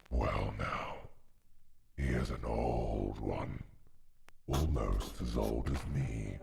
Well now, he is an old one. Almost as old as me.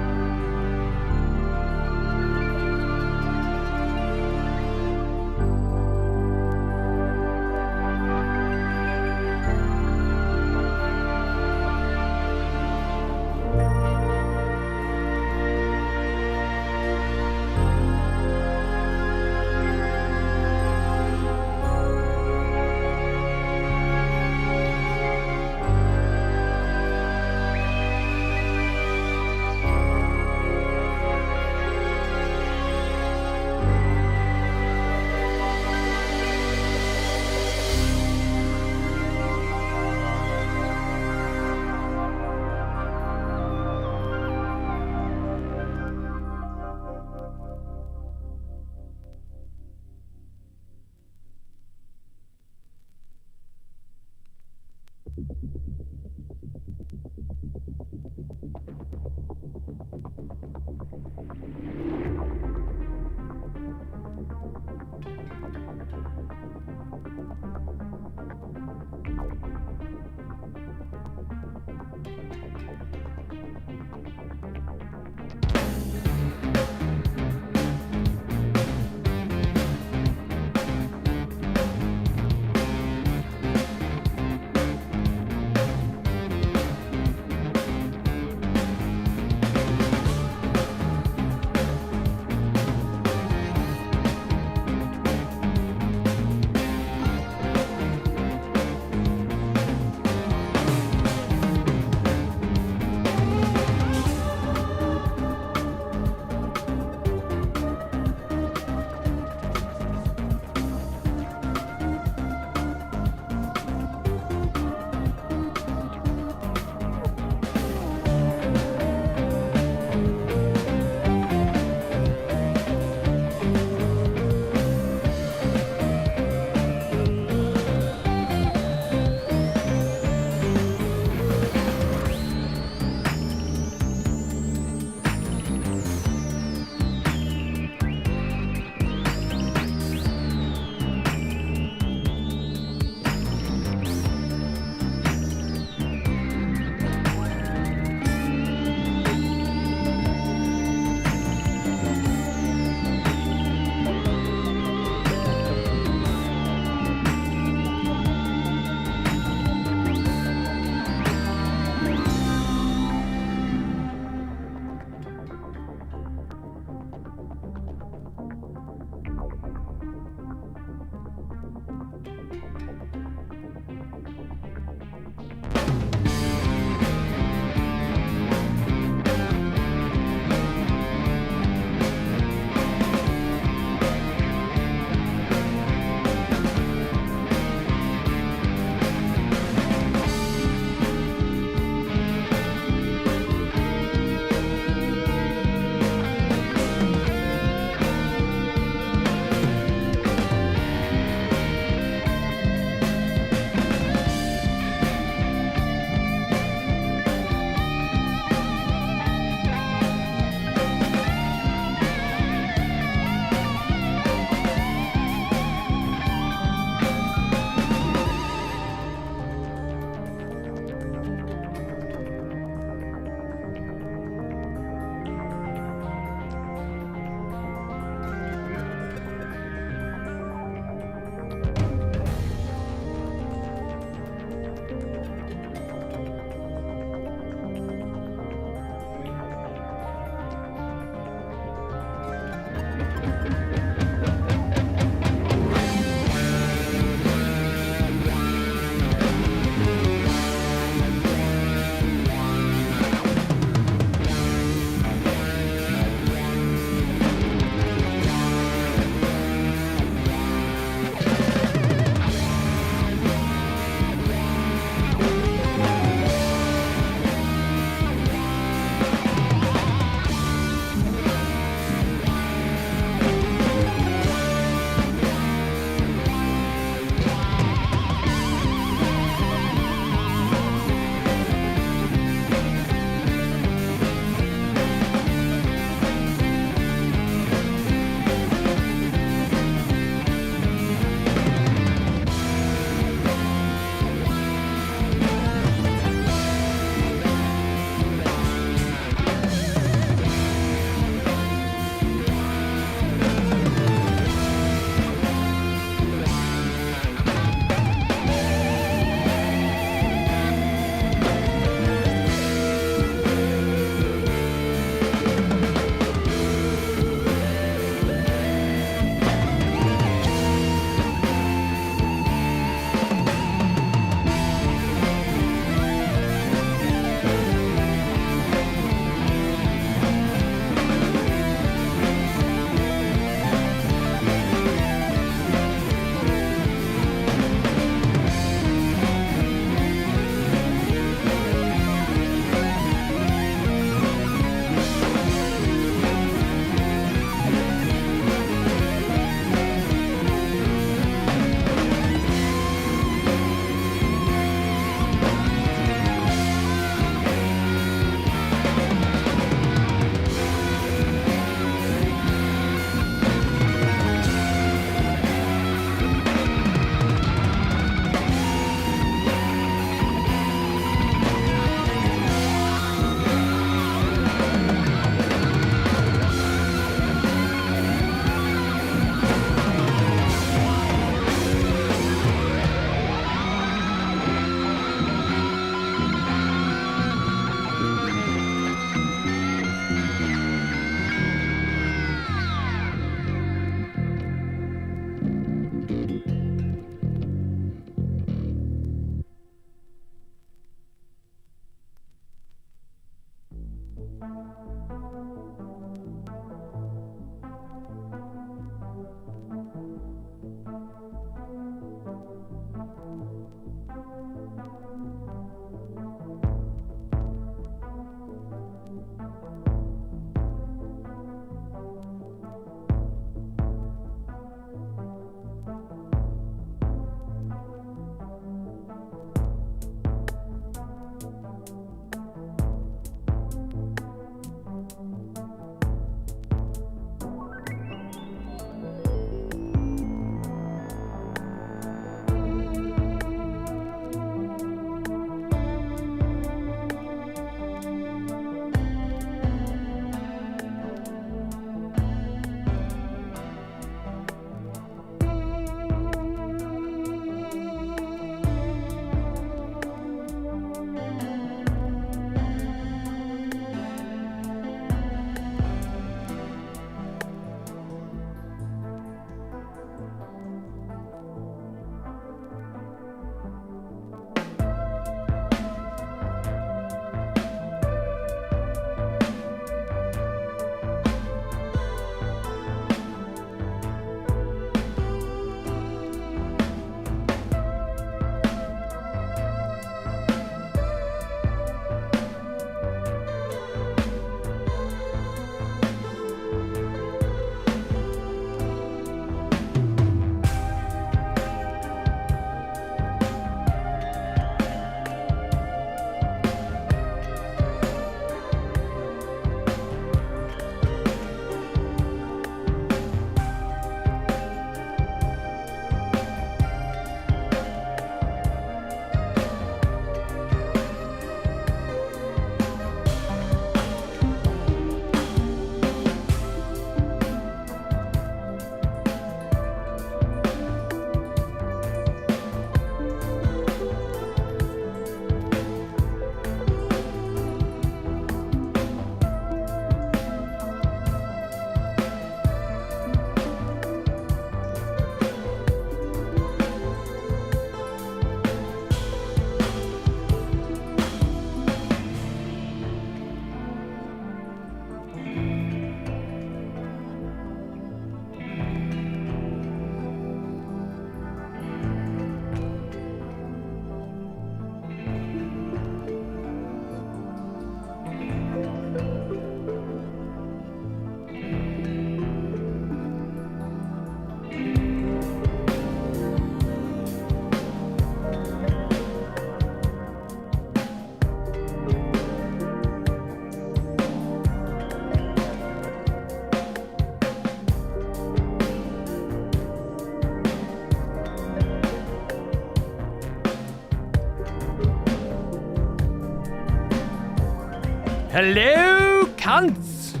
Hello, cunts!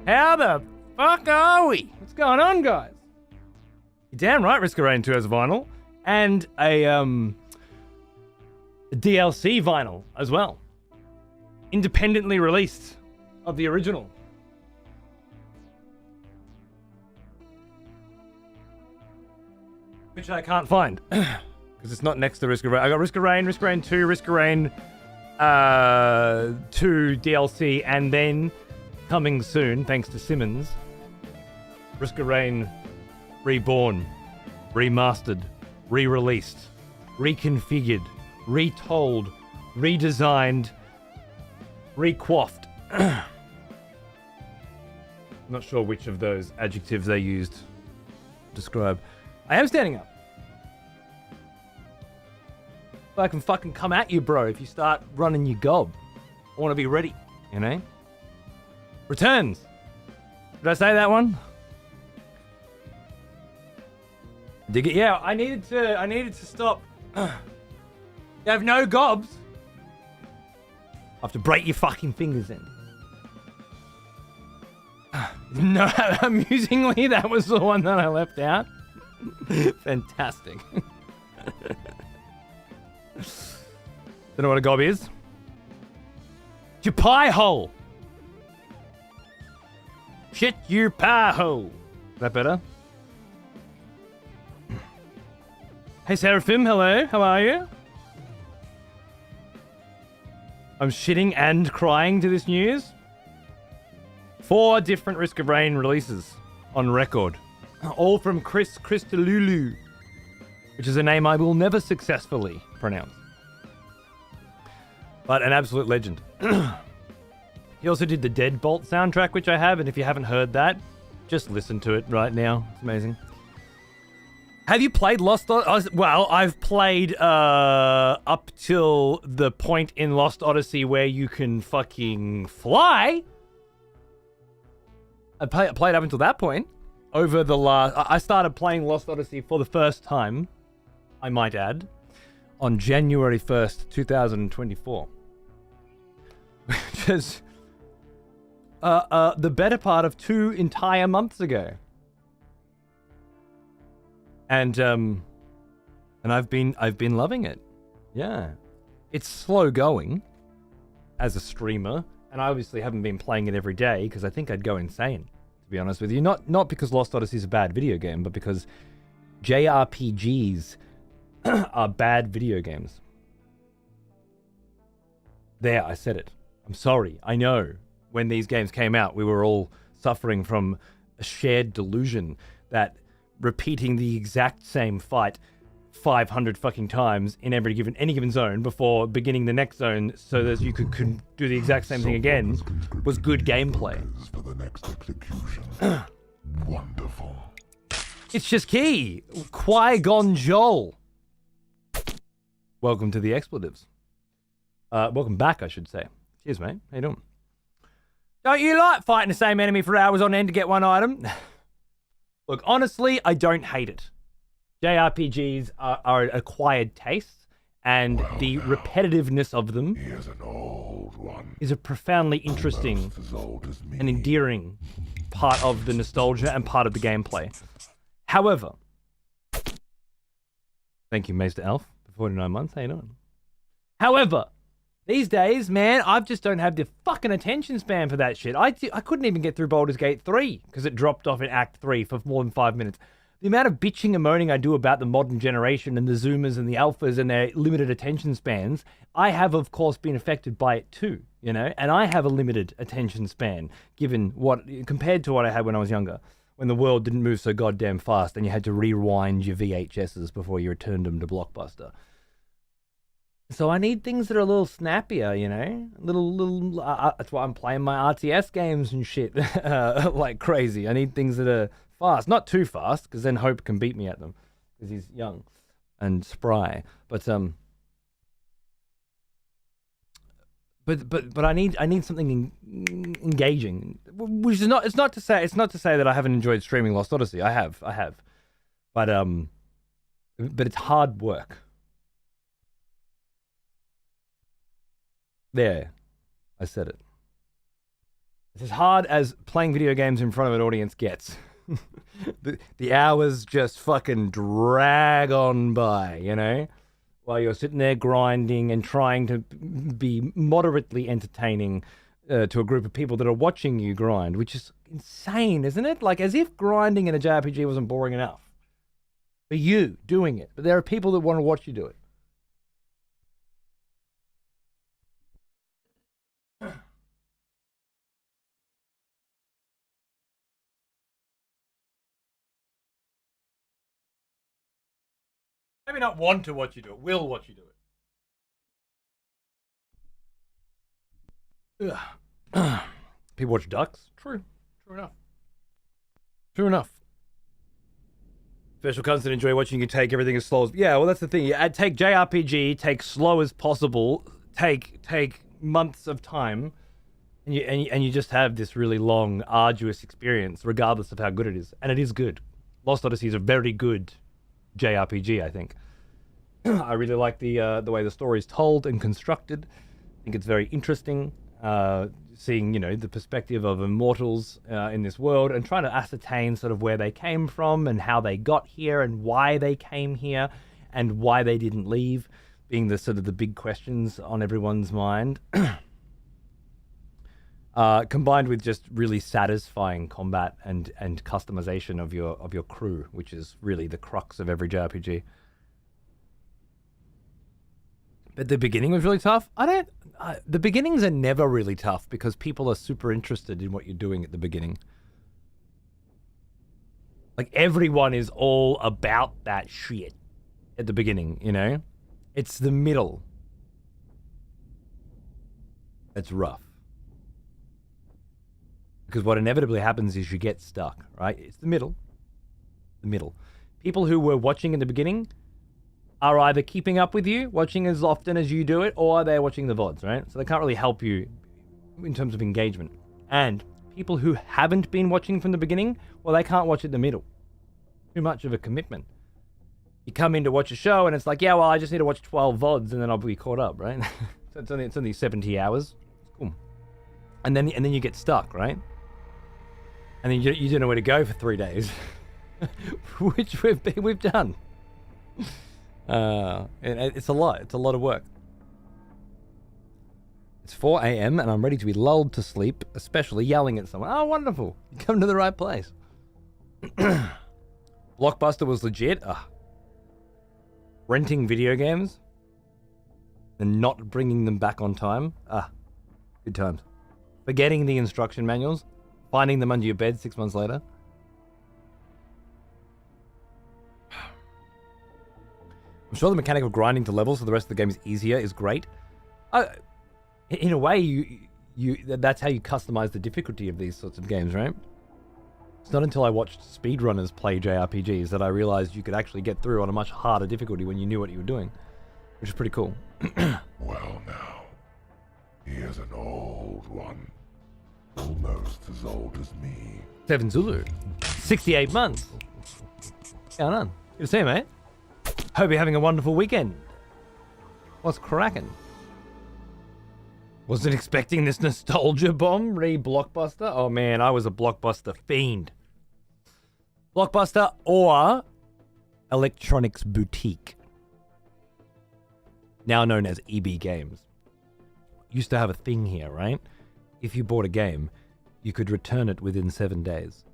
How the fuck are we? What's going on, guys? You're damn right Risk of Rain 2 has vinyl. And a DLC vinyl as well. Independently released of the original. Which I can't find. Because it's not next to Risk of Rain. I got Risk of Rain, Risk of Rain 2, Risk of Rain 2 DLC, and then coming soon, thanks to Simmons, Risk of Rain Reborn, Remastered, re-released, reconfigured, retold, redesigned, recoiffed. I'm not sure which of those adjectives they used to describe. I am standing up. I can fucking come at you, bro, if you start running your gob. I want to be ready, you know? Returns. Did I say that one? Dig it? Yeah, I needed to stop. You have no gobs. I have to break your fucking fingers in. No, amusingly, that was the one that I left out. Fantastic. Don't know what a gob is. It's your pie hole. Shit your pie hole. Is that better? Hey Seraphim, hello. How are you? I'm shitting and crying to this news. 4 different Risk of Rain releases on record. All from Chris Christodoulou, which is a name I will never successfully pronounce. But an absolute legend. He also did the Deadbolt soundtrack, which I have, and if you haven't heard that, just listen to it right now. It's amazing. Have you played Lost Odyssey? Well, I've played up till the point in Lost Odyssey where you can fucking fly. I played up until that point. Over the last... I started playing Lost Odyssey for the first time, I might add, on January 1st, 2024. Which is the better part of 2 entire months ago. And I've been loving it. Yeah. It's slow going as a streamer, and I obviously haven't been playing it every day because I think I'd go insane, to be honest with you. Not because Lost Odyssey is a bad video game, but because JRPGs are bad video games. There, I said it. I'm sorry. I know. When these games came out, we were all suffering from a shared delusion that repeating the exact same fight 500 fucking times in any given zone before beginning the next zone so that you could do the exact same thing again was good gameplay. For the next execution. Wonderful. It's just key. Qui-Gon Jole. Welcome to the expletives. Welcome back, I should say. Cheers, mate. How you doing? Don't you like fighting the same enemy for hours on end to get one item? Look, honestly, I don't hate it. JRPGs are an acquired taste, and the repetitiveness of them Here's an old one. is a profoundly interesting Almost as old as me. and endearing part of the nostalgia and part of the gameplay. However, thank you, Mr. Elf, for 49 months. How you doing? However, these days, man, I just don't have the fucking attention span for that shit. I couldn't even get through Baldur's Gate 3 because it dropped off in Act 3 for more than 5 minutes. The amount of bitching and moaning I do about the modern generation and the Zoomers and the Alphas and their limited attention spans, I have, of course, been affected by it too, you know? And I have a limited attention span compared to what I had when I was younger, when the world didn't move so goddamn fast and you had to rewind your VHSs before you returned them to Blockbuster. So I need things that are a little snappier, you know? That's why I'm playing my RTS games and shit like crazy. I need things that are fast. Not too fast, because then Hope can beat me at them, because he's young and spry. But I need something engaging. Which is not. It's not to say that I haven't enjoyed streaming Lost Odyssey. I have. But it's hard work. There, I said it. It's as hard as playing video games in front of an audience gets. the hours just fucking drag on by, you know? While you're sitting there grinding and trying to be moderately entertaining to a group of people that are watching you grind, which is insane, isn't it? Like, as if grinding in a JRPG wasn't boring enough for you doing it. But there are people that want to watch you do it. Maybe not want to watch you do it, will watch you do it. Ugh. People watch ducks? True. True enough. True enough. Special constant enjoy watching you take everything as slow as... Yeah, well, that's the thing. Take JRPG, take slow as possible, take months of time, and you just have this really long, arduous experience, regardless of how good it is. And it is good. Lost Odyssey is a very good JRPG, I think. I really like the way the story is told and constructed. I think it's very interesting, seeing, you know, the perspective of immortals in this world and trying to ascertain sort of where they came from and how they got here and why they came here and why they didn't leave, being the sort of the big questions on everyone's mind. Combined with just really satisfying combat and customization of your crew, which is really the crux of every JRPG. But the beginning was really tough. The beginnings are never really tough because people are super interested in what you're doing at the beginning. Like, everyone is all about that shit at the beginning, you know? It's the middle. It's rough. Because what inevitably happens is you get stuck, right? It's the middle. The middle. People who were watching in the beginning are either keeping up with you, watching as often as you do it, or they're watching the VODs, right? So they can't really help you in terms of engagement. And people who haven't been watching from the beginning, well, they can't watch it in the middle. Too much of a commitment. You come in to watch a show and it's like, yeah, well, I just need to watch 12 VODs and then I'll be caught up, right? So it's only 70 hours. Cool. And then you get stuck, right? And then you don't know where to go for 3 days, which we've done. It's a lot. It's a lot of work. It's 4 a.m. and I'm ready to be lulled to sleep, especially yelling at someone. Oh, wonderful. You come to the right place. Blockbuster was legit. Renting video games and not bringing them back on time. Good times. Forgetting the instruction manuals. Finding them under your bed 6 months later. I'm sure the mechanic of grinding to levels so the rest of the game is easier is great. In a way, that's how you customize the difficulty of these sorts of games, right? It's not until I watched speedrunners play JRPGs that I realized you could actually get through on a much harder difficulty when you knew what you were doing, which is pretty cool. Well now, he is an old one. Almost as old as me. 7 Zulu. 68 months. Going on. Good to see you, mate. Hope you're having a wonderful weekend. What's cracking? Wasn't expecting this nostalgia bomb. Blockbuster. Oh man, I was a Blockbuster fiend. Blockbuster or Electronics Boutique. Now known as EB Games. Used to have a thing here, right? If you bought a game, you could return it within 7 days.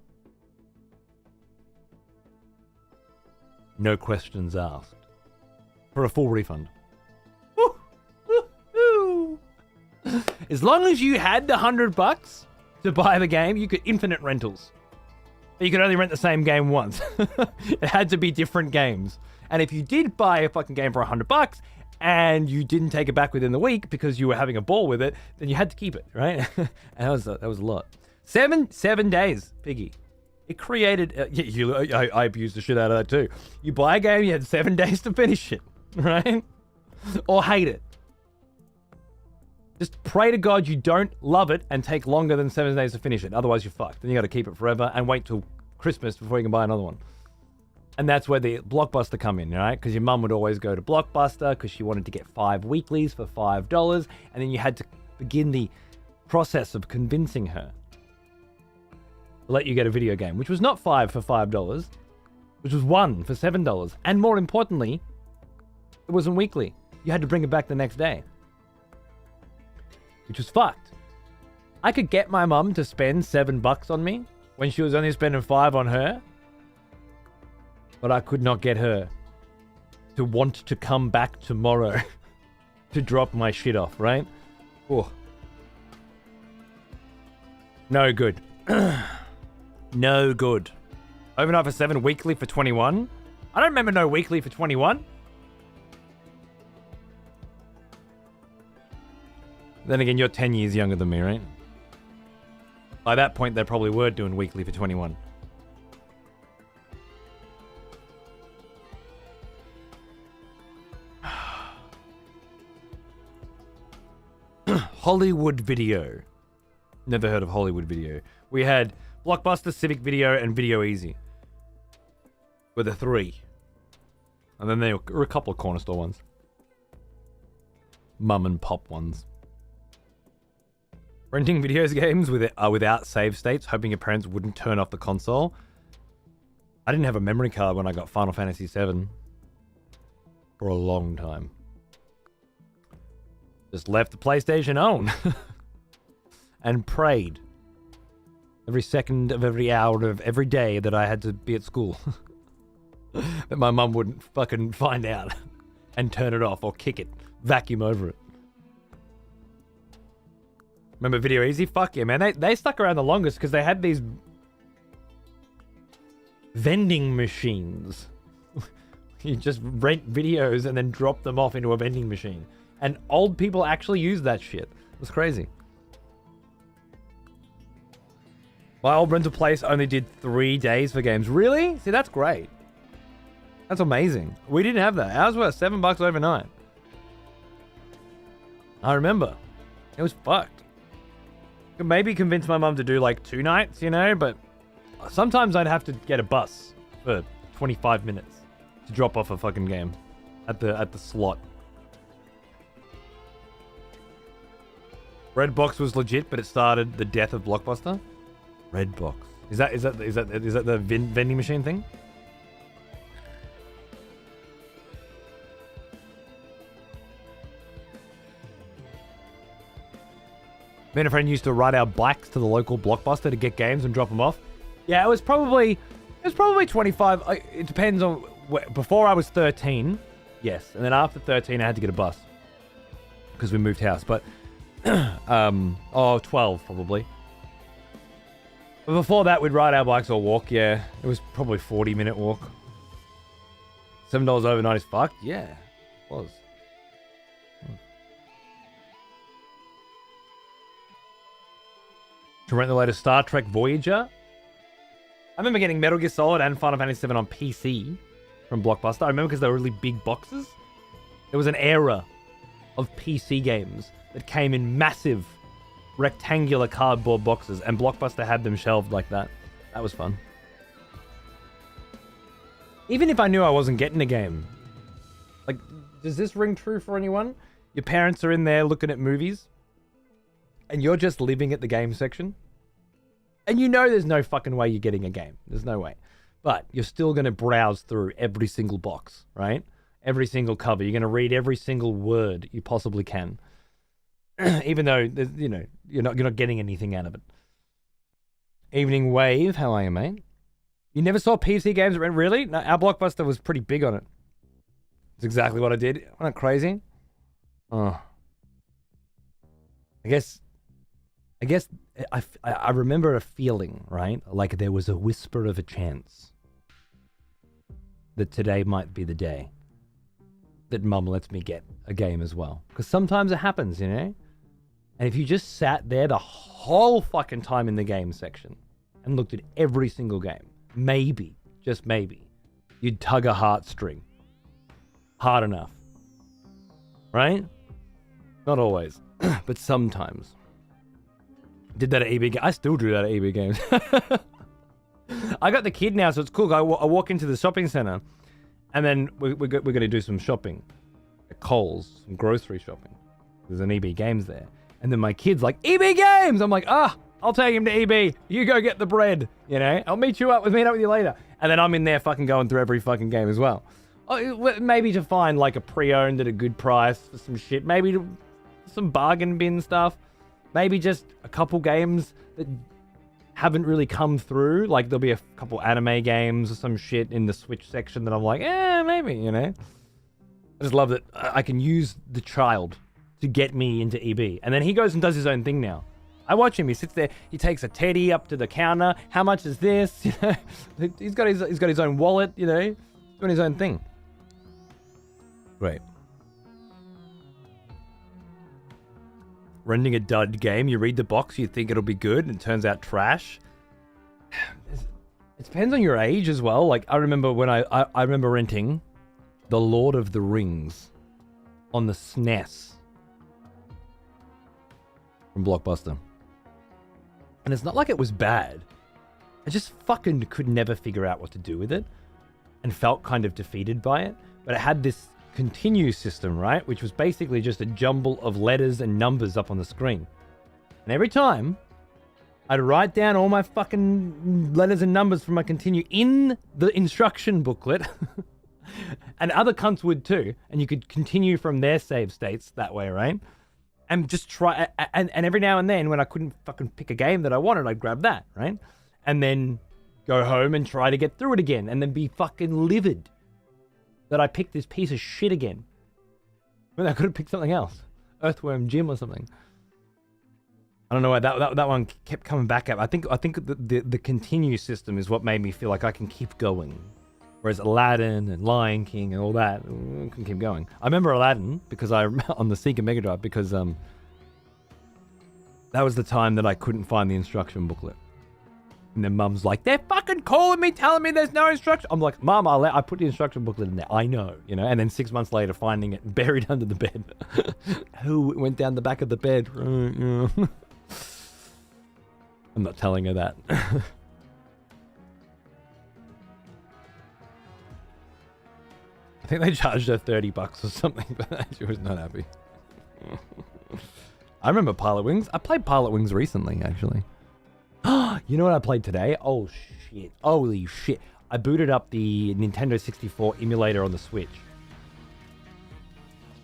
No questions asked. For a full refund. Woo! Woo! Woo! As long as you had the $100 to buy the game, you could infinite rentals. But you could only rent the same game once. It had to be different games. And if you did buy a fucking game for $100 and you didn't take it back within the week because you were having a ball with it, then you had to keep it, right? And that was a lot. 7 days, Piggy. It created... I abused the shit out of that too. You buy a game, you had 7 days to finish it, right? Or hate it. Just pray to God you don't love it and take longer than 7 days to finish it. Otherwise, you're fucked. Then you got to keep it forever and wait till Christmas before you can buy another one. And that's where the Blockbuster come in, right? Because your mum would always go to Blockbuster because she wanted to get 5 weeklies for $5. And then you had to begin the process of convincing her to let you get a video game, which was not 5 for $5, which was 1 for $7. And more importantly, it wasn't weekly. You had to bring it back the next day, which was fucked. I could get my mum to spend $7 on me when she was only spending 5 on her, but I could not get her to want to come back tomorrow to drop my shit off, right? Oh. No good. No good. Overnight for 7, weekly for 21. I don't remember no weekly for 21. Then again, you're 10 years younger than me, right? By that point, they probably were doing weekly for 21. Hollywood Video. Never heard of Hollywood Video. We had Blockbuster, Civic Video, and Video Easy. Were the 3. And then there were a couple of corner store ones. Mum and pop ones. Renting videos games without save states, hoping your parents wouldn't turn off the console. I didn't have a memory card when I got Final Fantasy VII. For a long time. Just left the PlayStation on. And prayed. Every second of every hour of every day that I had to be at school. That my mum wouldn't fucking find out. And turn it off or kick it. Vacuum over it. Remember Video Easy? Fuck yeah, man. They stuck around the longest because they had these vending machines. You just rent videos and then drop them off into a vending machine. And old people actually use that shit. It was crazy. My old rental place only did 3 days for games. Really? See, that's great. That's amazing. We didn't have that. Ours was $7 overnight. I remember. It was fucked. Could maybe convince my mum to do like 2 nights, you know, but sometimes I'd have to get a bus for 25 minutes to drop off a fucking game at the slot. Redbox was legit, but it started the death of Blockbuster. Redbox. Is that the vending machine thing? Me and a friend used to ride our bikes to the local Blockbuster to get games and drop them off. Yeah, it was probably 25. It depends on before I was 13. Yes, and then after 13 I had to get a bus because we moved house. But 12 probably. But before that we'd ride our bikes or walk. Yeah, it was probably 40-minute walk. $7 overnight is fucked. Yeah, it was. To rent the latest Star Trek Voyager. I remember getting Metal Gear Solid and Final Fantasy VII on PC from Blockbuster. I remember because they were really big boxes. There was an era of PC games that came in massive rectangular cardboard boxes, and Blockbuster had them shelved like that. That was fun. Even if I knew I wasn't getting a game, like, does this ring true for anyone? Your parents are in there looking at movies, and you're just living at the game section, and you know there's no fucking way you're getting a game. There's no way. But you're still going to browse through every single box, right? Every single cover. You're going to read every single word you possibly can. Even though, you know, you're not getting anything out of it. Evening Wave, how are you, mate? You never saw PC games? Really? No, our Blockbuster was pretty big on it. That's exactly what I did. Wasn't that crazy? Oh. I guess I remember a feeling, right? Like there was a whisper of a chance that today might be the day that Mum lets me get a game as well. Because sometimes it happens, you know? And if you just sat there the whole fucking time in the game section and looked at every single game, maybe, just maybe, you'd tug a heartstring hard enough. Right? Not always, but sometimes. Did that at EB Games. I still do that at EB Games. I got the kid now, so it's cool. I walk into the shopping center, and then we're going to do some shopping at Coles, some grocery shopping. There's an EB Games there. And then my kid's like, EB Games! I'm like, I'll take him to EB. You go get the bread, you know? I'll meet up with you later. And then I'm in there fucking going through every fucking game as well. Maybe to find like a pre-owned at a good price for some shit. Maybe some bargain bin stuff. Maybe just a couple games that haven't really come through. Like there'll be a couple anime games or some shit in the Switch section that I'm like, maybe, you know? I just love that I can use the child to get me into EB. And then he goes and does his own thing now. I watch him. He sits there. He takes a teddy up to the counter. How much is this? You know, he's got his own wallet. You know, doing his own thing. Great. Renting a dud game. You read the box. You think it'll be good, and it turns out trash. It depends on your age as well. Like I remember when I remember renting The Lord of the Rings on the SNES from Blockbuster. And it's not like it was bad. I just fucking could never figure out what to do with it and felt kind of defeated by it. But it had this continue system, right? Which was basically just a jumble of letters and numbers up on the screen. And every time I'd write down all my fucking letters and numbers from my continue in the instruction booklet. And other cunts would too. And you could continue from their save states that way, right? And just try, and every now and then when I couldn't fucking pick a game that I wanted, I'd grab that, right? And then go home and try to get through it again, and then be fucking livid that I picked this piece of shit again. When I could have picked something else. Earthworm Jim or something. I don't know why that one kept coming back up. I think the continue system is what made me feel like I can keep going. Whereas Aladdin and Lion King and all that can keep going. I remember Aladdin because on the Sega Mega Drive because that was the time that I couldn't find the instruction booklet. And then Mum's like, they're fucking calling me, telling me there's no instruction. I'm like, Mum, I put the instruction booklet in there. I know, you know. And then 6 months later, finding it buried under the bed. Who went down the back of the bed? I'm not telling her that. I think they charged her $30 or something, but she was not happy. I remember Pilot Wings. I played Pilot Wings recently, actually. You know what I played today? Oh, shit. Holy shit. I booted up the Nintendo 64 emulator on the Switch.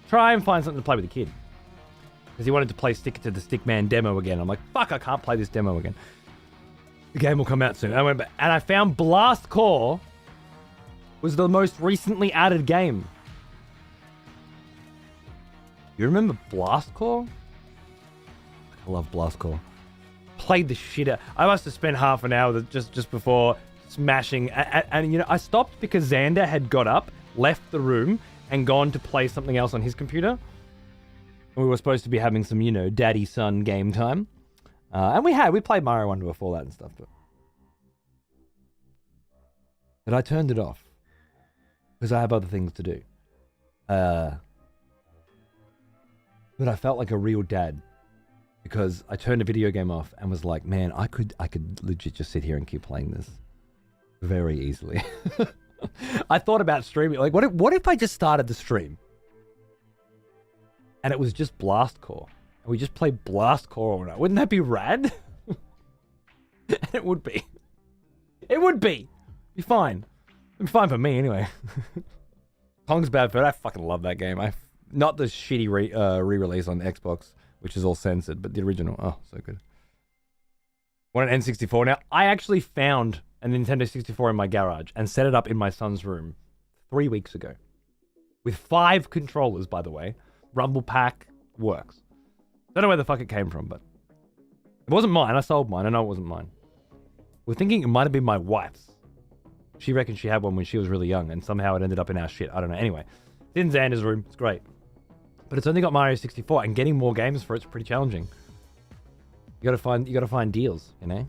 Try and find something to play with the kid. Because he wanted to play Stick It to the Stickman demo again. I'm like, fuck, I can't play this demo again. The game will come out soon. I went back, and I found Blast Core was the most recently added game. You remember Blast Core? I love Blast Core. Played the shit out. I must have spent half an hour just before smashing. And you know, I stopped because Xander had got up, left the room, and gone to play something else on his computer. And we were supposed to be having some, you know, daddy-son game time. And we played Mario Wonder before that and stuff. But I turned it off. Because I have other things to do. But I felt like a real dad. Because I turned a video game off and was like, man, I could legit just sit here and keep playing this. Very easily. I thought about streaming. Like, what if I just started the stream? And it was just Blast Core. And we just played Blast Core all night. Wouldn't that be rad? It would be. It would be. Be fine. It'd be fine for me anyway. Kong's Bad Fur. I fucking love that game. Not the shitty re-release on Xbox, which is all censored, but the original. Oh, so good. Want an N64 now? I actually found a Nintendo 64 in my garage and set it up in my son's room 3 weeks ago. With 5 controllers, by the way. Rumble Pack works. Don't know where the fuck it came from, but it wasn't mine. I sold mine. I know it wasn't mine. We're thinking it might have been my wife's. She reckons she had one when she was really young, and somehow it ended up in our shit. I don't know. Anyway, it's in Xander's room. It's great. But it's only got Mario 64, and getting more games for it's pretty challenging. You gotta find deals, you know?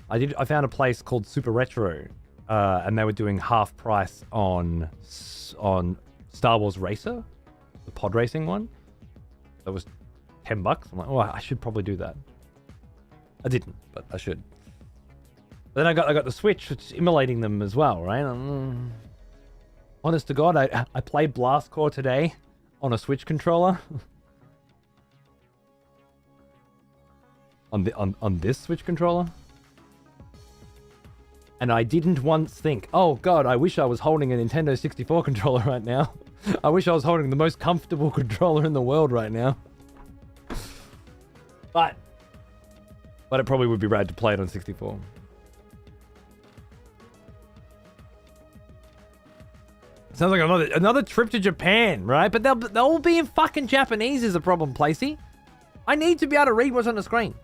I found a place called Super Retro, and they were doing half price on Star Wars Racer, the pod racing one. That was $10. I'm like, oh, I should probably do that. I didn't, but I should. Then I got the Switch, which is emulating them as well, right? Honest to God, I played Blast Core today on a Switch controller. on this Switch controller. And I didn't once think, oh God, I wish I was holding a Nintendo 64 controller right now. I wish I was holding the most comfortable controller in the world right now. But it probably would be rad to play it on 64. Sounds like another trip to Japan, right? But they'll all be in fucking Japanese is the problem, Placey. I need to be able to read what's on the screen.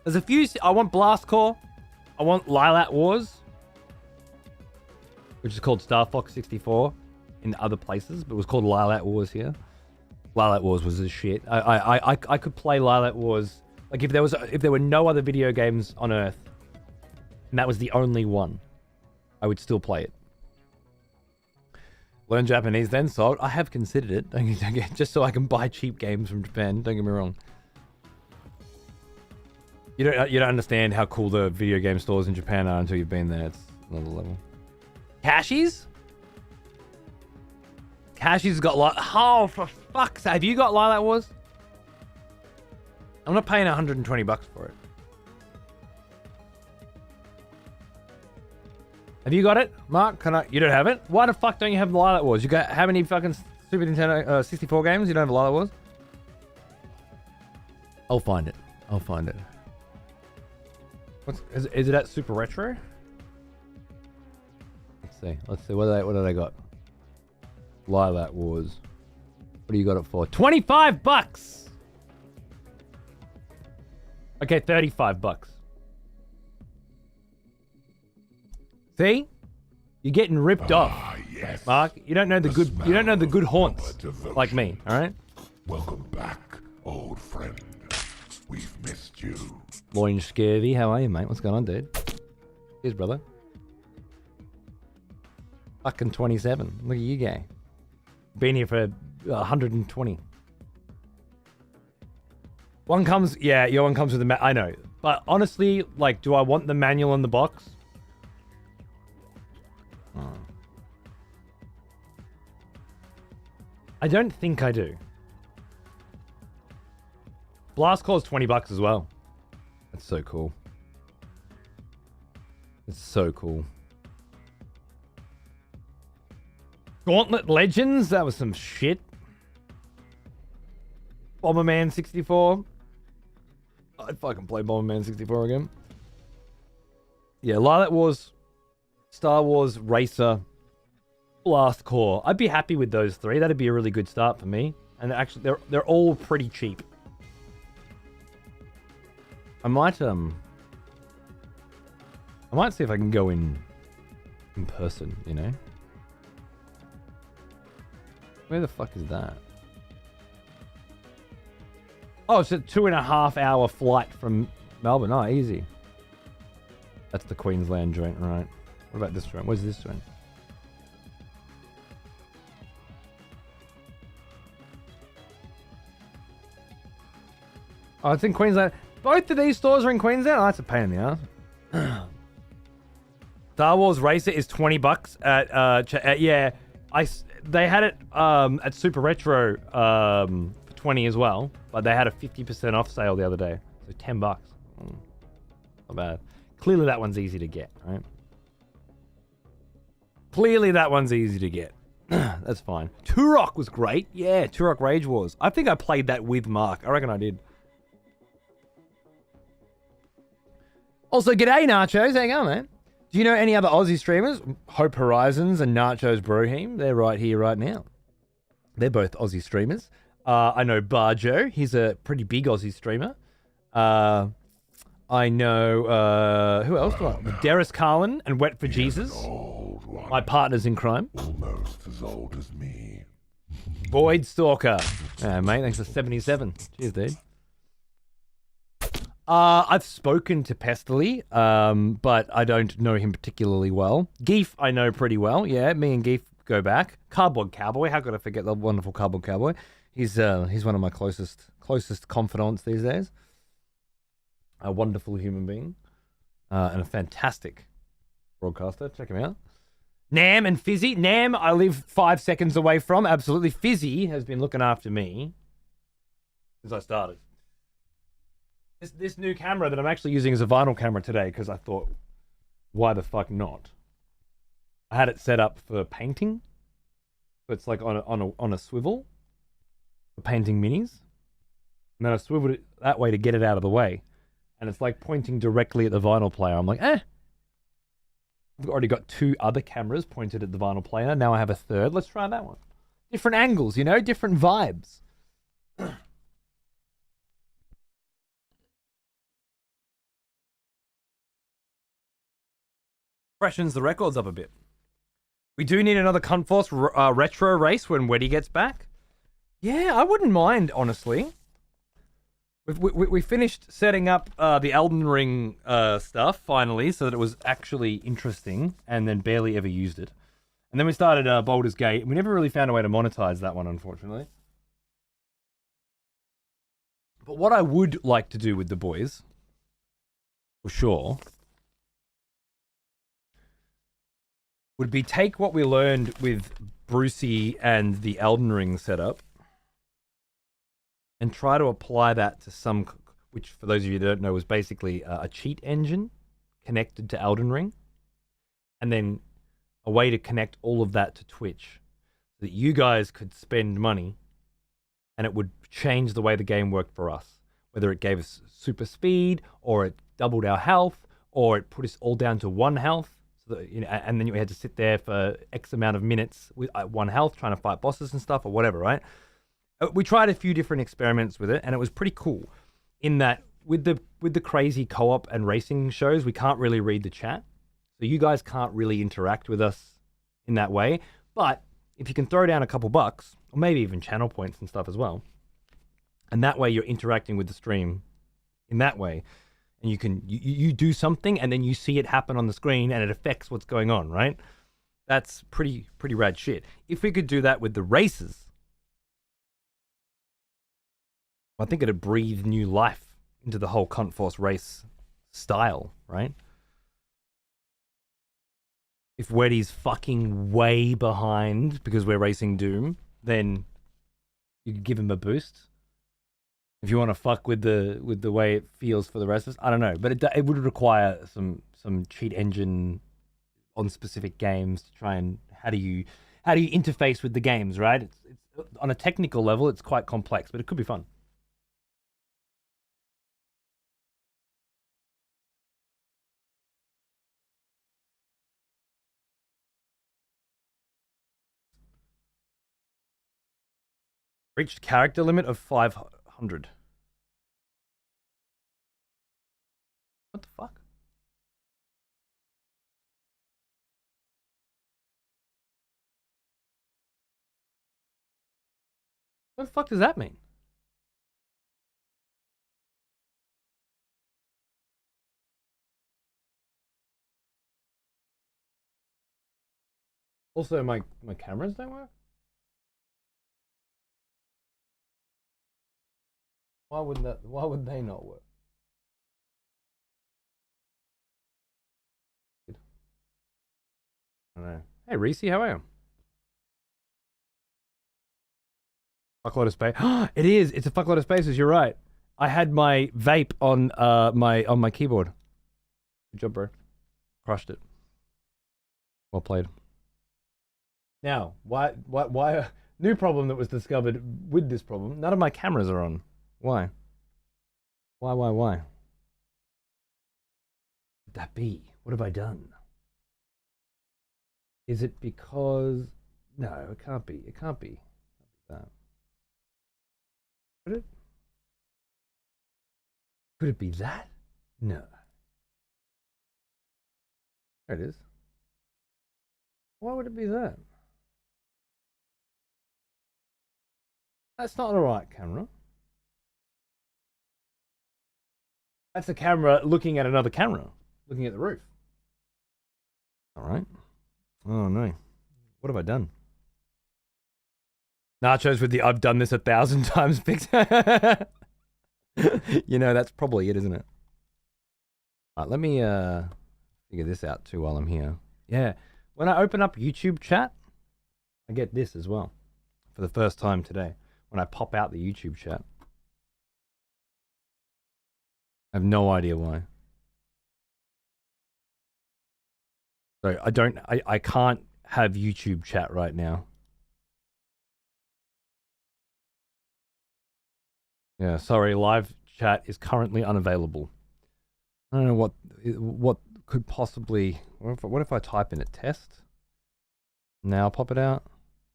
There's a few... I want Blast Core. I want Lilac Wars, which is called Star Fox 64 in other places, but it was called Lilac Wars here. Lilac Wars was this shit. I could play Lilac Wars like if there were no other video games on Earth, and that was the only one, I would still play it. Learn Japanese then sold. I have considered it. Don't get, just so I can buy cheap games from Japan. Don't get me wrong. You don't understand how cool the video game stores in Japan are until you've been there. It's another level. Cashies? Cashies got oh, for fuck's sake. Have you got Lilac Wars? I'm not paying $120 for it. Have you got it, Mark? You don't have it? Why the fuck don't you have the Lilac Wars? You got how many fucking Super Nintendo 64 games? You don't have Lilac Wars? I'll find it. Is it at Super Retro? Let's see. What do they got? Lilac Wars. What do you got it for? $25. Okay, $35. See? You're getting ripped off. Yes. Mark, you don't know the good haunts like me, all right? Welcome back, old friend. We've missed you. Loin Scurvy, how are you, mate? What's going on, dude? Cheers, brother. Fucking 27. Look at you, gay. Been here for 120. One comes, yeah, your one comes with the I know. But honestly, like, do I want the manual in the box? I don't think I do. Blast Core's $20 as well. That's so cool. It's so cool. Gauntlet Legends, that was some shit. Bomberman 64. I'd fucking play Bomberman 64 again. Yeah, Lilac Wars, Star Wars Racer, Blast Core. I'd be happy with those three. That'd be a really good start for me. And actually, they're all pretty cheap. I might see if I can go in person, you know? Where the fuck is that? Oh, it's a 2.5 hour flight from Melbourne. Oh, easy. That's the Queensland joint, right? What about this joint? Where's this joint? Oh, it's in Queensland. Both of these stores are in Queensland? Oh, that's a pain in the ass. Star Wars Racer is $20 at yeah. They had it at Super Retro for 20 as well, but they had a 50% off sale the other day, so $10. Not bad. Clearly that one's easy to get, right? Clearly that one's easy to get. That's fine. Turok was great. Yeah, Turok Rage Wars. I think I played that with Mark. I reckon I did. Also, g'day Nachos. How you going, man? Do you know any other Aussie streamers? Hope Horizons and Nachos Broheem. They're right here, right now. They're both Aussie streamers. I know Barjo. He's a pretty big Aussie streamer. I know... who else do I know? Darius Carlin and Wet for Jesus. My partners in crime. Almost as old as me. Void Stalker. Mate, thanks for 77. Cheers, dude. I've spoken to Pestily, but I don't know him particularly well. Geef, I know pretty well. Yeah, me and Geef go back. Cardboard Cowboy, how could I forget the wonderful Cardboard Cowboy? He's one of my closest confidants these days. A wonderful human being. and a fantastic broadcaster. Check him out. Nam and Fizzy. Nam, I live 5 seconds away from. Absolutely. Fizzy has been looking after me since I started. This new camera that I'm actually using is a vinyl camera today because I thought, why the fuck not? I had it set up for painting. So it's like on a swivel for painting minis. And then I swiveled it that way to get it out of the way. And it's like pointing directly at the vinyl player. I'm like, I've already got 2 other cameras pointed at the vinyl player. Now I have a third. Let's try that one. Different angles, you know, different vibes. Freshens the records up a bit. We do need another Cunt Force retro race when Weddy gets back. Yeah, I wouldn't mind, honestly. We finished setting up the Elden Ring stuff, finally, so that it was actually interesting, and then barely ever used it. And then we started Baldur's Gate, and we never really found a way to monetize that one, unfortunately. But what I would like to do with the boys, for sure, would be take what we learned with Brucey and the Elden Ring setup and try to apply that to some, which for those of you that don't know was basically a cheat engine connected to Elden Ring, and then a way to connect all of that to Twitch so that you guys could spend money and it would change the way the game worked for us, whether it gave us super speed or it doubled our health or it put us all down to 1 health. You know, and then you had to sit there for X amount of minutes with 1 health trying to fight bosses and stuff or whatever, right? We tried a few different experiments with it, and it was pretty cool in that with the crazy co-op and racing shows, we can't really read the chat. So you guys can't really interact with us in that way. But if you can throw down a couple bucks, or maybe even channel points and stuff as well, and that way you're interacting with the stream in that way, and you do something and then you see it happen on the screen and it affects what's going on, right? That's pretty rad shit. If we could do that with the races, I think it'd breathe new life into the whole Cunt Force race style, right? If Weddy's fucking way behind because we're racing Doom, then you could give him a boost. If you want to fuck with the way it feels for the rest of us, I don't know, but it would require some cheat engine on specific games to try and how do you interface with the games, right? It's on a technical level, it's quite complex, but it could be fun. Reached character limit of 500. What the fuck? What the fuck does that mean? Also, my cameras don't work? Why would they not work? I don't know. Hey, Reese, how are you? Fuckload of space. It is. It's a fuckload of spaces. You're right. I had my vape on my keyboard. Good job, bro. Crushed it. Well played. Now, why? New problem that was discovered with this problem. None of my cameras are on. Why? Why? Would that be? What have I done? Is it because... No, it can't be. It can't be that. Could it? Could it be that? No. There it is. Why would it be that? That's not the right camera. That's a camera looking at another camera, looking at the roof. All right. Oh no. What have I done? Nachos with the I've done this 1,000 times fix. You know, that's probably it, isn't it? All right, let me figure this out too while I'm here. Yeah, when I open up YouTube chat, I get this as well for the first time today. When I pop out the YouTube chat, I have no idea why. So I can't have YouTube chat right now. Yeah, sorry, live chat is currently unavailable. I don't know what could possibly. What if I type in a test? Now pop it out.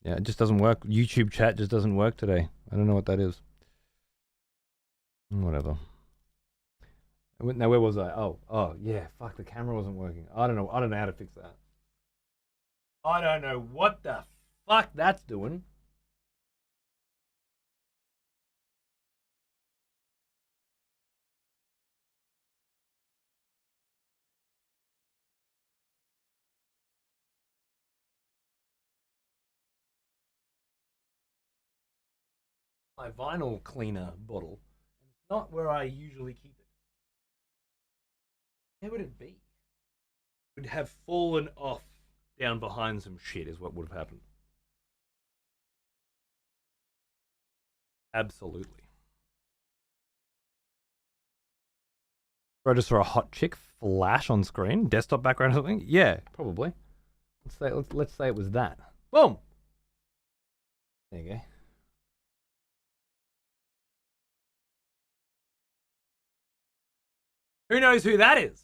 Yeah, it just doesn't work. YouTube chat just doesn't work today. I don't know what that is. Whatever. Now where was I? Oh yeah. Fuck, the camera wasn't working. I don't know how to fix that. I don't know what the fuck that's doing. My vinyl cleaner bottle. It's not where I usually keep it. Where would it be? It would have fallen off down behind some shit is what would have happened. Absolutely. I just saw a hot chick flash on screen, desktop background or something. Yeah, probably. Let's say it was that. Boom. There you go. Who knows who that is?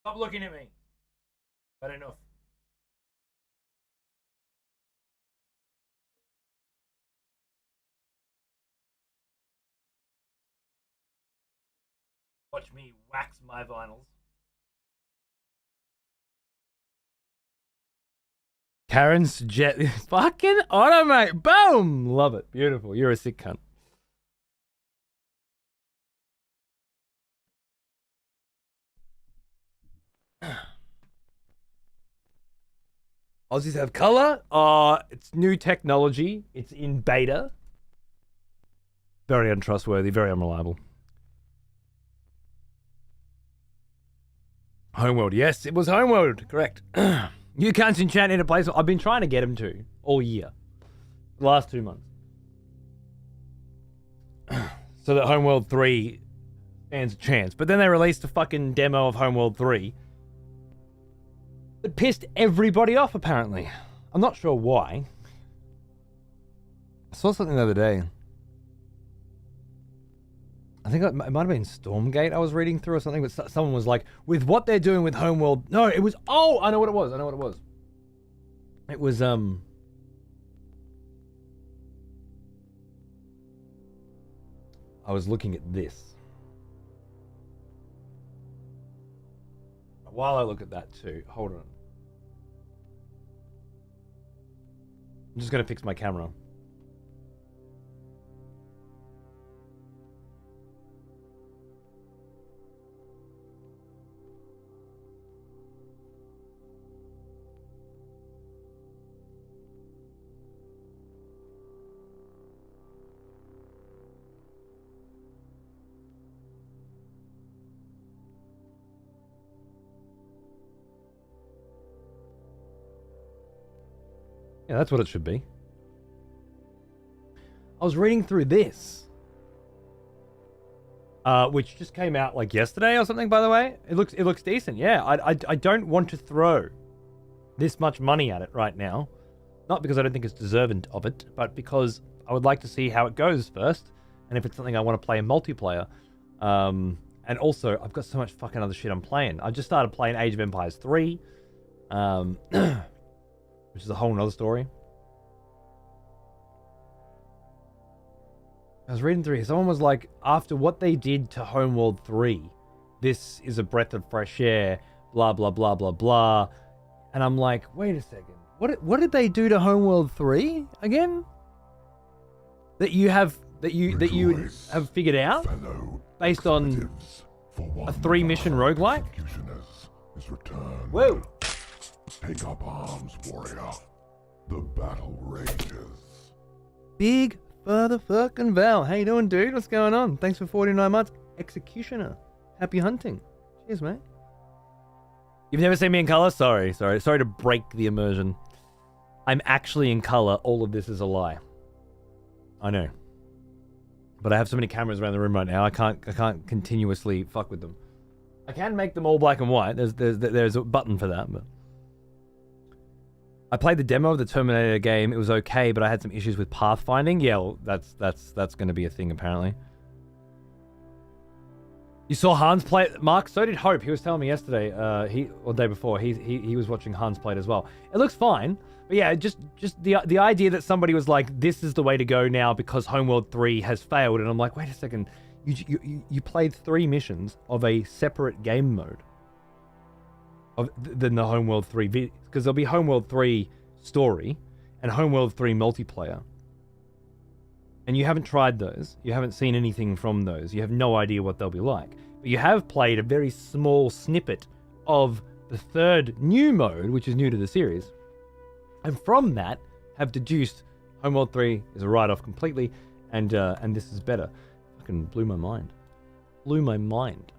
Stop looking at me. Bad enough. Watch me wax my vinyls. Karen's jet. Fucking automate. Boom. Love it. Beautiful. You're a sick cunt. Aussies have color. It's new technology. It's in beta. Very untrustworthy. Very unreliable. Homeworld. Yes, it was Homeworld. Correct. You can't enchant in a place. I've been trying to get him to all year. The last 2 months. So that Homeworld 3 stands a chance. But then they released a fucking demo of Homeworld 3. It pissed everybody off, apparently. I'm not sure why. I saw something the other day. I think it might have been Stormgate I was reading through or something, but someone was like, with what they're doing with Homeworld... No, it was... Oh, I know what it was. It was, I was looking at this. While I look at that too, hold on. I'm just going to fix my camera. Yeah, that's what it should be. I was reading through this, which just came out like yesterday or something. By the way, it looks decent. Yeah, I don't want to throw this much money at it right now, not because I don't think it's deserving of it, but because I would like to see how it goes first, and if it's something I want to play in multiplayer. And also, I've got so much fucking other shit I'm playing. I just started playing Age of Empires 3. Which is a whole nother story. I was reading through here. Someone was like, after what they did to Homeworld 3, this is a breath of fresh air, blah, blah, blah, blah, blah. And I'm like, wait a second. What did they do to Homeworld 3 again? That you have figured out based on a 3-mission roguelike? Whoa. Take up arms, warrior. The battle rages. Big motherfucking Val. How you doing, dude? What's going on? Thanks for 49 months. Executioner. Happy hunting. Cheers, mate. You've never seen me in color? Sorry to break the immersion. I'm actually in color. All of this is a lie. I know. But I have so many cameras around the room right now, I can't continuously fuck with them. I can make them all black and white. There's a button for that, but I played the demo of the Terminator game. It was okay, but I had some issues with pathfinding. Yeah, well, that's going to be a thing apparently. You saw Hans play it, Mark? So did Hope. He was telling me yesterday, or the day before, he was watching Hans play it as well. It looks fine, but yeah, just the idea that somebody was like, this is the way to go now because Homeworld 3 has failed, and I'm like, wait a second, you played 3 missions of a separate game mode than the Homeworld 3, because there'll be Homeworld 3 story and Homeworld 3 multiplayer. And you haven't tried those. You haven't seen anything from those. You have no idea what they'll be like. But you have played a very small snippet of the 3rd new mode, which is new to the series. And from that, have deduced Homeworld 3 is a write-off completely, and this is better. Fucking blew my mind. Blew my mind.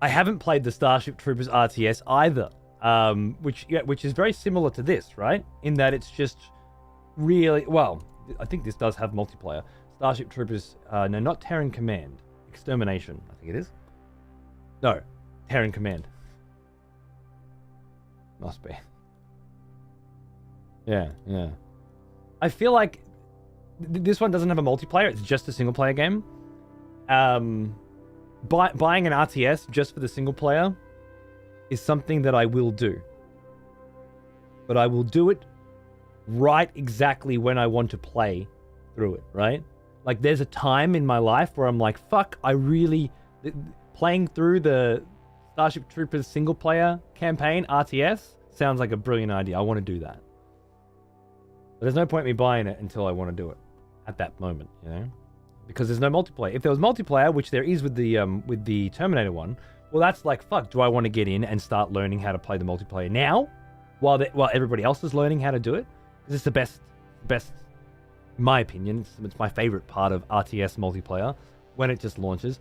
I haven't played the Starship Troopers RTS either, which is very similar to this, right? In that it's just really, well, I think this does have multiplayer. Starship Troopers, no, not Terran Command. Extermination, I think it is. No, Terran Command. Must be. Yeah. I feel like this one doesn't have a multiplayer. It's just a single player game. Buying an RTS just for the single player is something that I will do. But I will do it right exactly when I want to play through it, right? Like there's a time in my life where I'm like, fuck, playing through the Starship Troopers single player campaign, RTS, sounds like a brilliant idea. I want to do that. But there's no point in me buying it until I want to do it at that moment, you know? Because there's no multiplayer. If there was multiplayer, which there is with the Terminator one, well, that's like, fuck, do I want to get in and start learning how to play the multiplayer now while everybody else is learning how to do it? Because it's the best, in my opinion, it's my favorite part of RTS multiplayer when it just launches.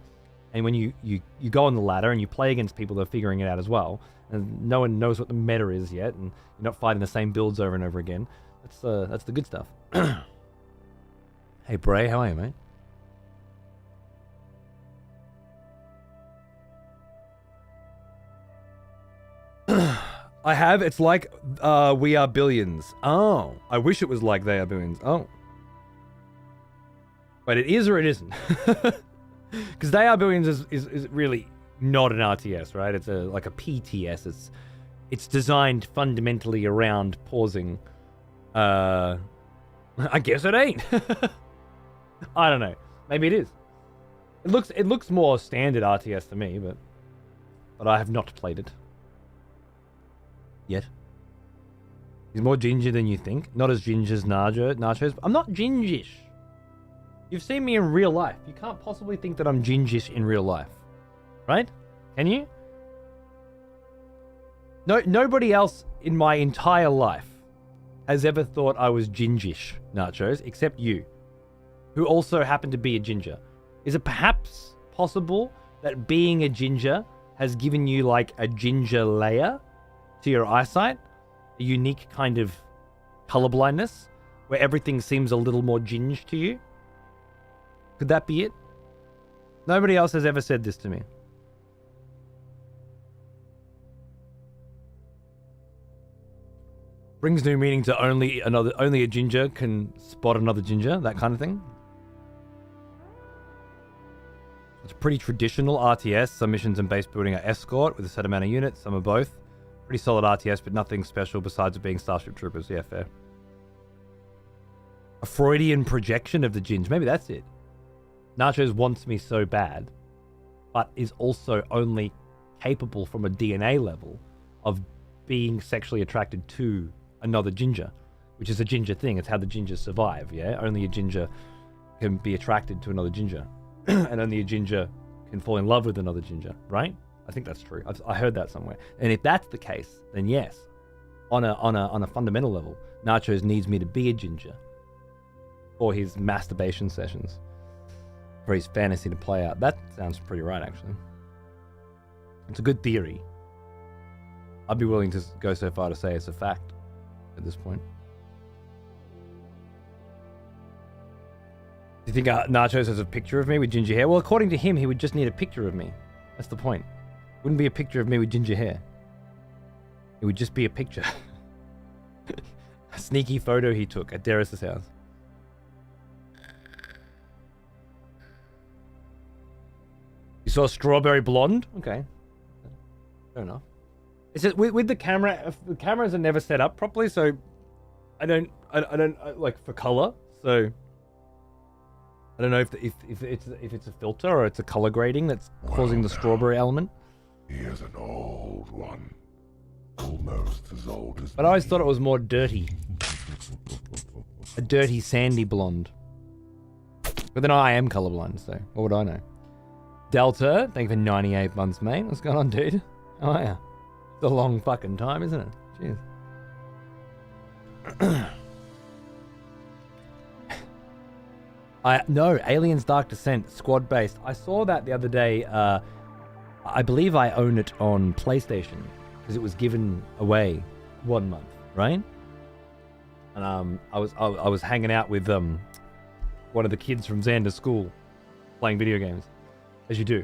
And when you go on the ladder and you play against people that are figuring it out as well, and no one knows what the meta is yet, and you're not fighting the same builds over and over again, that's the good stuff. Hey Bray, how are you, mate? I have. It's like We Are Billions. Oh, I wish it was like They Are Billions. Oh. But it is or it isn't. Because They Are Billions is really not an RTS, right? It's like a PTS. It's designed fundamentally around pausing. I guess it ain't. I don't know. Maybe it is. It looks more standard RTS to me, but I have not played it. Yet. He's more ginger than you think. Not as ginger as nachos. I'm not gingish. You've seen me in real life. You can't possibly think that I'm gingish in real life. Right? Can you? No, nobody else in my entire life has ever thought I was gingish, nachos, except you, who also happen to be a ginger. Is it perhaps possible that being a ginger has given you like a ginger layer to your eyesight, a unique kind of colorblindness where everything seems a little more ginge to you? Could that be it? Nobody else has ever said this to me. Brings new meaning to only a ginger can spot another ginger, that kind of thing. It's pretty traditional RTS. Some missions and base building are escort with a set amount of units, some are both. Pretty solid RTS, but nothing special besides it being Starship Troopers. Yeah, fair. A Freudian projection of the ginge. Maybe that's it. Nachos wants me so bad, but is also only capable from a DNA level of being sexually attracted to another ginger, which is a ginger thing. It's how the gingers survive, yeah? Only a ginger can be attracted to another ginger, and only a ginger can fall in love with another ginger, right? I think that's true. I heard that somewhere. And if that's the case, then yes, on a fundamental level, Nachos needs me to be a ginger for his masturbation sessions, for his fantasy to play out. That sounds pretty right, actually. It's a good theory. I'd be willing to go so far to say it's a fact at this point. Do you think Nachos has a picture of me with ginger hair? Well, according to him, he would just need a picture of me. That's the point. Wouldn't be a picture of me with ginger hair. It would just be a picture. A sneaky photo he took at Darius's house. You saw Strawberry Blonde? Okay. Fair enough. It's just with the camera, the cameras are never set up properly, so I don't like for color. So I don't know if it's a filter or it's a color grading that's causing the strawberry element. He is an old one, almost as old as. But I always thought it was more dirty, a dirty sandy blonde. But then I am colorblind, so what would I know? Delta, thank you for 98 months, mate. What's going on, dude? Oh yeah. It's a long fucking time, isn't it? Jeez. No, Aliens Dark Descent, squad based. I saw that the other day. I believe I own it on PlayStation because it was given away 1 month, right? And I was hanging out with one of the kids from Xander's school playing video games, as you do,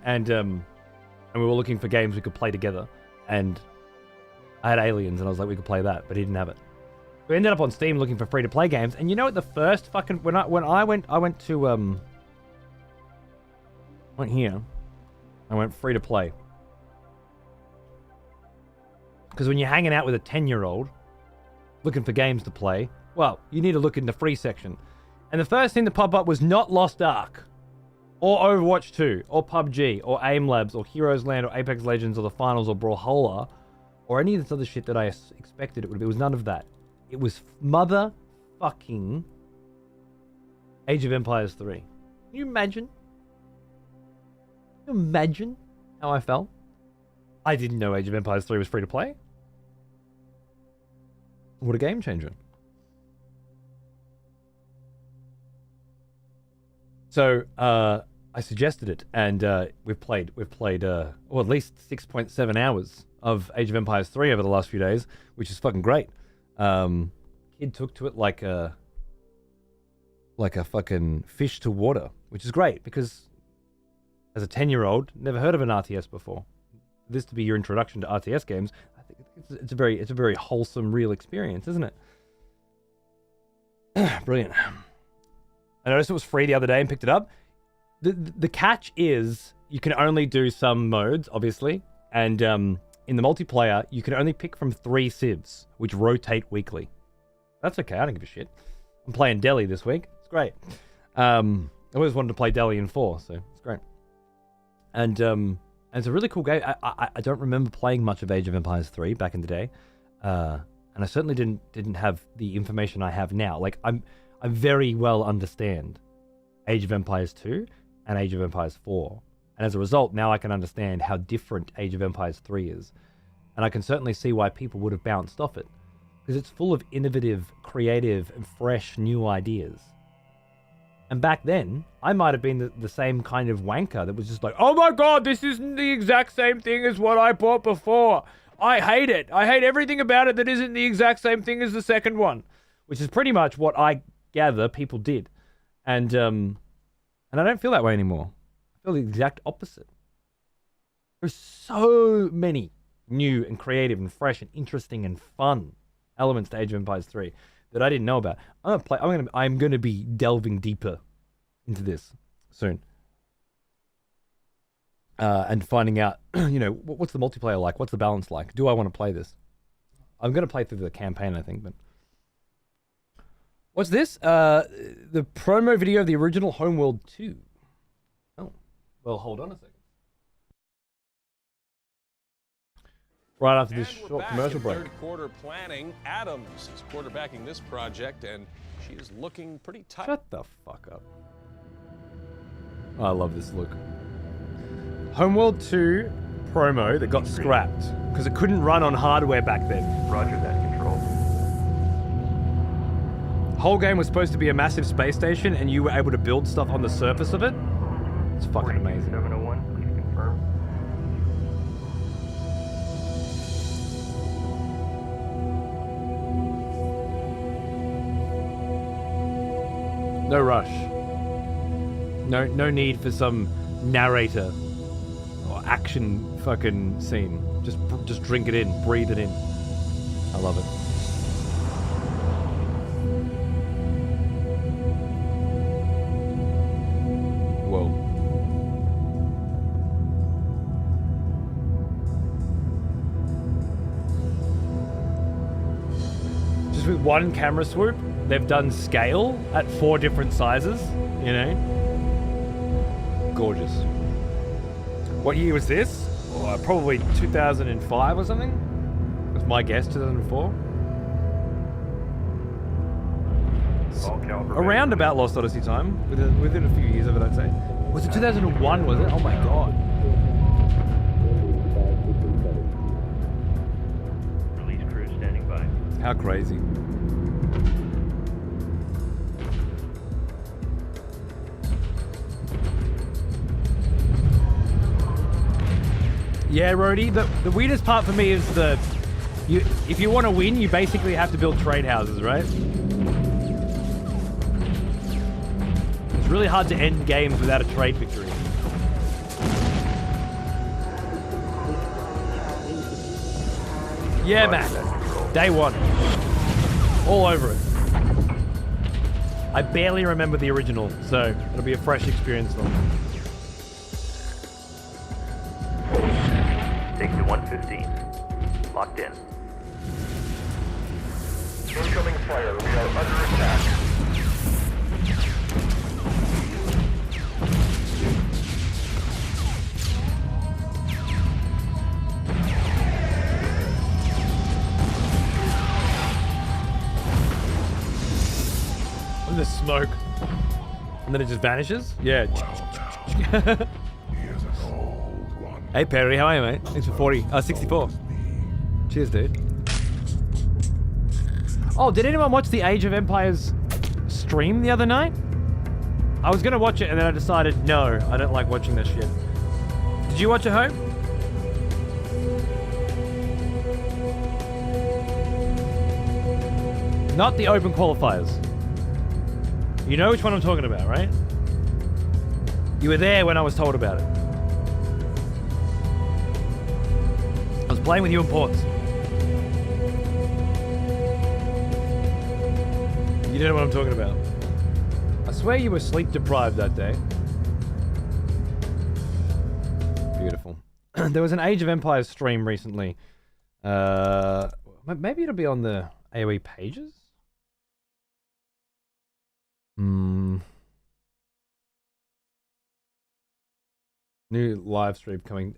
and we were looking for games we could play together. And I had Aliens, and I was like, we could play that, but he didn't have it. We ended up on Steam looking for free-to-play games, and you know what? The first fucking when I went to went here, I went free-to-play because when you're hanging out with a 10-year-old looking for games to play, well, you need to look in the free section, and the first thing to pop up was not Lost Ark, or Overwatch 2, or PUBG, or Aim Labs, or Heroes Land, or Apex Legends, or the Finals, or Brawlhalla, or any of this other shit that I expected it would be. It was none of that. It was motherfucking Age of Empires 3. Can you imagine? Can you imagine how I felt? I didn't know Age of Empires 3 was free to play. What a game changer. So, I suggested it, and we've played, well, at least 6.7 hours of Age of Empires 3 over the last few days, which is fucking great. Kid took to it like a fucking fish to water, which is great because as a 10-year-old, never heard of an RTS before. This to be your introduction to RTS games, I think it's a very wholesome, real experience, isn't it? Brilliant. I noticed it was free the other day and picked it up. The catch is you can only do some modes, obviously, and in the multiplayer, you can only pick from 3 civs, which rotate weekly. That's okay, I don't give a shit. I'm playing Delhi this week. It's great. I always wanted to play Delhi in 4, so it's great. And it's a really cool game. I don't remember playing much of Age of Empires 3 back in the day. And I certainly didn't have the information I have now. Like, I very well understand Age of Empires 2 and Age of Empires 4. And as a result, now I can understand how different Age of Empires 3 is. And I can certainly see why people would have bounced off it. Because it's full of innovative, creative, and fresh new ideas. And back then, I might have been the same kind of wanker that was just like, oh my god, this isn't the exact same thing as what I bought before. I hate it. I hate everything about it that isn't the exact same thing as the second one. Which is pretty much what I gather people did. And I don't feel that way anymore. I feel the exact opposite. There's so many new and creative and fresh and interesting and fun elements to Age of Empires 3 that I didn't know about. I'm gonna be delving deeper into this soon. And finding out, you know, what's the multiplayer like? What's the balance like? Do I want to play this? I'm gonna play through the campaign, I think, but what's this? The promo video of the original Homeworld 2. Oh, well, hold on a second. Right after this short commercial break. Third quarter planning. Adams is quarterbacking this project, and she is looking pretty tight. Shut the fuck up. Oh, I love this look. Homeworld 2 promo that got scrapped because it couldn't run on hardware back then. Roger that, Control. Whole game was supposed to be a massive space station, and you were able to build stuff on the surface of it. It's fucking amazing. 701, please confirm. No rush. No need for some narrator or action fucking scene. Just drink it in, breathe it in. I love it. Whoa. Just with one camera swoop, they've done scale at 4 different sizes, you know? Gorgeous. What year was this? Probably 2005 or something? That's my guess, 2004. All caliber. Around about Lost Odyssey time, within a few years of it, I'd say. Was it 2001, was it? Oh my god. Release crew standing by. How crazy. Yeah, Rhodey, the weirdest part for me is if you want to win, you basically have to build trade houses, right? It's really hard to end games without a trade victory. Yeah, man. Day one. All over it. I barely remember the original, so it'll be a fresh experience for me. Take to 115. Locked in. Incoming fire. We are under attack. And the smoke. And then it just vanishes? Yeah. Well, now, he is an old one. Hey Perry, how are you, mate? Thanks for 64. Cheers, dude. Oh, did anyone watch the Age of Empires stream the other night? I was gonna watch it and then I decided, no, I don't like watching this shit. Did you watch it, Hope? Not the open qualifiers. You know which one I'm talking about, right? You were there when I was told about it. I was playing with you in ports. You don't know what I'm talking about. I swear you were sleep deprived that day. Beautiful. There was an Age of Empires stream recently. Maybe it'll be on the AoE pages? New live stream coming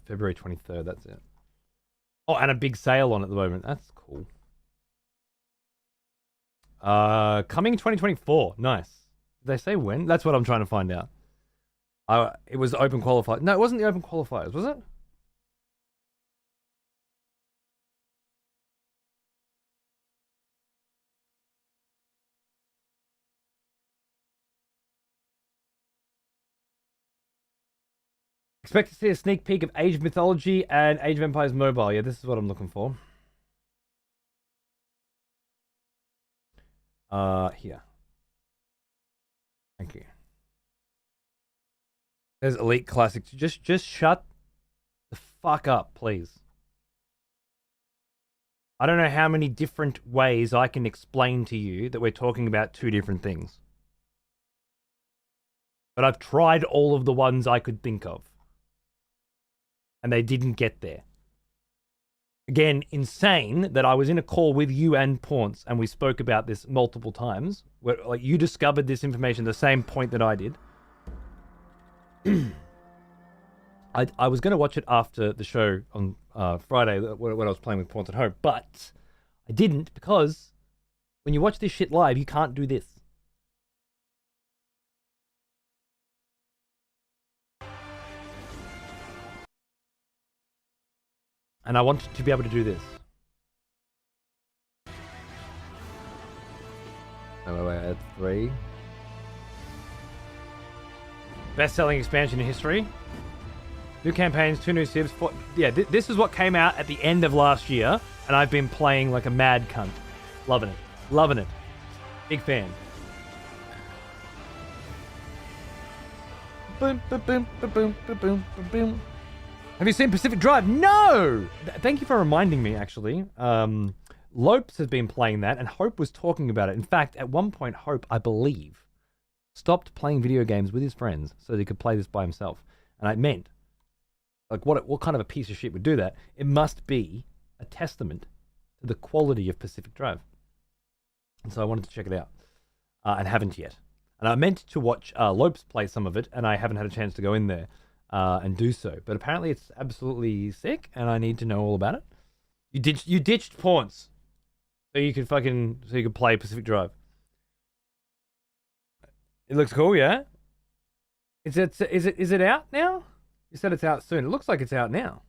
February 23rd, that's it. Oh, and a big sale on at the moment. That's cool. Coming 2024. Nice. Did they say when? That's what I'm trying to find out. It was the open qualifier. No, it wasn't the open qualifiers, was it? Expect to see a sneak peek of Age of Mythology and Age of Empires Mobile. Yeah, this is what I'm looking for. Here. Thank you. There's Elite Classics. Just shut the fuck up, please. I don't know how many different ways I can explain to you that we're talking about two different things. But I've tried all of the ones I could think of. And they didn't get there. Again, insane that I was in a call with you and Paunce and we spoke about this multiple times. Where, like, you discovered this information the same point that I did. I was going to watch it after the show on Friday when I was playing with Paunce at home, but I didn't because when you watch this shit live, you can't do this. and I want to be able to do this. Oh, wait, add 3. Best-selling expansion in history. New campaigns, 2 new civs. This is what came out at the end of last year, and I've been playing like a mad cunt. Loving it. Loving it. Big fan. Boom, boom, boom, boom, boom, boom, boom, boom. Have you seen Pacific Drive? No! Thank you for reminding me, actually. Lopes has been playing that, and Hope was talking about it. In fact, at one point, Hope, I believe, stopped playing video games with his friends so that he could play this by himself. And I meant, like, what kind of a piece of shit would do that? It must be a testament to the quality of Pacific Drive. And so I wanted to check it out, and haven't yet. And I meant to watch Lopes play some of it, and I haven't had a chance to go in there and do so. But apparently it's absolutely sick, and I need to know all about it. You ditched Pawns, so you could play Pacific Drive. It looks cool, yeah. Is it out now? You said it's out soon. It looks like it's out now.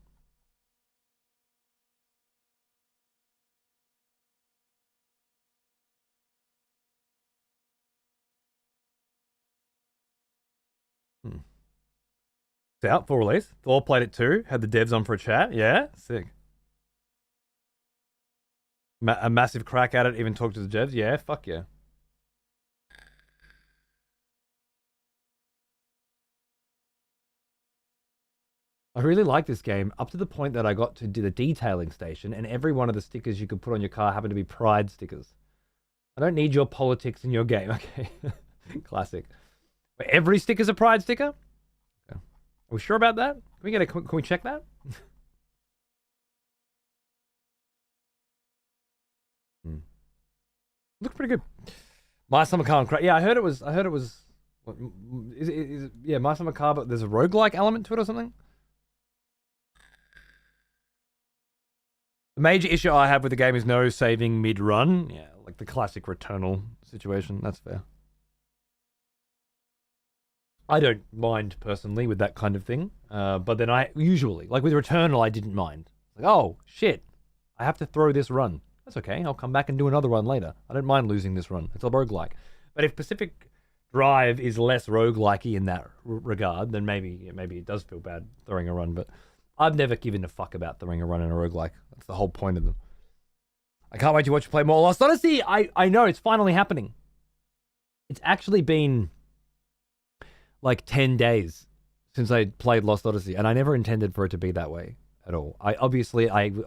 It's out for release. Thor played it too. Had the devs on for a chat. Yeah, sick. A massive crack at it. Even talked to the devs. Yeah, fuck yeah. I really like this game up to the point that I got to do the detailing station, and every one of the stickers you could put on your car happened to be Pride stickers. I don't need your politics in your game. Okay, classic. Wait, every sticker's a Pride sticker? Okay. Are we sure about that? Can we check that? Looks pretty good. My Summer Car and Crack. Yeah, I heard it was. What, is it, yeah, My Summer Car, but there's a roguelike element to it or something. The major issue I have with the game is no saving mid-run. Yeah, like the classic Returnal situation. That's fair. I don't mind personally with that kind of thing, but then I usually, like with Returnal, I didn't mind. Like, oh shit, I have to throw this run. That's okay. I'll come back and do another run later. I don't mind losing this run. It's a roguelike. But if Pacific Drive is less roguelike-y in that regard, then maybe it does feel bad throwing a run. But I've never given a fuck about throwing a run in a roguelike. That's the whole point of them. I can't wait to watch you play more Lost Odyssey. I know, it's finally happening. It's actually been like 10 days since I played Lost Odyssey, and I never intended for it to be that way at all. I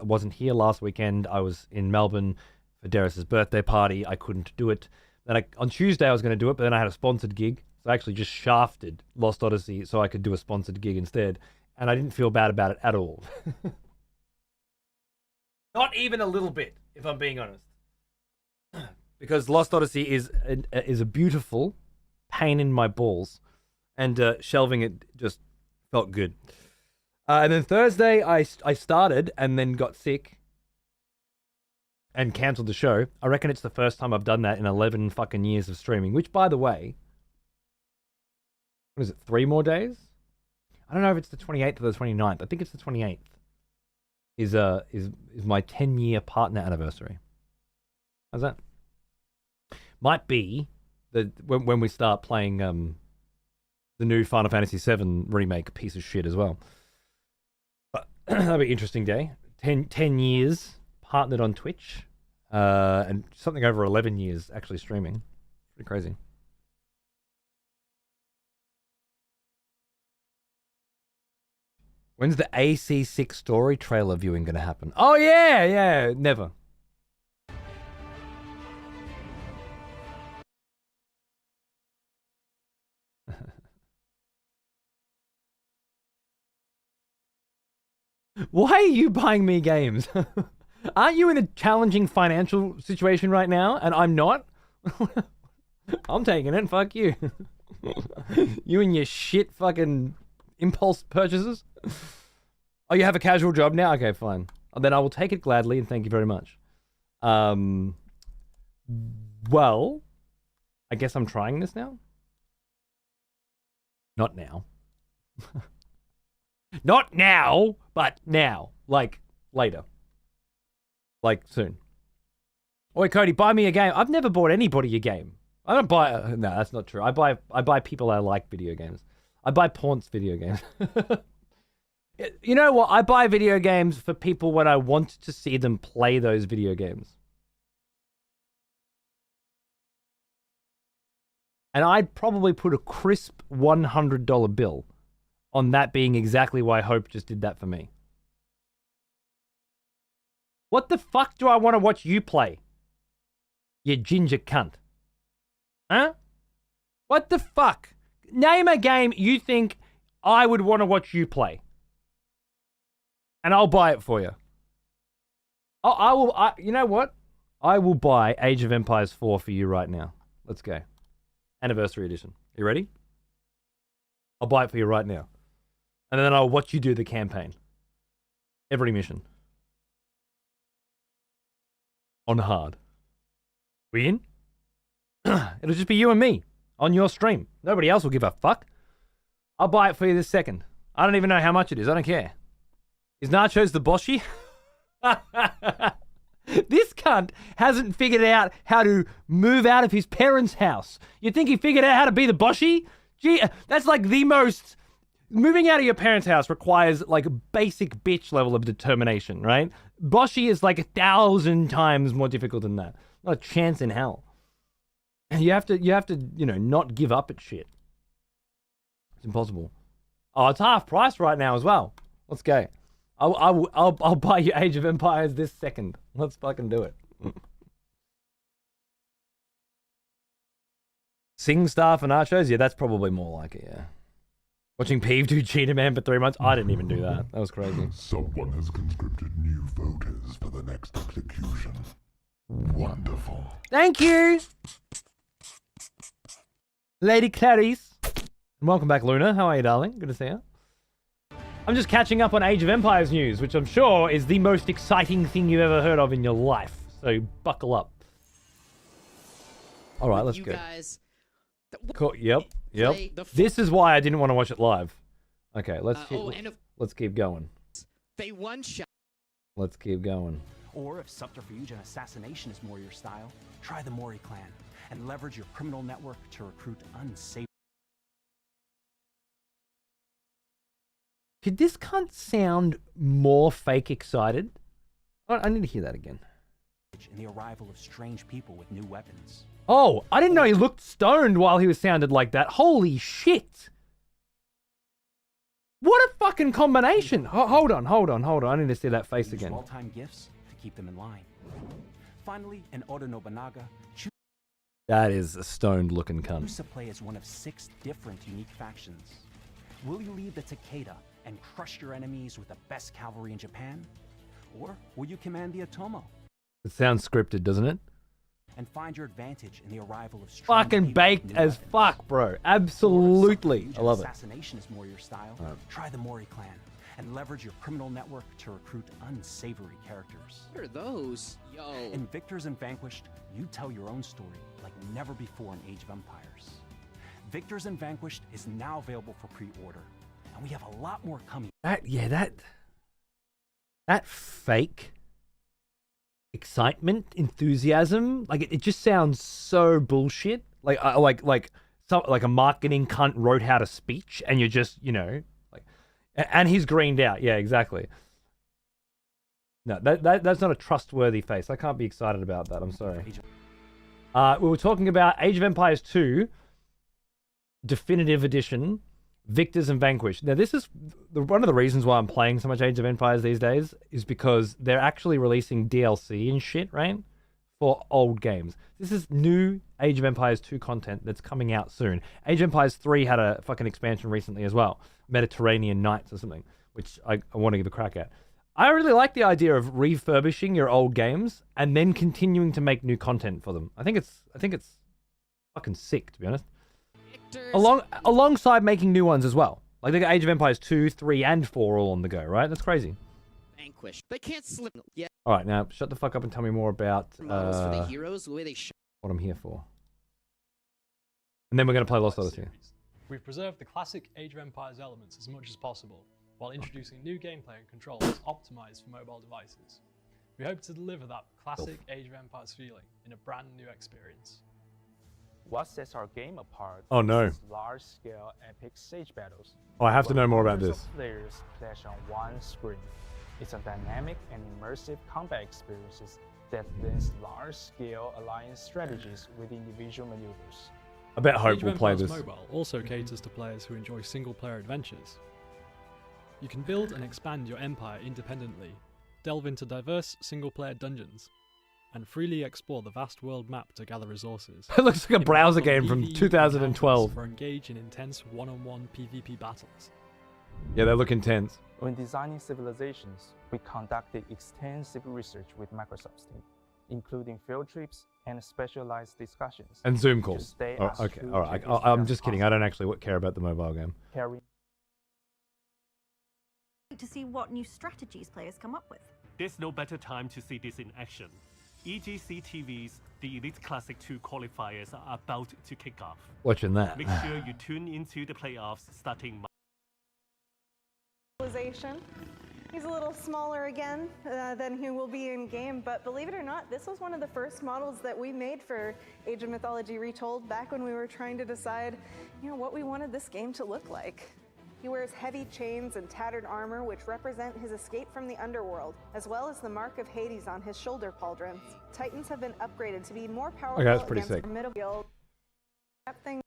wasn't here last weekend. I was in Melbourne for Darius's birthday party. I couldn't do it. Then on Tuesday I was going to do it, but then I had a sponsored gig. So I actually just shafted Lost Odyssey so I could do a sponsored gig instead. And I didn't feel bad about it at all. Not even a little bit, if I'm being honest. Because Lost Odyssey is a beautiful pain in my balls. And shelving it just felt good. And then Thursday, I started and then got sick and cancelled the show. I reckon it's the first time I've done that in 11 fucking years of streaming. Which, by the way, what is it, 3 more days? I don't know if it's the 28th or the 29th. I think it's the 28th. Is my 10-year partner anniversary. How's that? Might be when we start playing the new Final Fantasy VII remake piece of shit as well. But that'll be an interesting day. 10 years partnered on Twitch, and something over 11 years actually streaming. Pretty crazy. When's the AC6 story trailer viewing going to happen? Oh, yeah, never. Why are you buying me games? Aren't you in a challenging financial situation right now? And I'm not? I'm taking it. Fuck you. You and your shit fucking impulse purchases. Oh, you have a casual job now? Okay, fine. Then I will take it gladly and thank you very much. Well, I guess I'm trying this now. Not now. Not now, but now. Like later. Like, soon. Oi, Cody, buy me a game. I've never bought anybody a game. I don't buy... no, that's not true. I buy people I like video games. I buy Pawn's video games. You know what? I buy video games for people when I want to see them play those video games. And I'd probably put a crisp $100 bill on that being exactly why Hope just did that for me. What the fuck do I want to watch you play? You ginger cunt. Huh? What the fuck? Name a game you think I would want to watch you play. And I'll buy it for you. You know what? I will buy Age of Empires 4 for you right now. Let's go. Anniversary edition. You ready? I'll buy it for you right now. And then I'll watch you do the campaign. Every mission. On hard. We in? It'll just be you and me. On your stream. Nobody else will give a fuck. I'll buy it for you this second. I don't even know how much it is. I don't care. Is Nachos the Boshi? This cunt hasn't figured out how to move out of his parents' house. You think he figured out how to be the Boshi? Gee, that's like the most... Moving out of your parents' house requires like a basic bitch level of determination, right? Boshi is like 1,000 times more difficult than that. Not a chance in hell. You have to, you know, not give up at shit. It's impossible. Oh, it's half price right now as well. Let's go. I'll buy you Age of Empires this second. Let's fucking do it. Sing Star for Nachos? Yeah, that's probably more like it, yeah. Watching Peeve do Cheetah Man for 3 months? I didn't even do that. That was crazy. Someone has conscripted new voters for the next execution. Wonderful. Thank you! Lady Clarice. And welcome back, Luna. How are you, darling? Good to see you. I'm just catching up on Age of Empires news, which I'm sure is the most exciting thing you've ever heard of in your life. So buckle up. All right, let's go. Guys, Cool. Yep. This is why I didn't want to watch it live. Okay, let's keep going. They one-shot. Let's keep going. Or if subterfuge and assassination is more your style, try the Mori clan and leverage your criminal network to recruit unsavory. Could this cunt sound more fake excited? I need to hear that again. In the arrival of strange people with new weapons. Oh, I didn't know he looked stoned while he was sounded like that. Holy shit. What a fucking combination. Hold on. I need to see that face again. Small-time gifts to keep them in line. Finally, in Oda Nobunaga, choose That is a stoned looking cunt. to play as one of 6 different unique factions. Will you lead the Takeda and crush your enemies with the best cavalry in Japan? Or will you command the Otomo It sounds scripted, doesn't it? and find your advantage in the arrival of strange Fucking people baked with new as weapons? fuck, bro. Absolutely. I love it. Assassination is more your style. Try the Mori clan and leverage your criminal network to recruit unsavory characters. What are those? Yo. In Victors and Vanquished, you tell your own story like never before in Age of Empires. Victors and Vanquished is now available for pre-order, and we have a lot more coming. That fake excitement, enthusiasm, like it just sounds so bullshit. Like a marketing cunt wrote out a speech, and you're just, you know, like, and he's greened out. Yeah, exactly. No, that's not a trustworthy face. I can't be excited about that. I'm sorry. We were talking about Age of Empires 2 Definitive Edition, Victors and Vanquished. Now, this is one of the reasons why I'm playing so much Age of Empires these days, is because they're actually releasing DLC and shit, right? For old games. This is new Age of Empires 2 content that's coming out soon. Age of Empires 3 had a fucking expansion recently as well. Mediterranean Nights or something, which I want to give a crack at. I really like the idea of refurbishing your old games and then continuing to make new content for them. I think it's fucking sick, to be honest. Alongside making new ones as well. Like they got Age of Empires 2, 3, and 4 all on the go, right? That's crazy. Vanquish. They can't slip. Yeah. All right, now shut the fuck up and tell me more about Models for the heroes, the way they what I'm here for. And then we're going to play Lost Odyssey. We've preserved the classic Age of Empires elements as much as possible, while introducing new gameplay and controls optimized for mobile devices. We hope to deliver that classic Age of Empires feeling in a brand new experience. What sets our game apart Oh, no. is large-scale epic stage battles. Oh, I have to know more about Hundreds this. of players clash on one screen. It's a dynamic and immersive combat experiences that blends large-scale alliance strategies with individual maneuvers. I bet Hope Age of will play Empires this. Mobile also caters to players who enjoy single-player adventures. You can build and expand your empire independently, delve into diverse single-player dungeons, and freely explore the vast world map to gather resources. It looks like a browser Embark on game from PvE 2012. encounters Or engage in intense one-on-one PvP battles. Yeah, they look intense. When designing civilizations, we conducted extensive research with Microsoft's team, including field trips and specialized discussions. And Zoom to calls. stay Oh, as okay, true all right. to I'm its just kidding. I don't actually care about the mobile game. carry To see what new strategies players come up with. There's no better time to see this in action. EGC TV's The Elite Classic 2 qualifiers are about to kick off. Watching that. Make sure you tune into the playoffs starting He's a little smaller again than he will be in game, but believe it or not, this was one of the first models that we made for Age of Mythology Retold back when we were trying to decide, what we wanted this game to look like. He wears heavy chains and tattered armor, which represent his escape from the underworld, as well as the mark of Hades on his shoulder pauldrons. Titans have been upgraded to be more powerful that's pretty against sick. formidable. That thing,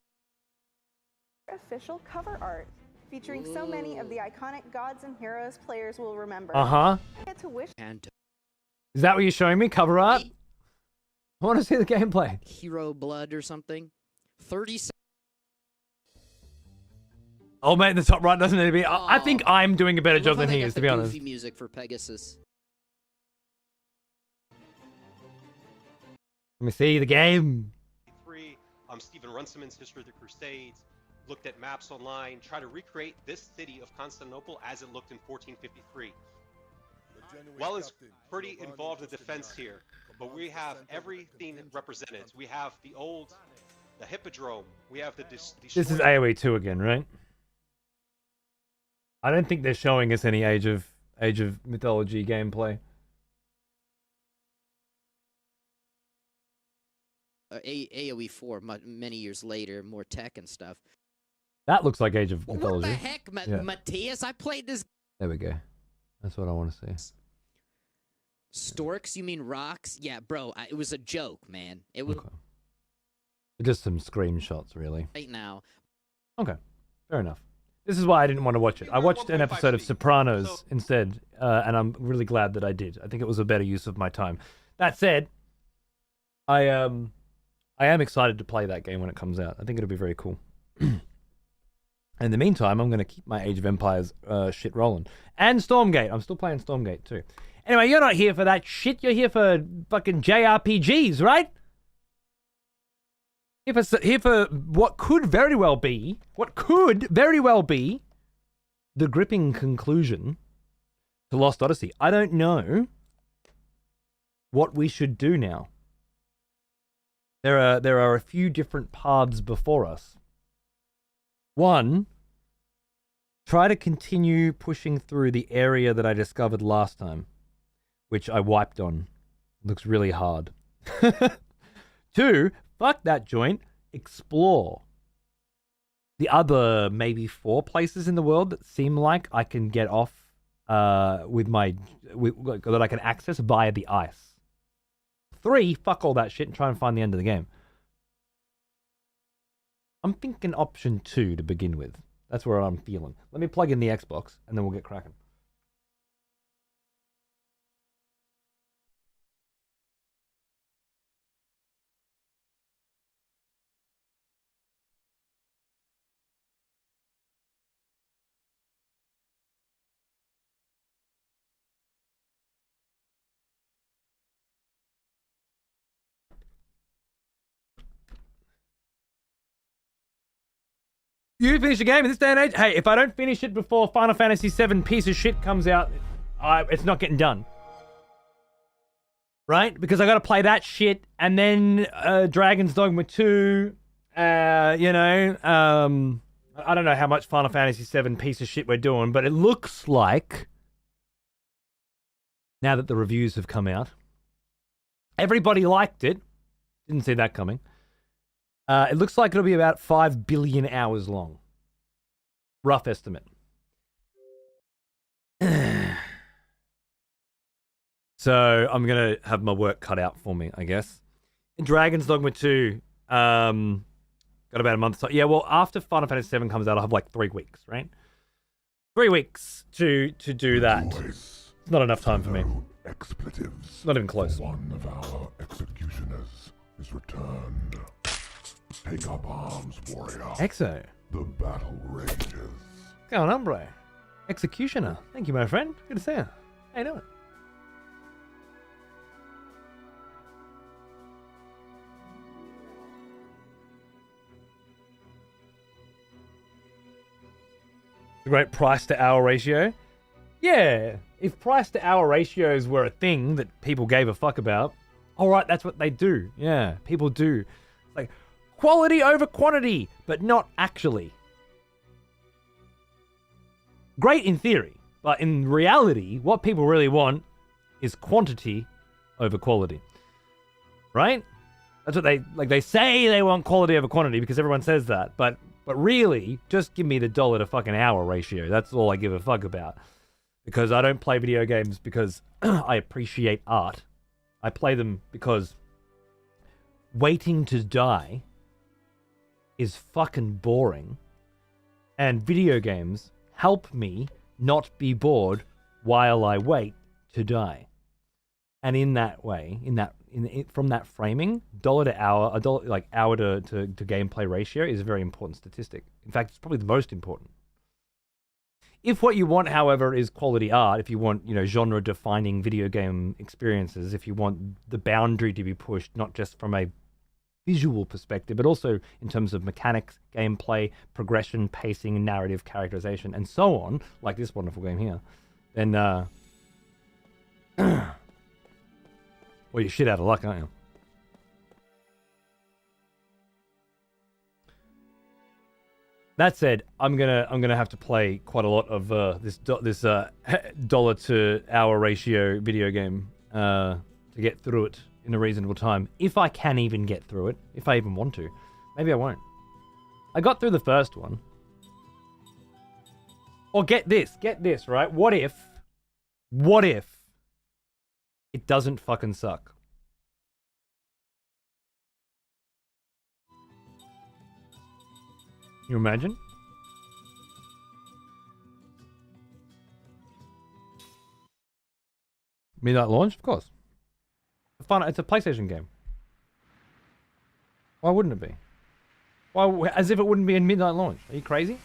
official cover art, featuring so many of the iconic gods and heroes players will remember. Uh-huh. I get to wish And Is that what you're showing me? Cover art? I want to see the gameplay. Hero Blood or something. 30 seconds. Oh, mate, the top right doesn't need to be. I think I'm doing a better job than he is, to be honest. Goofy music for Pegasus. Let me see the game. Stephen Runciman's History of the Crusades, looked at maps online, try to recreate this city of Constantinople as it looked in 1453. Well, it's pretty involved in defense here, but we have everything represented. We have the Hippodrome, we have the This is AoE 2 again, right? I don't think they're showing us any Age of Mythology gameplay. AoE 4, many years later, more tech and stuff. That looks like Age of What Mythology. the heck, Yeah. Matthias? I played this. There we go. That's what I want to see. Storks? You mean rocks? Yeah, bro, it was a joke, man. It was Okay. Just some screenshots, really. right now. Okay, fair enough. This is why I didn't want to watch it. I watched an episode of Sopranos instead, and I'm really glad that I did. I think it was a better use of my time. That said, I am excited to play that game when it comes out. I think it'll be very cool. In the meantime, I'm going to keep my Age of Empires shit rolling. And Stormgate. I'm still playing Stormgate too. Anyway, you're not here for that shit. You're here for fucking JRPGs, right? Here for what could very well be the gripping conclusion to Lost Odyssey. I don't know what we should do now. There are a few different paths before us. One, try to continue pushing through the area that I discovered last time, which I wiped on. Looks really hard. Two, fuck that joint. Explore the other maybe 4 places in the world that seem like I can get off that I can access via the ice. 3, fuck all that shit and try and find the end of the game. I'm thinking option 2 to begin with. That's where I'm feeling. Let me plug in the Xbox and then we'll get cracking. You finish the game in this day and age? Hey, if I don't finish it before Final Fantasy VII piece of shit comes out, it's not getting done. Right? Because I gotta play that shit, and then Dragon's Dogma 2, I don't know how much Final Fantasy VII piece of shit we're doing, but it looks like, now that the reviews have come out, everybody liked it. Didn't see that coming. It looks like it'll be about 5 billion hours long. Rough estimate. So I'm going to have my work cut out for me, I guess. In Dragon's Dogma 2, got about a month's time. Yeah, well, after Final Fantasy VII comes out, I'll have like 3 weeks, right? 3 weeks to do that. It's not enough time for me. Expletives. Not even close. One of our executioners is returned. Take up arms, warrior. Exo. The battle rages. What's going on, bro? Executioner. Thank you, my friend. Good to see you. How you doing? The great price to hour ratio. Yeah, if price to hour ratios were a thing that people gave a fuck about, all right, that's what they do. Yeah, people do. Like quality over quantity, but not actually. Great in theory, but in reality, what people really want is quantity over quality. Right? That's what they say they want quality over quantity because everyone says that, but really, just give me the dollar to fucking hour ratio. That's all I give a fuck about. Because I don't play video games because I appreciate art. I play them because waiting to die is fucking boring. And video games help me not be bored while I wait to die. And in that way, from that framing, dollar to hour, hour to gameplay ratio is a very important statistic. In fact, it's probably the most important. If what you want, however, is quality art, if you want, genre-defining video game experiences, if you want the boundary to be pushed, not just from a visual perspective, but also in terms of mechanics, gameplay, progression, pacing, narrative, characterization, and so on, like this wonderful game here, then, well, you're shit out of luck, aren't you? That said, I'm gonna have to play quite a lot of this dollar to hour ratio video game to get through it in a reasonable time, if I can even get through it, if I even want to. Maybe I won't. I got through the first one. Or get this, right? What if it doesn't fucking suck? You imagine? Midnight launch? Of course. It's a PlayStation game. Why wouldn't it be? Why, as if it wouldn't be a midnight launch. Are you crazy?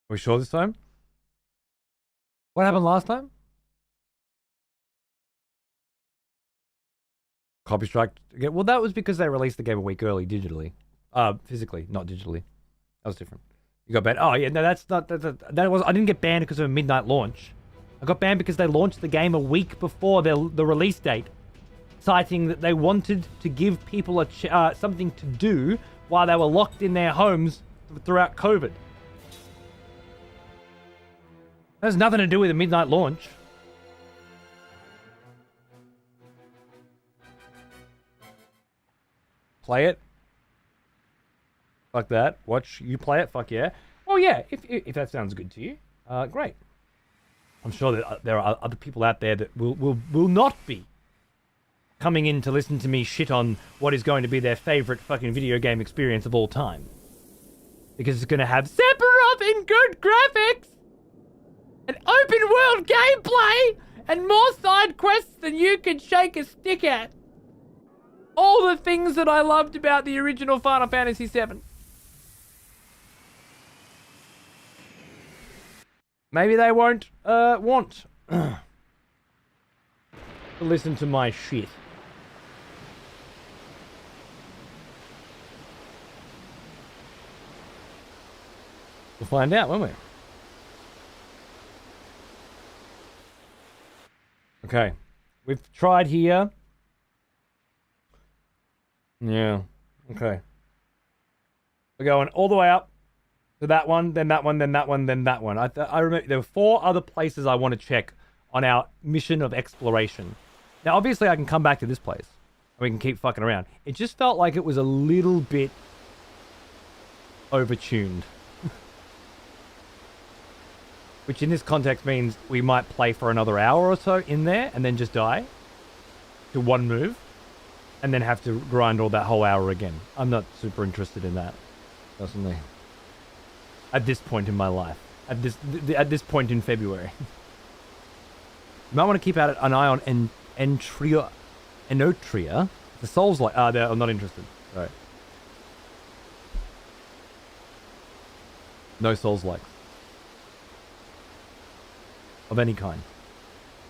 Are we sure this time? What happened last time? Copy strike. Well, that was because they released the game a week early digitally. Physically, not digitally. That was different. You got banned. Oh, yeah, no, that's not... That was... I didn't get banned because of a midnight launch. I got banned because they launched the game a week before the release date, citing that they wanted to give people something to do while they were locked in their homes throughout COVID. That has nothing to do with a midnight launch. Play it. Fuck that. Watch you play it. Fuck yeah. Oh yeah, if that sounds good to you, great. I'm sure that there are other people out there that will not be coming in to listen to me shit on what is going to be their favorite fucking video game experience of all time. Because it's going to have Sephiroth in good graphics, an open world gameplay, and more side quests than you can shake a stick at. All the things that I loved about the original Final Fantasy VII. Maybe they won't want to listen to my shit. We'll find out, won't we? Okay. We've tried here. Yeah. Okay. We're going all the way up to that one, then that one, then that one, then that one. I remember there were 4 other places I want to check on our mission of exploration. Now, obviously, I can come back to this place. And we can keep fucking around. It just felt like it was a little bit overtuned. Which in this context means we might play for another hour or so in there and then just die to one move and then have to grind all that whole hour again. I'm not super interested in that, personally. At this point in my life. At this point in February. You might want to keep out an eye on Enotria. The Souls like... I'm not interested. Right. No Souls likes. Of any kind.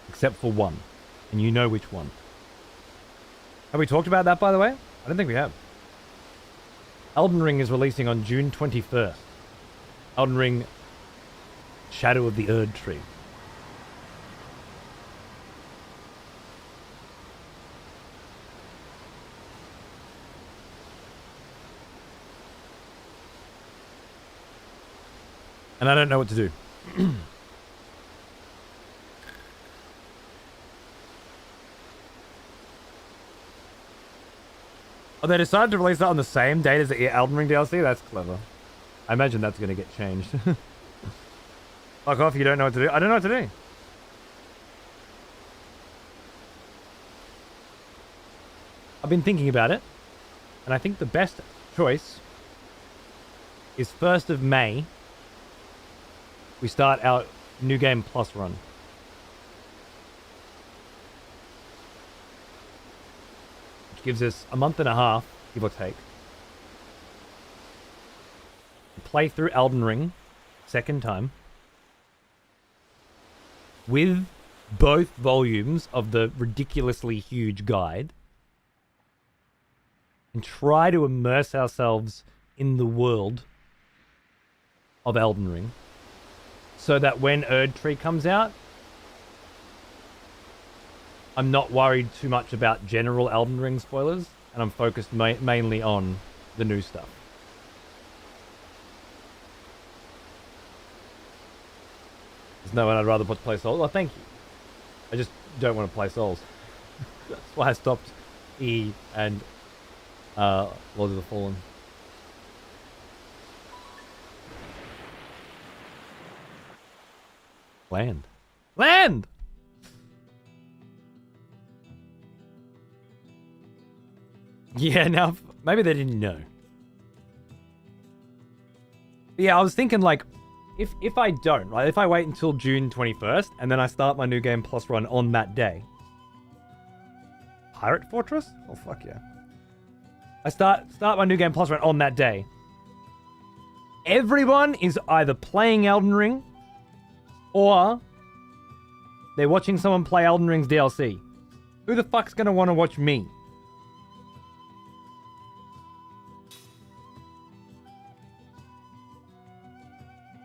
Except for one. And you know which one. Have we talked about that, by the way? I don't think we have. Elden Ring is releasing on June 21st. Elden Ring Shadow of the Erd Tree. And I don't know what to do. Oh, they decided to release that on the same date as the Elden Ring DLC? That's clever. I imagine that's going to get changed. Fuck off, you don't know what to do. I don't know what to do. I've been thinking about it. And I think the best choice is 1st of May. We start our New Game Plus run. Which gives us a month and a half, give or take. Play through Elden Ring, 2nd time. With both volumes of the ridiculously huge guide. And try to immerse ourselves in the world of Elden Ring. So that when Erd Tree comes out, I'm not worried too much about general Elden Ring spoilers, and I'm focused mainly on the new stuff. There's no one I'd rather play Souls. Oh, thank you. I just don't want to play Souls. That's why I stopped E and Lord of the Fallen. Land. Land! Yeah, now, maybe they didn't know. But yeah, I was thinking, like, if I don't, right? If I wait until June 21st, and then I start my New Game Plus run on that day. Pirate Fortress? Oh, fuck yeah. I start my New Game Plus run on that day. Everyone is either playing Elden Ring, or they're watching someone play Elden Ring's DLC. Who the fuck's gonna want to watch me?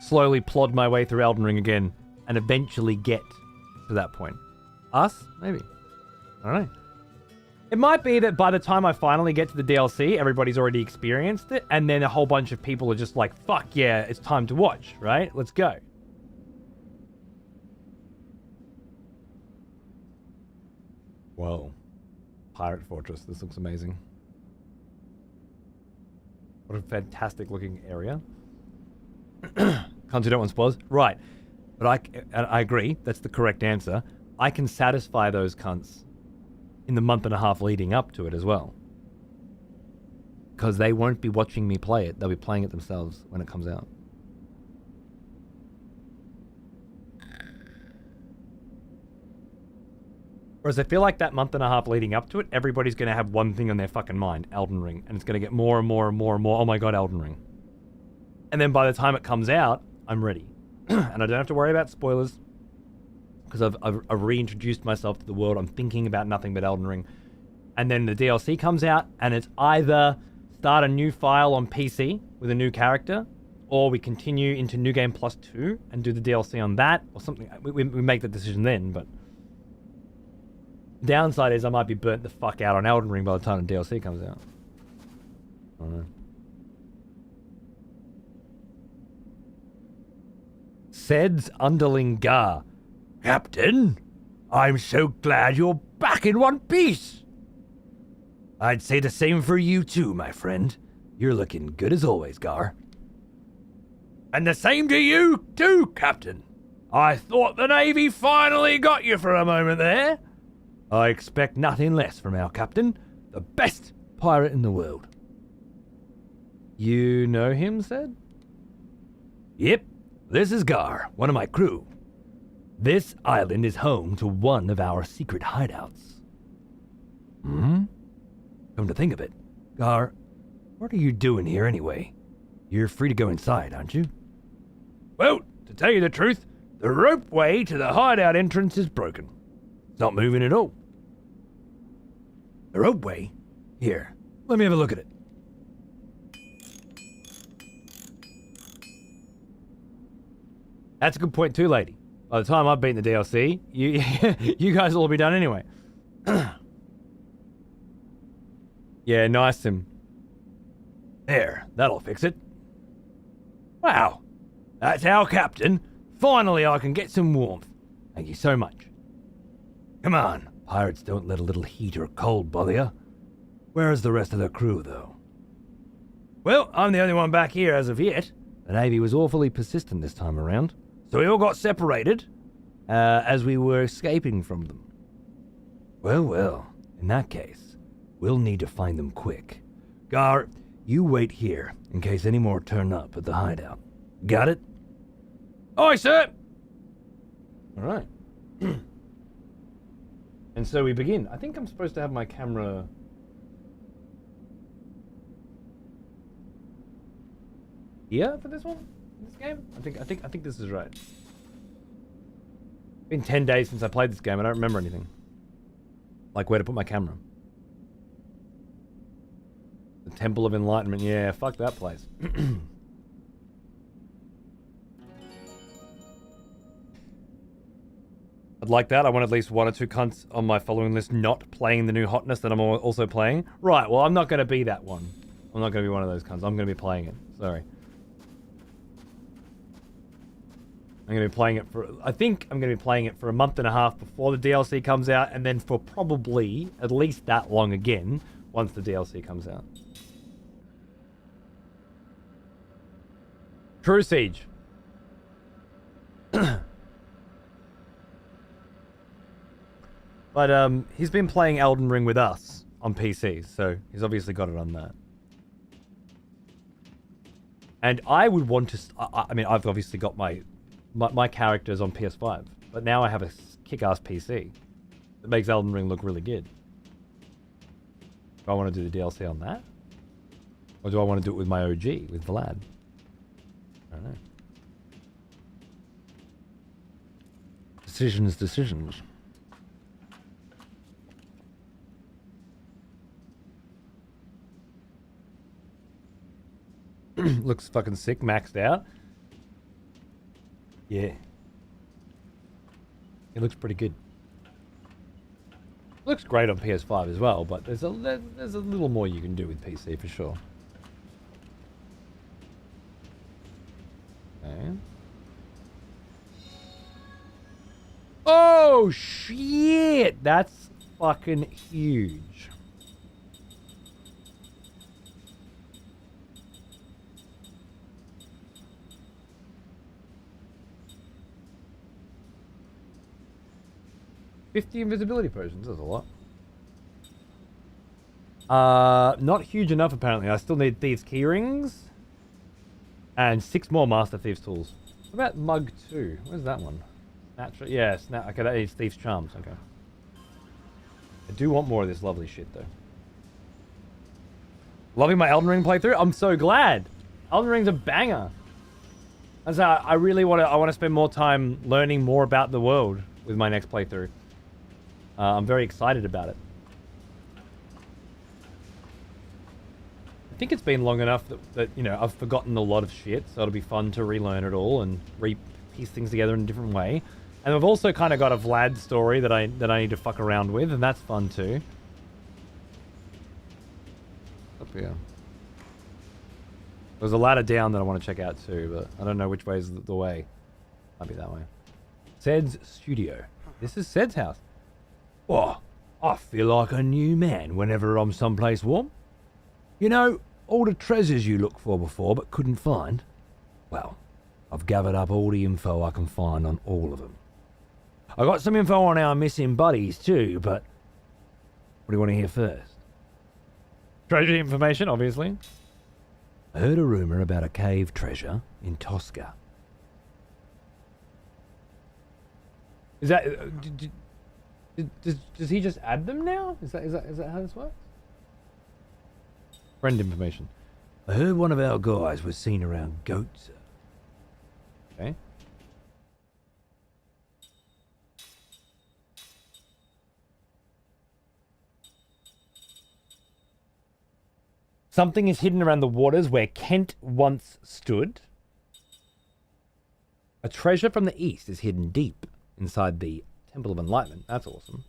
Slowly plod my way through Elden Ring again and eventually get to that point. Us? Maybe. I don't know. It might be that by the time I finally get to the DLC, everybody's already experienced it, and then a whole bunch of people are just like, fuck yeah, it's time to watch, right? Let's go. Whoa. Pirate Fortress. This looks amazing. What a fantastic looking area. Cunts who don't want spoilers. Right. But I agree. That's the correct answer. I can satisfy those cunts in the month and a half leading up to it as well. Because they won't be watching me play it. They'll be playing it themselves when it comes out. Whereas I feel like that month and a half leading up to it, everybody's going to have one thing on their fucking mind. Elden Ring. And it's going to get more and more and more and more. Oh my god, Elden Ring. And then by the time it comes out, I'm ready. And I don't have to worry about spoilers. Because I've reintroduced myself to the world. I'm thinking about nothing but Elden Ring. And then the DLC comes out, and it's either start a new file on PC with a new character, or we continue into New Game Plus 2 and do the DLC on that, or something. We make the decision then, but... Downside is I might be burnt the fuck out on Elden Ring by the time the DLC comes out. I don't know. Sed's underling Gar. Captain, I'm so glad you're back in one piece. I'd say the same for you too, my friend. You're looking good as always, Gar. And the same to you too, Captain. I thought the Navy finally got you for a moment there. I expect nothing less from our captain, the best pirate in the world. You know him, Sed? Yep, this is Gar, one of my crew. This island is home to one of our secret hideouts. Come to think of it, Gar, what are you doing here anyway? You're free to go inside, aren't you? Well, to tell you the truth, the ropeway to the hideout entrance is broken. It's not moving at all. The ropeway? Here, let me have a look at it. That's a good point too, lady. By the time I've beaten the DLC, you guys will all be done anyway. Yeah, nice him. There, that'll fix it. Wow, that's our captain. Finally, I can get some warmth. Thank you so much. Come on, pirates don't let a little heat or cold bother you. Where's the rest of the crew, though? Well, I'm the only one back here as of yet. The Navy was awfully persistent this time around, so we all got separated as we were escaping from them. Well, in that case, we'll need to find them quick. Gar, you wait here in case any more turn up at the hideout. Got it? Aye, sir! Alright. And so we begin. I think I'm supposed to have my camera... here for this one? This game? I think this is right. It's been 10 days since I played this game. I don't remember anything. Like where to put my camera. The Temple of Enlightenment. Yeah, fuck that place. I'd like that. I want at least one or two cunts on my following list not playing the new hotness that I'm also playing. Right, well, I'm not going to be that one. I'm not going to be one of those cunts. I'm going to be playing it. Sorry. I'm going to be playing it for... I think I'm going to be playing it for a month and a half before the DLC comes out, and then for probably at least that long again once the DLC comes out. True Siege. But he's been playing Elden Ring with us on PC, so he's obviously got it on that. And I would want to... I mean, I've obviously got my characters on PS5, but now I have a kick-ass PC that makes Elden Ring look really good. Do I want to do the DLC on that? Or do I want to do it with my OG, with Vlad? I don't know. Decisions. Looks fucking sick, maxed out. Yeah. It looks pretty good. Looks great on PS5 as well, but there's a little more you can do with PC for sure. Okay. Oh shit! That's fucking huge. $50 invisibility potions, that's a lot. Not huge enough apparently. I still need Thieves' Keyrings. And 6 more Master Thieves tools. What about Mug 2? Where's that one? Snatcher? Yeah, okay, that is Thieves' Charms, okay. I do want more of this lovely shit though. Loving my Elden Ring playthrough? I'm so glad! Elden Ring's a banger! And so I really want to spend more time learning more about the world with my next playthrough. I'm very excited about it. I think it's been long enough that you know, I've forgotten a lot of shit, so it'll be fun to relearn it all and piece things together in a different way. And I've also kind of got a Vlad story that I need to fuck around with, and that's fun too. Up here. There's a ladder down that I want to check out too, but I don't know which way is the way. Might be that way. Ced's studio. This is Ced's house. Oh, I feel like a new man whenever I'm someplace warm. You know, all the treasures you looked for before but couldn't find? Well, I've gathered up all the info I can find on all of them. I got some info on our missing buddies too, but what do you want to hear first? Treasure information, obviously. I heard a rumor about a cave treasure in Tosca. Is that... Does he just add them now? Is that how this works? Friend information. I heard one of our guys was seen around Goats. Okay. Something is hidden around the waters where Kent once stood. A treasure from the east is hidden deep inside the Temple of Enlightenment. That's awesome.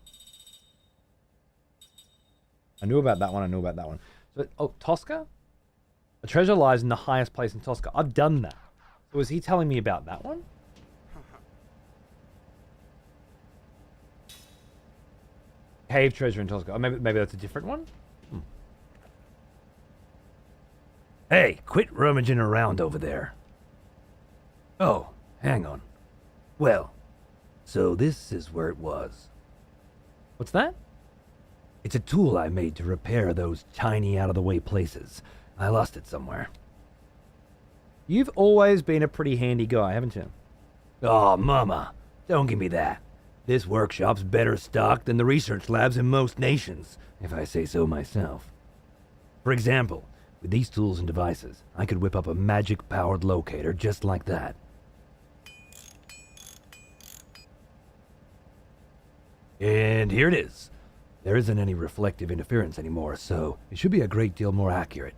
I knew about that one. I knew about that one. So, oh, Tosca? A treasure lies in the highest place in Tosca. I've done that. So was he telling me about that one? Cave treasure in Tosca. Oh, maybe that's a different one? Hey, quit rummaging around over there. Oh, hang on. Well, so this is where it was. What's that? It's a tool I made to repair those tiny out-of-the-way places. I lost it somewhere. You've always been a pretty handy guy, haven't you? Oh, mama, don't give me that. This workshop's better stocked than the research labs in most nations, if I say so myself. For example, with these tools and devices, I could whip up a magic-powered locator just like that. And here it is. There isn't any reflective interference anymore, so it should be a great deal more accurate.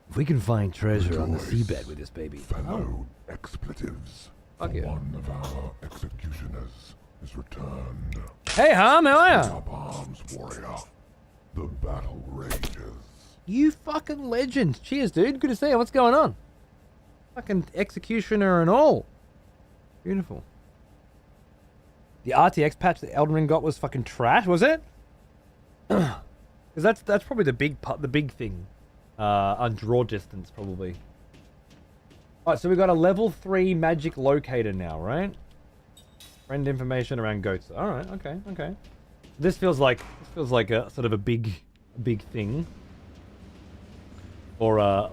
If we can find treasure on the seabed with this baby. Fellow expletives. Fuck yeah. One of our executioners is returned. Hey, Harm, how are ya? Up arms, warrior. The battle rages. You fucking legend. Cheers, dude. Good to see you. What's going on? Fucking executioner and all. Beautiful. The RTX patch that Elden Ring got was fucking trash, was it? Because that's probably the big thing. On draw distance, probably. Alright, so we got a level 3 magic locator now, right? Friend information around goats. Alright, okay. This feels like a sort of a big thing. Or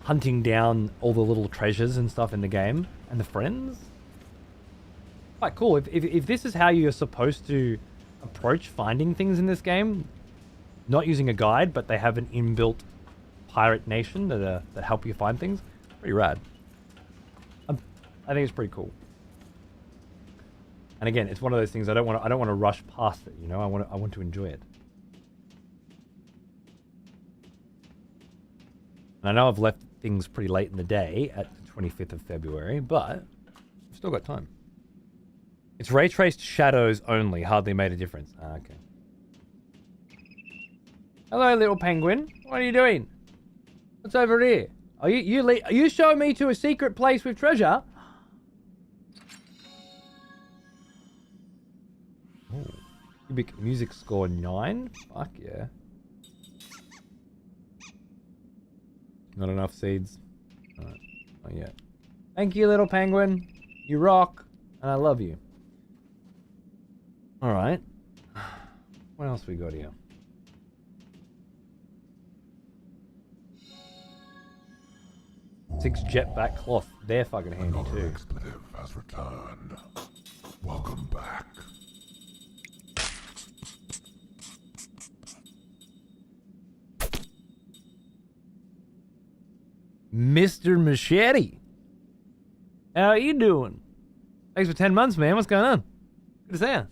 hunting down all the little treasures and stuff in the game and the friends. Quite cool. If this is how you're supposed to approach finding things in this game, not using a guide, but they have an inbuilt pirate nation that help you find things, pretty rad. I think it's pretty cool. And again, it's one of those things I don't want to rush past it. You know, I want to enjoy it. And I know I've left things pretty late in the day at the 25th of February, but I've still got time. It's ray traced shadows only, hardly made a difference. Okay. Hello, little penguin. What are you doing? What's over here? Are you showing me to a secret place with treasure? Oh. Cubic music score 9? Fuck yeah. Not enough seeds. Alright, not yet. Thank you, little penguin. You rock, and I love you. Alright. What else we got here? Six jetpack cloth. They're fucking handy too. Expletive has returned. Welcome back. Mr. Machete. How are you doing? Thanks for 10 months, man. What's going on? Good to see you.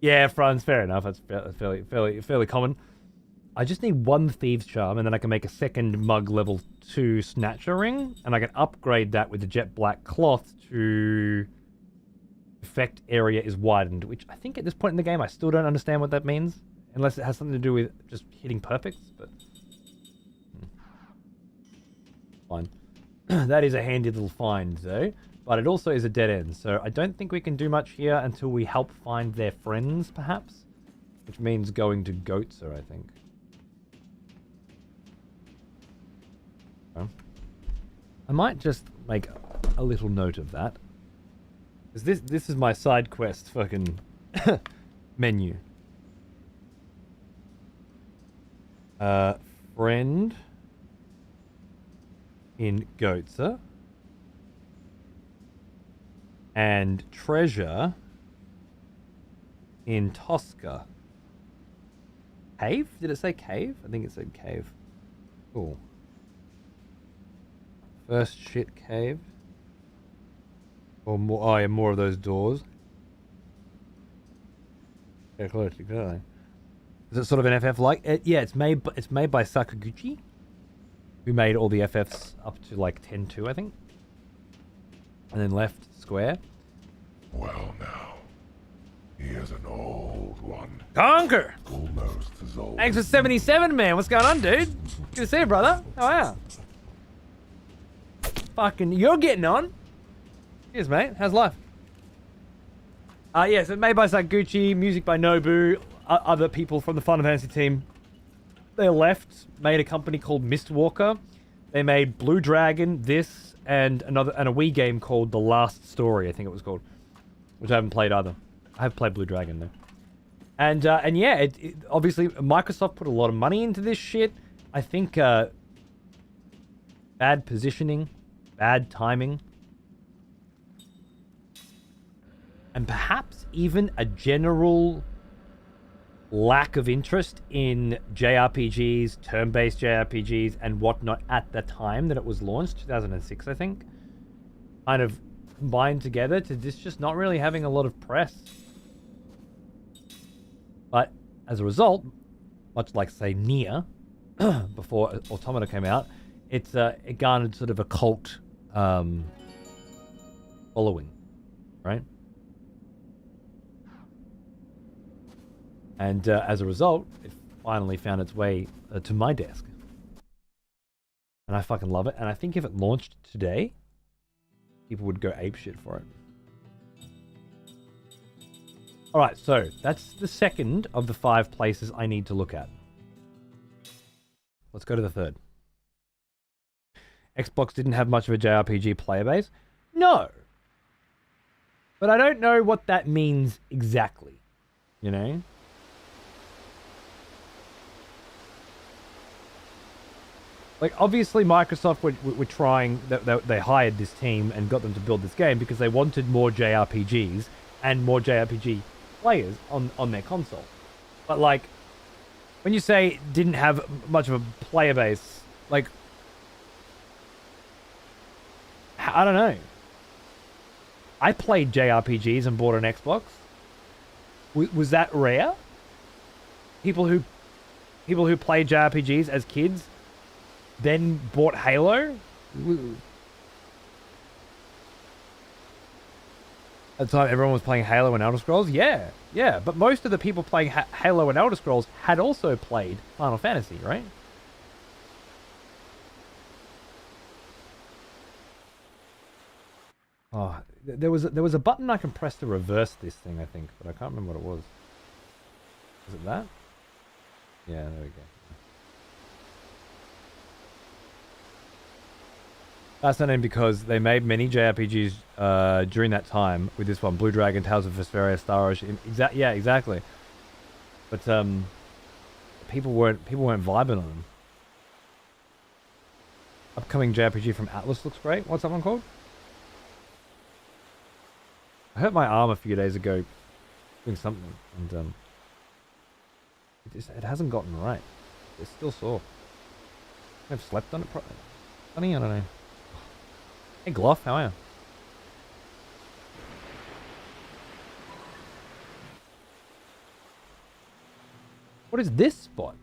Yeah, Franz, fair enough. That's fairly common. I just need one Thieves Charm, and then I can make a second Mug level 2 Snatcher Ring, and I can upgrade that with the Jet Black Cloth to effect area is widened, which I think at this point in the game I still don't understand what that means, unless it has something to do with just hitting perfects, but fine. That is a handy little find, though, but it also is a dead end, so I don't think we can do much here until we help find their friends, perhaps, which means going to Goatser, I think. I might just make a little note of that. Because this is my side quest fucking menu. Friend in Goatser. And treasure in Tosca. Cave? Did it say cave? I think it said cave. Cool. First shit cave. Or more, oh yeah, more of those doors. Yeah, close, exactly. Is it sort of an FF like? Yeah, it's made by Sakaguchi, who made all the FFs up to like 10.2, I think. And then left Square. Well now, he is an old one. Conquer! Almost as old. Thanks for 77, man. What's going on, dude? Good to see you, brother. How are ya? Fucking, you're getting on. Cheers, mate. How's life? Yeah, so made by Sakaguchi, music by Nobu, other people from the Final Fantasy team. They left, made a company called Mistwalker. They made Blue Dragon, this, and a Wii game called The Last Story, I think it was called, which I haven't played either. I have played Blue Dragon though. And yeah, it obviously Microsoft put a lot of money into this shit. I think bad positioning, bad timing, and perhaps even a general lack of interest in JRPGs, turn-based JRPGs, and whatnot at the time that it was launched, 2006, I think, kind of combined together to this just not really having a lot of press. But as a result, much like, say, Nier, before Automata came out, it garnered sort of a cult following, right? And as a result, it finally found its way to my desk. And I fucking love it. And I think if it launched today, people would go apeshit for it. Alright, so that's the second of the 5 places I need to look at. Let's go to the third. Xbox didn't have much of a JRPG player base? No. But I don't know what that means exactly. You know? Like, obviously Microsoft were trying, they hired this team and got them to build this game because they wanted more JRPGs and more JRPG players on their console. But, like, when you say didn't have much of a player base, like, I don't know. I played JRPGs and bought an Xbox. Was that rare? People who played JRPGs as kids then bought Halo? At the time everyone was playing Halo and Elder Scrolls? Yeah. But most of the people playing Halo and Elder Scrolls had also played Final Fantasy, right? Oh, there was a button I can press to reverse this thing, I think, but I can't remember what it was. Was it that? Yeah, there we go. Fascinating because they made many JRPGs during that time with this one, Blue Dragon, Tales of Vesperia, Star Ocean. Yeah, exactly. But people weren't vibing on them. Upcoming JRPG from Atlas looks great. What's that one called? I hurt my arm a few days ago doing something, and it hasn't gotten right. It's still sore. I've slept on it properly. Funny, I don't know. Hey Gloff, how are you? What is this spot?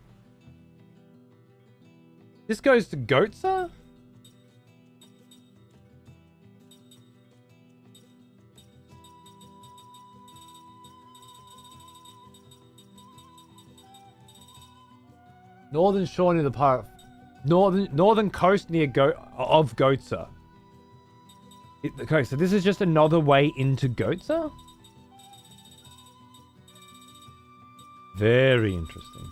This goes to Goatsa? Northern shore near the pirate. Northern coast near of Goatsa. Okay, so this is just another way into Goatsa? Very interesting.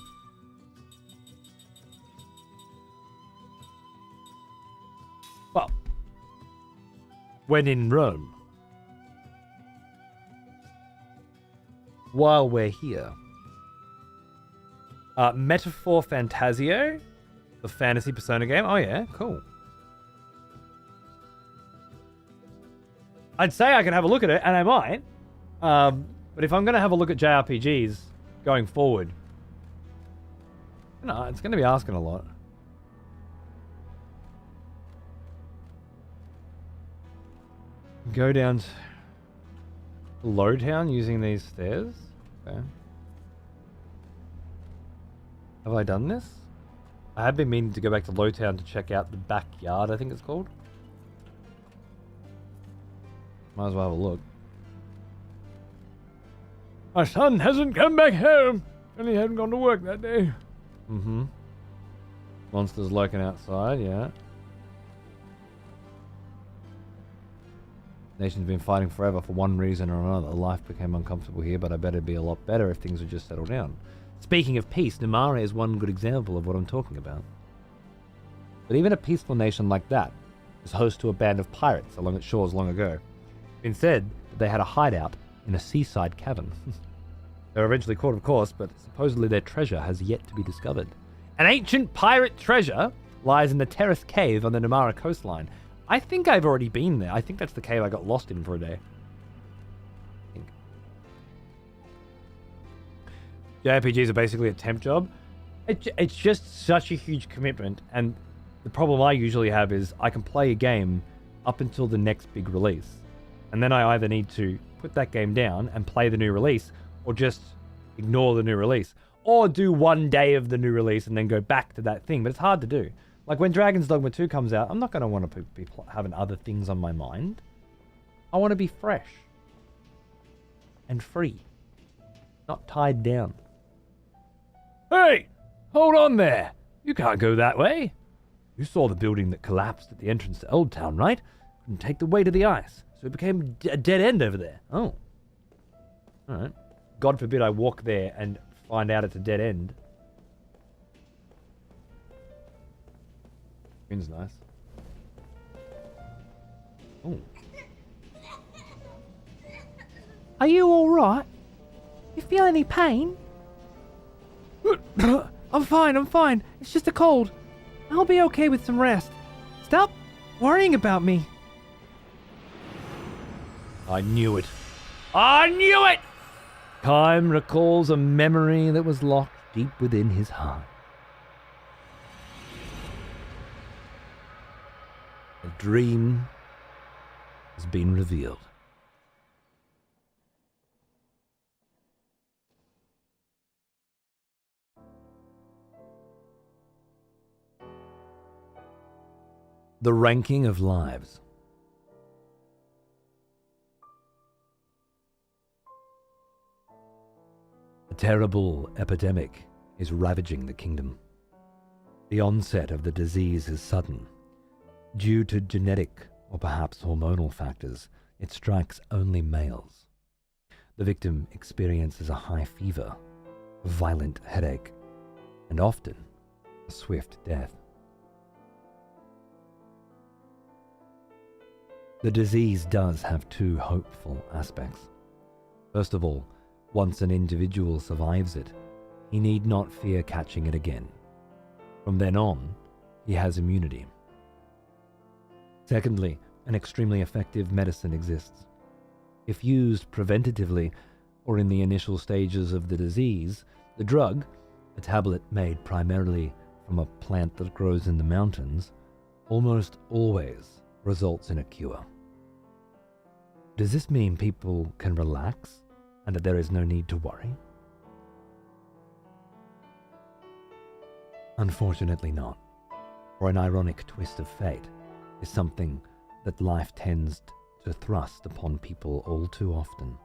Well, when in Rome. While we're here. Metaphor Fantasio, the fantasy Persona game. Oh yeah, cool. I'd say I can have a look at it, and I might. But if I'm going to have a look at JRPGs going forward, it's going to be asking a lot. Go down to Lowtown using these stairs. Okay. Have I done this? I have been meaning to go back to Lowtown to check out the backyard, I think it's called. Might as well have a look. My son hasn't come back home. And he hadn't gone to work that day. Mm-hmm. Monsters lurking outside, yeah. Nation's been fighting forever for one reason or another. Life became uncomfortable here, but I bet it'd be a lot better if things would just settle down. Speaking of peace, Namare is one good example of what I'm talking about. But even a peaceful nation like that was host to a band of pirates along its shores long ago. It's been said that they had a hideout in a seaside cavern. They were eventually caught, of course, but supposedly their treasure has yet to be discovered. An ancient pirate treasure lies in the terrace cave on the Namara coastline. I think I've already been there. I think that's the cave I got lost in for a day. JRPGs are basically a temp job. It's just such a huge commitment, and the problem I usually have is I can play a game up until the next big release. And then I either need to put that game down and play the new release, or just ignore the new release. Or do one day of the new release and then go back to that thing. But it's hard to do. Like when Dragon's Dogma 2 comes out, I'm not going to want to be having other things on my mind. I want to be fresh. And free. Not tied down. Hey! Hold on there! You can't go that way. You saw the building that collapsed at the entrance to Old Town, right? Couldn't take the weight of the ice. So it became a dead end over there. Oh. Alright. God forbid I walk there and find out it's a dead end. Green's nice. Oh. Are you alright? You feel any pain? I'm fine. It's just a cold. I'll be okay with some rest. Stop worrying about me. I knew it. Time recalls a memory that was locked deep within his heart. A dream has been revealed. The ranking of lives. A terrible epidemic is ravaging the kingdom. The onset of the disease is sudden. Due to genetic or perhaps hormonal factors, it strikes only males. The victim experiences a high fever, a violent headache, and often a swift death. The disease does have two hopeful aspects. First of all, once an individual survives it, he need not fear catching it again. From then on, he has immunity. Secondly, an extremely effective medicine exists. If used preventatively or in the initial stages of the disease, the drug, a tablet made primarily from a plant that grows in the mountains, almost always results in a cure. Does this mean people can relax and that there is no need to worry? Unfortunately not. or an ironic twist of fate, is something that life tends to thrust upon people all too often.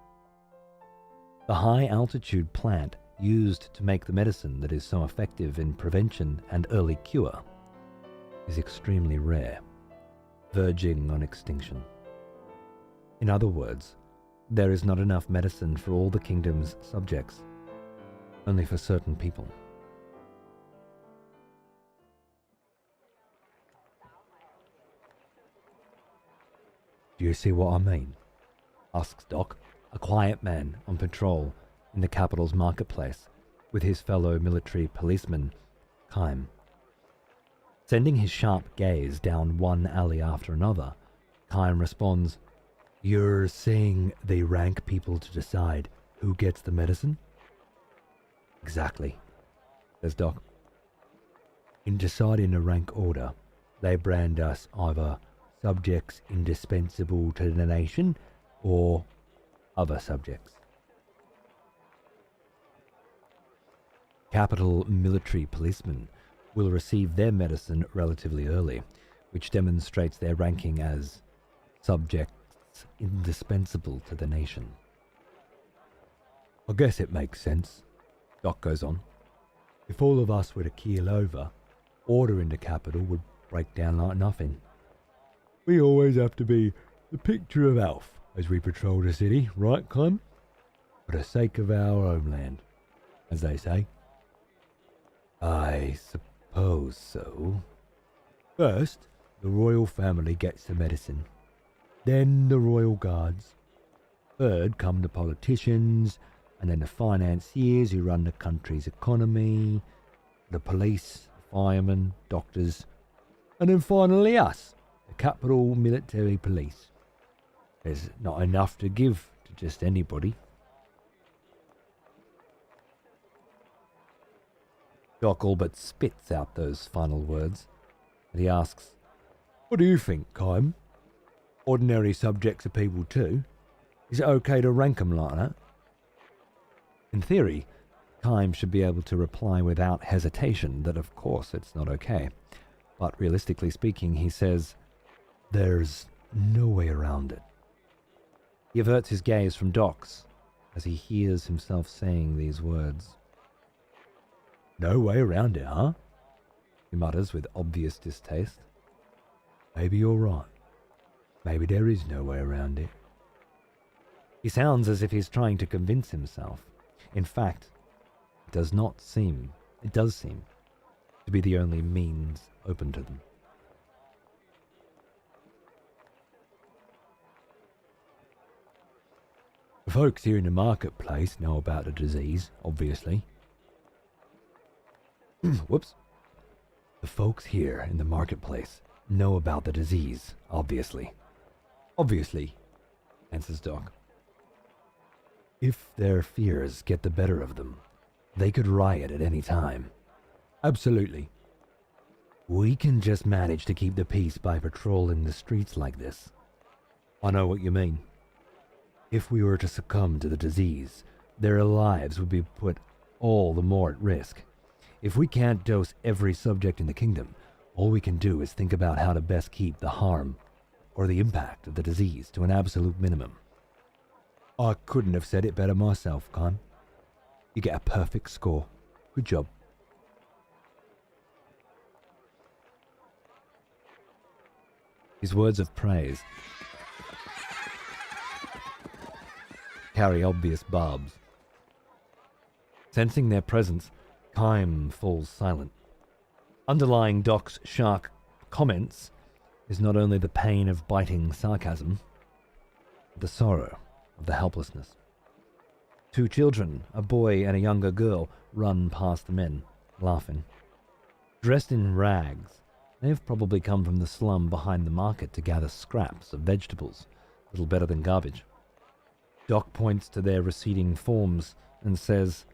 The high-altitude plant used to make the medicine that is so effective in prevention and early cure is extremely rare, verging on extinction. In other words, there is not enough medicine for all the kingdom's subjects, only for certain people. Do you see what I mean? Asks Doc, a quiet man on patrol in the capital's marketplace with his fellow military policeman, Kime. Sending his sharp gaze down one alley after another, Kime responds, "You're saying they rank people to decide who gets the medicine?" "Exactly," says Doc. "In deciding a rank order, they brand us either subjects indispensable to the nation or other subjects. Capital military policemen will receive their medicine relatively early, which demonstrates their ranking as subjects indispensable to the nation." "I guess it makes sense," Doc goes on. "If all of us were to keel over, order in the capital would break down like nothing. We always have to be the picture of Alf as we patrol the city, right, Clem? For the sake of our homeland, as they say." "I suppose so. First, the royal family gets the medicine. Then the royal guards. Third come the politicians, and then the financiers who run the country's economy, the police, firemen, doctors, and then finally us, the capital military police. There's not enough to give to just anybody." Doc all but spits out those final words, and he asks, "What do you think, Kime? Ordinary subjects are people too. Is it okay to rank them like that?" In theory, Kime should be able to reply without hesitation that of course it's not okay. But realistically speaking, he says, "There's no way around it." He averts his gaze from Doc's as he hears himself saying these words. "No way around it, huh?" he mutters with obvious distaste. "Maybe you're right. Maybe there is no way around it." He sounds as if he's trying to convince himself. In fact, it does seem to be the only means open to them. The folks here in the marketplace know about the disease, obviously. Whoops. The folks here in the marketplace know about the disease, obviously. Obviously, answers Doc. If their fears get the better of them, they could riot at any time. Absolutely. We can just manage to keep the peace by patrolling the streets like this. I know what you mean. If we were to succumb to the disease, their lives would be put all the more at risk. If we can't dose every subject in the kingdom, all we can do is think about how to best keep the harm or the impact of the disease to an absolute minimum. I couldn't have said it better myself, Kime. You get a perfect score. Good job. His words of praise carry obvious barbs. Sensing their presence, Kime falls silent. Underlying Doc's sharp comments is not only the pain of biting sarcasm, but the sorrow of the helplessness. Two children, a boy and a younger girl, run past the men, laughing. Dressed in rags, they have probably come from the slum behind the market to gather scraps of vegetables, little better than garbage. Doc points to their receding forms and says,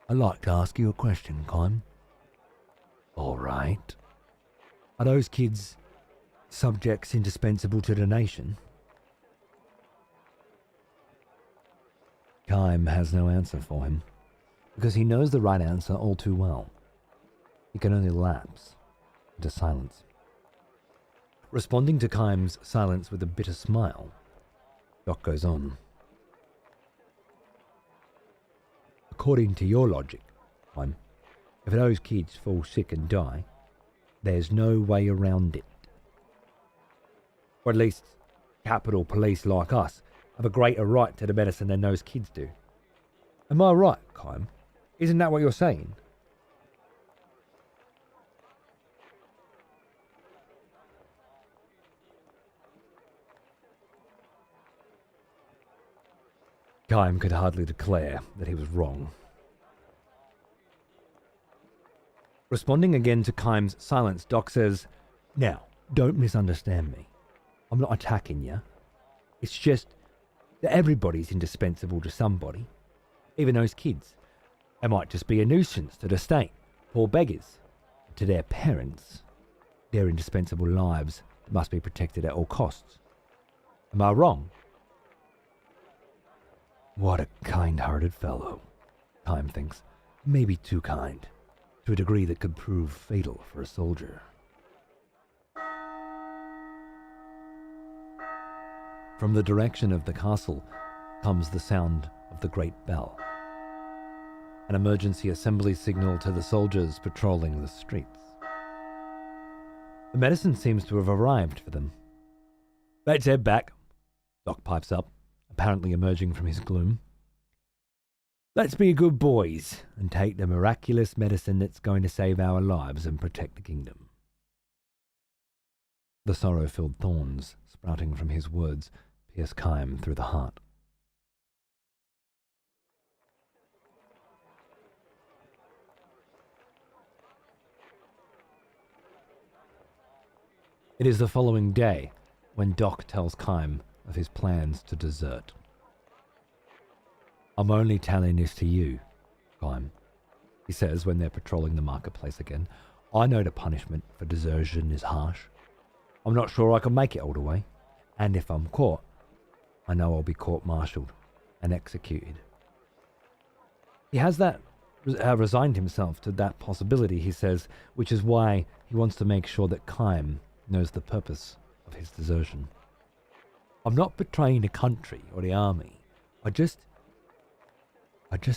"I'd like to ask you a question, Kime." "All right. Are those kids subjects indispensable to the nation?" Kime has no answer for him, because he knows the right answer all too well. He can only lapse into silence. Responding to Kym's silence with a bitter smile, Doc goes on. According to your logic, Kym, if those kids fall sick and die, there's no way around it. Or at least, Capitol Police like us have a greater right to the medicine than those kids do. Am I right, Kym? Isn't that what you're saying? Kym could hardly declare that he was wrong. Responding again to Kym's silence, Doc says, "Now, don't misunderstand me. I'm not attacking you. It's just that everybody's indispensable to somebody. Even those kids. They might just be a nuisance to the state, poor beggars. To their parents, their indispensable lives must be protected at all costs. Am I wrong?" What a kind-hearted fellow, Kym thinks. Maybe too kind, to a degree that could prove fatal for a soldier. From the direction of the castle comes the sound of the great bell, an emergency assembly signal to the soldiers patrolling the streets. The medicine seems to have arrived for them. "Let's head back," Doc pipes up, apparently emerging from his gloom. "Let's be good boys and take the miraculous medicine that's going to save our lives and protect the kingdom." The sorrow-filled thorns sprouting from his words pierce Kym through the heart. It is the following day when Doc tells Kym of his plans to desert. "I'm only telling this to you, Kym," he says when they're patrolling the marketplace again. "I know the punishment for desertion is harsh. I'm not sure I can make it all the way, and if I'm caught, I know I'll be court-martialed and executed." He has resigned himself to that possibility, he says, which is why he wants to make sure that Kym knows the purpose of his desertion. "I'm not betraying the country or the army. I just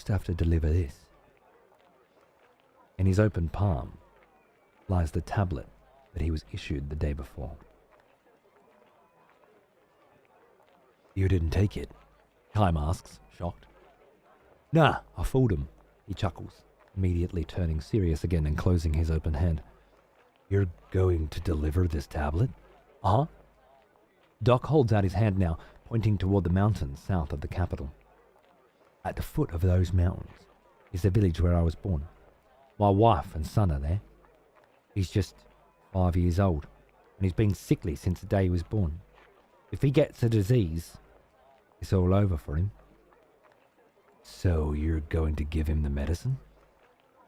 have to deliver this." In his open palm lies the tablet that he was issued the day before. "You didn't take it?" Kym asks, shocked. "Nah, I fooled him," he chuckles, immediately turning serious again and closing his open hand. "You're going to deliver this tablet?" "Uh-huh." Doc holds out his hand now, pointing toward the mountains south of the capital. "At the foot of those mountains is the village where I was born. My wife and son are there. He's just 5 years old, and he's been sickly since the day he was born. If he gets a disease, it's all over for him." "So you're going to give him the medicine?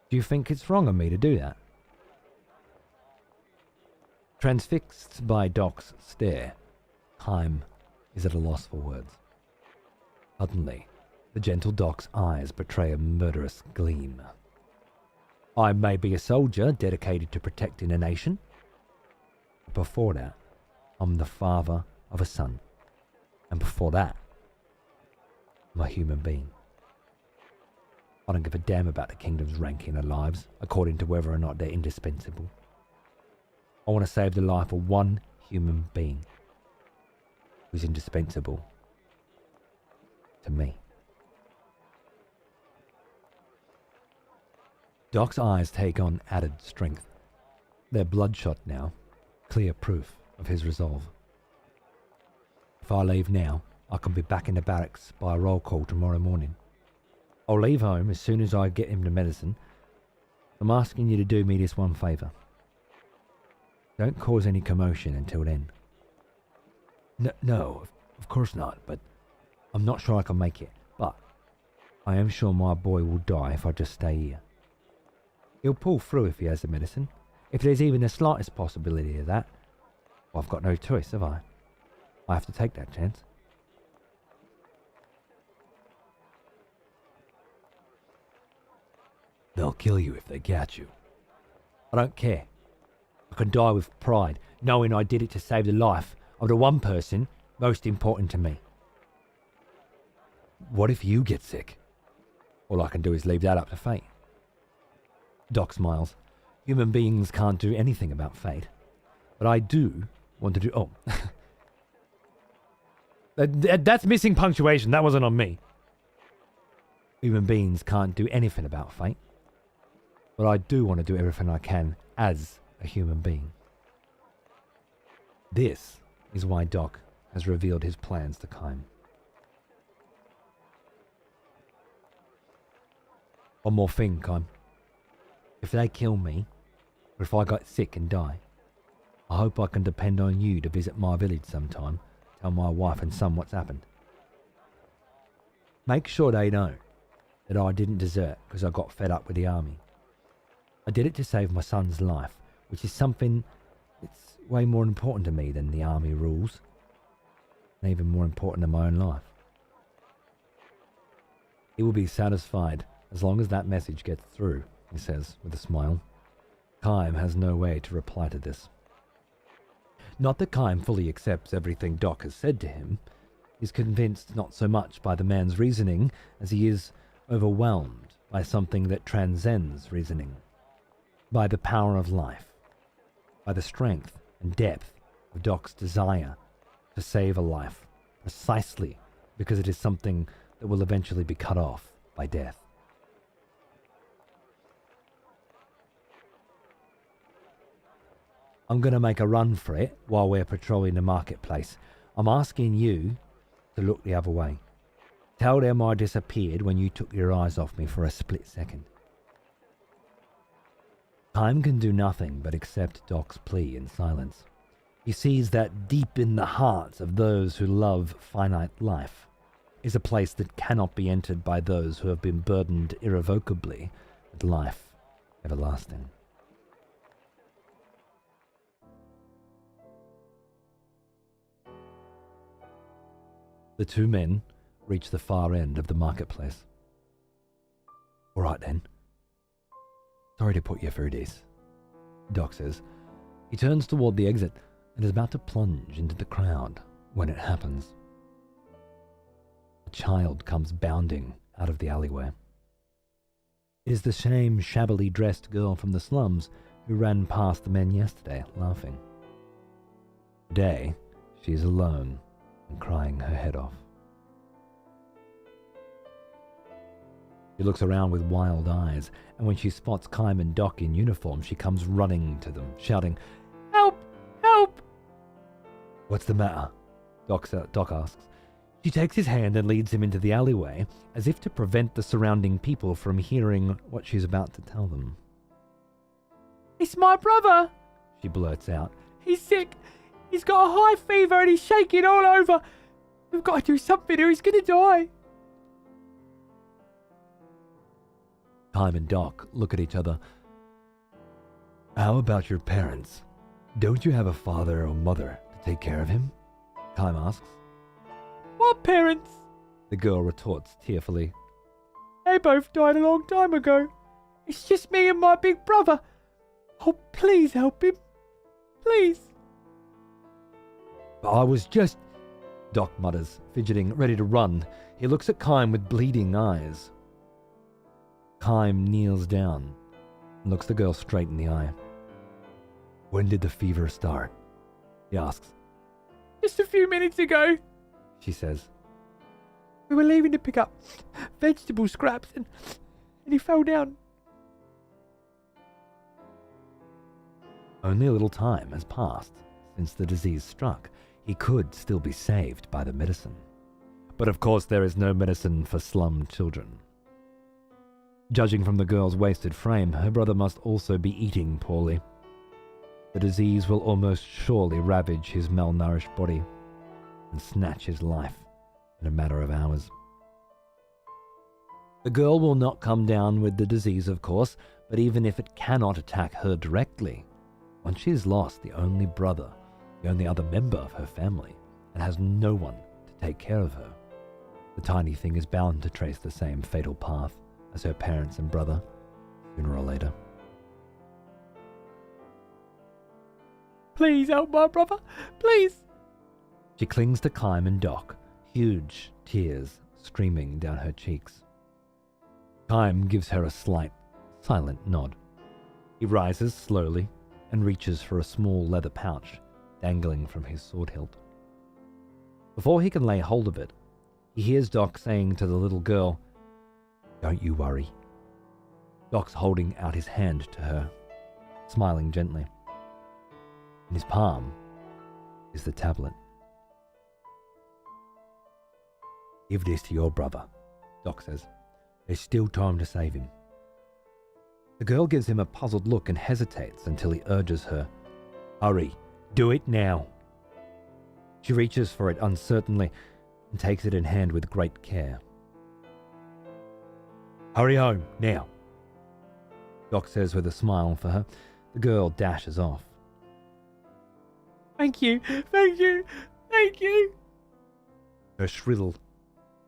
Do you think it's wrong of me to do that?" Transfixed by Doc's stare, Kym is at a loss for words. Suddenly, the gentle Doc's eyes betray a murderous gleam. "I may be a soldier dedicated to protecting a nation, but before that, I'm the father of a son, and before that, I'm a human being. I don't give a damn about the kingdom's ranking their lives according to whether or not they're indispensable. I want to save the life of one human being who's indispensable to me." Doc's eyes take on added strength. They're bloodshot now, clear proof of his resolve. "If I leave now, I can be back in the barracks by a roll call tomorrow morning. I'll leave home as soon as I get him the medicine. I'm asking you to do me this one favour. Don't cause any commotion until then." No, of course not, but I'm not sure I can make it. But I am sure my boy will die if I just stay here. He'll pull through if he has the medicine. If there's even the slightest possibility of that, well, I've got no choice, have I? I have to take that chance." "They'll kill you if they catch you." "I don't care. I can die with pride, knowing I did it to save the life of the one person most important to me. What if you get sick? All I can do is leave that up to fate. Doc smiles. Human beings can't do anything about fate. But I do want to do... Oh. That's missing punctuation. That wasn't on me. Human beings can't do anything about fate. But I do want to do everything I can as a human being. This is why Doc has revealed his plans to Kime. One more thing, Kime. If they kill me, or if I got sick and die, I hope I can depend on you to visit my village sometime, tell my wife and son what's happened. Make sure they know that I didn't desert because I got fed up with the army. I did it to save my son's life, which is something that's way more important to me than the army rules, and even more important than my own life. He will be satisfied as long as that message gets through, he says with a smile. Kime has no way to reply to this. Not that Kime fully accepts everything Doc has said to him. He's convinced not so much by the man's reasoning as he is overwhelmed by something that transcends reasoning. By the power of life. By the strength and depth of Doc's desire to save a life, precisely because it is something that will eventually be cut off by death. I'm going to make a run for it while we're patrolling the marketplace. I'm asking you to look the other way. Tell them I disappeared when you took your eyes off me for a split second. Kime can do nothing but accept Doc's plea in silence. He sees that deep in the hearts of those who love finite life is a place that cannot be entered by those who have been burdened irrevocably with life everlasting. The two men reach the far end of the marketplace. All right then. Sorry to put you through this, Doc says. He turns toward the exit and is about to plunge into the crowd when it happens. A child comes bounding out of the alleyway. It is the same shabbily dressed girl from the slums who ran past the men yesterday, laughing. Today, she is alone and crying her head off. She looks around with wild eyes, and when she spots Kime and Doc in uniform, she comes running to them, shouting, "Help! Help!" What's the matter? Doc asks. She takes his hand and leads him into the alleyway, as if to prevent the surrounding people from hearing what she's about to tell them. "It's my brother," she blurts out. "He's sick. He's got a high fever and he's shaking all over. We've got to do something or he's going to die." Kime and Doc look at each other. "How about your parents? Don't you have a father or mother to take care of him?" Kime asks. "What parents?" the girl retorts tearfully. "They both died a long time ago. It's just me and my big brother. Oh, please help him. Please." "But I was just..." Doc mutters, fidgeting, ready to run. He looks at Kime with bleeding eyes. Kime kneels down and looks the girl straight in the eye. "When did the fever start?" he asks. "Just a few minutes ago," she says. "We were leaving to pick up vegetable scraps and he fell down." Only a little time has passed since the disease struck. He could still be saved by the medicine. But of course there is no medicine for slum children. Judging from the girl's wasted frame, her brother must also be eating poorly. The disease will almost surely ravage his malnourished body and snatch his life in a matter of hours. The girl will not come down with the disease, of course, but even if it cannot attack her directly, once she has lost the only brother, the only other member of her family, and has no one to take care of her, the tiny thing is bound to trace the same fatal path as her parents and brother, sooner or later. Please help my brother. Please. She clings to Kime and Doc, huge tears streaming down her cheeks. Kime gives her a slight, silent nod. He rises slowly and reaches for a small leather pouch dangling from his sword hilt. Before he can lay hold of it, he hears Doc saying to the little girl, "Don't you worry." Doc's holding out his hand to her, smiling gently. In his palm is the tablet. "Give this to your brother," Doc says. "There's still time to save him." The girl gives him a puzzled look and hesitates until he urges her, "Hurry, do it now." She reaches for it uncertainly and takes it in hand with great care. "Hurry home, now," Doc says with a smile for her. The girl dashes off. "Thank you, thank you, thank you." Her shrill,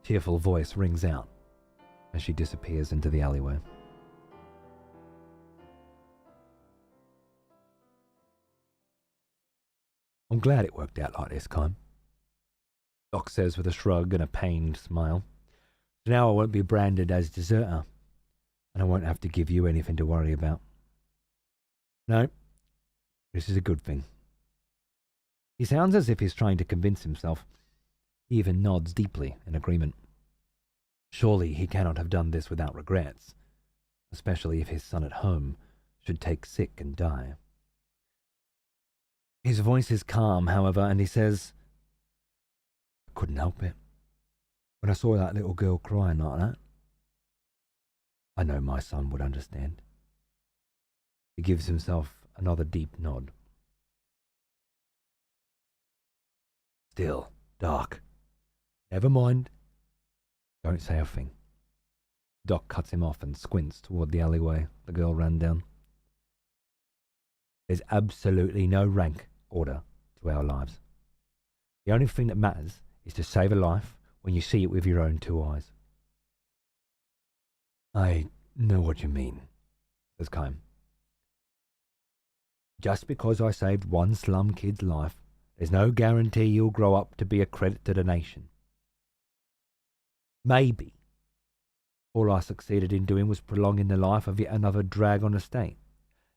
tearful voice rings out as she disappears into the alleyway. "I'm glad it worked out like this, Kime," Doc says with a shrug and a pained smile. "So now I won't be branded as deserter, and I won't have to give you anything to worry about. No, this is a good thing." He sounds as if he's trying to convince himself. He even nods deeply in agreement. Surely he cannot have done this without regrets, especially if his son at home should take sick and die. His voice is calm, however, and he says, "I couldn't help it. When I saw that little girl crying like that, I know my son would understand." He gives himself another deep nod. "Still, Doc, never mind. Don't say a thing." Doc cuts him off and squints toward the alleyway the girl ran down. "There's absolutely no rank order to our lives. The only thing that matters is to save a life when you see it with your own two eyes." "I know what you mean," says Kime. "Just because I saved one slum kid's life, there's no guarantee you'll grow up to be a credit to the nation. Maybe all I succeeded in doing was prolonging the life of yet another drag on the state.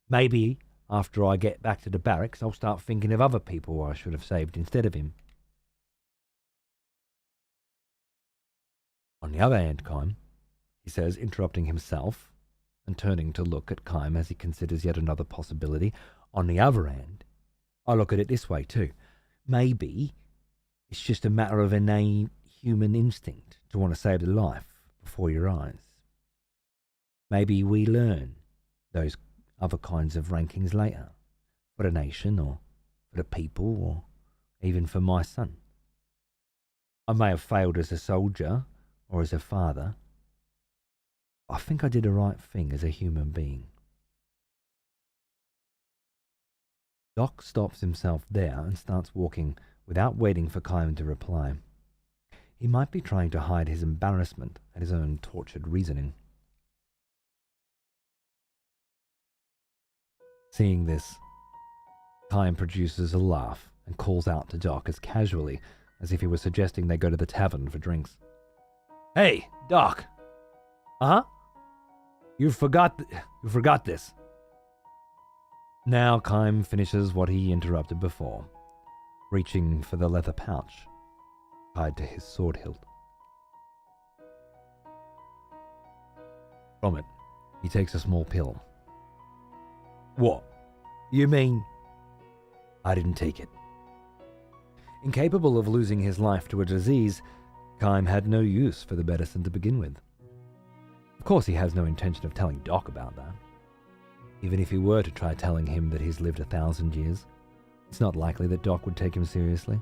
Maybe after I get back to the barracks, I'll start thinking of other people I should have saved instead of him. On the other hand, Kime," he says, interrupting himself and turning to look at Kime as he considers yet another possibility. "On the other hand, I look at it this way too. Maybe it's just a matter of innate human instinct to want to save the life before your eyes. Maybe we learn those other kinds of rankings later, for the nation or for the people or even for my son. I may have failed as a soldier or as a father. I think I did the right thing as a human being." Doc stops himself there and starts walking without waiting for Kime to reply. He might be trying to hide his embarrassment at his own tortured reasoning. Seeing this, Kime produces a laugh and calls out to Doc as casually as if he were suggesting they go to the tavern for drinks. "Hey, Doc!" "Uh-huh? You forgot this." Now Kime finishes what he interrupted before, reaching for the leather pouch tied to his sword hilt. From it, he takes a small pill. "What? You mean?" "I didn't take it." Incapable of losing his life to a disease, Kime had no use for the medicine to begin with. Of course he has no intention of telling Doc about that. Even if he were to try telling him that he's lived 1,000 years, it's not likely that Doc would take him seriously.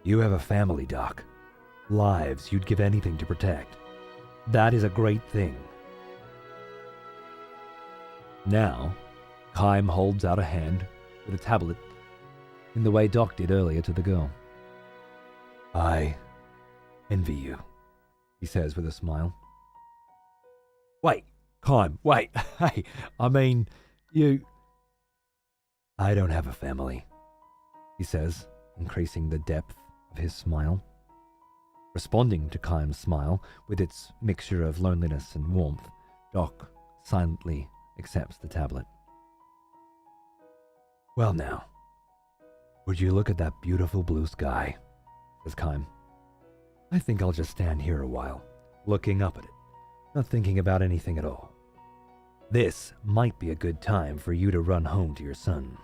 "You have a family, Doc. Lives you'd give anything to protect. That is a great thing." Now, Kime holds out a hand with a tablet in the way Doc did earlier to the girl. "I envy you," he says with a smile. "Wait, Kime, wait, hey, I mean, you... I don't have a family, he says, increasing the depth of his smile. Responding to Kime's smile with its mixture of loneliness and warmth, Doc silently accepts the tablet. Well now, would you look at that beautiful blue sky, says Kime. I think I'll just stand here a while, looking up at it, not thinking about anything at all. This might be a good time for you to run home to your son.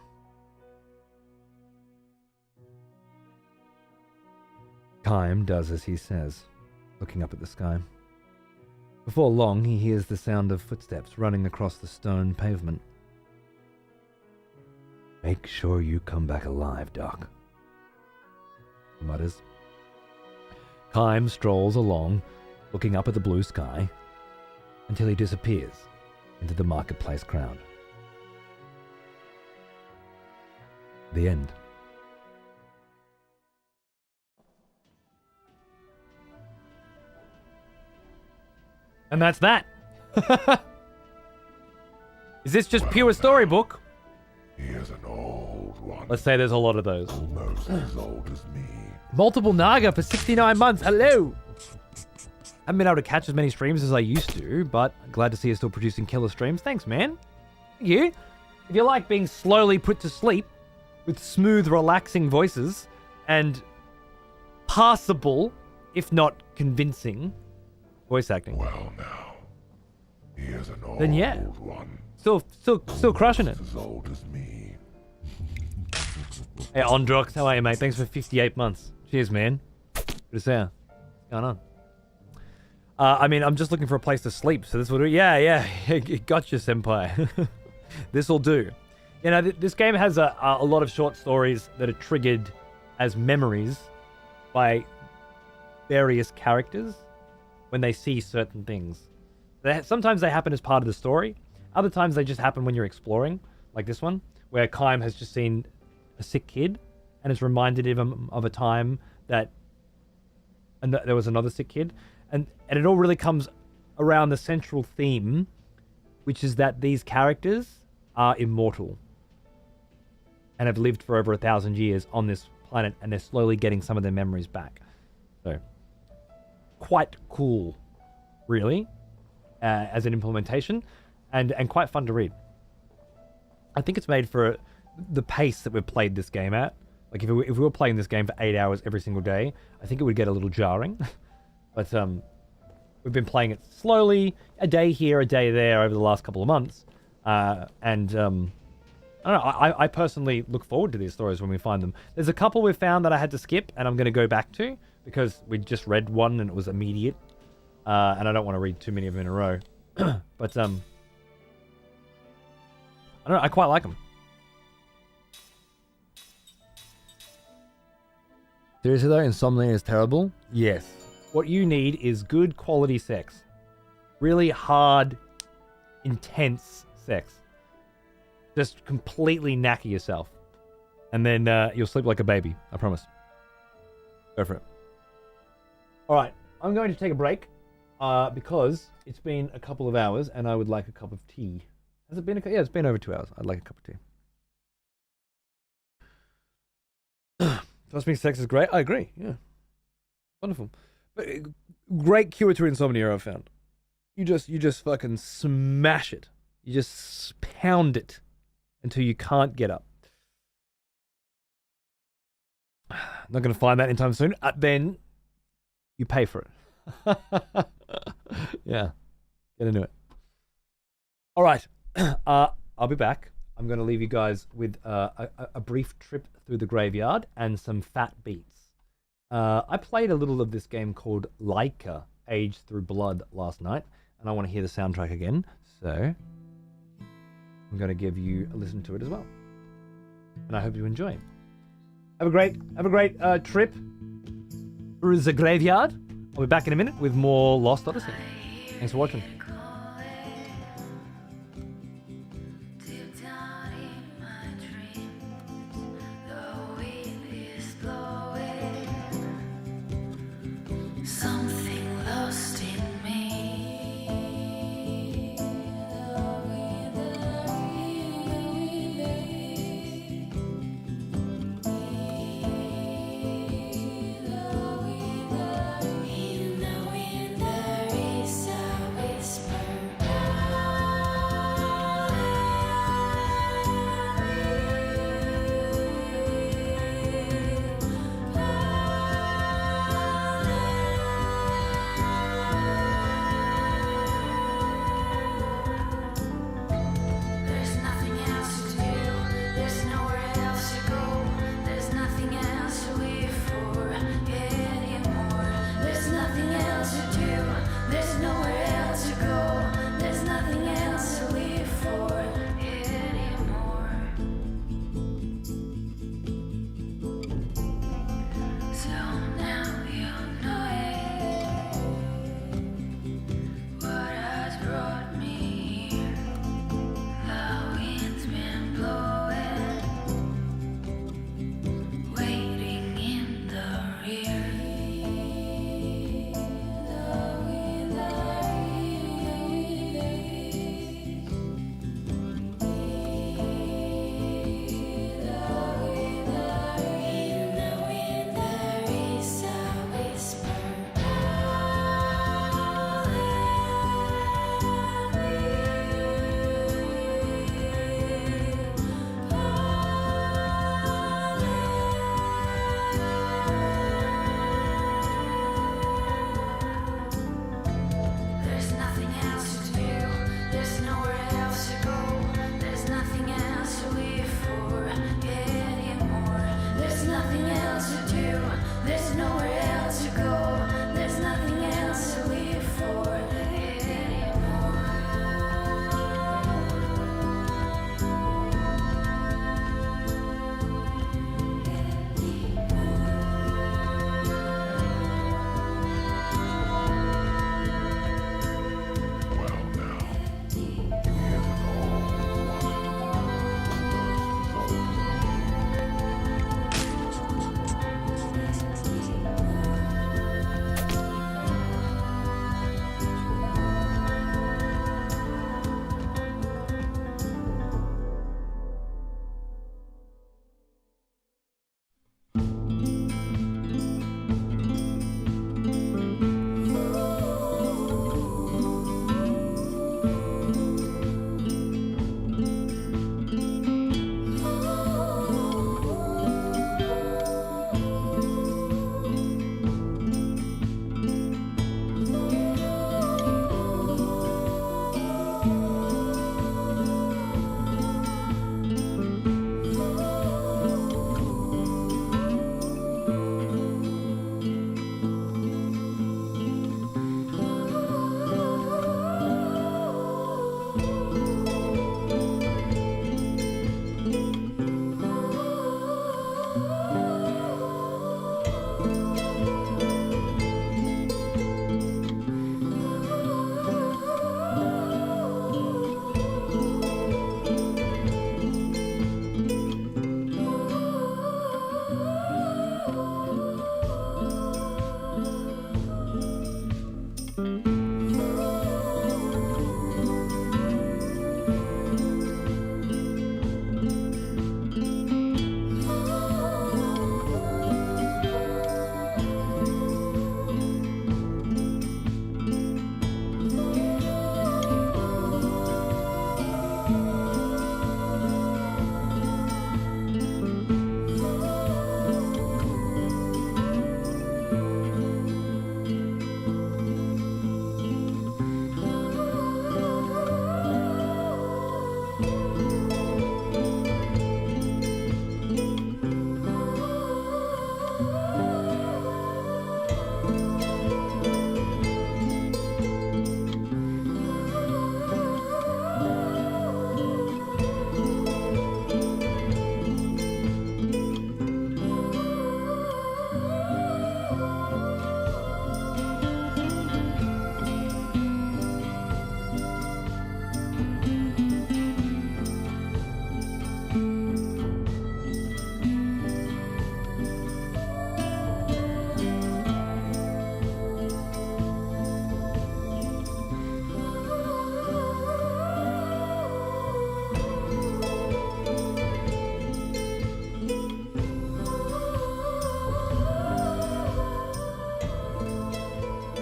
Kime does as he says, looking up at the sky. Before long, he hears the sound of footsteps running across the stone pavement. Make sure you come back alive, Doc, he mutters. Kime strolls along, looking up at the blue sky, until he disappears into the marketplace crowd. The end. And that's that. Is this just pure storybook? He is an old one. Let's say there's a lot of those. Almost as old as me. Multiple Naga for 69 months. Hello. Haven't been able to catch as many streams as I used to, but glad to see you still producing killer streams. Thanks, man. Thank you. If you like being slowly put to sleep with smooth, relaxing voices and passable, if not convincing, voice acting. Well now, he is an old then yeah, one. Still crushing it. As old as me. Hey, Ondrox, how are you, mate? Thanks for 58 months. Cheers, man. Good to see you. What's going on? I mean, I'm just looking for a place to sleep, so this will do. Yeah, gotcha, senpai. This will do. You know, this game has a lot of short stories that are triggered as memories by various characters when they see certain things. Sometimes they happen as part of the story. Other times they just happen when you're exploring, like this one, where Kime has just seen a sick kid and it's reminded him of a time that there was another sick kid. And it all really comes around the central theme, which is that these characters are immortal and have lived for over 1,000 years on this planet, and they're slowly getting some of their memories back. So, quite cool, really, as an implementation, and quite fun to read. I think it's made for the pace that we've played this game at. Like, if we were playing this game for 8 hours every single day, I think it would get a little jarring. But we've been playing it slowly, a day here, a day there, over the last couple of months. I don't know, I personally look forward to these stories when we find them. There's a couple we've found that I had to skip, and I'm going to go back to, because we just read one and it was immediate. And I don't want to read too many of them in a row. But, I don't know, I quite like them. Seriously though, Insomnia is terrible? Yes. What you need is good quality sex. Really hard, intense sex. Just completely knacker yourself. And then you'll sleep like a baby. I promise. Go for it. Alright, I'm going to take a break. Because it's been a couple of hours and I would like a cup of tea. Has it been yeah, it's been over 2 hours. I'd like a cup of tea. Trust me, sex is great. I agree, yeah. Wonderful. But great cure to insomnia, I've found. You just fucking smash it. You just pound it until you can't get up. Not going to find that anytime soon. Then you pay for it. Yeah. Get into it. All right. I'll be back. I'm going to leave you guys with a brief trip through the graveyard and some fat beats. I played a little of this game called Laika, Aged Through Blood last night, and I want to hear the soundtrack again, so I'm going to give you a listen to it as well. And I hope you enjoy. Have a great trip through the graveyard. I'll be back in a minute with more Lost Odyssey. Thanks for watching. Something lost in me.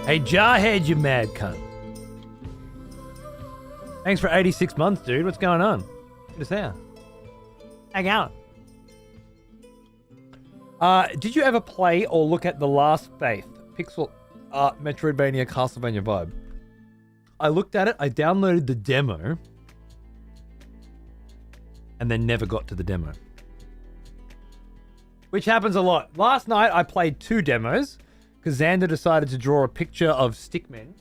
Hey, Jarhead, you mad cunt. Thanks for 86 months, dude. What's going on? Good to see ya. Hang out. Did you ever play or look at The Last Faith? Pixel art, Metroidvania, Castlevania vibe. I looked at it, I downloaded the demo, and then never got to the demo. Which happens a lot. Last night, I played 2 demos, because Xander decided to draw a picture of stickmen.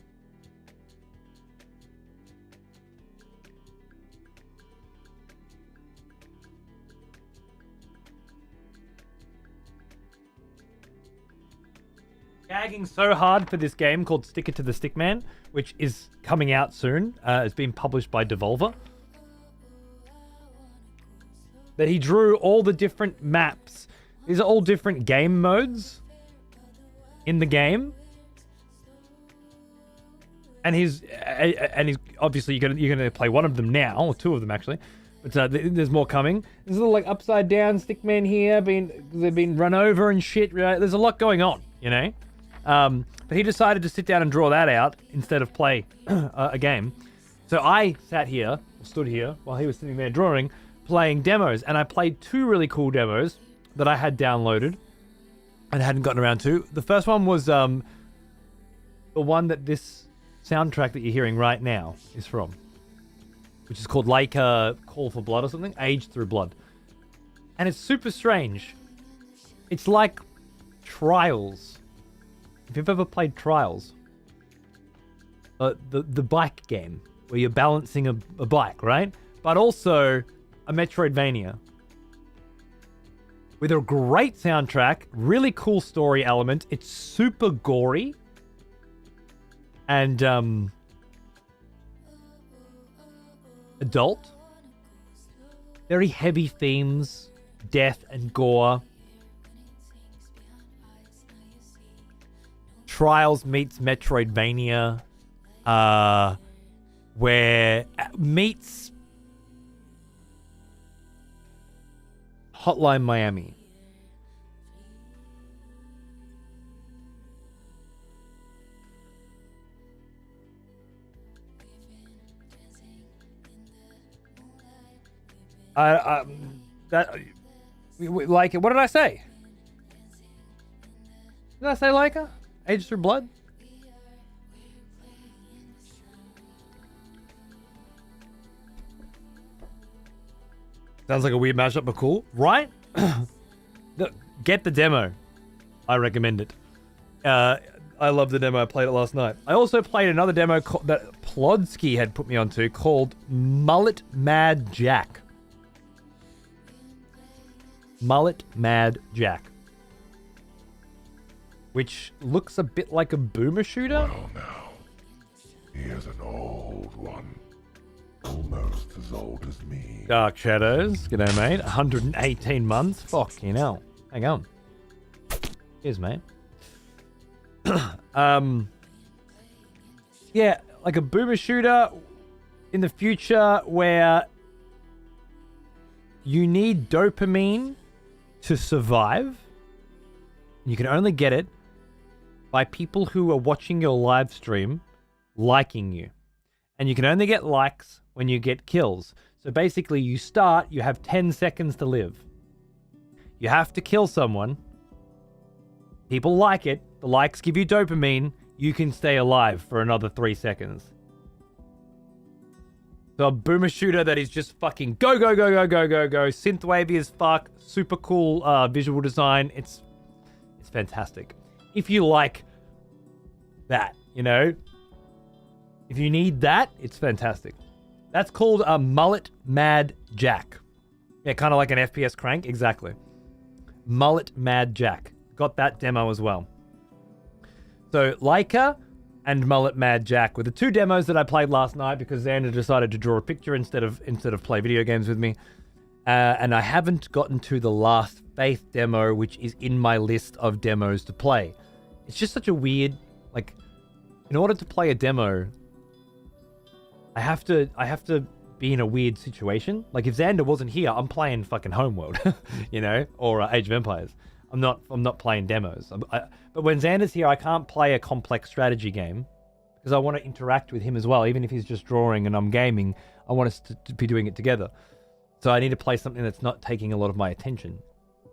Gagging so hard for this game called Stick It to the Stickman, which is coming out soon. It's been published by Devolver. That he drew all the different maps. These are all different game modes in the game. And he's obviously you're gonna play one of them now, or 2 of them actually. But there's more coming. There's a little like upside down stickmen here, they've been run over and shit. Right? There's a lot going on, you know. But he decided to sit down and draw that out instead of play a game. So I stood here while he was sitting there drawing, playing demos, and I played 2 really cool demos that I had downloaded and hadn't gotten around to. The first one was the one that this soundtrack that you're hearing right now is from, which is called Leica Call for Blood or something, Age Through Blood. And it's super strange. It's like Trials. If you've ever played Trials, the bike game where you're balancing a bike, right? But also a Metroidvania with a great soundtrack, really cool story element. It's super gory and adult. Very heavy themes, death and gore. Trials meets Metroidvania, where meets Hotline Miami. Like it. What did I say? Did I say Leica? Age Through Blood? Sounds like a weird mashup, but cool, right? Get the demo. I recommend it. I love the demo. I played it last night. I also played another demo that Plodsky had put me onto called Mullet Mad Jack. Mullet Mad Jack. Which looks a bit like a boomer shooter. Well, now, he is an old one. Almost as old as me. Dark Shadows. G'day, mate. 118 months. Fucking hell. Hang on. Cheers, mate. Yeah, like a boomer shooter in the future where you need dopamine to survive. You can only get it by people who are watching your live stream liking you. And you can only get likes when you get kills. So basically you have 10 seconds to live. You have to kill someone. People like it. The likes give you dopamine. You can stay alive for another 3 seconds. So a boomer shooter that is just fucking go, go, go, go, go, go, go. Synthwavy as fuck. Super cool visual design. It's fantastic. If you like that, you know, if you need that, it's fantastic. That's called a Mullet Mad Jack. Yeah, kind of like an FPS crank. Exactly. Mullet Mad Jack. Got that demo as well. So Leica and Mullet Mad Jack were the 2 demos that I played last night because Xander decided to draw a picture instead of play video games with me. And I haven't gotten to the Last Faith demo, which is in my list of demos to play. It's just such a weird, like, in order to play a demo, I have to be in a weird situation. Like if Xander wasn't here, I'm playing fucking Homeworld, you know, or Age of Empires. I'm not playing demos. But when Xander's here, I can't play a complex strategy game because I want to interact with him as well. Even if he's just drawing and I'm gaming, I want us to be doing it together. So I need to play something that's not taking a lot of my attention.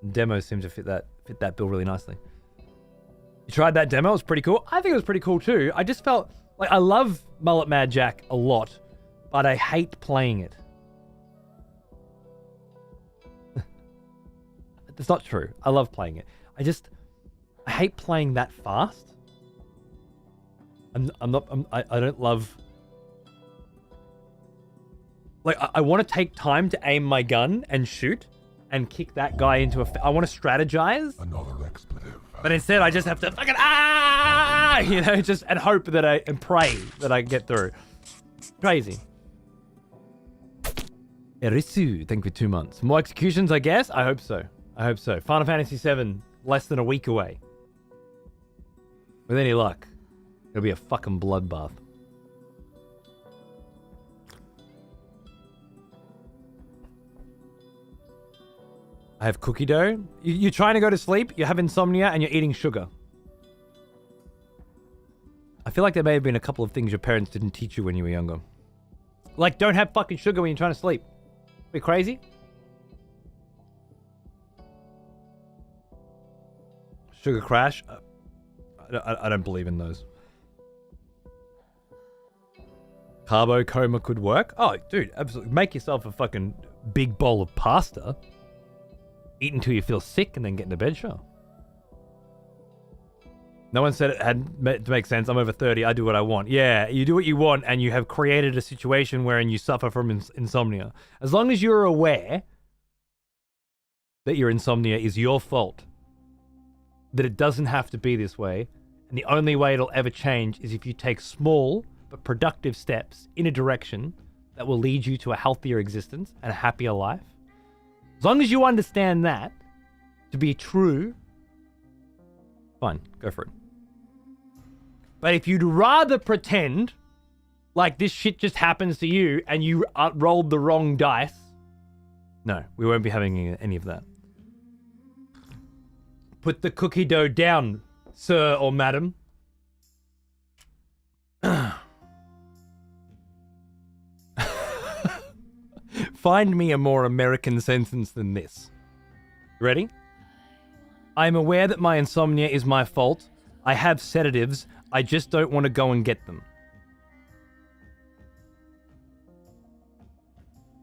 And demos seem to fit that bill really nicely. You tried that demo? It was pretty cool. I think it was pretty cool too. I just felt like I love Mullet Mad Jack a lot, but I hate playing it. It's not true. I love playing it. I hate playing that fast. I don't love... Like, I want to take time to aim my gun and shoot and kick that guy into I want to strategize. Another expletive. But instead, I just have to fucking just and hope that and pray that I get through. Crazy. Erisu, thank you for 2 months. More executions, I guess? I hope so. Final Fantasy VII, less than a week away. With any luck, it'll be a fucking bloodbath. I have cookie dough. You're trying to go to sleep, you have insomnia, and you're eating sugar. I feel like there may have been a couple of things your parents didn't teach you when you were younger. Like, don't have fucking sugar when you're trying to sleep. Are you crazy? Sugar crash? I don't believe in those. Carbo coma could work? Oh, dude, absolutely. Make yourself a fucking big bowl of pasta. Eat until you feel sick and then get into bed, sure. No one said it had to make sense. I'm over 30. I do what I want. Yeah, you do what you want and you have created a situation wherein you suffer from insomnia. As long as you're aware that your insomnia is your fault, that it doesn't have to be this way, and the only way it'll ever change is if you take small but productive steps in a direction that will lead you to a healthier existence and a happier life. As long as you understand that to be true, fine, go for it. But if you'd rather pretend like this shit just happens to you and you rolled the wrong dice, no, we won't be having any of that. Put the cookie dough down, sir or madam. Find me a more American sentence than this. Ready? I'm aware that my insomnia is my fault. I have sedatives. I just don't want to go and get them.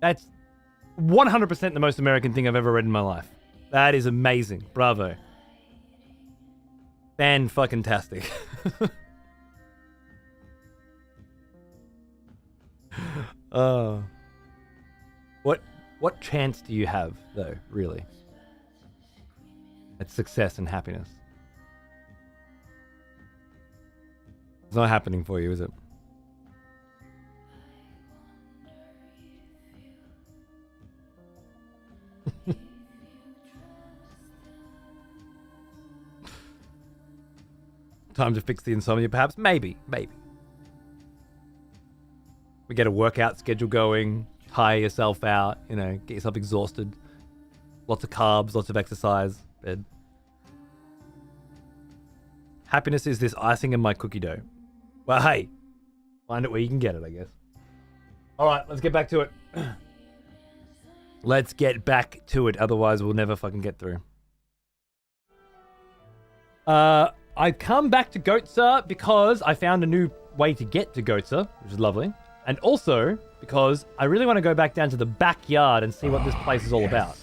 That's 100% the most American thing I've ever read in my life. That is amazing. Bravo. Fan-fucking-tastic. What chance do you have, though, really? At success and happiness? It's not happening for you, is it? Time to fix the insomnia, perhaps? Maybe. We get a workout schedule going, tire yourself out, get yourself exhausted. Lots of carbs, lots of exercise, bed. Happiness is this icing in my cookie dough. Well, hey, find it where you can get it, I guess. All right, let's get back to it. Let's get back to it, otherwise we'll never fucking get through. I've come back to Goatsa because I found a new way to get to Goatsa, which is lovely. And also because I really want to go back down to the backyard and see what this place is all about.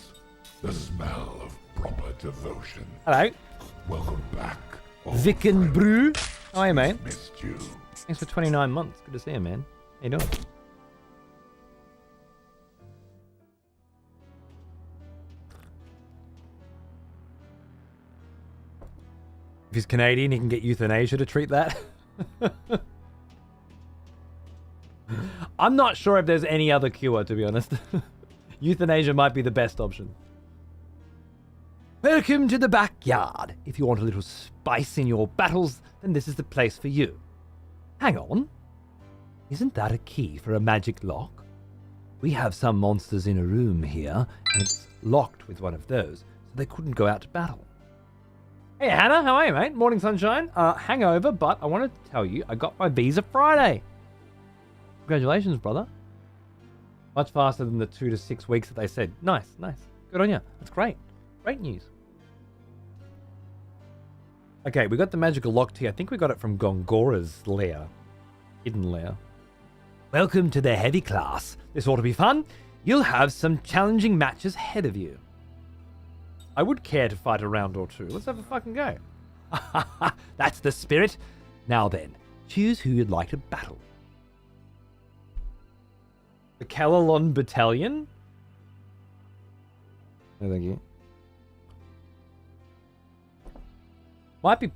The smell of proper devotion. Hello. Welcome back. Vic and Brew. How are you, mate? Missed you. Thanks for 29 months. Good to see you, man. How you doing? If he's Canadian, he can get euthanasia to treat that. I'm not sure if there's any other cure, to be honest. Euthanasia might be the best option. Welcome to the backyard. If you want a little spice in your battles, then this is the place for you. Hang on. Isn't that a key for a magic lock? We have some monsters in a room here, and it's locked with one of those, so they couldn't go out to battle. Hey Hannah, how are you, mate? Morning sunshine. Hangover, but I wanted to tell you I got my visa Friday. Congratulations, brother. Much faster than the 2 to 6 weeks that they said. Nice. Good on you. That's great. Great news. Okay, we got the magical lock tea. I think we got it from Gongora's lair. Hidden lair. Welcome to the heavy class. This ought to be fun. You'll have some challenging matches ahead of you. I would care to fight a round or two. Let's have a fucking go. That's the spirit. Now then, choose who you'd like to battle. The Kalalon Battalion? No, thank you. Might be...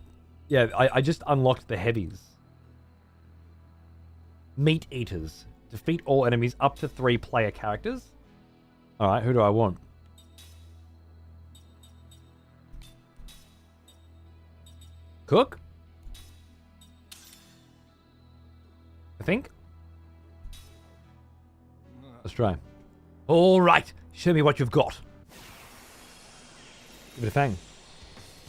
Yeah, I just unlocked the heavies. Meat Eaters. Defeat all enemies up to 3 player characters. Alright, who do I want? Cook? I think. Let's try. All right, show me what you've got. Give it a fang.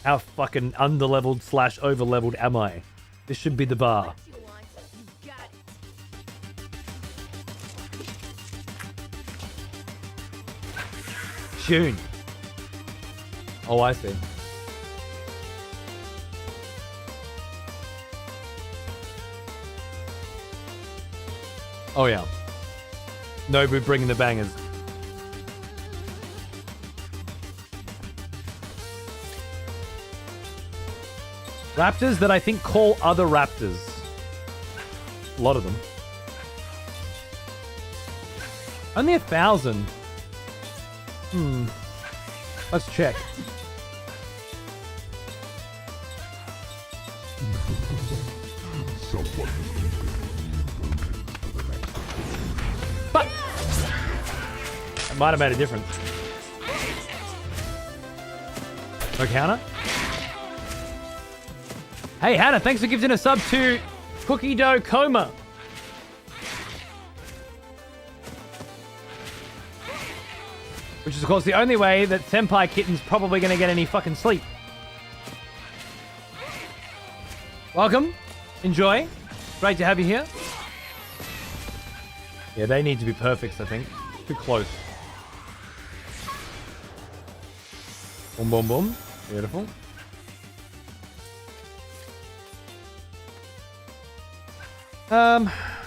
How fucking underleveled / overleveled am I? This should be the bar. Tune. Oh, I see. Oh yeah. Nobu bringing the bangers. Raptors that I think call other raptors. A lot of them. Only 1,000. Let's check. But it might have made a difference. No counter? Hey Hannah, thanks for gifting a sub to Cookie Dough Coma. Which is, of course, the only way that Senpai Kitten's probably going to get any fucking sleep. Welcome. Enjoy. Great to have you here. Yeah, they need to be perfects, I think. Too close. Boom, boom, boom. Beautiful.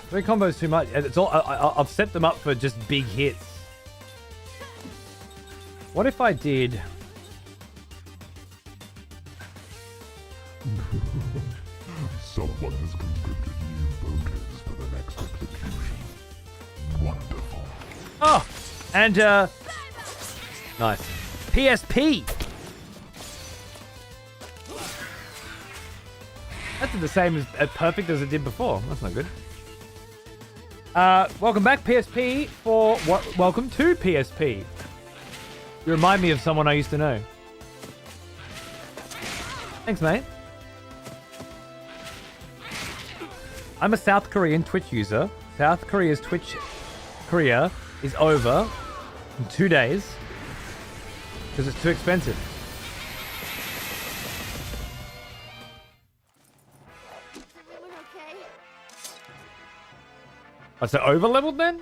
Three combos too much. It's all. I've set them up for just big hits. What if I did? Someone has conscripted new voters for the next execution. Wonderful. Oh, and nice. PSP. That did the same as perfect as it did before. That's not good. Welcome back, PSP. Welcome to PSP. You remind me of someone I used to know. Thanks, mate. I'm a South Korean Twitch user. South Korea's Twitch career is over in 2 days because it's too expensive. Oh, so over-leveled then?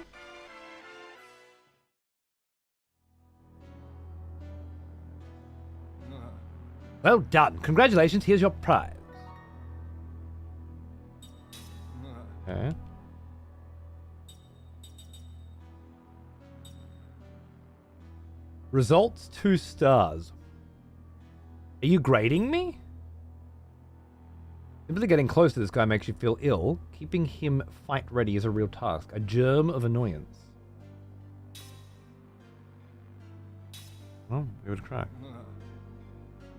Well done. Congratulations. Here's your prize. Okay. Results 2 stars. Are you grading me? Simply getting close to this guy makes you feel ill. Keeping him fight ready is a real task. A germ of annoyance. Oh, give it a crack.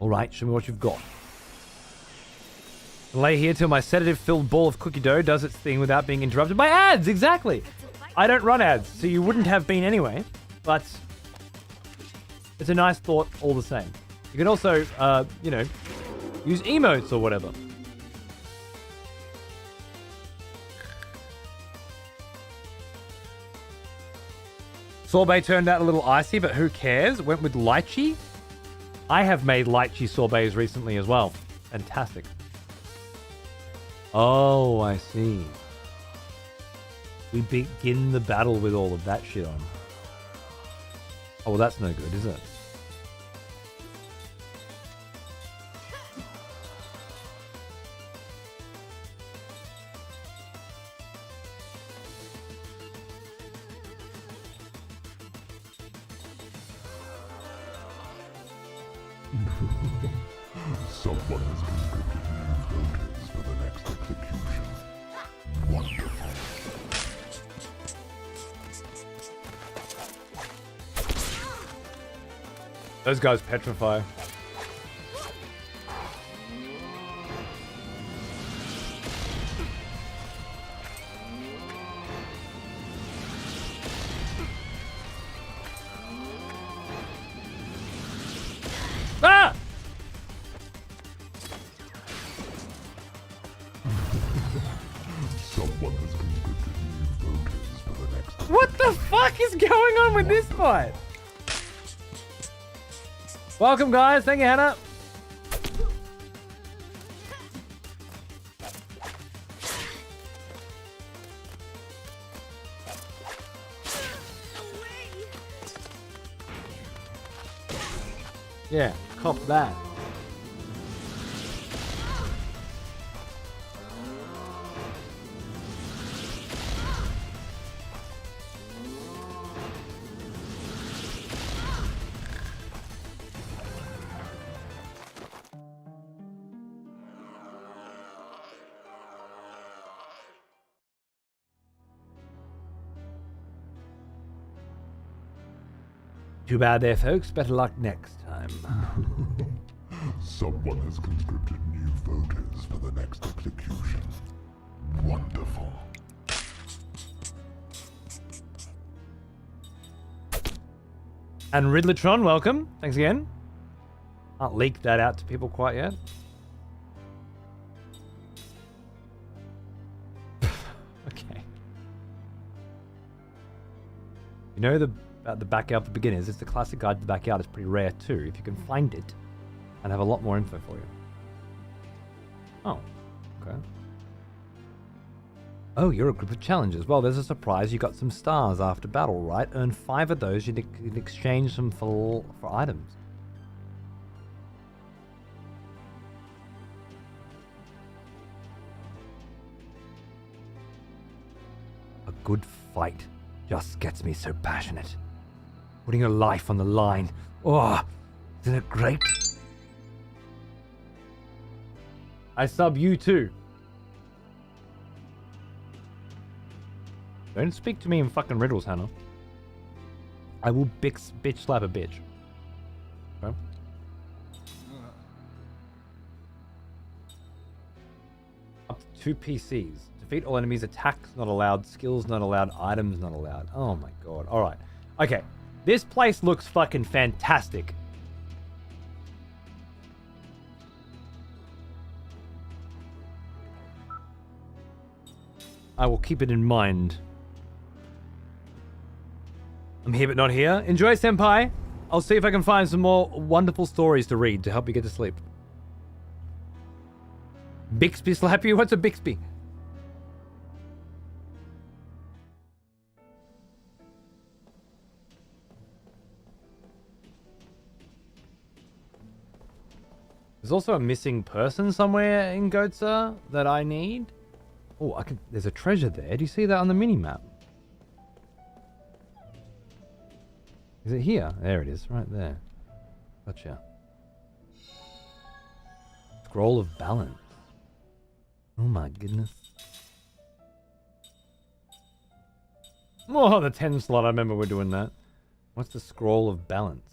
Alright, show me what you've got. Lay here till my sedative-filled ball of cookie dough does its thing without being interrupted by ads! Exactly! I don't run ads, so you wouldn't have been anyway. But it's a nice thought all the same. You can also, use emotes or whatever. Sorbet turned out a little icy, but who cares? Went with lychee. I have made lychee sorbets recently as well. Fantastic. Oh, I see. We begin the battle with all of that shit on. Oh, well, that's no good, is it? Someone has conscripted new voters for the next execution. Wonderful. Those guys petrify. Ah! Someone has conscripted new voters for the next. What the fuck is going on with this fight? Welcome, guys. Thank you, Hannah. Yeah, cop that. Too bad there, folks. Better luck next time. Someone has conscripted new voters for the next execution. Wonderful. And Riddlertron, welcome. Thanks again. Can't leak that out to people quite yet. Okay. You know about the backyard for beginners? It's the classic guide to the backyard. It's pretty rare too, if you can find it. And have a lot more info for you. Oh, okay. Oh, you're a group of challengers. Well, there's a surprise. You got some stars after battle, right? Earn 5 of those. You can exchange them for items. A good fight just gets me so passionate. Putting your life on the line. Oh, isn't it great? I sub you too. Don't speak to me in fucking riddles, Hannah. I will bitch slap a bitch. Okay? Up to 2 PCs. Defeat all enemies. Attacks not allowed. Skills not allowed. Items not allowed. Oh my god. Alright. Okay. This place looks fucking fantastic. I will keep it in mind. I'm here but not here. Enjoy, Senpai. I'll see if I can find some more wonderful stories to read to help you get to sleep. Bixby slap you? What's a Bixby? There's also a missing person somewhere in Goatsa that I need. Oh, there's a treasure there. Do you see that on the mini-map? Is it here? There it is, right there. Gotcha. Scroll of balance. Oh my goodness. Oh, the 10 slot. I remember we're doing that. What's the scroll of balance?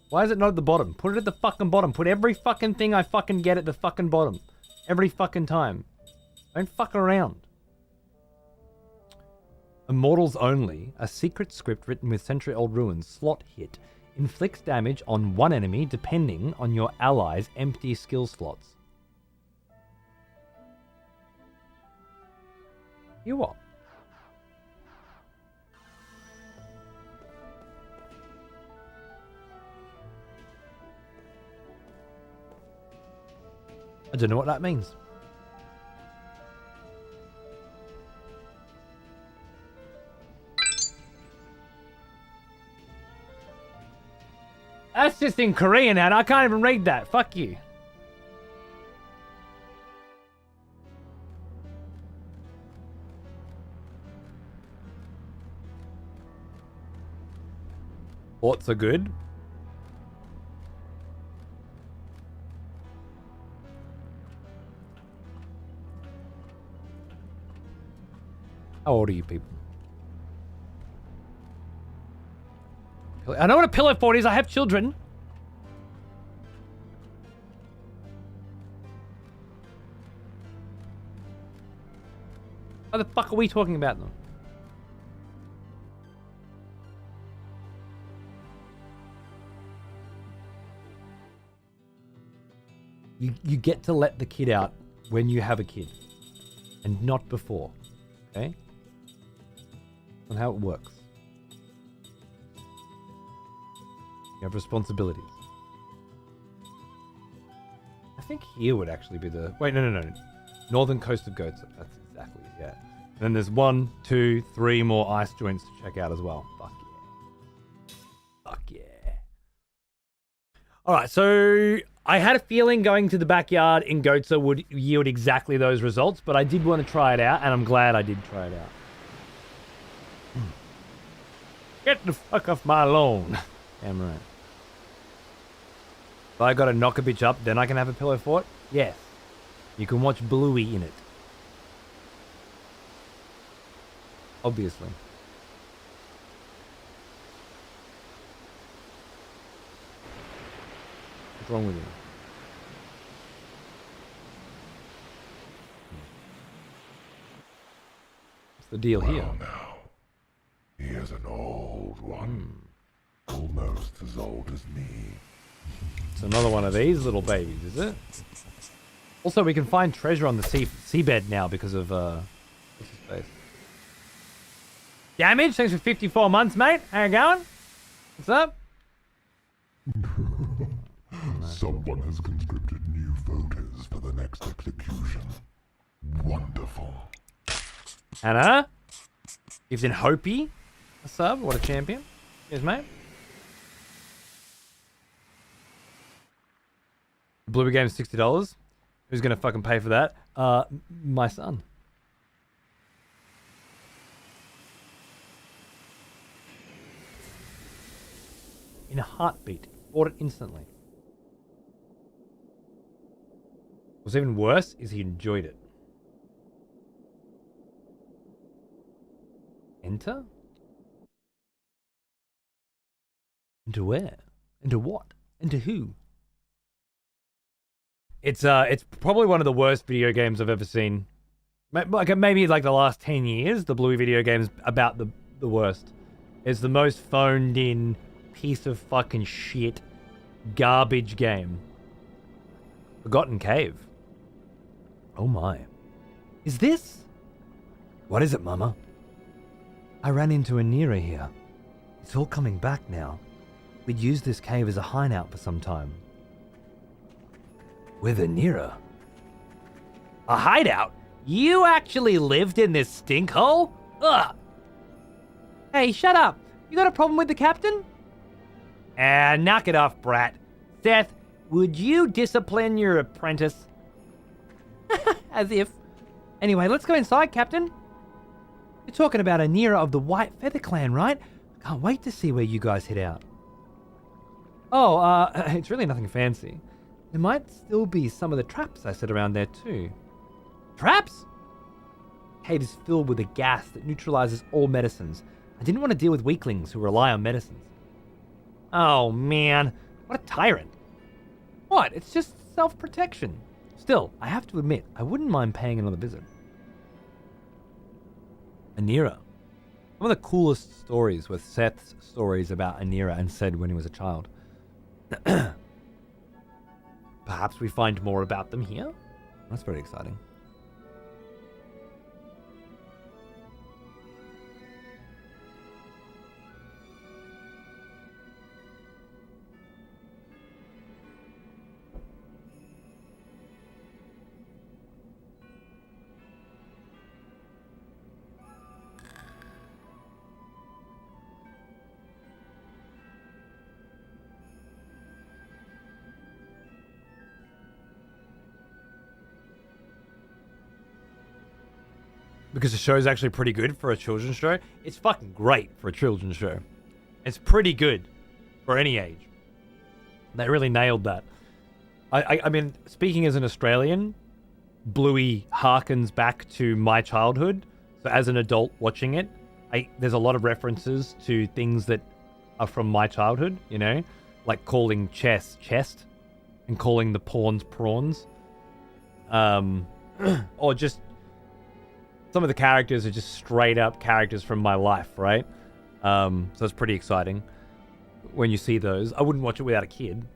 Why is it not at the bottom? Put it at the fucking bottom. Put every fucking thing I fucking get at the fucking bottom. Every fucking time. Don't fuck around. Immortals Only, a secret script written with century-old runes. Slot hit. Inflicts damage on one enemy depending on your ally's empty skill slots. You what? I don't know what that means. That's just in Korean, and I can't even read that. Fuck you. Thoughts are good. How old are you people? I know what a pillow fort is. I have children. What the fuck are we talking about them? You get to let the kid out when you have a kid and not before. Okay? And how it works. You have responsibilities. I think here would actually be the... Wait, no. Northern coast of Goats. That's exactly, yeah. And then there's 1, 2, 3 more ice joints to check out as well. Fuck yeah. Fuck yeah. Alright, so I had a feeling going to the backyard in Goatsa would yield exactly those results, but I did want to try it out, and I'm glad I did try it out. Get the fuck off my lawn. Damn right. If I gotta knock a bitch up, then I can have a pillow fort? Yes. You can watch Bluey in it. Obviously. What's wrong with you? What's the deal here? Well, now, he is an old one. Almost as old as me. It's another one of these little babies, is it? Also, we can find treasure on the seabed now because of, what's his face? Damage, thanks for 54 months, mate. How you going? What's up? Someone has conscripted new voters for the next execution. Wonderful. Hannah? Gives in Hopi. A sub, what a champion. Yes, mate. Bluey game's $60. Who's gonna fucking pay for that? My son. In a heartbeat. Bought it instantly. What's even worse is he enjoyed it. Enter? Into where? Into what? Into who? It's probably one of the worst video games I've ever seen. Like maybe like the last 10 years, the Bluey video game's about the worst. It's the most phoned in piece of fucking shit garbage game. Forgotten Cave. Oh my. Is this? What is it, Mama? I ran into Anira here. It's all coming back now. We'd used this cave as a hideout for some time. With Anira? A hideout? You actually lived in this stink hole? Ugh! Hey, shut up! You got a problem with the captain? Knock it off, brat. Seth, would you discipline your apprentice? As if. Anyway, let's go inside, Captain. You're talking about Anira of the White Feather Clan, right? I can't wait to see where you guys head out. Oh, it's really nothing fancy. There might still be some of the traps I set around there too. Traps? Cave is filled with a gas that neutralizes all medicines. I didn't want to deal with weaklings who rely on medicines. Oh man, what a tyrant. What? It's just self-protection. Still, I have to admit, I wouldn't mind paying another visit. Anira. Some of the coolest stories were Seth's stories about Anira and said when he was a child. Perhaps we find more about them here? That's very exciting. because the show's actually pretty good for a children's show. It's fucking great for a children's show. It's pretty good for any age. They really nailed that. I mean, speaking as an Australian, Bluey harkens back to my childhood. So as an adult watching it, there's a lot of references to things that are from my childhood, you know? Like calling chest and calling the pawns prawns. Or just some of the characters are just straight up characters from my life, right? So it's pretty exciting when you see those. I wouldn't watch it without a kid.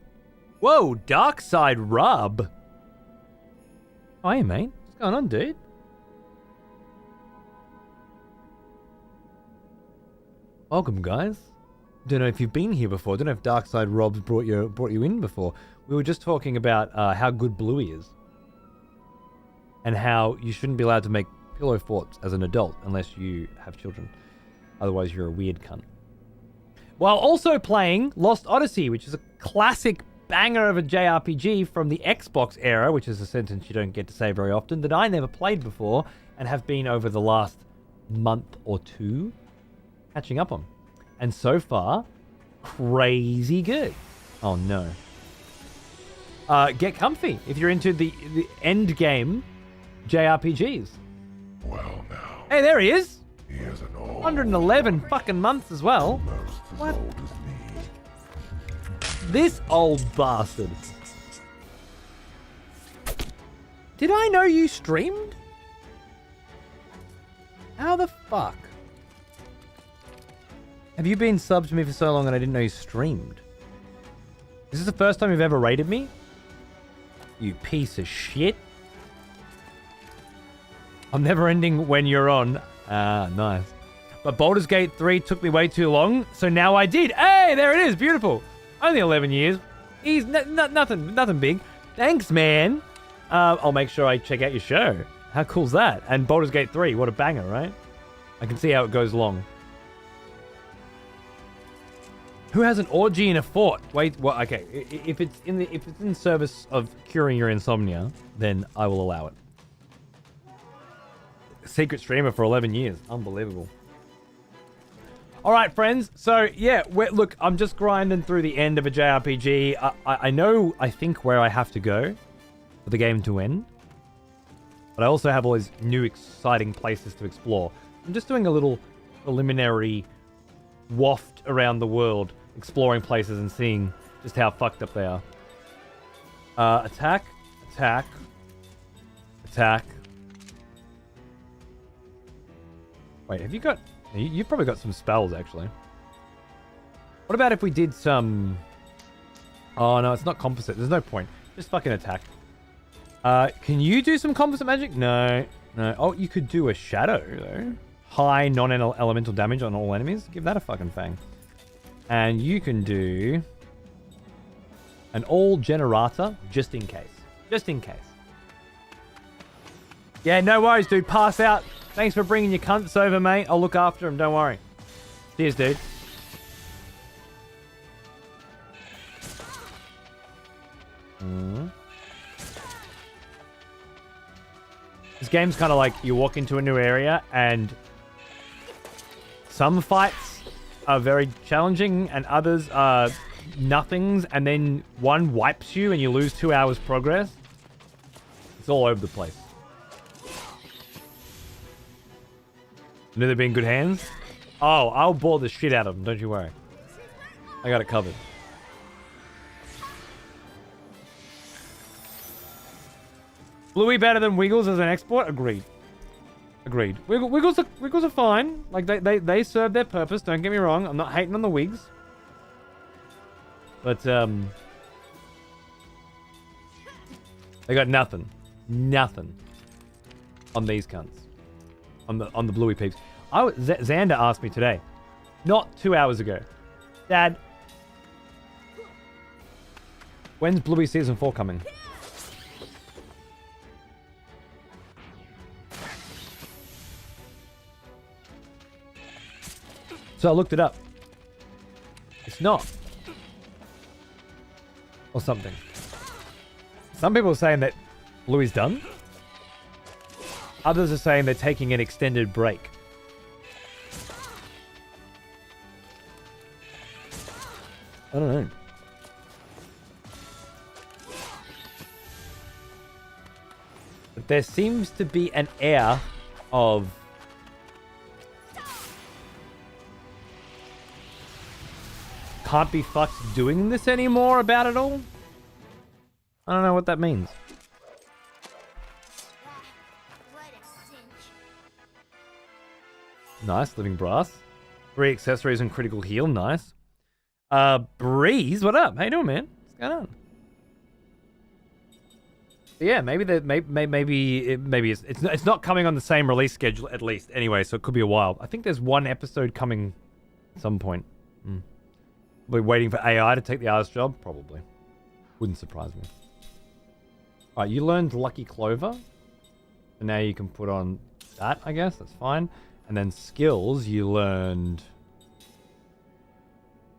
Whoa, Dark Side Rub. Oh, hey, mate. What's going on, dude? Welcome, guys. Don't know if you've been here before. Don't know if Dark Side Rob's brought you in before. We were just talking about how good Bluey is. And how you shouldn't be allowed to make pillow forts as an adult unless you have children. Otherwise, you're a weird cunt. While also playing Lost Odyssey, which is a classic banger of a JRPG from the Xbox era, which is a sentence you don't get to say very often, that I never played before and have been over the last month or two catching up on. And so far, crazy good. Oh no. Get comfy if you're into the end game JRPGs. Well now. Hey, there he is. He is an old 111 fucking months as well. almost as What? old as me. This old bastard. Did I know you streamed? How the fuck? Have you been subbed to me for so long and I didn't know you streamed? Is this the first time you've ever raided me? You piece of shit. I'm never ending when you're on. Ah, nice. But Baldur's Gate 3 took me way too long, so now I did. Hey, there it is. Beautiful. Only 11 years. He's nothing big. Thanks, man. I'll make sure I check out your show. How cool's that? And Baldur's Gate 3, what a banger, right? I can see how it goes long. Who has an orgy in a fort? Wait, what? Okay, if it's in service of curing your insomnia, then I will allow it. Secret streamer for 11 years. Unbelievable. All right, friends. So, yeah, look, I'm just grinding through the end of a JRPG. I know, I think, where I have to go for the game to end. But I also have all these new, exciting places to explore. I'm just doing a little preliminary waft around the world, exploring places and seeing just how fucked up they are. Attack. Wait, have you got... You've probably got some spells, actually. What about if we did some... Oh, no, it's not composite. There's no point. Just fucking attack. Can you do some composite magic? No. Oh, you could do a shadow, though. High non-elemental damage on all enemies. Give that a fucking fang. And you can do... an all generator, just in case. Just in case. Yeah, no worries, dude. Pass out. Thanks for bringing your cunts over, mate. I'll look after them. Don't worry. Cheers, dude. This game's kind of like you walk into a new area and some fights are very challenging and others are nothings, and then one wipes you and you lose 2 hours progress. It's all over the place. Knew they'd be in good hands? Oh, I'll bore the shit out of them, don't you worry. I got it covered. Bluey better than Wiggles as an export? Agreed. Wiggles are fine. Like, they serve their purpose, don't get me wrong. I'm not hating on the Wigs. But, they got nothing. Nothing. On these cunts. On the Bluey peeps. Xander asked me today, not 2 hours ago, Dad, when's Bluey Season 4 coming? So I looked it up. It's not. Or something. Some people are saying that Bluey's done. Others are saying they're taking an extended break. I don't know. But there seems to be an air of can't be fucked doing this anymore about it all. I don't know what that means. Nice, living brass. 3 accessories and critical heal, nice. Breeze, what up? How you doing, man? What's going on? Yeah, maybe that maybe it's not coming on the same release schedule at least. Anyway, so it could be a while. I think there's one episode coming at some point. We're waiting for AI to take the artist job, probably. Wouldn't surprise me. All right, you learned Lucky Clover, and now you can put on that. I guess that's fine. And then skills, you learned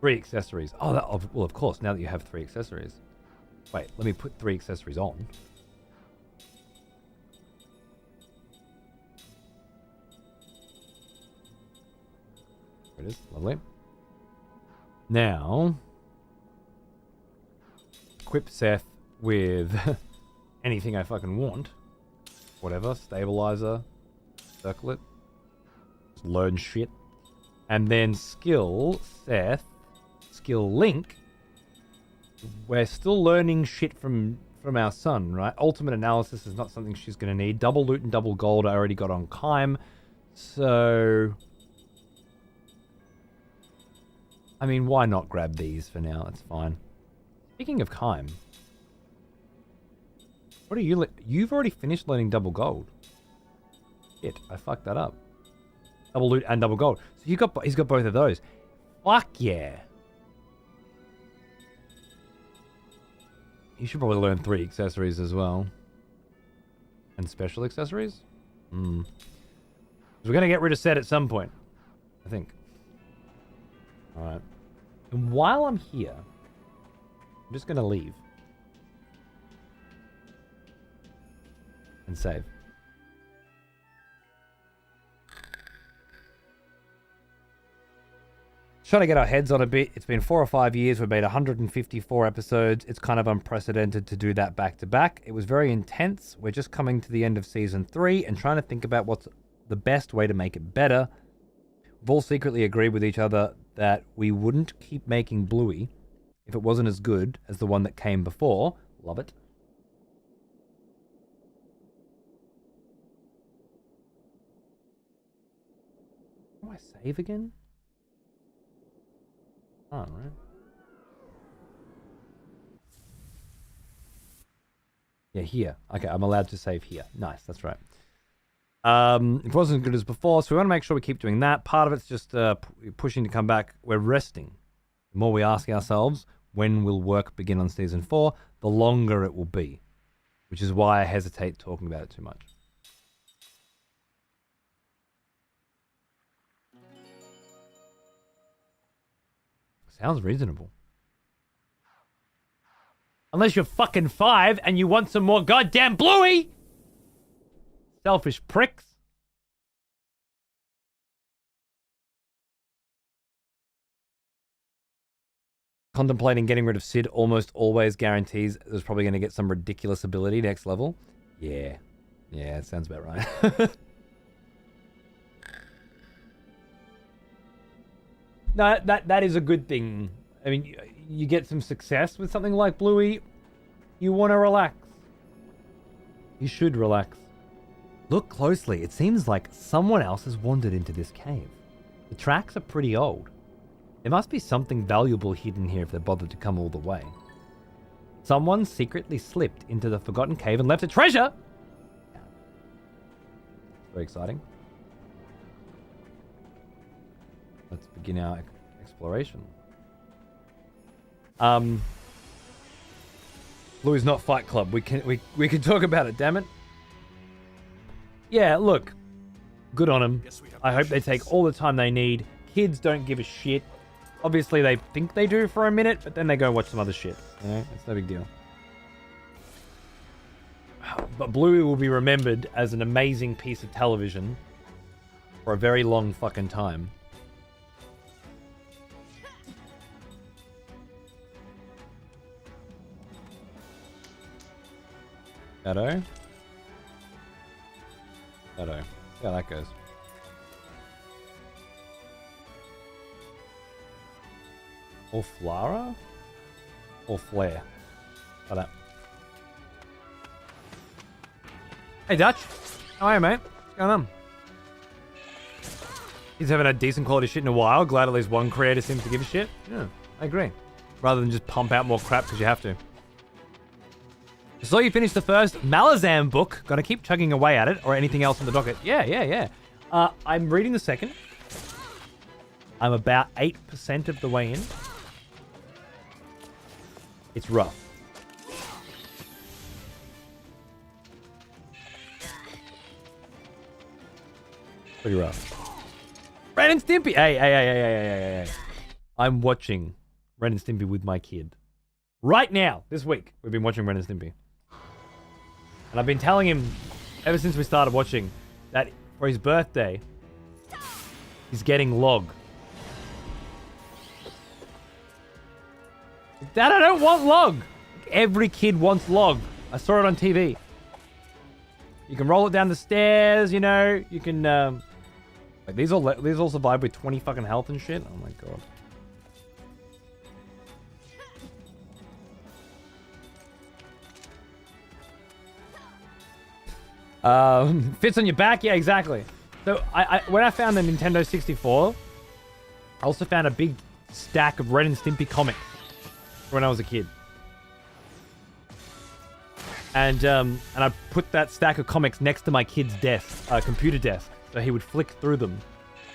3 accessories. Oh, well, of course. Now that you have 3 accessories. Wait, let me put 3 accessories on. There it is. Lovely. Now, equip Seth with anything I fucking want. Whatever. Stabilizer. Circlet. Just learn shit. And then skill Seth. Skill Link. We're still learning shit from our son, right? Ultimate analysis is not something she's going to need. Double loot and double gold I already got on Kime. So... I mean, why not grab these for now? It's fine. Speaking of Kime, what are you? You've already finished learning double gold. Shit, I fucked that up. Double loot and double gold. So he's got both of those. Fuck yeah. You should probably learn 3 accessories as well. And special accessories? We're going to get rid of Set at some point, I think. Alright. And while I'm here, I'm just going to leave. And save. Trying to get our heads on a bit. It's been 4 or 5 years. We've made 154 episodes. It's kind of unprecedented to do that back to back. It was very intense. We're just coming to the end of season 3 and trying to think about what's the best way to make it better. We've all secretly agreed with each other that we wouldn't keep making Bluey if it wasn't as good as the one that came before. Love it. How do I save again? Oh, right. Yeah, here. Okay, I'm allowed to save here. Nice, that's right. It wasn't as good as before, so we want to make sure we keep doing that. Part of it's just pushing to come back. We're resting. The more we ask ourselves, when will work begin on season 4, the longer it will be. Which is why I hesitate talking about it too much. Sounds reasonable. Unless you're fucking 5 and you want some more goddamn Bluey! Selfish pricks. Contemplating getting rid of Sid almost always guarantees there's probably going to get some ridiculous ability next level. Yeah. Yeah, it sounds about right. No, that is a good thing. I mean, you get some success with something like Bluey, you want to relax. You should relax. Look closely. It seems like someone else has wandered into this cave. The tracks are pretty old. There must be something valuable hidden here if they bothered to come all the way. Someone secretly slipped into the forgotten cave and left a treasure! Very exciting. Let's begin our exploration. Bluey's not Fight Club. We can talk about it, damn it. Yeah, look. Good on them. I hope they take all the time they need. Kids don't give a shit. Obviously, they think they do for a minute, but then they go watch some other shit. You know, it's no big deal. But Bluey will be remembered as an amazing piece of television for a very long fucking time. Shadow. Shadow. See how that goes. Or Flara? Or Flare? Like that. Hey Dutch. How are you, mate? What's going on? He's having a decent quality shit in a while. Glad at least one creator seems to give a shit. Yeah, I agree. Rather than just pump out more crap because you have to. So you finished the first Malazan book. Gonna keep chugging away at it, or anything else on the docket? Yeah. I'm reading the second. I'm about 8% of the way in. It's rough. Pretty rough. Ren and Stimpy! Hey. I'm watching Ren and Stimpy with my kid. Right now, this week, we've been watching Ren and Stimpy. And I've been telling him, ever since we started watching, that for his birthday, he's getting log. Dad, I don't want log! Every kid wants log. I saw it on TV. You can roll it down the stairs, you know. You can, like, these all survive with 20 fucking health and shit. Oh my god. Fits on your back? Yeah, exactly. So, when I found the Nintendo 64, I also found a big stack of Ren and Stimpy comics when I was a kid. And I put that stack of comics next to my kid's desk, computer desk, so he would flick through them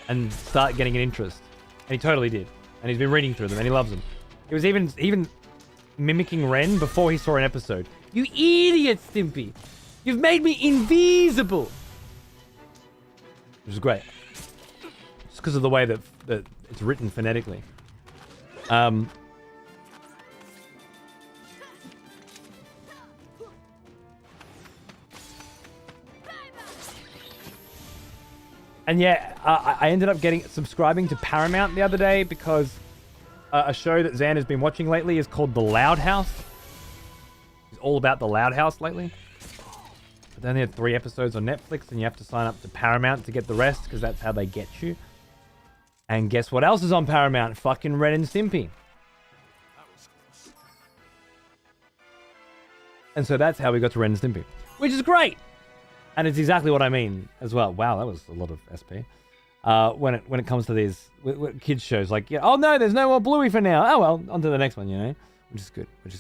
and start getting an interest. And he totally did. And he's been reading through them, and he loves them. He was even mimicking Ren before he saw an episode. You idiot, Stimpy! You've made me invisible! Which is great. Just because of the way that it's written phonetically. And yeah, I ended up subscribing to Paramount the other day because a show that Xan has been watching lately is called The Loud House. It's all about The Loud House lately. But they only had 3 episodes on Netflix, and you have to sign up to Paramount to get the rest because that's how they get you. And guess what else is on Paramount? Fucking Ren and Stimpy. And so that's how we got to Ren and Stimpy, which is great. And it's exactly what I mean as well. Wow, that was a lot of SP. When it comes to these kids shows, like, yeah, oh no, there's no more Bluey for now. Oh well, on to the next one, you know, which is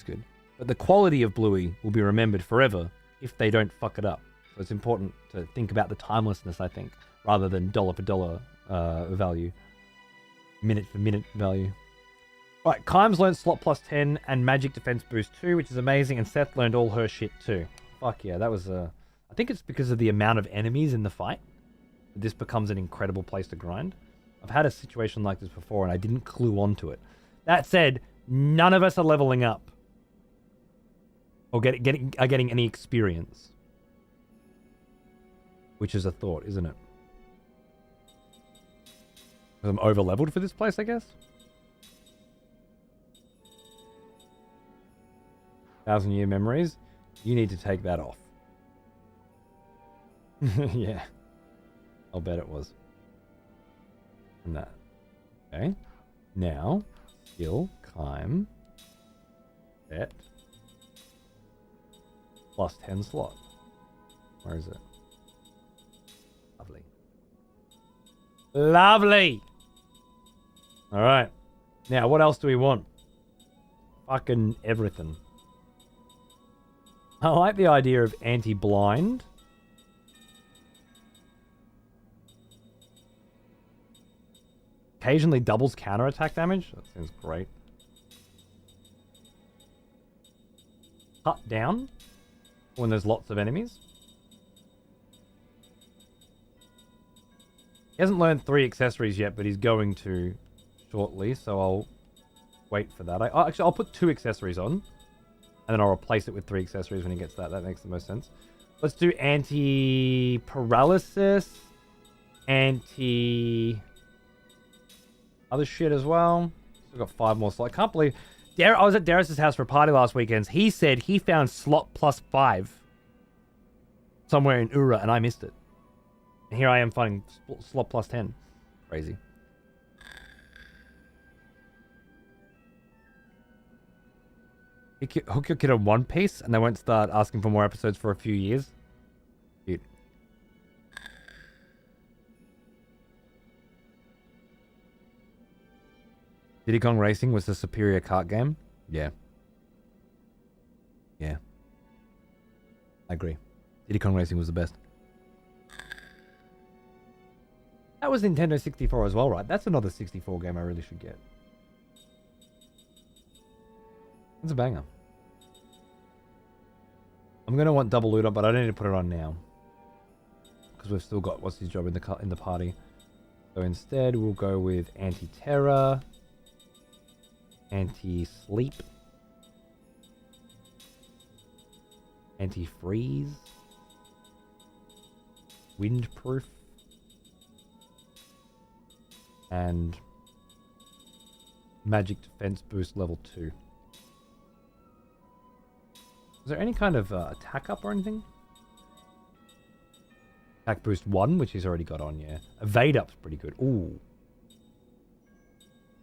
good. But the quality of Bluey will be remembered forever if they don't fuck it up. So it's important to think about the timelessness, I think, rather than dollar for dollar value, minute for minute value. Right, Kimes learned slot plus 10 and magic defense boost 2, which is amazing, and Seth learned all her shit too. Fuck yeah, that was I think it's because of the amount of enemies in the fight. This becomes an incredible place to grind. I've had a situation like this before and I didn't clue onto it. That said, none of us are leveling up. Or getting any experience. Which is a thought, isn't it? Because I'm over-leveled for this place, I guess? 1,000-year memories. You need to take that off. Yeah. I'll bet it was. And that. Okay. Now, skill, Kime, set, plus 10 slot. Where is it? Lovely. Lovely! Alright. Now, what else do we want? Fucking everything. I like the idea of anti-blind. Occasionally doubles counterattack damage. That seems great. Cut down when there's lots of enemies. He hasn't learned 3 accessories yet, but he's going to shortly, so I'll wait for that. Actually, I'll put 2 accessories on. And then I'll replace it with 3 accessories when he gets that. That makes the most sense. Let's do anti-paralysis. Anti... other shit as well. We've got 5 more slots. I can't believe... I was at Darius's house for a party last weekend. He said he found slot +5 somewhere in Ura, and I missed it. And here I am finding slot +10. Crazy. Hook your kid on One Piece, and they won't start asking for more episodes for a few years. Cute. Diddy Kong Racing was the superior kart game? Yeah. Yeah. I agree. Diddy Kong Racing was the best. That was Nintendo 64 as well, right? That's another 64 game I really should get. It's a banger. I'm going to want double loot up, but I don't need to put it on now. Because we've still got what's his job in the party. So instead, we'll go with anti-terror. Anti-sleep. Anti-freeze. Windproof. And magic defense boost level 2. Is there any kind of attack up or anything? Attack boost 1, which he's already got on, yeah. Evade up's pretty good. Ooh.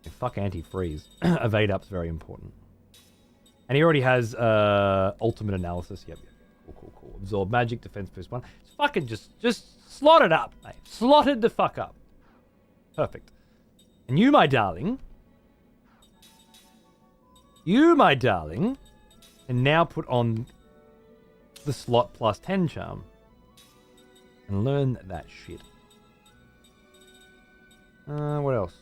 Yeah, fuck anti-freeze. Evade up's very important. And he already has ultimate analysis. Yep. Cool. Absorb magic, defense boost 1. It's fucking just slot it up, mate. Slotted the fuck up. Perfect. And you, my darling, and now put on the slot +10 charm. And learn that shit. What else?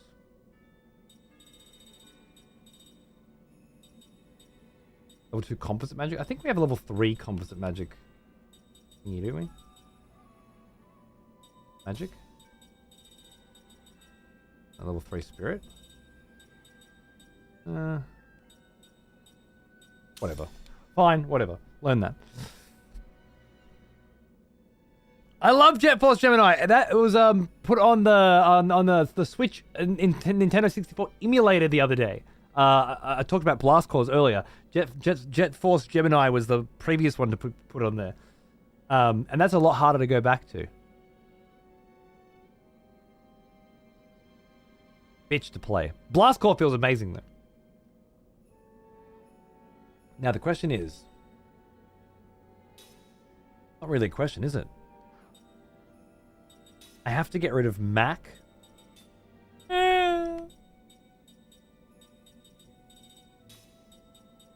Level 2 composite magic? I think we have a level 3 composite magic thingy, do we? Magic? A level 3 spirit? Whatever. Fine, whatever. Learn that. I love Jet Force Gemini. That was put on the Switch in Nintendo 64 emulator the other day. I talked about Blast Cores earlier. Jet Force Gemini was the previous one to put on there. And that's a lot harder to go back to. Bitch to play. Blast Core feels amazing though. Now the question is... not really a question, is it? I have to get rid of Mac.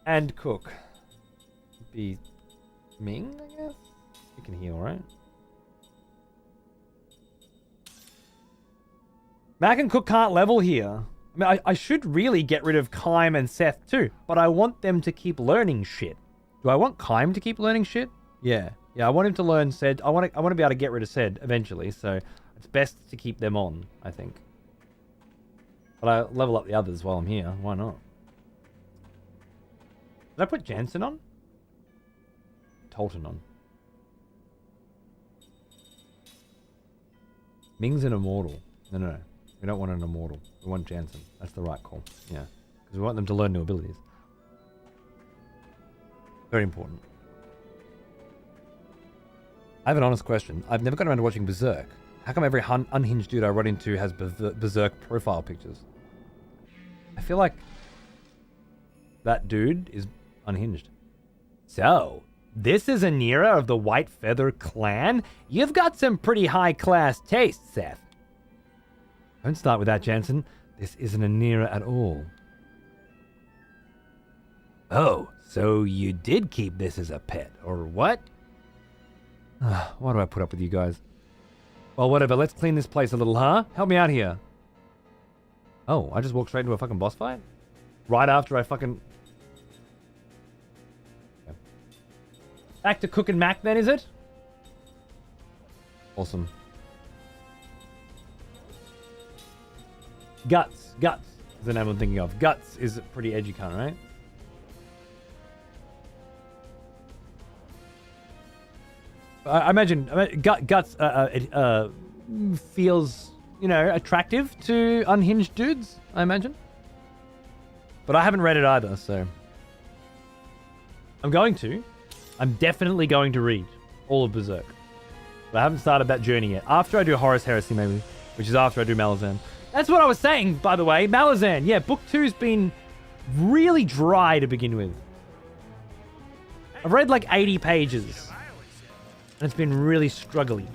And Cook. Be Ming, I guess? You can heal, right? Mac and Cook can't level here. I mean, I should really get rid of Kime and Seth too, but I want them to keep learning shit. Do I want Kime to keep learning shit? Yeah, I want him to learn Sed. I want to be able to get rid of Sed eventually, so it's best to keep them on, I think. But I level up the others while I'm here. Why not? Did I put Jansen on? Tolton on. Ming's an immortal. No. We don't want an immortal. We want Jansen. That's the right call. Yeah. Because we want them to learn new abilities. Very important. I have an honest question. I've never got around to watching Berserk. How come every unhinged dude I run into has Berserk profile pictures? I feel like that dude is unhinged. So, this is Anira of the White Feather Clan? You've got some pretty high-class taste, Seth. Don't start with that, Jansen. This isn't Anira at all. Oh, so you did keep this as a pet, or what? Why do I put up with you guys? Well, whatever. Let's clean this place a little, huh? Help me out here. Oh, I just walked straight into a fucking boss fight? Right after I fucking... Okay. Back to Cook and Mac then, is it? Awesome. Guts is the name I'm thinking of. Guts is a pretty edgy cunt, right? I imagine Guts feels, you know, attractive to unhinged dudes, I imagine. But I haven't read it either, so... I'm definitely going to read all of Berserk. But I haven't started that journey yet. After I do Horus Heresy, maybe. Which is after I do Malazan. That's what I was saying, by the way. Malazan. Yeah, book 2's been really dry to begin with. I've read like 80 pages. And it's been really struggling.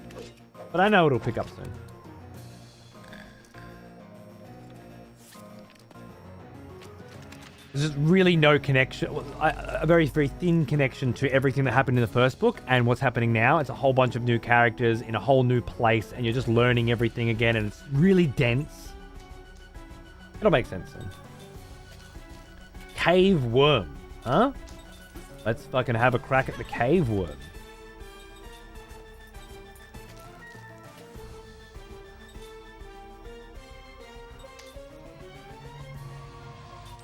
But I know it'll pick up soon. There's just really no connection, a very, very thin connection to everything that happened in the first book and what's happening now. It's a whole bunch of new characters in a whole new place, and you're just learning everything again, and it's really dense. It'll make sense then. Cave worm, huh? Let's fucking have a crack at the cave worm.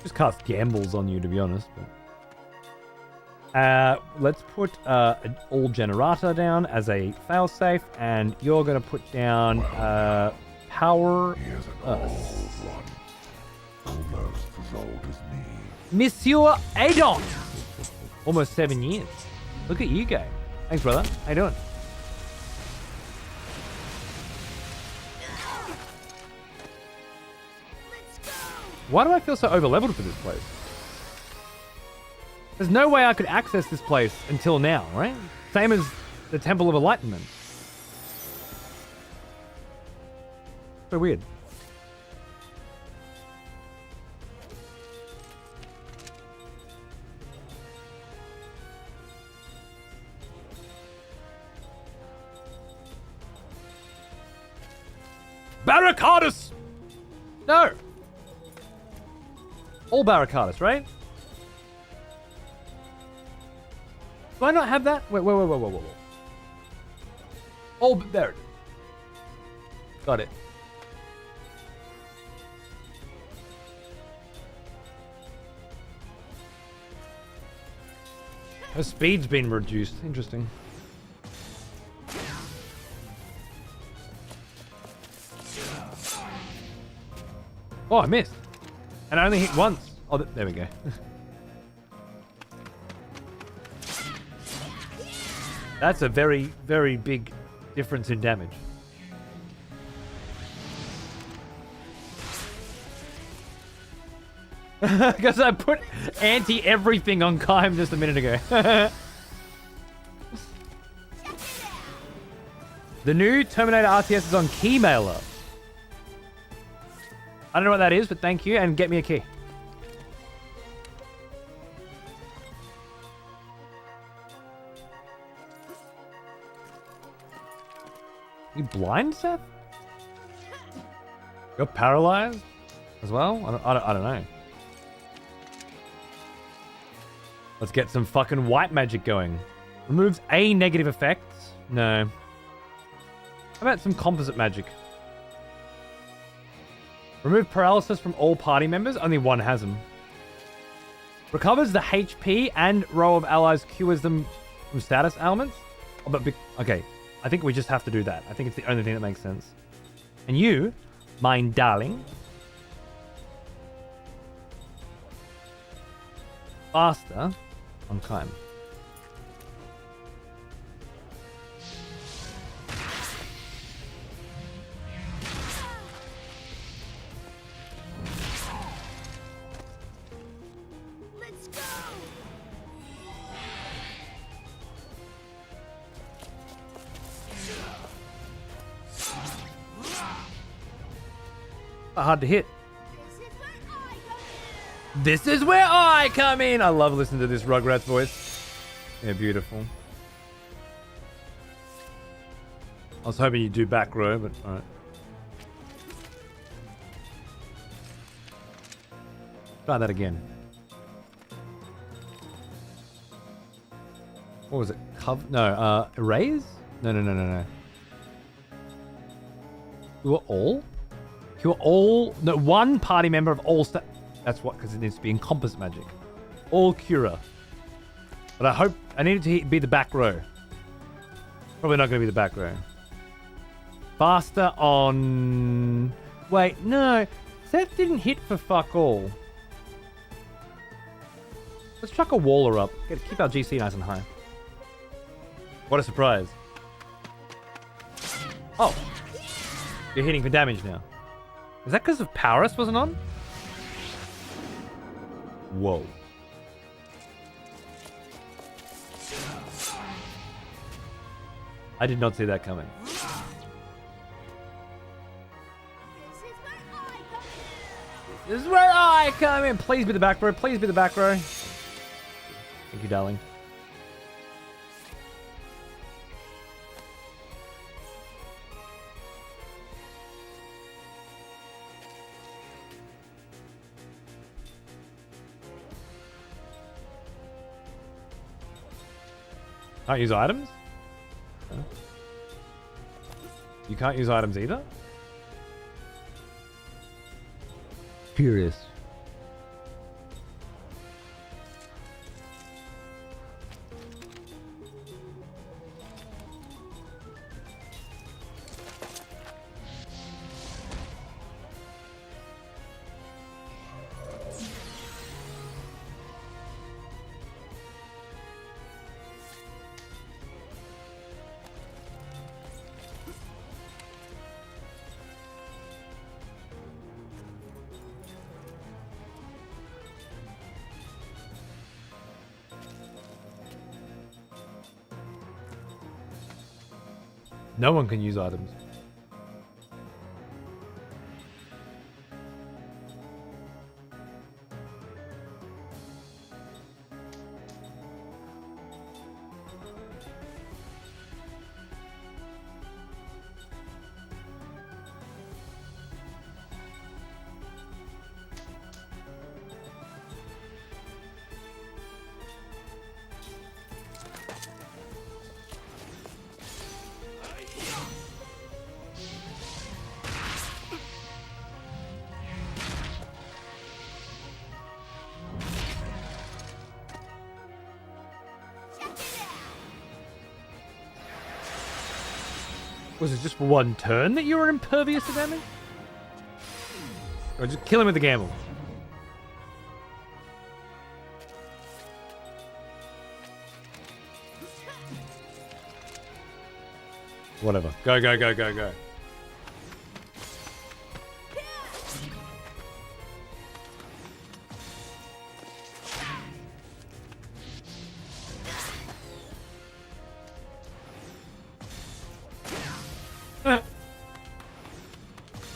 Just cast gambles on you, to be honest. But let's put an all generator down as a failsafe, and you're gonna put down power us. Almost as old as me. Monsieur Adon. Almost 7 years. Look at you go. Thanks, brother. How you doing? Why do I feel so over-leveled for this place? There's no way I could access this place until now, right? Same as the Temple of Enlightenment. So weird. Barricadus! No! All Barricadus, right? Do I not have that? Wait. Oh, there it is. Got it. Her speed's been reduced. Interesting. Oh, I missed. And I only hit once. Oh, there we go. That's a very, very big difference in damage. Because I put anti-everything on Kaim just a minute ago. The new Terminator RTS is on Keymailer. I don't know what that is, but thank you, and get me a key. You blind, Seth? You're paralyzed as well? I don't know. Let's get some fucking white magic going. Removes a negative effects? No. How about some composite magic? Remove paralysis from all party members. Only one has them. Recovers the HP and row of allies, cures them from status ailments. Oh, but okay, I think we just have to do that. I think it's the only thing that makes sense. And you, mine darling, faster on Kaim. Hard to hit. This is where I come in. I love listening to this Rugrats voice. Yeah, beautiful. I was hoping you'd do back row, but alright. Try that again. What was it? Erase? No. Cure all? Cure all? No, one party member of all that's what, because it needs to be in composite magic. All cure. But I need it to be the back row. Probably not going to be the back row. Faster on... Wait, no. Seth didn't hit for fuck all. Let's chuck a Waller up. Keep our GC nice and high. What a surprise. Oh. You're hitting for damage now. Is that because of Paris wasn't on? Whoa. I did not see that coming. This is where I come in. Please be the back row. Please be the back row. Thank you, darling. Can't use items? Huh? You can't use items either? Curious. No one can use items. Was it just for one turn that you were impervious to damage? Or just kill him with the gamble? Whatever. Go, go, go, go, go.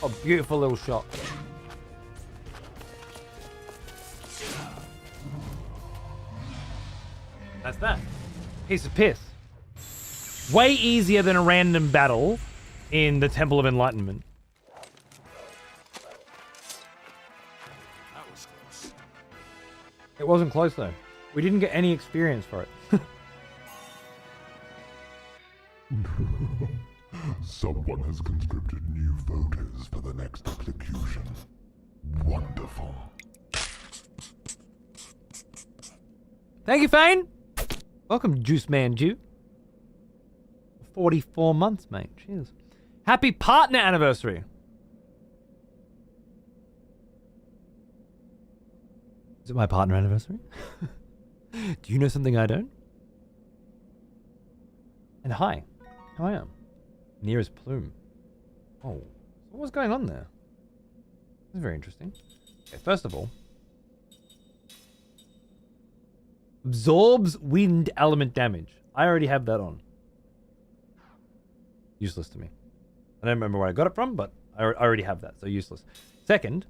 Oh, beautiful little shot. That's that. Piece of piss. Way easier than a random battle in the Temple of Enlightenment. That was close. It wasn't close though. We didn't get any experience for it. Someone has conscripted new voters for the next execution. Wonderful. Thank you, Fane. Welcome, Juice Man Jew. 44 months, mate. Cheers. Happy partner anniversary. Is it my partner anniversary? Do you know something I don't? And hi, how I am. Nearest plume. Oh, what was going on there? This is very interesting. Okay, first of all, absorbs wind element damage. I already have that on. Useless to me. I don't remember where I got it from, but I already have that, so useless. Second,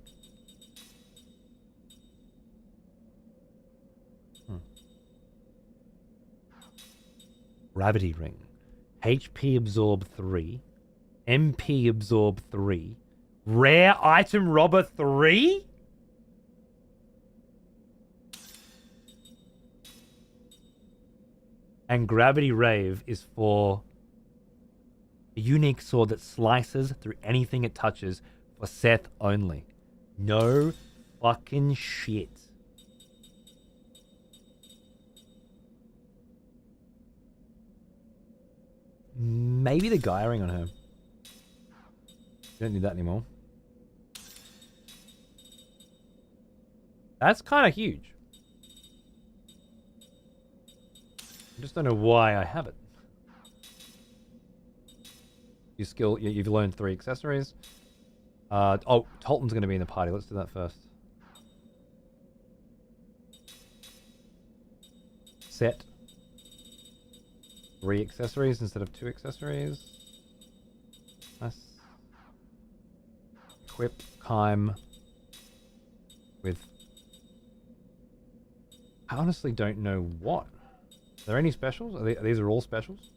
Gravity Ring. HP absorb 3. MP absorb 3. Rare item robber 3? And Gravity Rave is for a unique sword that slices through anything it touches for Seth only. No fucking shit. maybe the Gairing on her. Don't need that anymore. That's kind of huge. I just don't know why I have it. Your skill, you've learned 3 accessories. Oh, Tolton's going to be in the party. Let's do that first. Set. 3 accessories instead of 2 accessories. Nice. Equip Kime with... I honestly don't know what. Are there any specials? These are all specials?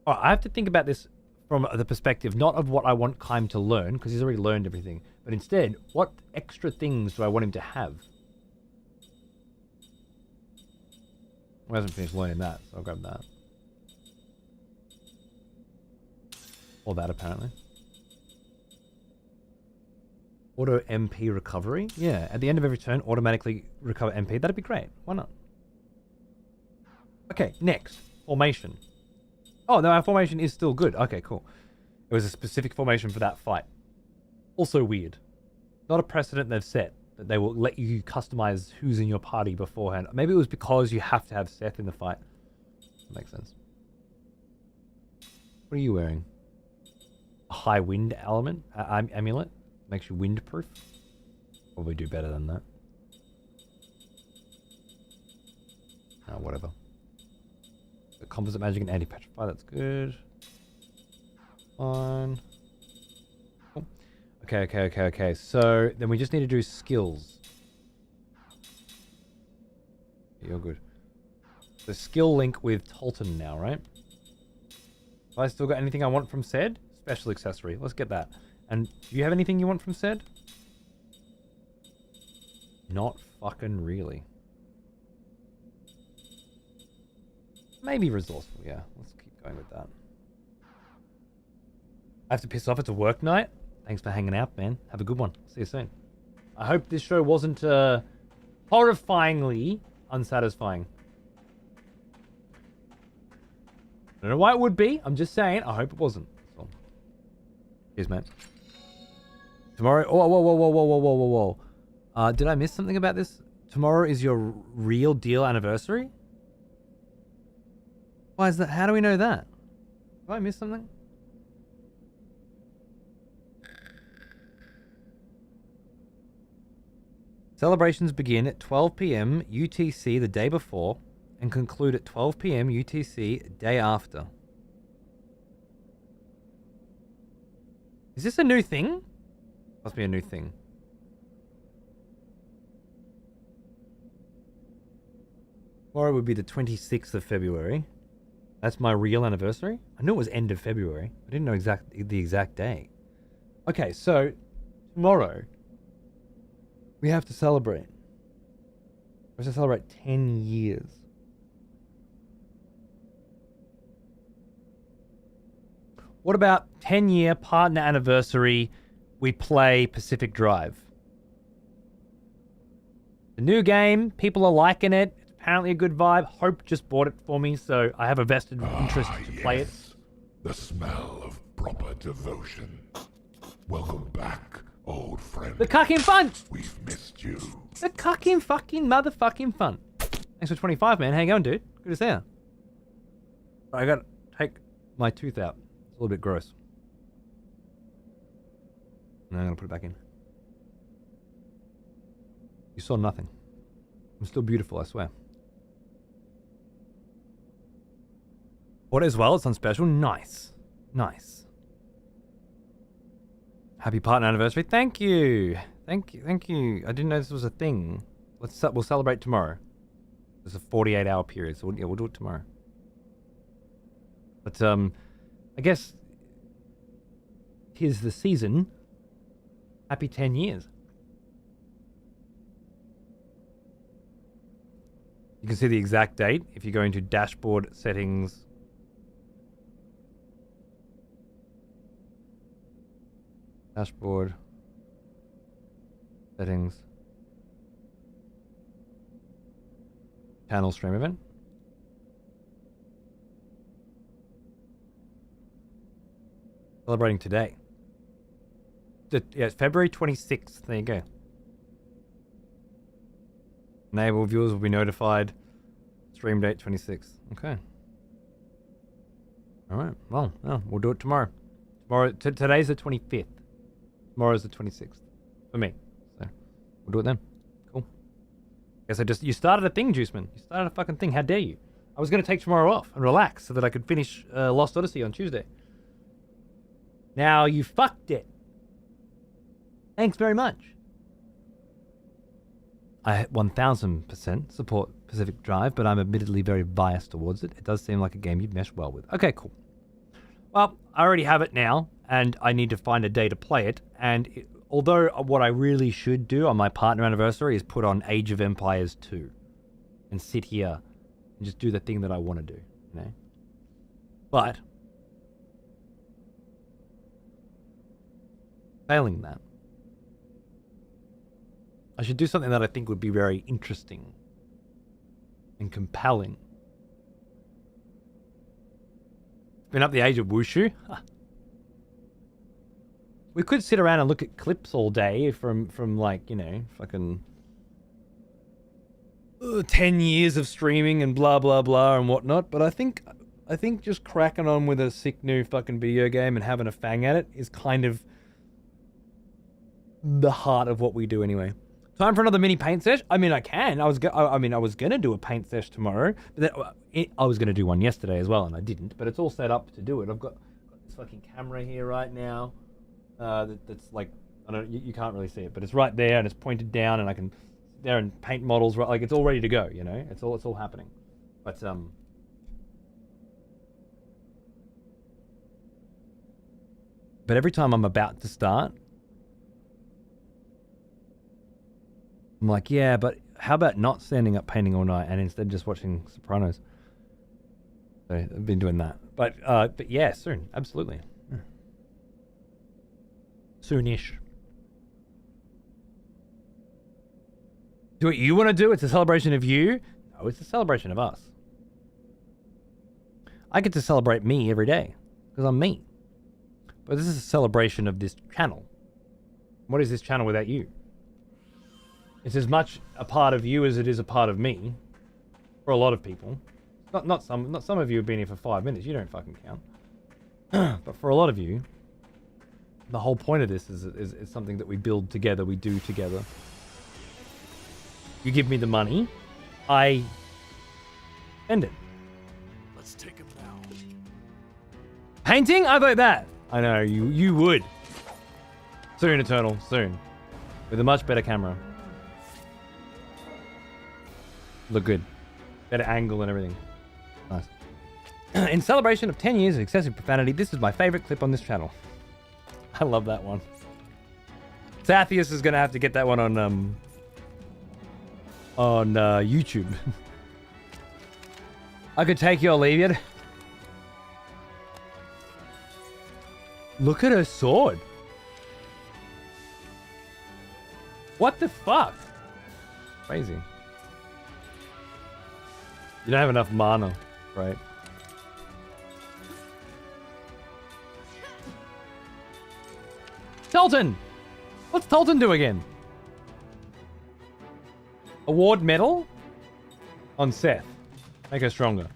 Oh, I have to think about this from the perspective not of what I want Kime to learn, because he's already learned everything, but instead, what extra things do I want him to have? I hasn't finished learning that, so I'll grab that. Or that, apparently. Auto MP recovery? Yeah, at the end of every turn, automatically recover MP. That'd be great. Why not? Okay, next. Formation. Oh, no, our formation is still good. Okay, cool. It was a specific formation for that fight. Also weird. Not a precedent they've set, that they will let you customize who's in your party beforehand. Maybe it was because you have to have Seth in the fight. That makes sense. What are you wearing? A high wind element? Amulet? Makes you windproof? Probably do better than that. Oh, whatever. The composite magic and anti-petrify, that's good. Fine. Cool. Okay. So then we just need to do skills. You're good. The skill link with Tolton now, right? Have I still got anything I want from Ced? Special accessory. Let's get that. And do you have anything you want from Ced? Not fucking really. Maybe resourceful, yeah. Let's keep going with that. I have to piss off. It's a work night. Thanks for hanging out, man. Have a good one. See you soon. I hope this show wasn't horrifyingly unsatisfying. I don't know why it would be. I'm just saying. I hope it wasn't. So. Cheers, mate. Tomorrow... Oh, whoa. Did I miss something about this? Tomorrow is your real deal anniversary? Why is that? How do we know that? Did I miss something? Celebrations begin at 12 p.m. UTC the day before and conclude at 12 p.m. UTC day after. Is this a new thing? Must be a new thing. Tomorrow would be the 26th of February. That's my real anniversary? I knew it was end of February. I didn't know the exact day. Okay, so tomorrow we have to celebrate. We have to celebrate 10 years. What about 10-year partner anniversary? We play Pacific Drive. The new game, people are liking it. It's apparently a good vibe. Hope just bought it for me, so I have a vested interest to play it. The smell of proper devotion. Welcome back, old friend. The cucking fun! We've missed you. The cucking fucking motherfucking fun. Thanks for 25, man. How you going, dude? Good to see you. I gotta take my tooth out. It's a little bit gross. No, I'm gonna put it back in. You saw nothing. I'm still beautiful, I swear. What as well? It's on special. Nice. Nice. Happy partner anniversary. Thank you. Thank you. I didn't know this was a thing. We'll celebrate tomorrow. It's a 48-hour period, so we'll do it tomorrow. But I guess 'tis the season. Happy 10 years. You can see the exact date if you go into dashboard settings. Dashboard settings. Channel stream event. Celebrating today. Yeah, it's February 26th. There you go. Enable viewers will be notified. Stream date 26th. Okay. All right. Well, we'll do it tomorrow. Today's the 25th. Tomorrow's the 26th. For me. So, we'll do it then. Cool. Guess you started a thing, Juiceman. You started a fucking thing. How dare you? I was going to take tomorrow off and relax so that I could finish Lost Odyssey on Tuesday. Now you fucked it. Thanks very much. I 1000% support Pacific Drive, but I'm admittedly very biased towards it. It does seem like a game you'd mesh well with. Okay, cool. Well, I already have it now, and I need to find a day to play it. And although what I really should do on my partner anniversary is put on Age of Empires 2 and sit here and just do the thing that I want to do, you know? But failing that, I should do something that I think would be very interesting and compelling. Been up the age of wushu? Huh. We could sit around and look at clips all day from like, you know, fucking 10 years of streaming and blah, blah, blah and whatnot. But I think just cracking on with a sick new fucking video game and having a fang at it is kind of the heart of what we do anyway. Time for another mini paint sesh? I mean, I can. I was gonna do a paint sesh tomorrow, but then, I was gonna do one yesterday as well, and I didn't. But it's all set up to do it. I've got this fucking camera here right now. That's like, I don't. You can't really see it, but it's right there, and it's pointed down, and I can sit there and paint models. Like it's all ready to go. You know, it's all happening. But every time I'm about to start, I'm like, yeah, but how about not standing up painting all night and instead just watching Sopranos? So I've been doing that. But yeah, soon. Absolutely. Yeah. Soonish. Do what you want to do? It's a celebration of you? No, it's a celebration of us. I get to celebrate me every day because I'm me. But this is a celebration of this channel. What is this channel without you? It's as much a part of you as it is a part of me. For a lot of people. Not some of you have been here for 5 minutes. You don't fucking count. But for a lot of you, the whole point of this is something that we build together, we do together. You give me the money, I spend it. Let's take him now. Painting? I vote that. I know, you would. Soon, Eternal, soon. With a much better camera. Look good. Better angle and everything. Nice. In celebration of 10 years of excessive profanity, this is my favorite clip on this channel. I love that one. Sathius is going to have to get that one on YouTube. I could take you or leave you. Look at her sword. What the fuck? Crazy. You don't have enough mana, right? Tolton! What's Tolton do again? Award medal? On Seth. Make her stronger.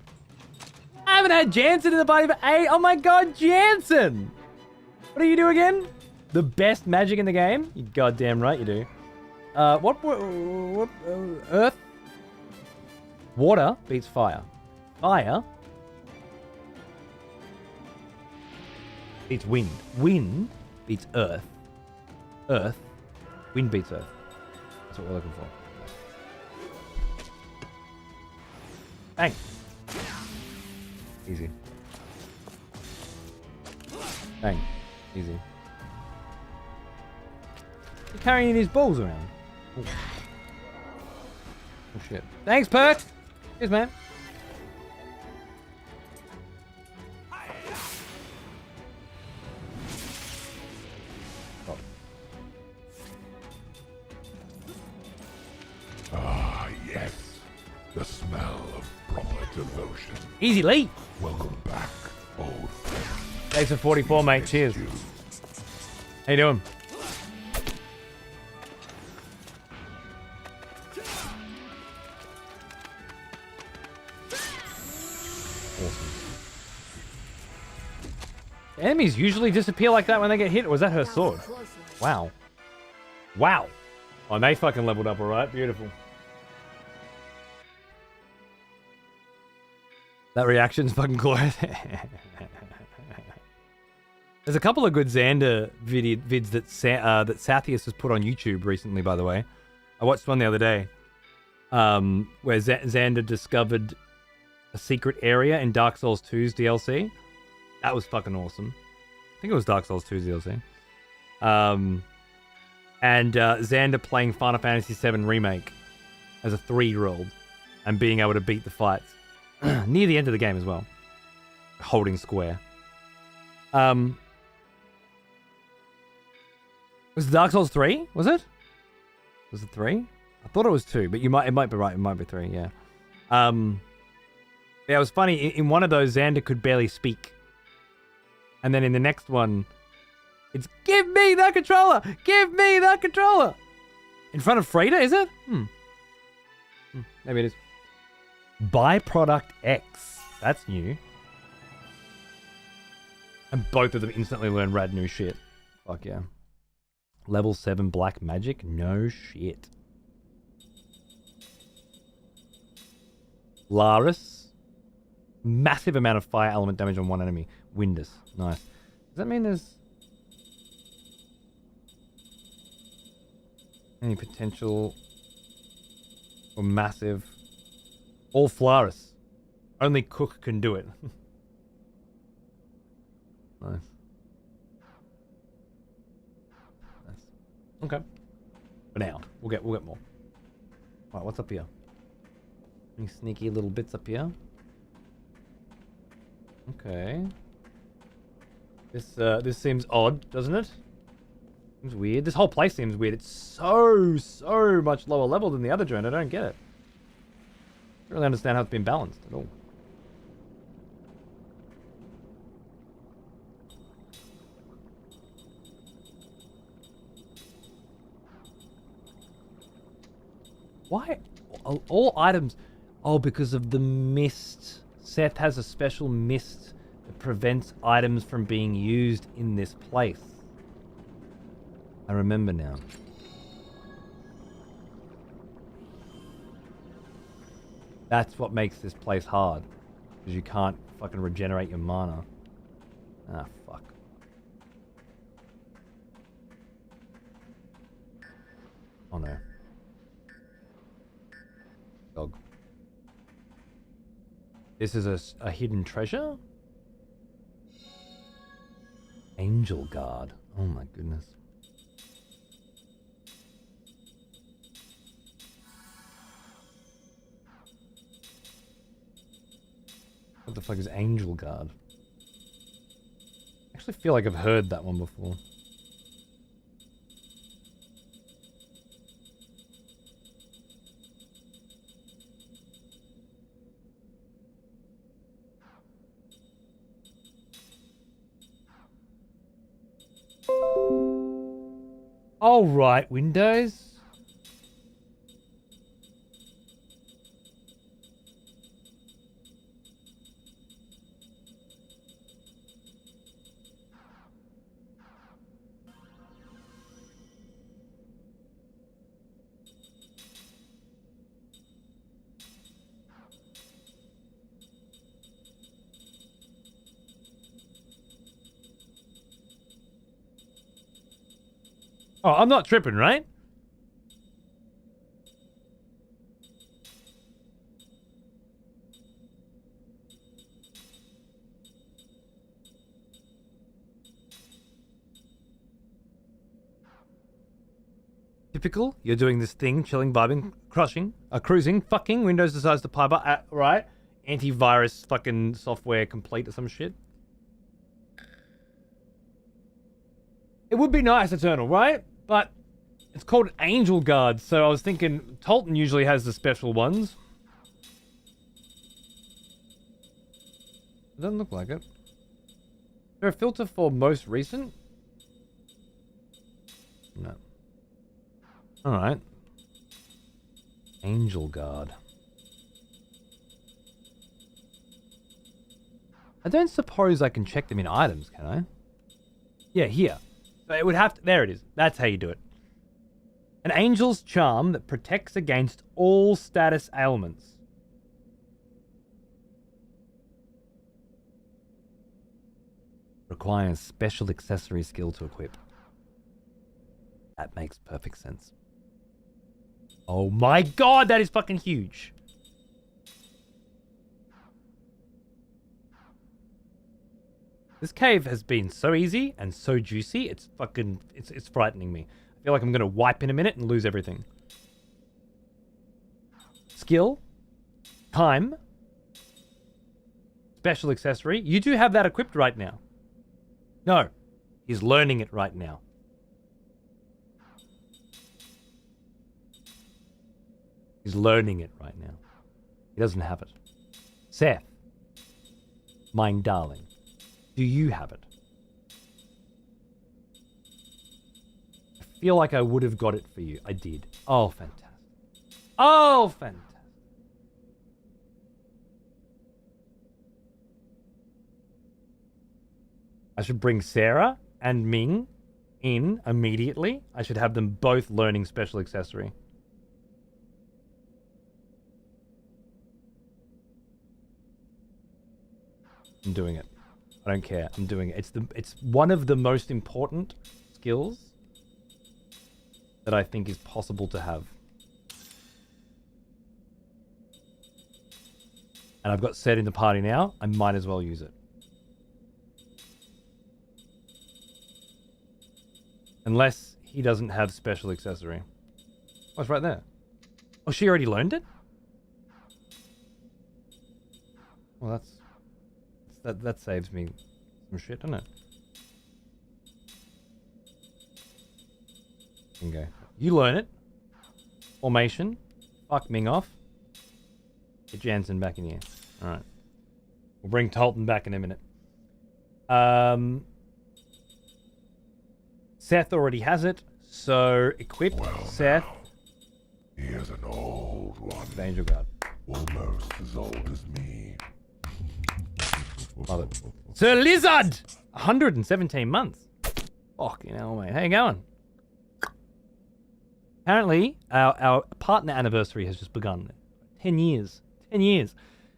I haven't had Jansen in the party for 8. Oh my god, Jansen! What do you do again? The best magic in the game? You goddamn right you do. Earth? Water beats fire. Fire beats wind. Wind beats earth. Earth. Wind beats earth. That's what we're looking for. Bang. Easy. Bang. Easy. You're carrying these balls around. Ooh. Oh shit. Thanks, Perk! Cheers, man. Oh. Ah, yes. The smell of proper devotion. Easy, Lee. Welcome back, old friend. Thanks for 44, mate. Cheers. How you doing? Awesome. Enemies usually disappear like that when they get hit, or was that her sword? Wow. Wow. Oh, and they fucking leveled up, alright? Beautiful. That reaction's fucking glorious. There's a couple of good Xander vids that that Sathius has put on YouTube recently, by the way. I watched one the other day where Xander discovered a secret area in Dark Souls 2's DLC. That was fucking awesome. I think it was Dark Souls 2's DLC. And Xander playing Final Fantasy VII Remake as a 3-year-old and being able to beat the fights near the end of the game as well. Holding square. Was it Dark Souls 3? Was it? Was it 3? I thought it was 2, but it might be right. It might be 3, yeah. Yeah, it was funny. In one of those, Xander could barely speak. And then in the next one, it's, give me that controller! Give me that controller! In front of Freda, is it? Maybe it is. Byproduct X. That's new. And both of them instantly learn rad new shit. Fuck yeah. Level 7 black magic? No shit. Laris. Massive amount of fire element damage on one enemy. Windus. Nice. Does that mean there's any potential for massive? All Flaris. Only Cook can do it. Nice. Nice. Okay. For now. We'll get more. Alright, what's up here? Any sneaky little bits up here? Okay. This seems odd, doesn't it? Seems weird. This whole place seems weird. It's so much lower level than the other drone. I don't get it. I don't really understand how it's been balanced at all. Why? All items... Oh, because of the mist. Seth has a special mist that prevents items from being used in this place. I remember now. That's what makes this place hard. Because you can't fucking regenerate your mana. Ah, fuck. Oh no. Dog. This is a hidden treasure? Angel Guard. Oh my goodness. What the fuck is Angel Guard? I actually feel like I've heard that one before. All right, Windows. Oh, I'm not tripping, right? Typical. You're doing this thing, chilling, vibing, crushing, cruising, fucking. Windows decides to pipe up, right? Antivirus fucking software complete or some shit. It would be nice, Eternal, right? But it's called Angel Guard, so I was thinking Tolton usually has the special ones. It doesn't look like it. there a filter for most recent? No. Alright. Angel Guard. I don't suppose I can check them in items, can I? Yeah, here. So it would have to... There it is. That's how you do it. An angel's charm that protects against all status ailments. Requires special accessory skill to equip. That makes perfect sense. Oh my god, that is fucking huge. This cave has been so easy and so juicy, it's fucking... It's frightening me. I feel like I'm gonna wipe in a minute and lose everything. Skill. Time. Special accessory. You do have that equipped right now. No. He's learning it right now. He's learning it right now. He doesn't have it. Seth. Mine darling. Do you have it? I feel like I would have got it for you. I did. Oh, fantastic. Oh, fantastic. I should bring Sarah and Ming in immediately. I should have them both learning special accessory. I'm doing it. I don't care. I'm doing it. It's one of the most important skills that I think is possible to have. And I've got Seth in the party now. I might as well use it. Unless he doesn't have special accessory. Oh, it's right there. Oh, she already learned it? Well, that saves me some shit, doesn't it? Okay. You learn it. Formation. Fuck Ming off. Get Jansen back in here. Alright. We'll bring Tolton back in a minute. Seth already has it, so equip Seth. Now, he is an old one. Angel Guard. Almost as old as me. Love it. Sir Lizard! 117 months. Fucking hell, mate. How you going? Apparently, our partner anniversary has just begun. 10 years. 10 years.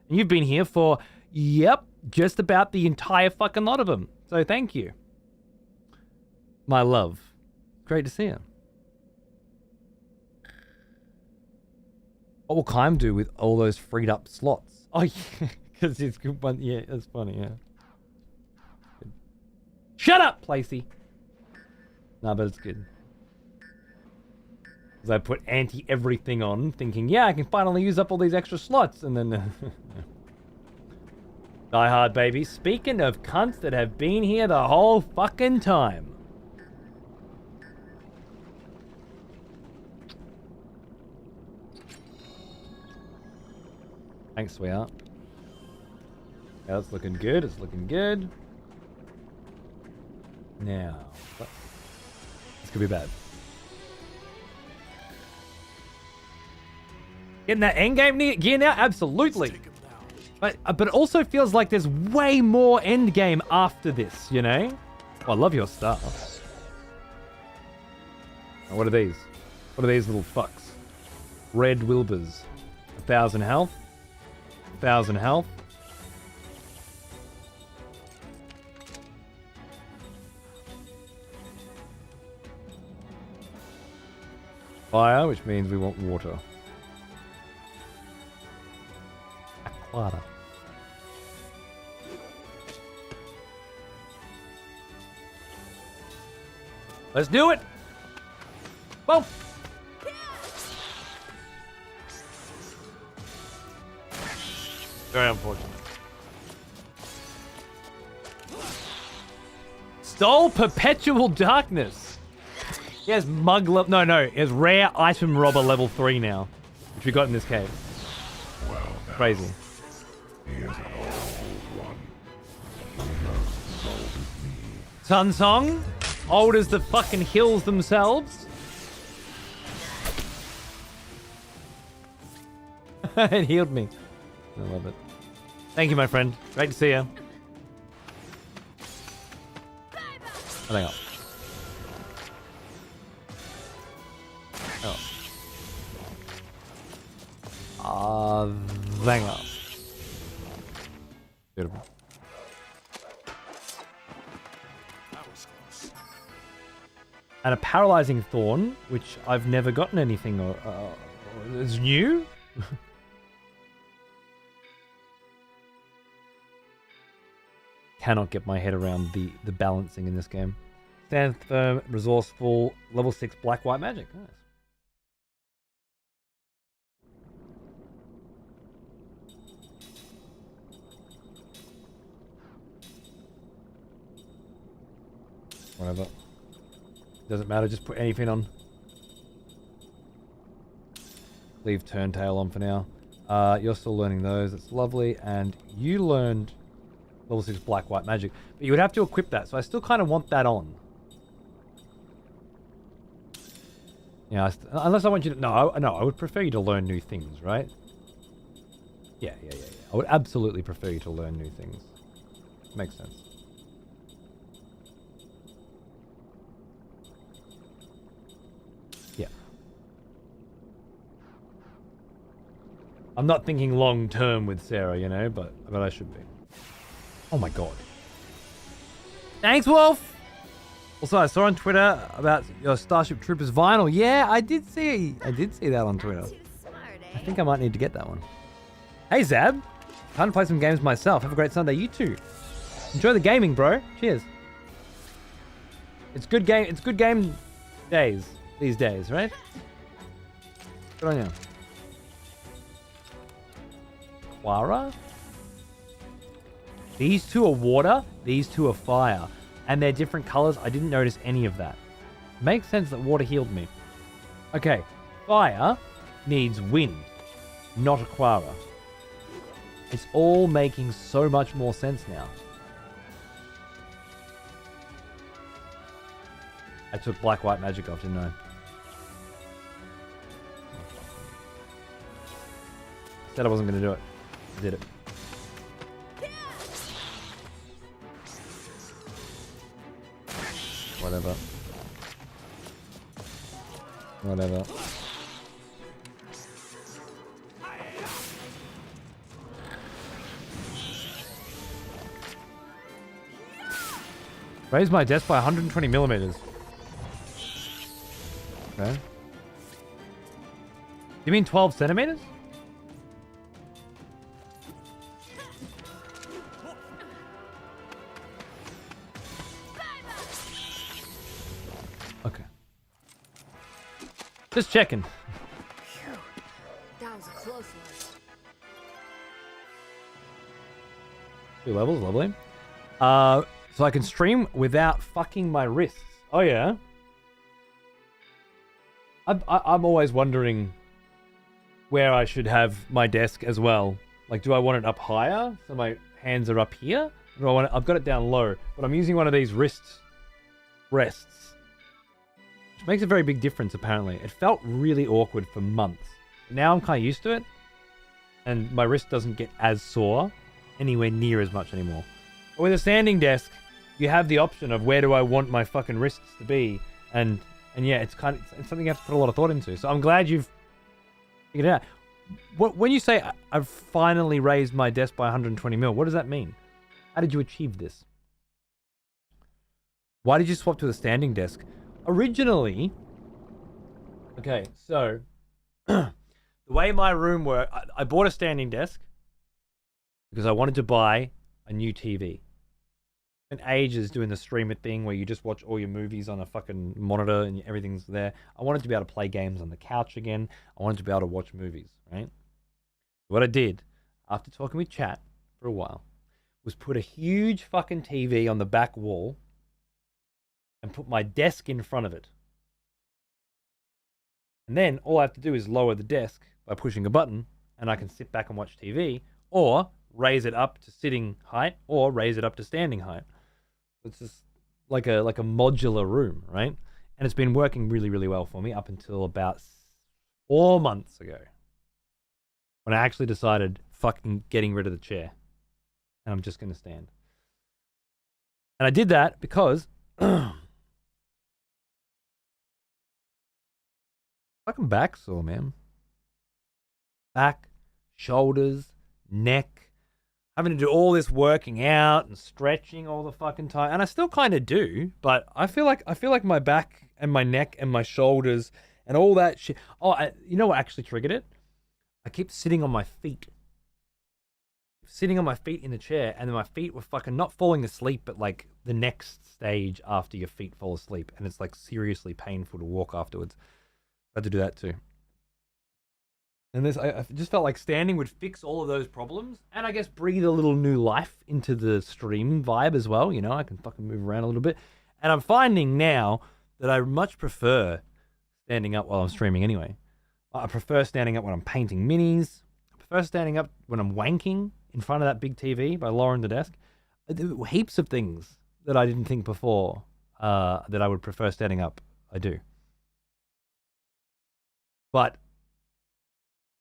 And you've been here for, yep, just about the entire fucking lot of them. So thank you. My love. Great to see you. What will Kime do with all those freed up slots? Oh, yeah. Because it's good one. Yeah, that's funny, yeah. Good. Shut up, Placey! Nah, but it's good. Because I put anti-everything on, thinking, yeah, I can finally use up all these extra slots, and then... Die Hard, baby. Speaking of cunts that have been here the whole fucking time. Thanks, sweetheart. Yeah, that's looking good. It's looking good. Now, this could be bad. Getting that endgame gear now? Absolutely. But it also feels like there's way more endgame after this, you know? Oh, I love your stuff. Oh, what are these? What are these little fucks? Red Wilburs. 1,000 health. 1,000 health. Fire, which means we want water. Aquata. Let's do it! Boom! Very unfortunate. Stole Perpetual Darkness. He has mug level... No. He has rare item robber level 3 now. Which we got in this cave. Well, now, crazy. he is an old one. Almost as old as Sun Song, old as the fucking hills themselves. It healed me. I love it. Thank you, my friend. Great to see you. Hang on. Hang on. Beautiful. And a paralyzing thorn, which I've never gotten anything is new. Cannot get my head around the balancing in this game. Stand firm, resourceful, level 6 black white magic. Nice. Whatever. Doesn't matter, just put anything on. Leave Turntail on for now. You're still learning those, that's lovely. And you learned level 6 black white magic. But you would have to equip that, so I still kind of want that on. Yeah, unless I want you to... No, I would prefer you to learn new things, right? Yeah. I would absolutely prefer you to learn new things. Makes sense. Yeah. I'm not thinking long term with Sarah, you know, but I should be. Oh my god. Thanks, Wolf! Also, I saw on Twitter about your Starship Troopers vinyl. Yeah, I did see that on Twitter. I think I might need to get that one. Hey, Zab. Time to play some games myself. Have a great Sunday. You too. Enjoy the gaming, bro. Cheers. It's good game days these days, right? Good on you. Quara? These two are water, these two are fire. And they're different colors. I didn't notice any of that. Makes sense that water healed me. Okay, fire needs wind, not a Quara. It's all making so much more sense now. I took black-white magic off, didn't I? Said I wasn't going to do it. I did it. Whatever. Raise my desk by 120 millimeters. Okay. You mean 12 centimeters? Okay. Just checking. That was a close one. 2 levels, lovely. So I can stream without fucking my wrists. Oh yeah. I'm always wondering where I should have my desk as well. Like, do I want it up higher so my hands are up here? Or do I want it, I've got it down low, but I'm using one of these rests. Which makes a very big difference, apparently. It felt really awkward for months. Now I'm kind of used to it. And my wrist doesn't get as sore anywhere near as much anymore. But with a standing desk, you have the option of where do I want my fucking wrists to be. And yeah, it's something you have to put a lot of thought into. So I'm glad you've figured it out. When you say I've finally raised my desk by 120 mil, what does that mean? How did you achieve this? Why did you swap to a standing desk? Originally, okay, so the way my room worked, I bought a standing desk because I wanted to buy a new TV. Spent ages doing the streamer thing where you just watch all your movies on a fucking monitor and everything's there. I wanted to be able to play games on the couch again. I wanted to be able to watch movies, right? What I did, after talking with chat for a while, was put a huge fucking TV on the back wall and put my desk in front of it. And then all I have to do is lower the desk by pushing a button and I can sit back and watch TV, or raise it up to sitting height, or raise it up to standing height. It's just like a modular room, right? And it's been working really, really well for me up until about 4 months ago, when I actually decided fucking getting rid of the chair, and I'm just gonna stand. And I did that because fucking back sore, man. Back, shoulders, neck, having to do all this working out and stretching all the fucking time, and I still kind of do, but I feel like my back and my neck and my shoulders and all that shit. Oh, you know what actually triggered it? I keep sitting on my feet. Sitting on my feet in the chair, and then my feet were fucking not falling asleep, but like the next stage after your feet fall asleep, and it's like seriously painful to walk afterwards. I had to do that too. And I just felt like standing would fix all of those problems, and I guess breathe a little new life into the stream vibe as well. You know, I can fucking move around a little bit, and I'm finding now that I much prefer standing up while I'm streaming anyway. I prefer standing up when I'm painting minis. I prefer standing up when I'm wanking in front of that big TV by lowering the desk. Heaps of things that I didn't think before that I would prefer standing up, I do. But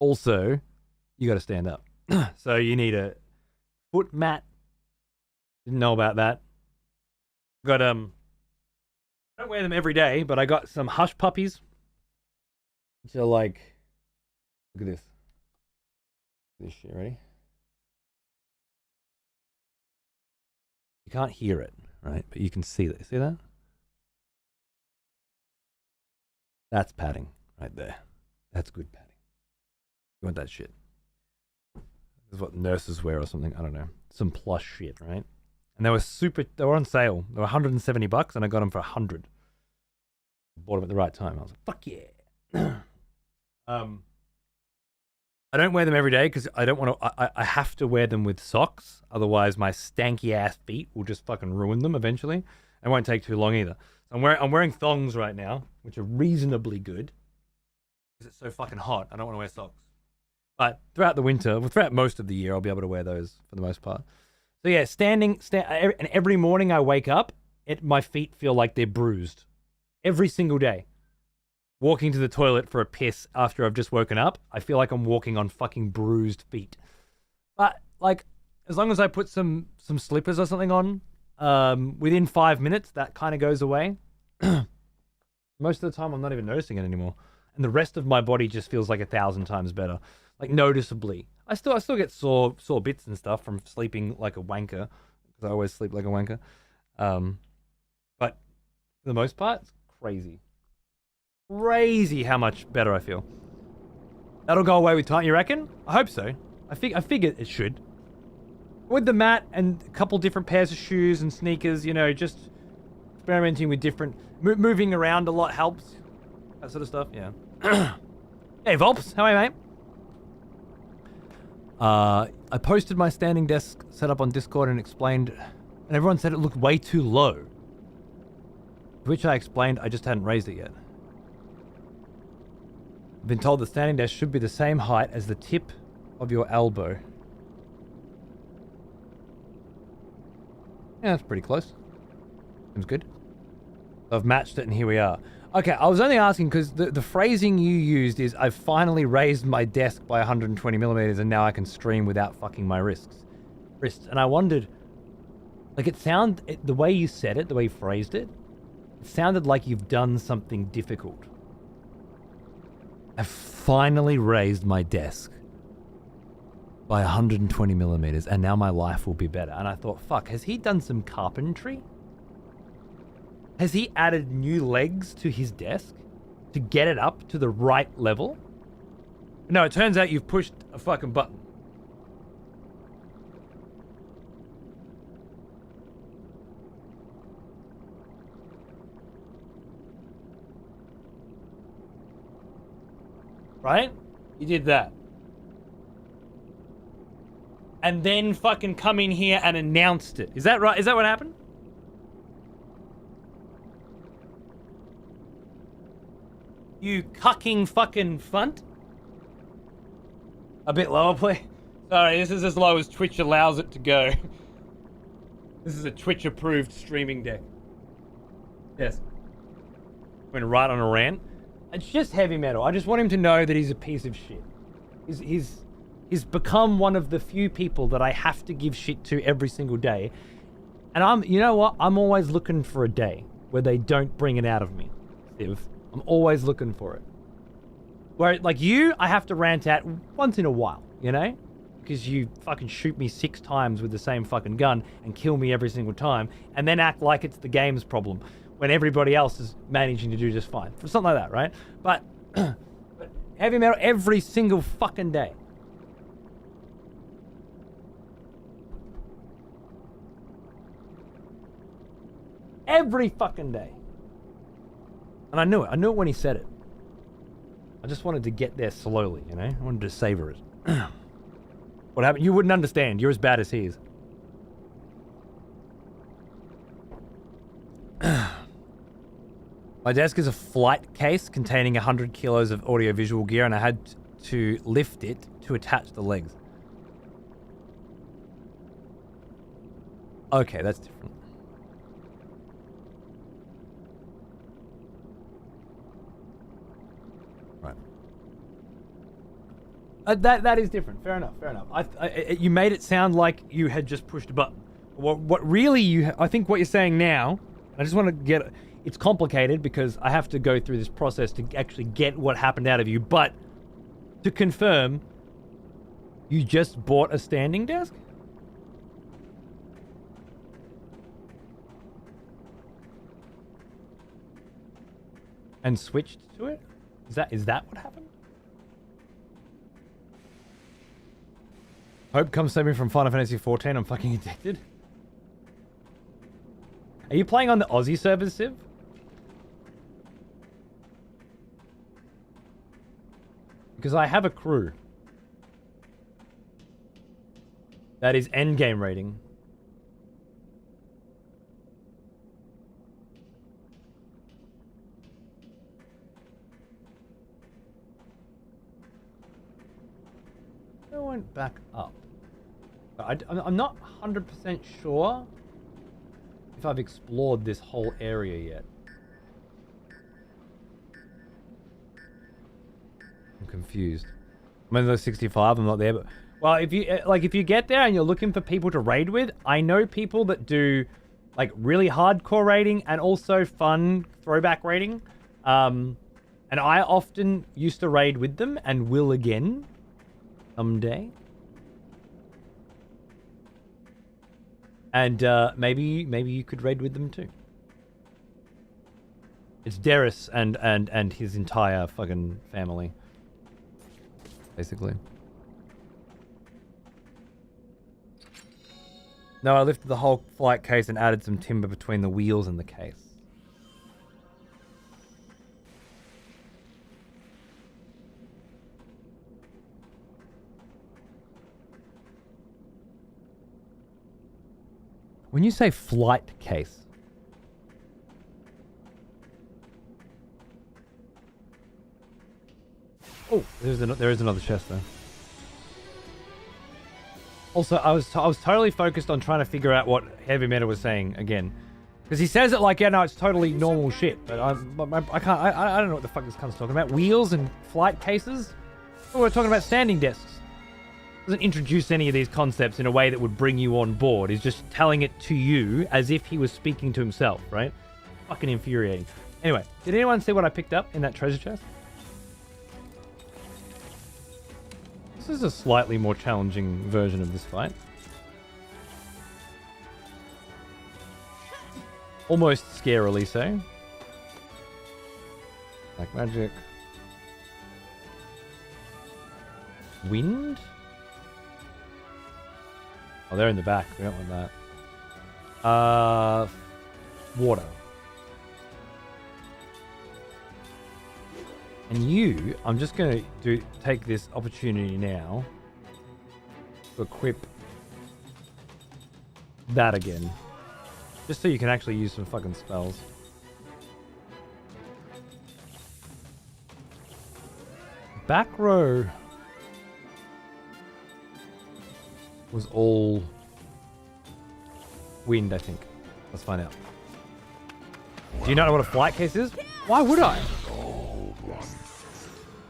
also, you got to stand up. So you need a foot mat. Didn't know about that. Got I don't wear them every day, but I got some hush puppies. Which are like, look at this. This shit, ready? You can't hear it, right? But you can see that. See that? That's padding right there. That's good padding. You want that shit. This is what nurses wear or something. I don't know. Some plush shit, right? And they were on sale. They were $170 and I got them for $100. Bought them at the right time. I was like, fuck yeah. I don't wear them every day because I don't want to. I have to wear them with socks, otherwise my stanky ass feet will just fucking ruin them eventually. It won't take too long either. So I'm wearing thongs right now, which are reasonably good because it's so fucking hot. I don't want to wear socks. But throughout the winter, well, throughout most of the year, I'll be able to wear those for the most part. So yeah, and every morning I wake up, my feet feel like they're bruised. Every single day. Walking to the toilet for a piss after I've just woken up, I feel like I'm walking on fucking bruised feet. But, like, as long as I put some slippers or something on, within 5 minutes, that kind of goes away. Most of the time, I'm not even noticing it anymore. And the rest of my body just feels like 1,000 times better. Like, noticeably. I still get sore bits and stuff from sleeping like a wanker, because I always sleep like a wanker. But for the most part, it's crazy. Crazy how much better I feel. That'll go away with time, you reckon? I hope so. I figure it should. With the mat and a couple different pairs of shoes and sneakers, you know, just experimenting with different... moving around a lot helps. That sort of stuff, yeah. Hey, Volps, how are you, mate? I posted my standing desk setup on Discord and explained... And everyone said it looked way too low. To which I explained I just hadn't raised it yet. I've been told the standing desk should be the same height as the tip of your elbow. Yeah, that's pretty close. Seems good. So I've matched it and here we are. Okay, I was only asking because the phrasing you used is I've finally raised my desk by 120 millimeters and now I can stream without fucking my wrists. And I wondered, like the way you said it, the way you phrased it, it sounded like you've done something difficult. I've finally raised my desk by 120 millimeters and now my life will be better. And I thought, fuck, has he done some carpentry? Has he added new legs to his desk to get it up to the right level? No, it turns out you've pushed a fucking button. Right? You did that. And then fucking come in here and announced it. Is that right? Is that what happened? You cucking fucking funt? A bit lower, please. Sorry, this is as low as Twitch allows it to go. This is a Twitch-approved streaming deck. Yes. Went right on a rant. It's just heavy metal. I just want him to know that he's a piece of shit. He's become one of the few people that I have to give shit to every single day. And you know what? I'm always looking for a day where they don't bring it out of me, Steve. I'm always looking for it. Where, like you, I have to rant at once in a while, you know? Because you fucking shoot me 6 times with the same fucking gun and kill me every single time, and then act like it's the game's problem when everybody else is managing to do just fine. Something like that, right? But, but heavy metal every single fucking day. Every fucking day. And I knew it. I knew it when he said it. I just wanted to get there slowly, you know? I wanted to savor it. What happened? You wouldn't understand. You're as bad as he is. My desk is a flight case containing 100 kilos of audio-visual gear, and I had to lift it to attach the legs. Okay, that's different. Right. That is different. Fair enough. Fair enough. You made it sound like you had just pushed a button. What really I think what you're saying now, I just want to get. It's complicated because I have to go through this process to actually get what happened out of you. But to confirm, you just bought a standing desk? And switched to it? Is that what happened? Hope comes save me from Final Fantasy 14. I'm fucking addicted. Are you playing on the Aussie servers, Civ? Because I have a crew. That is endgame rating. I went back up. I'm not 100% sure if I've explored this whole area yet. I'm confused. I'm in the 65. I'm not there, but well, if you get there and you're looking for people to raid with, I know people that do like really hardcore raiding and also fun throwback raiding. And I often used to raid with them and will again someday. And maybe you could raid with them too. It's Darius and his entire fucking family. Basically. No, I lifted the whole flight case and added some timber between the wheels and the case. When you say flight case, oh, there is another chest there. Also, I was totally focused on trying to figure out what Heavy Metal was saying again, because he says it like, yeah, no, it's totally normal shit, but I don't know what the fuck this cunt's talking about. Wheels and flight cases? Oh, we're talking about standing desks. Doesn't introduce any of these concepts in a way that would bring you on board. He's just telling it to you as if he was speaking to himself, right? Fucking infuriating. Anyway, did anyone see what I picked up in that treasure chest? This is a slightly more challenging version of this fight. Almost scarily so. Like magic. Wind? Oh, they're in the back. We don't want that. Water. And you, I'm just going to take this opportunity now to equip that again. Just so you can actually use some fucking spells. Back row was all wind, I think. Let's find out. Do you not know what a flight case is? Why would I? Old one.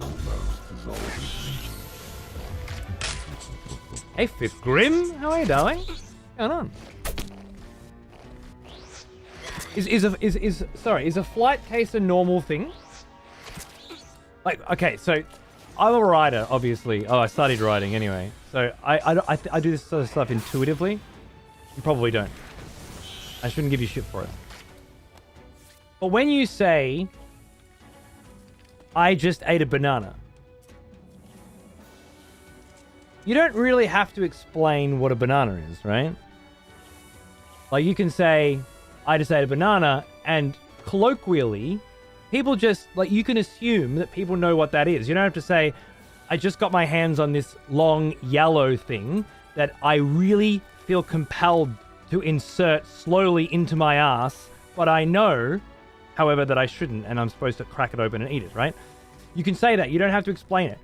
Almost as old as me. Hey, Fifth Grim, how are you doing? What's going on? Is a flight case a normal thing? Like, okay, so I'm a writer, obviously. Oh, I studied writing anyway. So I do this sort of stuff intuitively. You probably don't. I shouldn't give you shit for it. But when you say, I just ate a banana, you don't really have to explain what a banana is, right? Like, you can say, I just ate a banana, and colloquially, people just, like, you can assume that people know what that is. You don't have to say, I just got my hands on this long yellow thing that I really feel compelled to insert slowly into my ass, but I know, however, that I shouldn't, and I'm supposed to crack it open and eat it, right? You can say that. You don't have to explain it.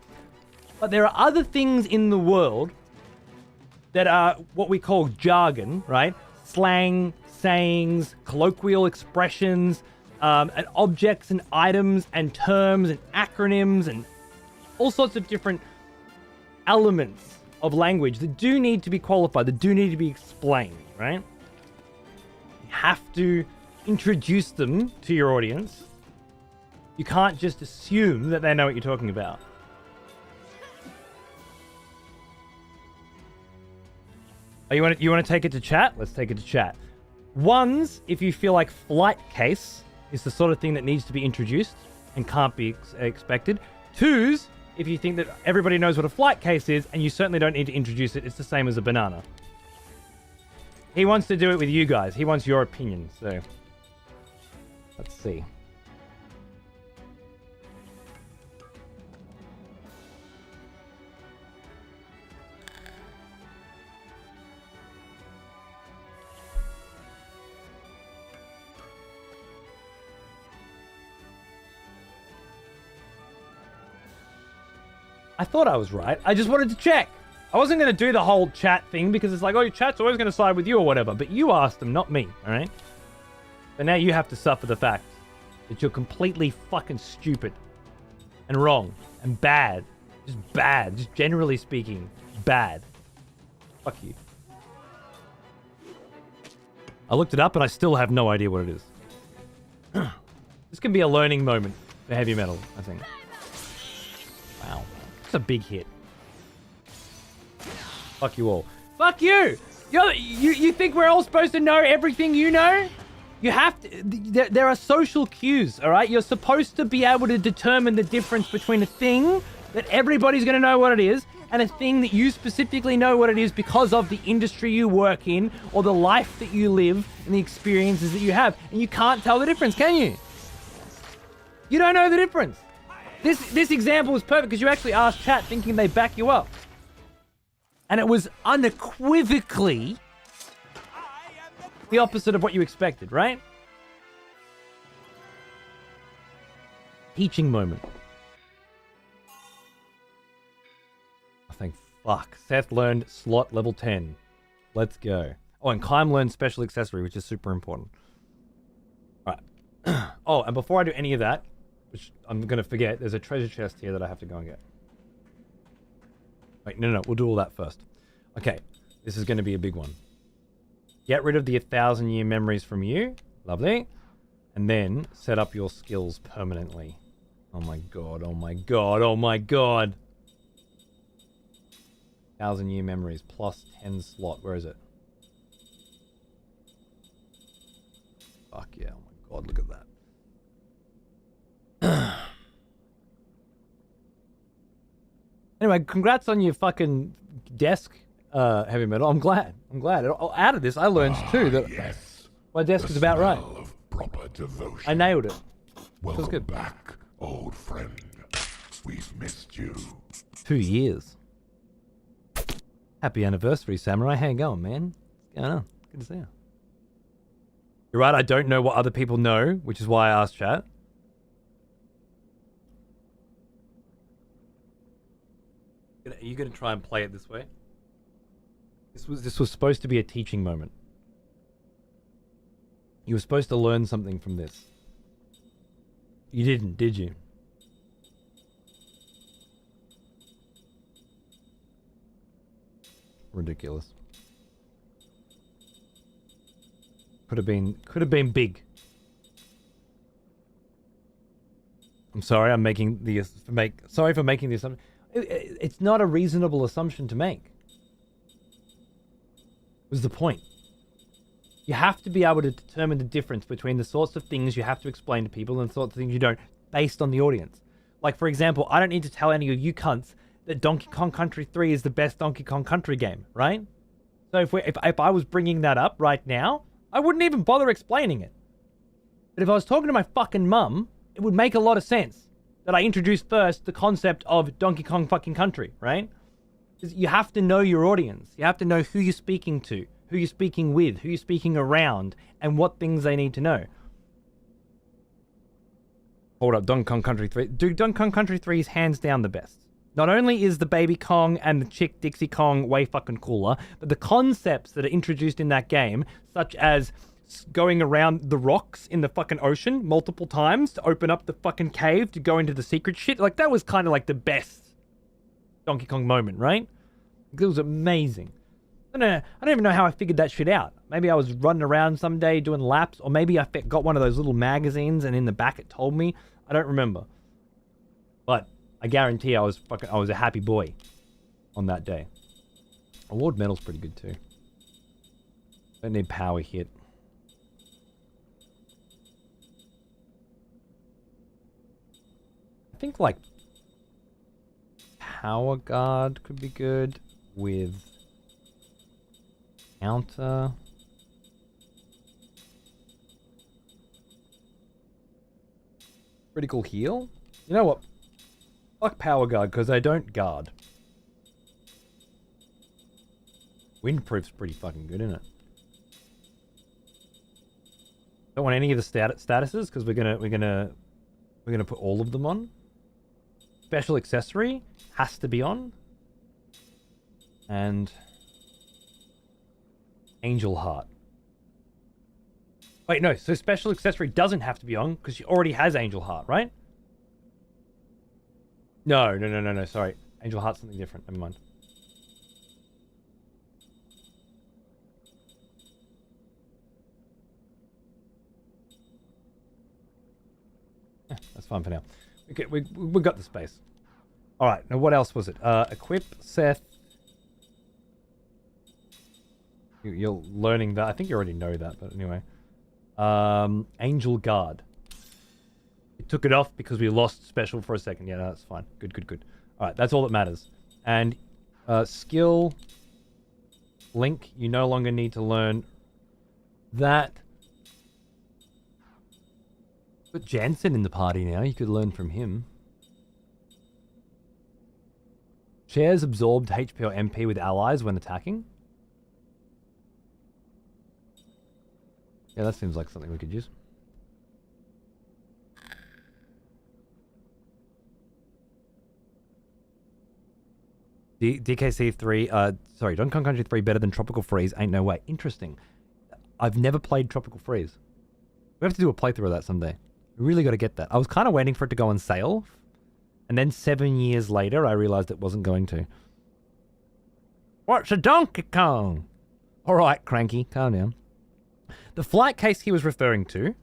But there are other things in the world that are what we call jargon, right? Slang, sayings, colloquial expressions, and objects and items and terms and acronyms and all sorts of different elements of language that do need to be qualified, that do need to be explained, right? You have to introduce them to your audience. You can't just assume that they know what you're talking about. Oh, you want to take it to chat? Let's take it to chat. Ones, if you feel like flight case is the sort of thing that needs to be introduced and can't be expected. Twos, if you think that everybody knows what a flight case is and you certainly don't need to introduce it, it's the same as a banana. He wants to do it with you guys. He wants your opinion, so let's see. I thought I was right. I just wanted to check. I wasn't going to do the whole chat thing because it's like, oh, your chat's always going to side with you or whatever. But you asked them, not me, all right? But now you have to suffer the fact that you're completely fucking stupid and wrong and bad. Just bad. Just generally speaking, bad. Fuck you. I looked it up and I still have no idea what it is. This can be a learning moment for heavy metal, I think. Wow. It's a big hit. Fuck you all. Fuck you! You think we're all supposed to know everything you know? You have to... There are social cues, alright? You're supposed to be able to determine the difference between a thing that everybody's going to know what it is and a thing that you specifically know what it is because of the industry you work in or the life that you live and the experiences that you have. And you can't tell the difference, can you? You don't know the difference. This example was perfect because you actually asked chat thinking they back you up. And it was unequivocally the opposite of what you expected, right? Teaching moment. I think, fuck. Seth learned slot level 10. Let's go. Oh, and Kym learned special accessory, which is super important. All right. Oh, and before I do any of that, which I'm going to forget, there's a treasure chest here that I have to go and get. Wait, no, we'll do all that first. Okay, this is going to be a big one. Get rid of the 1,000-year memories from you. Lovely. And then set up your skills permanently. Oh my god, oh my god, oh my god. 1,000-year memories plus 10 slot. Where is it? Fuck yeah, oh my god, look at that. Anyway, congrats on your fucking desk, heavy metal. I'm glad. Out of this, I learned too that yes. my desk is about right. Of proper devotion. I nailed it. Welcome Feels good. back, old friend. We've missed you. 2 years. Happy anniversary, Samurai. How you going, man? What's going on? Good to see you. You're right, I don't know what other people know, which is why I asked chat. Are you going to try and play it this way? This was supposed to be a teaching moment. You were supposed to learn something from this. You didn't, did you? Ridiculous. Could have been big. I'm sorry, I'm making the sorry for making the assumption. It's not a reasonable assumption to make. Was the point. You have to be able to determine the difference between the sorts of things you have to explain to people and the sorts of things you don't, based on the audience. Like, for example, I don't need to tell any of you cunts that Donkey Kong Country 3 is the best Donkey Kong Country game, right? So if I was bringing that up right now, I wouldn't even bother explaining it. But if I was talking to my fucking mum, it would make a lot of sense that I introduced first the concept of Donkey Kong fucking Country, right? Because you have to know your audience. You have to know who you're speaking to, who you're speaking with, who you're speaking around, and what things they need to know. Hold up, Donkey Kong Country 3. Dude, Donkey Kong Country 3 is hands down the best. Not only is the Baby Kong and the Chick Dixie Kong way fucking cooler, but the concepts that are introduced in that game, such as going around the rocks in the fucking ocean multiple times to open up the fucking cave to go into the secret shit, like that was kind of like the best Donkey Kong moment, right? It was amazing. I don't even know how I figured that shit out. Maybe I was running around someday doing laps, or maybe I got one of those little magazines and in the back it told me. I don't remember. But I guarantee I was a happy boy on that day. Award medal's pretty good too. Don't need power hit. I think like power guard could be good with counter. Critical heal? You know what? Fuck power guard because I don't guard. Windproof's pretty fucking good, isn't it? Don't want any of the statuses because we're gonna put all of them on. Special accessory has to be on. And Angel Heart. Wait, no, so special accessory doesn't have to be on because she already has Angel Heart, right? No, sorry. Angel Heart's something different. Never mind. That's fine for now. Okay, we got the space. All right, now what else was it? Equip Seth. You're learning that. I think you already know that, but anyway. Angel Guard. We took it off because we lost special for a second. Yeah, no, that's fine. Good. All right, that's all that matters. And skill Link, you no longer need to learn that. Put Jansen in the party now. You could learn from him. Shares absorbed HP or MP with allies when attacking. Yeah, that seems like something we could use. DKC3, sorry, Donkey Kong Country 3 better than Tropical Freeze? Ain't no way. Interesting. I've never played Tropical Freeze. We have to do a playthrough of that someday. We really got to get that. I was kind of waiting for it to go on sale. And then 7 years later, I realized it wasn't going to. What's a Donkey Kong? All right, Cranky, calm down. The flight case he was referring to,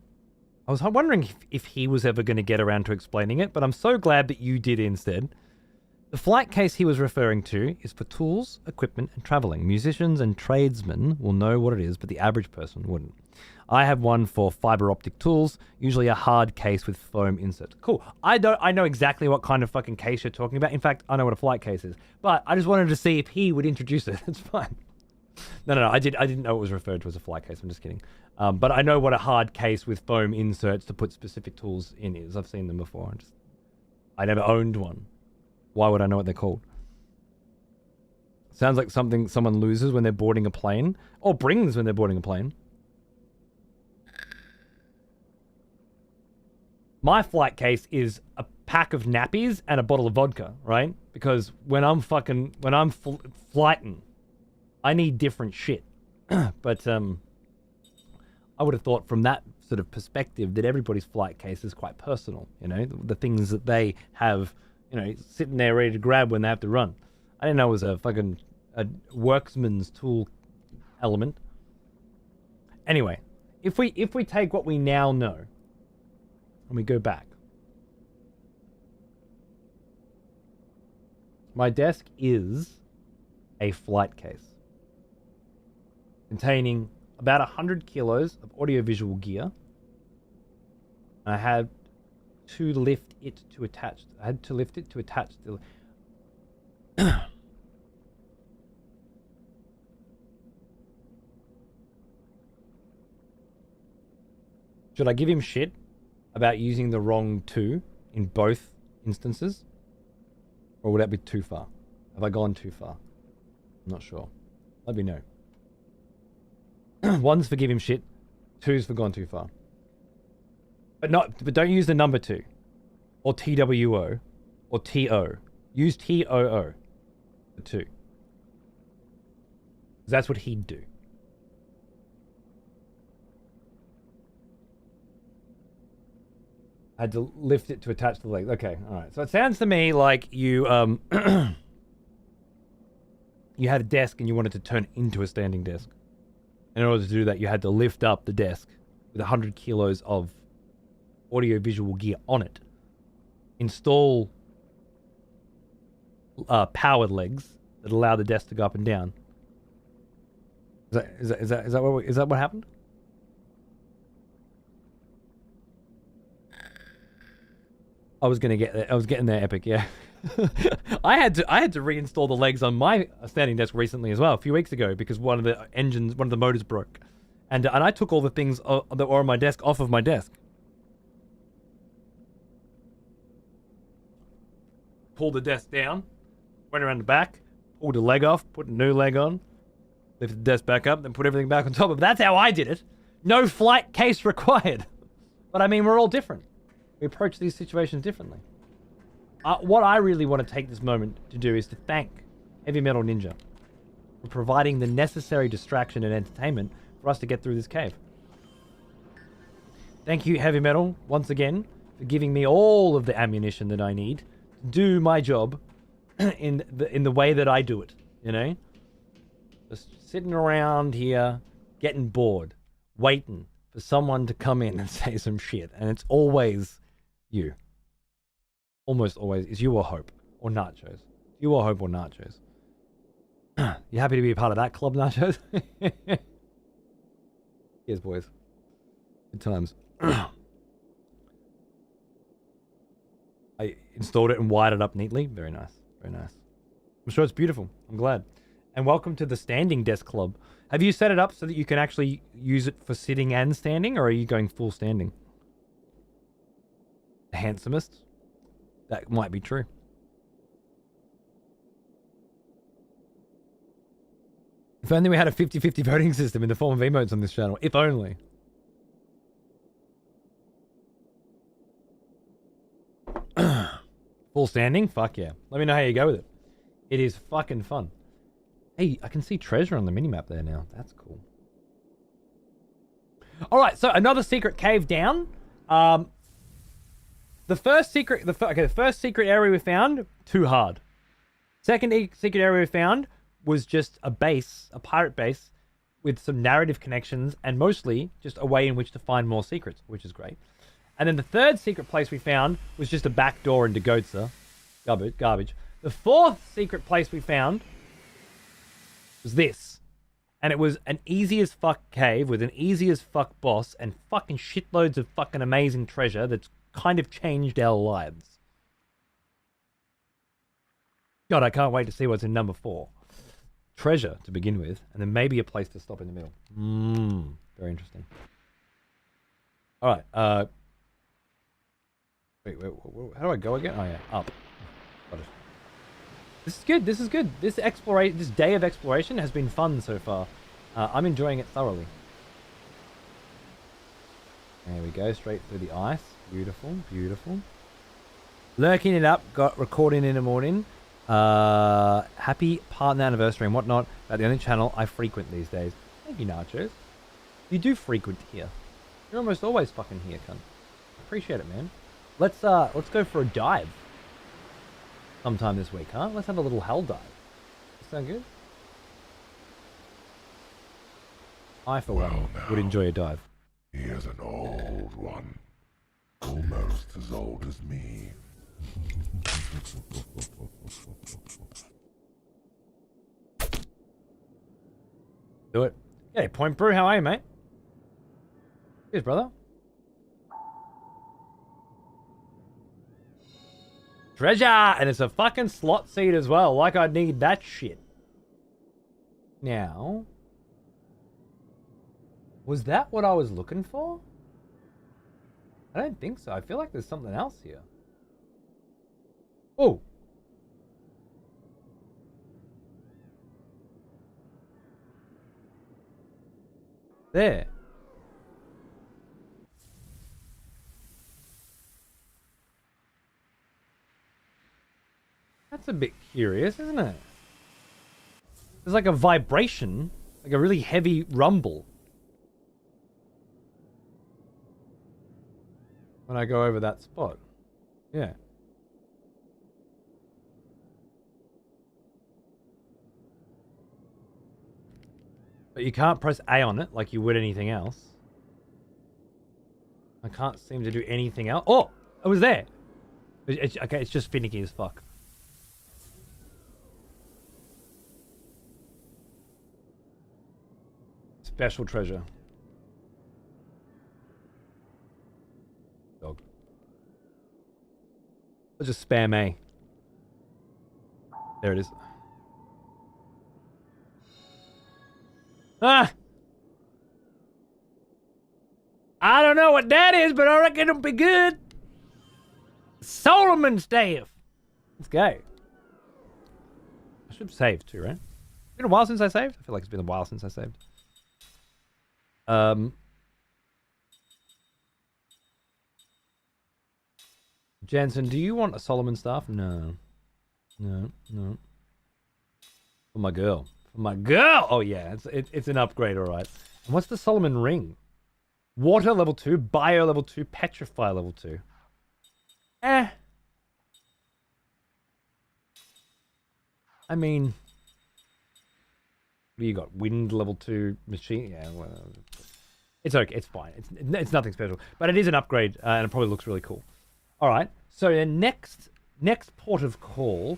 I was wondering if he was ever going to get around to explaining it, but I'm so glad that you did instead. The flight case he was referring to is for tools, equipment, and traveling. Musicians and tradesmen will know what it is, but the average person wouldn't. I have one for fiber optic tools, usually a hard case with foam inserts. Cool. I know exactly what kind of fucking case you're talking about. In fact, I know what a flight case is. But I just wanted to see if he would introduce it. It's fine. No. I didn't know it was referred to as a flight case. I'm just kidding. But I know what a hard case with foam inserts to put specific tools in is. I've seen them before. I never owned one. Why would I know what they're called? Sounds like something someone loses when they're boarding a plane. Or brings when they're boarding a plane. My flight case is a pack of nappies and a bottle of vodka, right? Because when I'm flighting, I need different shit. But I would have thought from that sort of perspective that everybody's flight case is quite personal. You know, the things that they have, you know, sitting there ready to grab when they have to run. I didn't know it was a fucking a worksman's tool element. Anyway, if we take what we now know and we go back, my desk is a flight case containing about 100 kilos of audiovisual gear. I had to lift it to attach. I had to lift it to attach the. Should I give him shit about using the wrong 2 in both instances? Or would that be too far? Have I gone too far? I'm not sure. Let me know. 1's for give him shit, 2's for gone too far. But don't use the number 2. Or TWO. Or TO. Use TOO. For 2. 'Cause that's what he'd do. I had to lift it to attach the leg. Okay, alright. So it sounds to me like you you had a desk and you wanted to turn it into a standing desk. In order to do that, you had to lift up the desk with 100 kilos of audio-visual gear on it. Install powered legs that allow the desk to go up and down. Is that what happened? I was getting there, epic, yeah. I had to reinstall the legs on my standing desk recently as well, a few weeks ago, because one of the motors broke, and I took all the things that were on my desk off of my desk. Pulled the desk down, went around the back, pulled a leg off, put a new leg on, lifted the desk back up, then put everything back on top of it. That's how I did it. No flight case required. But I mean, we're all different. We approach these situations differently. What I really want to take this moment to do is to thank Heavy Metal Ninja for providing the necessary distraction and entertainment for us to get through this cave. Thank you, Heavy Metal, once again, for giving me all of the ammunition that I need to do my job in the way that I do it, you know? Just sitting around here, getting bored, waiting for someone to come in and say some shit, and it's always you. Almost always is you or Hope or Nachos. You or Hope or Nachos. You happy to be a part of that club, Nachos? Cheers, boys. Good times. I installed it and wired it up neatly. Very nice. Very nice. I'm sure it's beautiful. I'm glad. And welcome to the Standing Desk Club. Have you set it up so that you can actually use it for sitting and standing, or are you going full standing? The handsomest? That might be true. If only we had a 50-50 voting system in the form of emotes on this channel. If only. Full standing? Fuck yeah. Let me know how you go with it. It is fucking fun. Hey, I can see treasure on the minimap there now. That's cool. Alright, so another secret cave down. The first secret area we found, too hard. Second secret area we found was just a base, a pirate base, with some narrative connections, and mostly just a way in which to find more secrets, which is great. And then the third secret place we found was just a back door into Goatsa. Garbage. The fourth secret place we found was this. And it was an easy as fuck cave with an easy as fuck boss and fucking shitloads of fucking amazing treasure that's kind of changed our lives. God, I can't wait to see what's in number 4. Treasure to begin with, and then maybe a place to stop in the middle. Very interesting. Alright, wait, how do I go again? Oh yeah, up. Got it. This is good, this is good. This day of exploration has been fun so far. I'm enjoying it thoroughly. There we go, straight through the ice. Beautiful, beautiful. Lurking it up, got recording in the morning. Happy partner anniversary and whatnot. About the only channel I frequent these days. Thank you, Nachos. You do frequent here. You're almost always fucking here, cunt. Appreciate it, man. Let's go for a dive. Sometime this week, huh? Let's have a little hell dive. Sound good? I, for one, would enjoy a dive. He is an old one. Almost as old as me. Do it. Hey, Point Brew, how are you, mate? Cheers, brother. Treasure! And it's a fucking slot seat as well. Like I need that shit. Now... was that what I was looking for? I don't think so. I feel like there's something else here. Oh! There. That's a bit curious, isn't it? There's like a vibration, like a really heavy rumble. When I go over that spot. Yeah. But you can't press A on it like you would anything else. I can't seem to do anything else. Oh! It was there! Okay, it's just finicky as fuck. Special treasure. Dog. I'll just spam A. There it is. Ah! I don't know what that is, but I reckon it'll be good. Solomon's staff. Let's go. I should save too, right? Been a while since I saved. I feel like it's been a while since I saved. Jansen, do you want a Solomon staff? No. No. For my girl. For my girl! Oh yeah, it's an upgrade, alright. And what's the Solomon ring? Water level 2, bio level 2, petrify level 2. I mean... what do you got? Wind level 2 machine? Yeah, well... it's okay, it's fine. It's nothing special. But it is an upgrade, and it probably looks really cool. Alright, so the next port of call...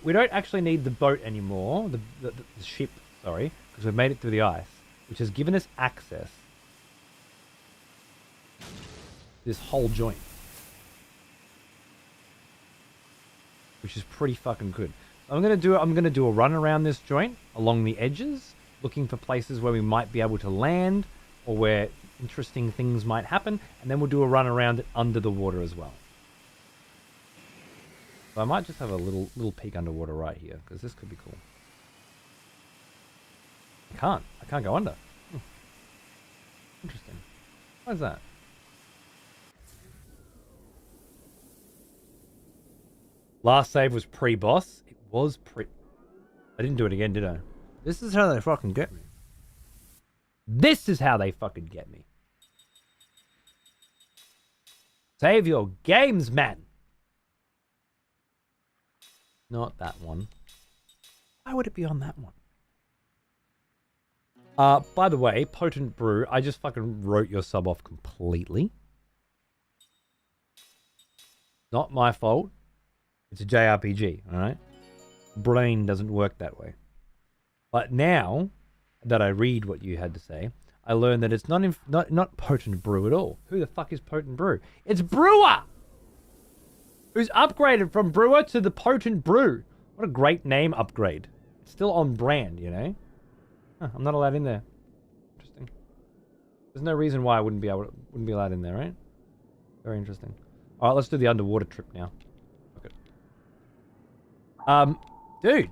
We don't actually need the boat anymore, the ship, sorry, because we've made it through the ice, which has given us access to this whole joint, which is pretty fucking good. I'm gonna do a run around this joint along the edges, looking for places where we might be able to land or where interesting things might happen, and then we'll do a run around it under the water as well. So I might just have a little peek underwater right here, because this could be cool. I can't go under. Interesting. Why is that? Last save was pre-boss. It was I didn't do it again, did I? This is how they fucking get me. This is how they fucking get me. Save your games, man. Not that one. Why would it be on that one? By the way, Potent Brew, I just fucking wrote your sub off completely. Not my fault. It's a JRPG, alright? Brain doesn't work that way. But now that I read what you had to say, I learned that it's not Potent Brew at all. Who the fuck is Potent Brew? It's Brewer! Who's upgraded from Brewer to the Potent Brew. What a great name upgrade. It's still on brand, you know? Huh, I'm not allowed in there. Interesting. There's no reason why I wouldn't be allowed in there, right? Very interesting. Alright, let's do the underwater trip now. Okay. Dude,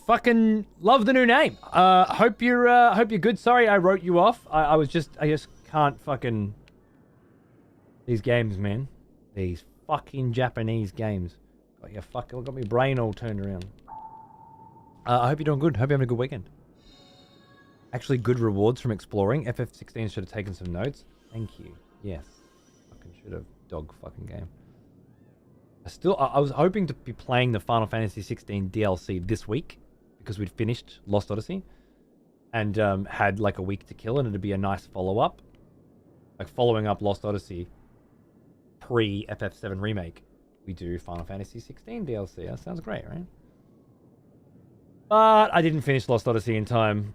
fucking love the new name. Hope you're good. Sorry I wrote you off. I just can't fucking... these games, man. These fucking Japanese games. Got my brain all turned around. I hope you're doing good. Hope you're having a good weekend. Actually, good rewards from exploring. FF16 should have taken some notes. Thank you. Yes. Fucking should have. Dog fucking game. I was hoping to be playing the Final Fantasy 16 DLC this week because we'd finished Lost Odyssey and had like a week to kill, and it'd be a nice follow-up. Like following up Lost Odyssey pre FF7 remake, we do Final Fantasy 16 DLC. That sounds great, right? But I didn't finish Lost Odyssey in time.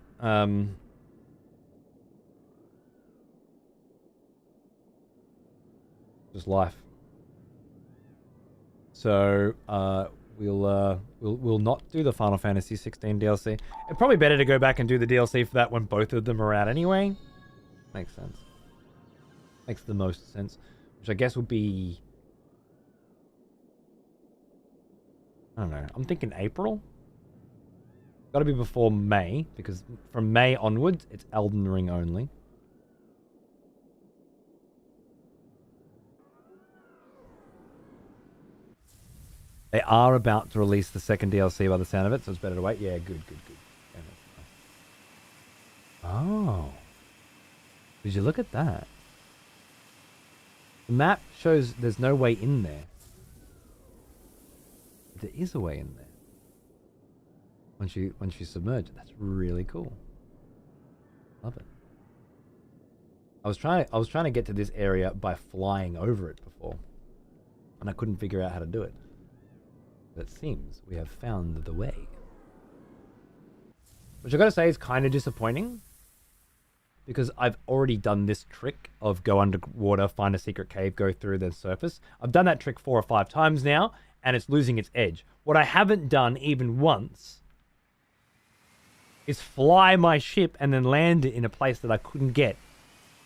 Just life. So we'll not do the Final Fantasy 16 DLC. It's probably better to go back and do the DLC for that when both of them are out anyway. Makes sense. Makes the most sense. Which I guess would be, I don't know. I'm thinking April. Got to be before May, because from May onwards it's Elden Ring only. They are about to release the second DLC by the sound of it, so it's better to wait. Yeah, good. Oh. Did you look at that? The map shows there's no way in there. But there is a way in there. Once you submerge it. That's really cool. Love it. I was trying to get to this area by flying over it before, and I couldn't figure out how to do it. It seems we have found the way. Which I gotta say is kind of disappointing, because I've already done this trick of go underwater, find a secret cave, go through, then surface. I've done that trick 4 or 5 times now, and it's losing its edge. What I haven't done even once is fly my ship and then land it in a place that I couldn't get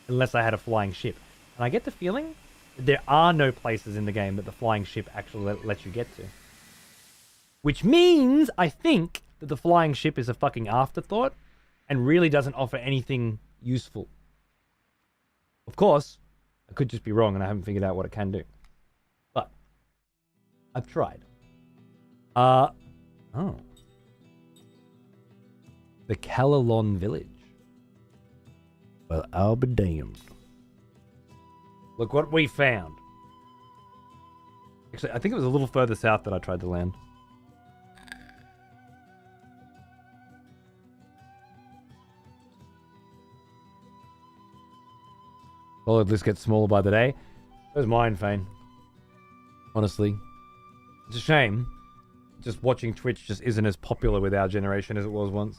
unless I had a flying ship. And I get the feeling that there are no places in the game that the flying ship actually lets you get to. Which means, I think, that the flying ship is a fucking afterthought and really doesn't offer anything useful. Of course, I could just be wrong and I haven't figured out what it can do. But I've tried. Oh. The Kalalon village. Well, I'll be damned. Look what we found. Actually, I think it was a little further south that I tried to land. Solid list gets smaller by the day. Where's mine, Fane? Honestly. It's a shame. Just watching Twitch just isn't as popular with our generation as it was once.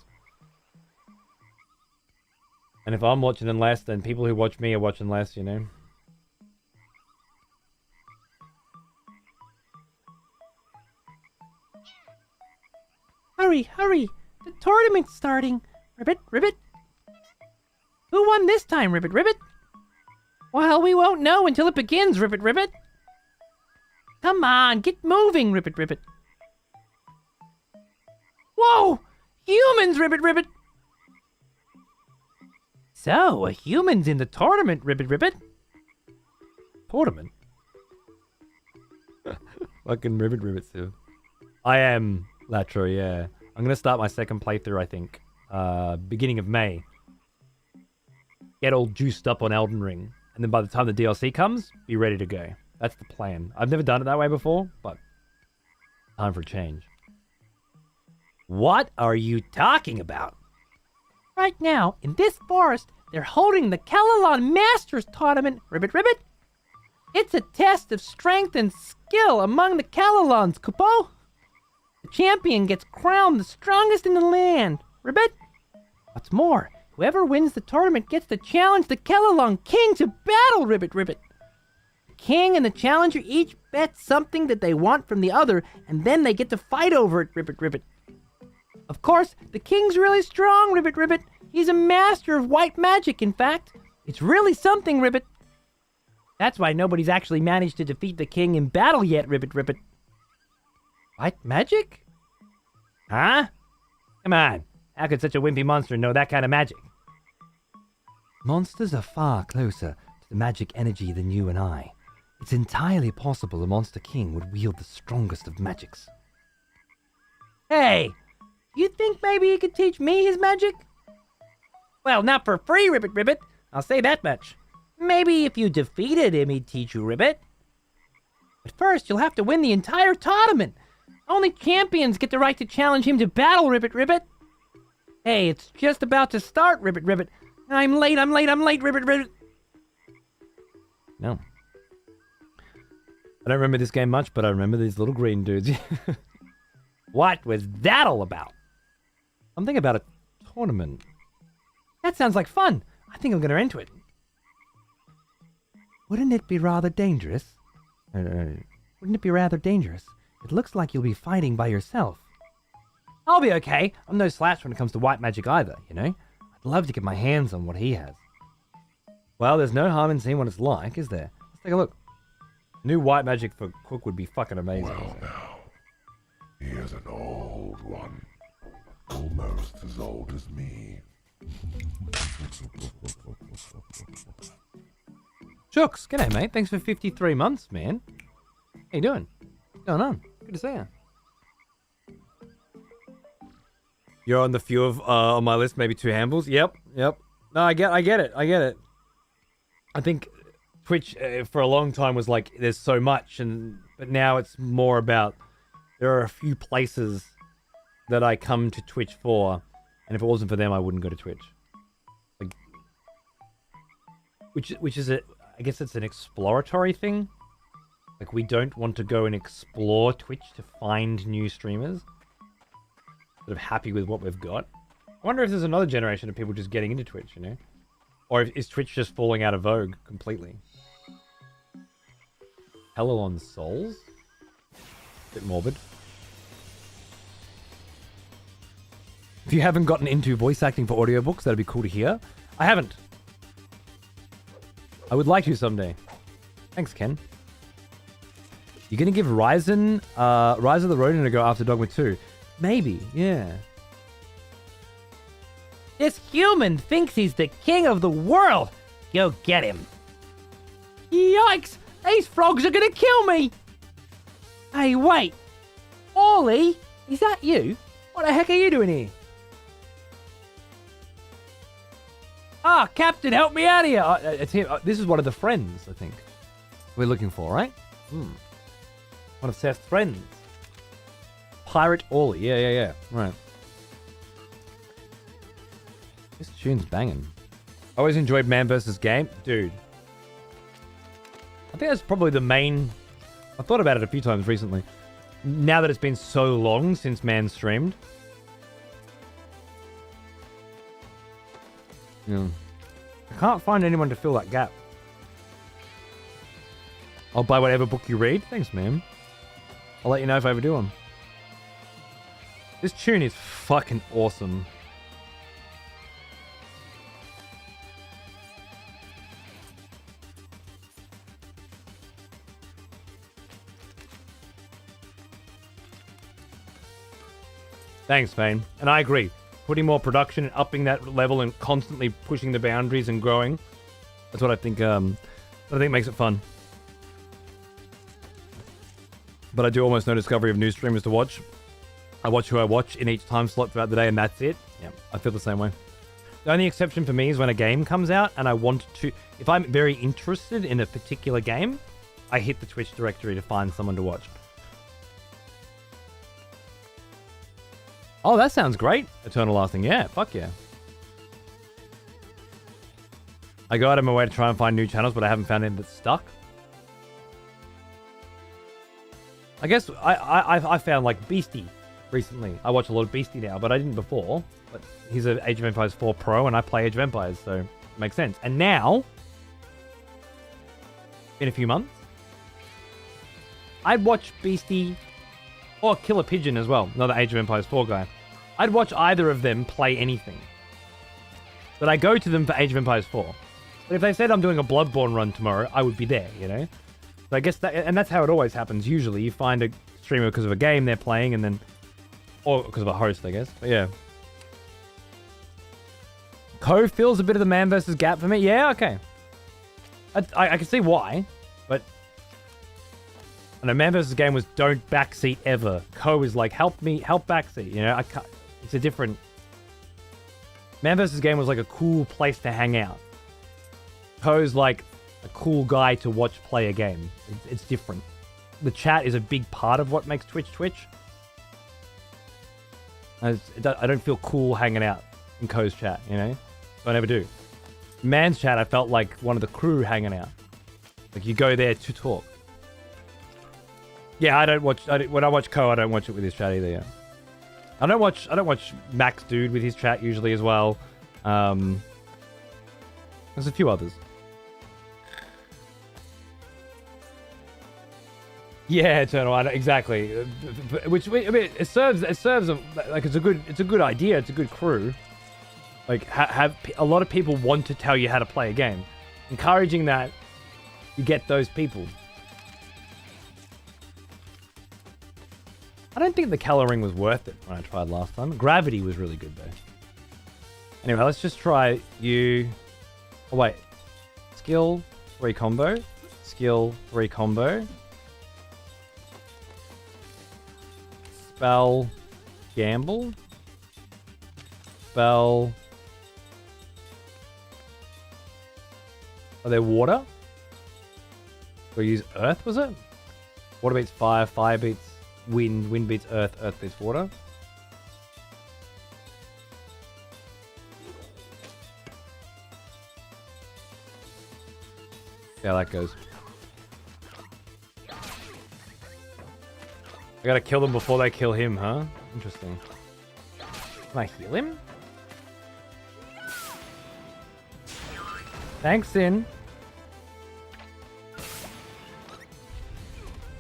And if I'm watching them less, then people who watch me are watching less, you know? Hurry, hurry! The tournament's starting! Ribbit, ribbit! Who won this time, Ribbit, ribbit? Well, we won't know until it begins, Ribbit, ribbit! Come on, get moving, Ribbit, ribbit! Whoa! Humans, Ribbit, ribbit! So, a human's in the tournament, Ribbit, ribbit! Tournament? Fucking ribbit too. I am Latro, yeah. I'm gonna start my second playthrough, I think. Beginning of May. Get all juiced up on Elden Ring. And then by the time the DLC comes, be ready to go. That's the plan. I've never done it that way before, but time for a change. What are you talking about? Right now, in this forest, they're holding the Kalalon Masters Tournament, Ribbit, ribbit! It's a test of strength and skill among the Kalalons, Kupo! The champion gets crowned the strongest in the land, Ribbit! What's more, whoever wins the tournament gets to challenge the Kalalon King to battle, Ribbit, ribbit! The king and the challenger each bet something that they want from the other, and then they get to fight over it, Ribbit, ribbit! Of course, the king's really strong, Ribbit, ribbit! He's a master of white magic, in fact. It's really something, Ribbit. That's why nobody's actually managed to defeat the king in battle yet, Ribbit, ribbit. White magic? Huh? Come on. How could such a wimpy monster know that kind of magic? Monsters are far closer to the magic energy than you and I. It's entirely possible a monster king would wield the strongest of magics. Hey! You think maybe he could teach me his magic? Well, not for free, Ribbit, ribbit. I'll say that much. Maybe if you defeated him, he'd teach you Ribbit. But first, you'll have to win the entire tournament. Only champions get the right to challenge him to battle, Ribbit Ribbit. Hey, it's just about to start, Ribbit Ribbit. I'm late, Ribbit Ribbit. No. I don't remember this game much, but I remember these little green dudes. What was that all about? Something about a tournament. That sounds like fun. I think I'm going to enter it. Wouldn't it be rather dangerous? Wouldn't it be rather dangerous? It looks like you'll be fighting by yourself. I'll be okay. I'm no slouch when it comes to white magic either, you know? I'd love to get my hands on what he has. Well, there's no harm in seeing what it's like, is there? Let's take a look. New white magic for Cook would be fucking amazing. Well now, he is an old one. Almost as old as me. Shooks, g'day mate. Thanks for 53 months, man. How you doing? What's going on? Good to see you. You're on the few of on my list, maybe 2 handles. Yep. No, I get it. I think Twitch for a long time was like there's so much, but now it's more about there are a few places that I come to Twitch for, and if it wasn't for them, I wouldn't go to Twitch. Like, which is I guess it's an exploratory thing. Like we don't want to go and explore Twitch to find new streamers. Sort of happy with what we've got. I wonder if there's another generation of people just getting into Twitch, you know? Or is Twitch just falling out of vogue completely? Hello on Souls? Bit morbid. If you haven't gotten into voice acting for audiobooks, that'd be cool to hear. I haven't. I would like to someday. Thanks, Ken. You're gonna give Rise of the Ronin a go after Dogma 2? Maybe, yeah. This human thinks he's the king of the world. Go get him. Yikes! These frogs are gonna kill me! Hey, wait. Ollie, is that you? What the heck are you doing here? Ah, Captain, help me out of here. It's him. This is one of the friends, I think, we're looking for, right? One of Seth's friends. Pirate Ollie. Yeah. Right. This tune's banging. I always enjoyed Man vs. Game. Dude. I think that's probably the main... I've thought about it a few times recently. Now that it's been so long since Man streamed. Yeah. I can't find anyone to fill that gap. I'll buy whatever book you read. Thanks, man. I'll let you know if I ever do one. This tune is fucking awesome. Thanks, man. And I agree. Putting more production and upping that level and constantly pushing the boundaries and growing. That's what I think makes it fun. But I do almost no discovery of new streamers to watch. I watch who I watch in each time slot throughout the day, and that's it. Yeah, I feel the same way. The only exception for me is when a game comes out and I want to... If I'm very interested in a particular game, I hit the Twitch directory to find someone to watch. Oh, that sounds great. Eternal Lasting. Yeah, fuck yeah. I go out of my way to try and find new channels, but I haven't found any that's stuck. I guess I found like Beastie recently. I watch a lot of Beastie now, but I didn't before. But he's an Age of Empires 4 Pro, and I play Age of Empires, so it makes sense. And now, in a few months, I'd watch Beastie or Killer Pigeon as well, another Age of Empires 4 guy. I'd watch either of them play anything. But I go to them for Age of Empires 4. But if they said I'm doing a Bloodborne run tomorrow, I would be there, you know? So I guess that, and that's how it always happens. Usually you find a streamer because of a game they're playing and then, or because of a host, I guess. But yeah. Co fills a bit of the man versus gap for me. Yeah, okay. I can see why, but I know man versus game was don't backseat ever. Co is like help backseat. You know, it's a different. Man versus game was like a cool place to hang out. Ko's like a cool guy to watch play a game. It's different. The chat is a big part of what makes Twitch Twitch. I don't feel cool hanging out in Ko's chat, you know? So I never do. Man's chat, I felt like one of the crew hanging out. Like you go there to talk. Yeah, when I watch Ko, I don't watch it with his chat either, yeah. I don't watch Max Dude with his chat usually as well. There's a few others. Yeah, Eternal, exactly. Which I mean, it serves like it's a good idea. It's a good crew. Like have a lot of people want to tell you how to play a game. Encouraging that, you get those people. I don't think the coloring was worth it when I tried last time. Gravity was really good though. Anyway, let's just try you. Oh wait, skill 3 combo, skill 3 combo. Spell gamble. Spell. Are there water? We'll use earth, was it? Water beats fire, fire beats wind, wind beats earth, earth beats water. See how that goes. I gotta kill them before they kill him, huh? Interesting. Can I heal him? Thanks, Sin.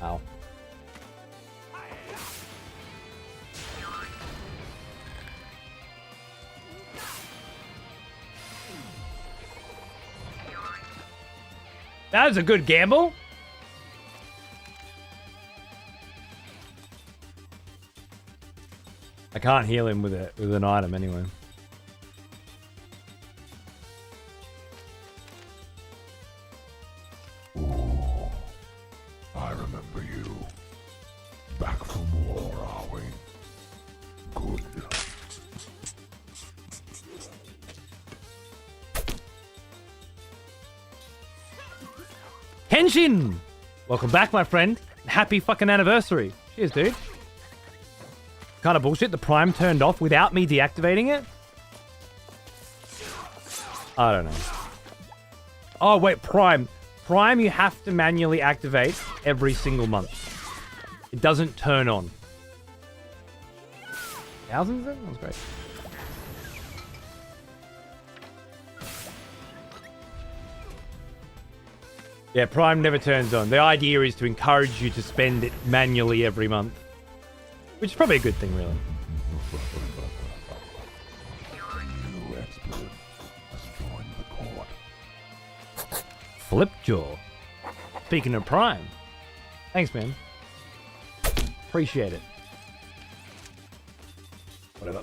Ow. That was a good gamble. I can't heal him with an item anyway. Ooh, I remember you. Back from war, are we? Good. Henshin! Welcome back, my friend. Happy fucking anniversary. Cheers, dude. Kind of bullshit. The Prime turned off without me deactivating it? I don't know. Oh, wait, Prime. Prime you have to manually activate every single month. It doesn't turn on. Thousands then? That was great. Yeah, Prime never turns on. The idea is to encourage you to spend it manually every month. Which is probably a good thing, really. New expert has joined the court. Flipjaw. Speaking of Prime. Thanks, man. Appreciate it. Whatever.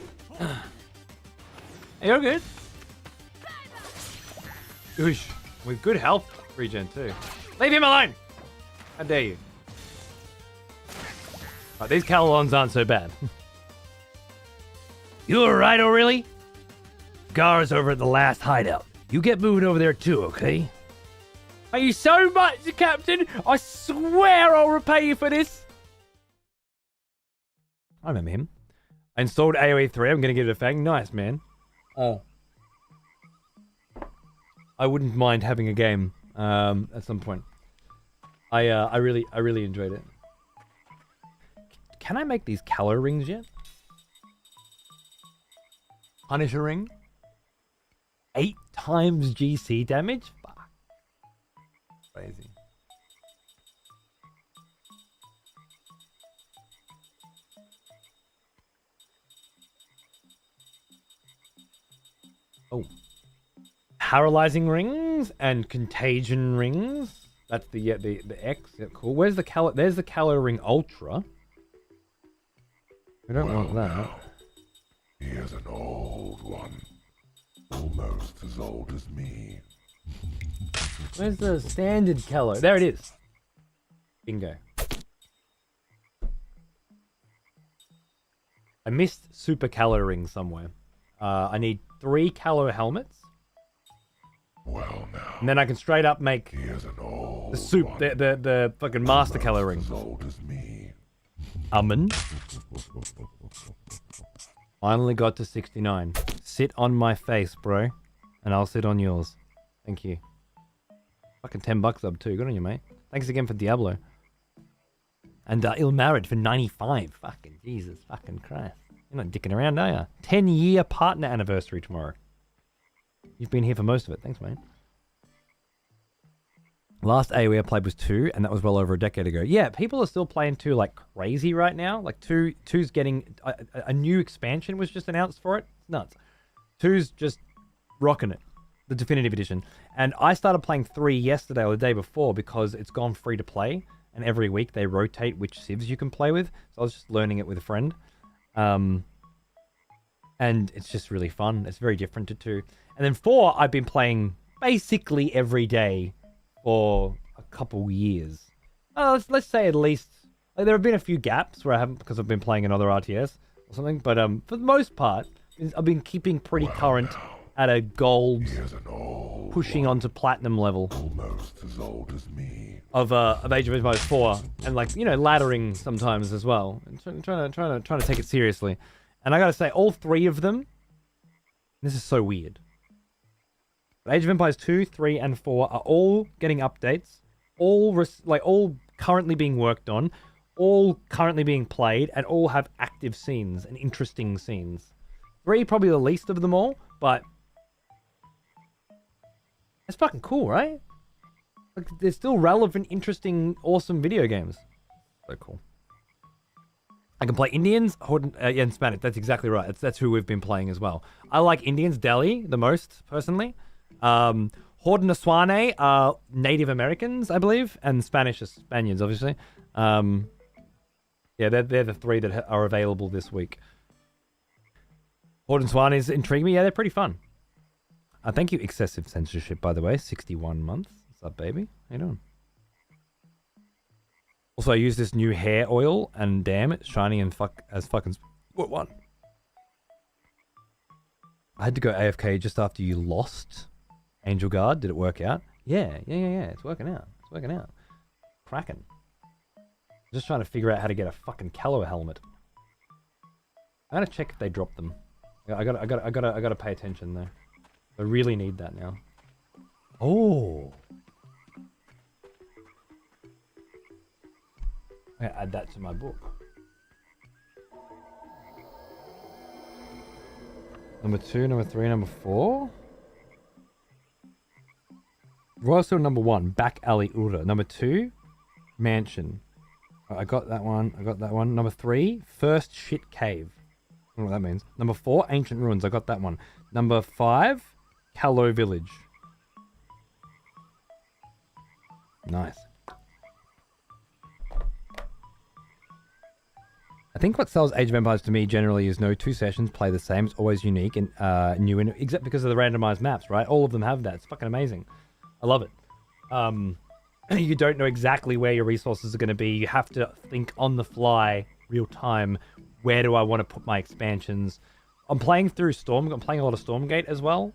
Hey, you're good. Oosh. With good health regen, too. Leave him alone! How dare you? Right, these Calolons aren't so bad. You alright, O'Reilly? Gar's over at the last hideout. You get moving over there too, okay? Thank you so much, Captain! I swear I'll repay you for this! I remember him. I installed AoE 3. I'm gonna give it a fang. Nice, man. Oh. I wouldn't mind having a game at some point. I really enjoyed it. Can I make these Calo rings yet? Punisher ring? 8 times GC damage? Fuck. Crazy. Oh. Paralyzing rings and contagion rings. That's the X. Yeah, cool. Where's the Calo? There's the Calo ring Ultra. We don't want that. Now, he is an old one. Almost as old as me. Where's the standard Calo? There it is. Bingo. I missed Super Calo ring somewhere. I need 3 Calo helmets. Well now. And then I can straight up make Here's an old the soup, one. the fucking master coloring. As old as me. Almond. Finally got to 69. Sit on my face, bro. And I'll sit on yours. Thank you. Fucking $10 up too. Good on you, mate. Thanks again for Diablo. And ill married for 95. Fucking Jesus fucking Christ. You're not dicking around, are you? 10-year partner anniversary tomorrow. You've been here for most of it. Thanks, mate. Last AoE I played was 2, and that was well over a decade ago. Yeah, people are still playing 2 like crazy right now. Like 2's getting... A new expansion was just announced for it. It's nuts. 2's just rocking it. The definitive edition. And I started playing 3 yesterday or the day before because it's gone free to play. And every week they rotate which civs you can play with. So I was just learning it with a friend. And it's just really fun. It's very different to 2. And then 4, I've been playing basically every day for a couple years. Let's say at least... Like, there have been a few gaps where I haven't because I've been playing another RTS or something. But for the most part, I've been keeping pretty current at a gold, pushing onto platinum level. Almost as old as me. Of Age of Empires 4. And like, you know, laddering sometimes as well. And trying to take it seriously. And I gotta say, all 3 of them... This is so weird. Age of Empires 2, 3, and 4 are all getting updates, all currently being worked on, all currently being played, and all have active scenes and interesting scenes. 3 probably the least of them all, but it's fucking cool, right? Like, they're still relevant, interesting, awesome video games. So cool. I can play Indians, and Spanish. That's exactly right. That's who we've been playing as well. I like Indians, Delhi, the most, personally. Haudenosaunee are Native Americans, I believe, and Spanish are Spaniards, obviously. Yeah, they're the 3 that are available this week. Haudenosaunee intrigue me. Yeah, they're pretty fun. Thank you, Excessive Censorship, by the way. 61 months. What's up, baby? How you doing? Also, I use this new hair oil, and damn, it's shiny and fucking... What one? I had to go AFK just after you lost Angel Guard. Did it work out? Yeah. It's working out. Cracking. Just trying to figure out how to get a fucking Calo helmet. I gotta check if they drop them. I gotta pay attention though. I really need that now. Oh. I gotta add that to my book. Number 2, number 3, number 4. Royal Seal number 1, Back Alley Ura. Number 2, Mansion. I got that one. Number 3, First Shit Cave. I don't know what that means. Number 4, Ancient Ruins. I got that one. Number 5, Calo Village. Nice. I think what sells Age of Empires to me generally is no 2 sessions play the same. It's always unique and new, except because of the randomized maps, right? All of them have that. It's fucking amazing. I love it. You don't know exactly where your resources are going to be. You have to think on the fly, real time. Where do I want to put my expansions? I'm playing through I'm playing a lot of Stormgate as well,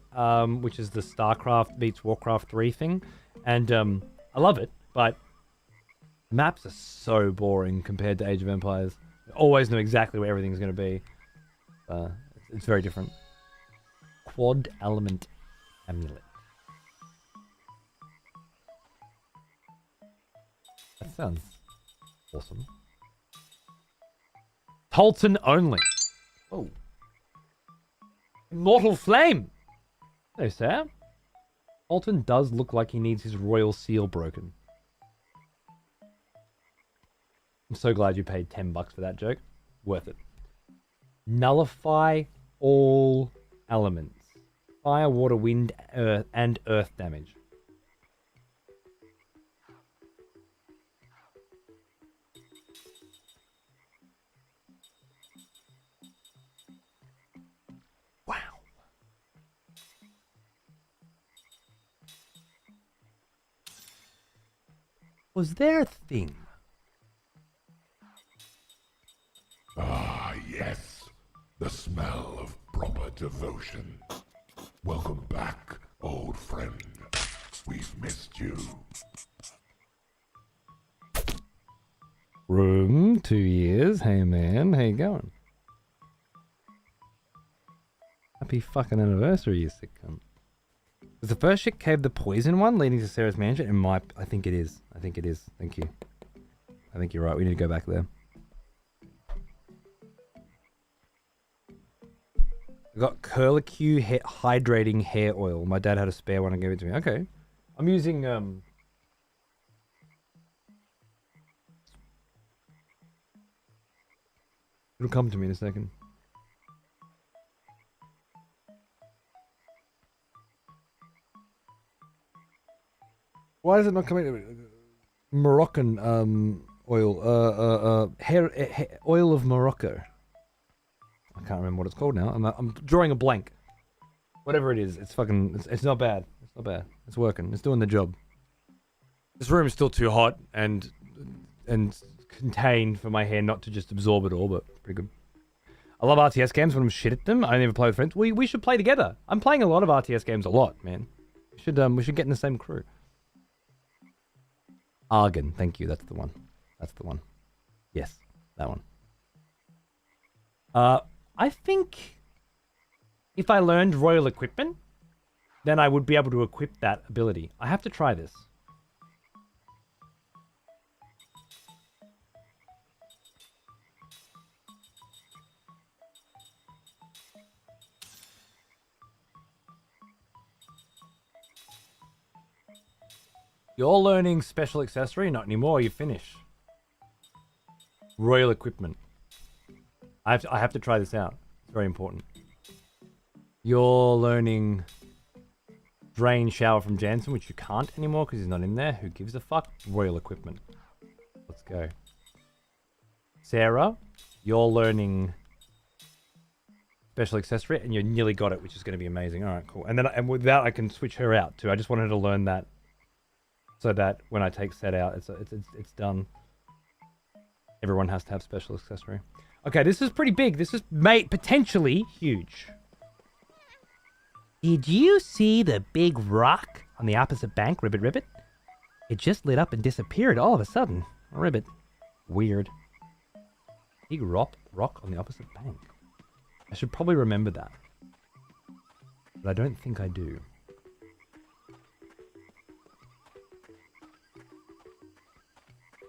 which is the StarCraft meets Warcraft 3 thing. And I love it, but maps are so boring compared to Age of Empires. You always know exactly where everything's going to be. It's very different. Quad Element Amulet. That sounds awesome. Tolton only. Oh. Immortal Flame. No, Sam. Tolton does look like he needs his royal seal broken. I'm so glad you paid $10 for that joke. Worth it. Nullify all elements. Fire, water, wind, earth, and earth damage. Wow. Was there a thing? Ah, yes. The smell of proper devotion. Welcome back, old friend. We've missed you. Room, 2 years. Hey man, how you going? Happy fucking anniversary, you sick cunt. Was the first ship cave the poison one leading to Sarah's mansion? It might. I think it is. I think it is. Thank you. I think you're right. We need to go back there. I got Curlicue hydrating hair oil. My dad had a spare one and gave it to me. Okay. I'm using It'll come to me in a second. Why is it not coming? Moroccan oil, hair oil of Morocco. I can't remember what it's called now. I'm drawing a blank. Whatever it is, it's fucking. It's not bad. It's not bad. It's working. It's doing the job. This room is still too hot and contained for my hair not to just absorb it all, but pretty good. I love RTS games when I'm shit at them. I never play with friends. We should play together. I'm playing a lot of RTS games a lot, man. We should get in the same crew. Argon, thank you. That's the one. That's the one. Yes, that one. I think if I learned royal equipment, then I would be able to equip that ability. I have to try this. You're learning special accessory? Not anymore, you finish. Royal equipment. I have to try this out. It's very important. You're learning drain shower from Jansen, which you can't anymore because he's not in there. Who gives a fuck? Royal equipment. Let's go. Sarah, you're learning special accessory and you nearly got it, which is going to be amazing. All right, cool. And with that, I can switch her out too. I just wanted her to learn that so that when I take set out, it's done. Everyone has to have special accessory. Okay, this is pretty big. This is potentially huge. Did you see the big rock on the opposite bank, Ribbit Ribbit? It just lit up and disappeared all of a sudden. Ribbit. Weird. Big rock on the opposite bank. I should probably remember that. But I don't think I do.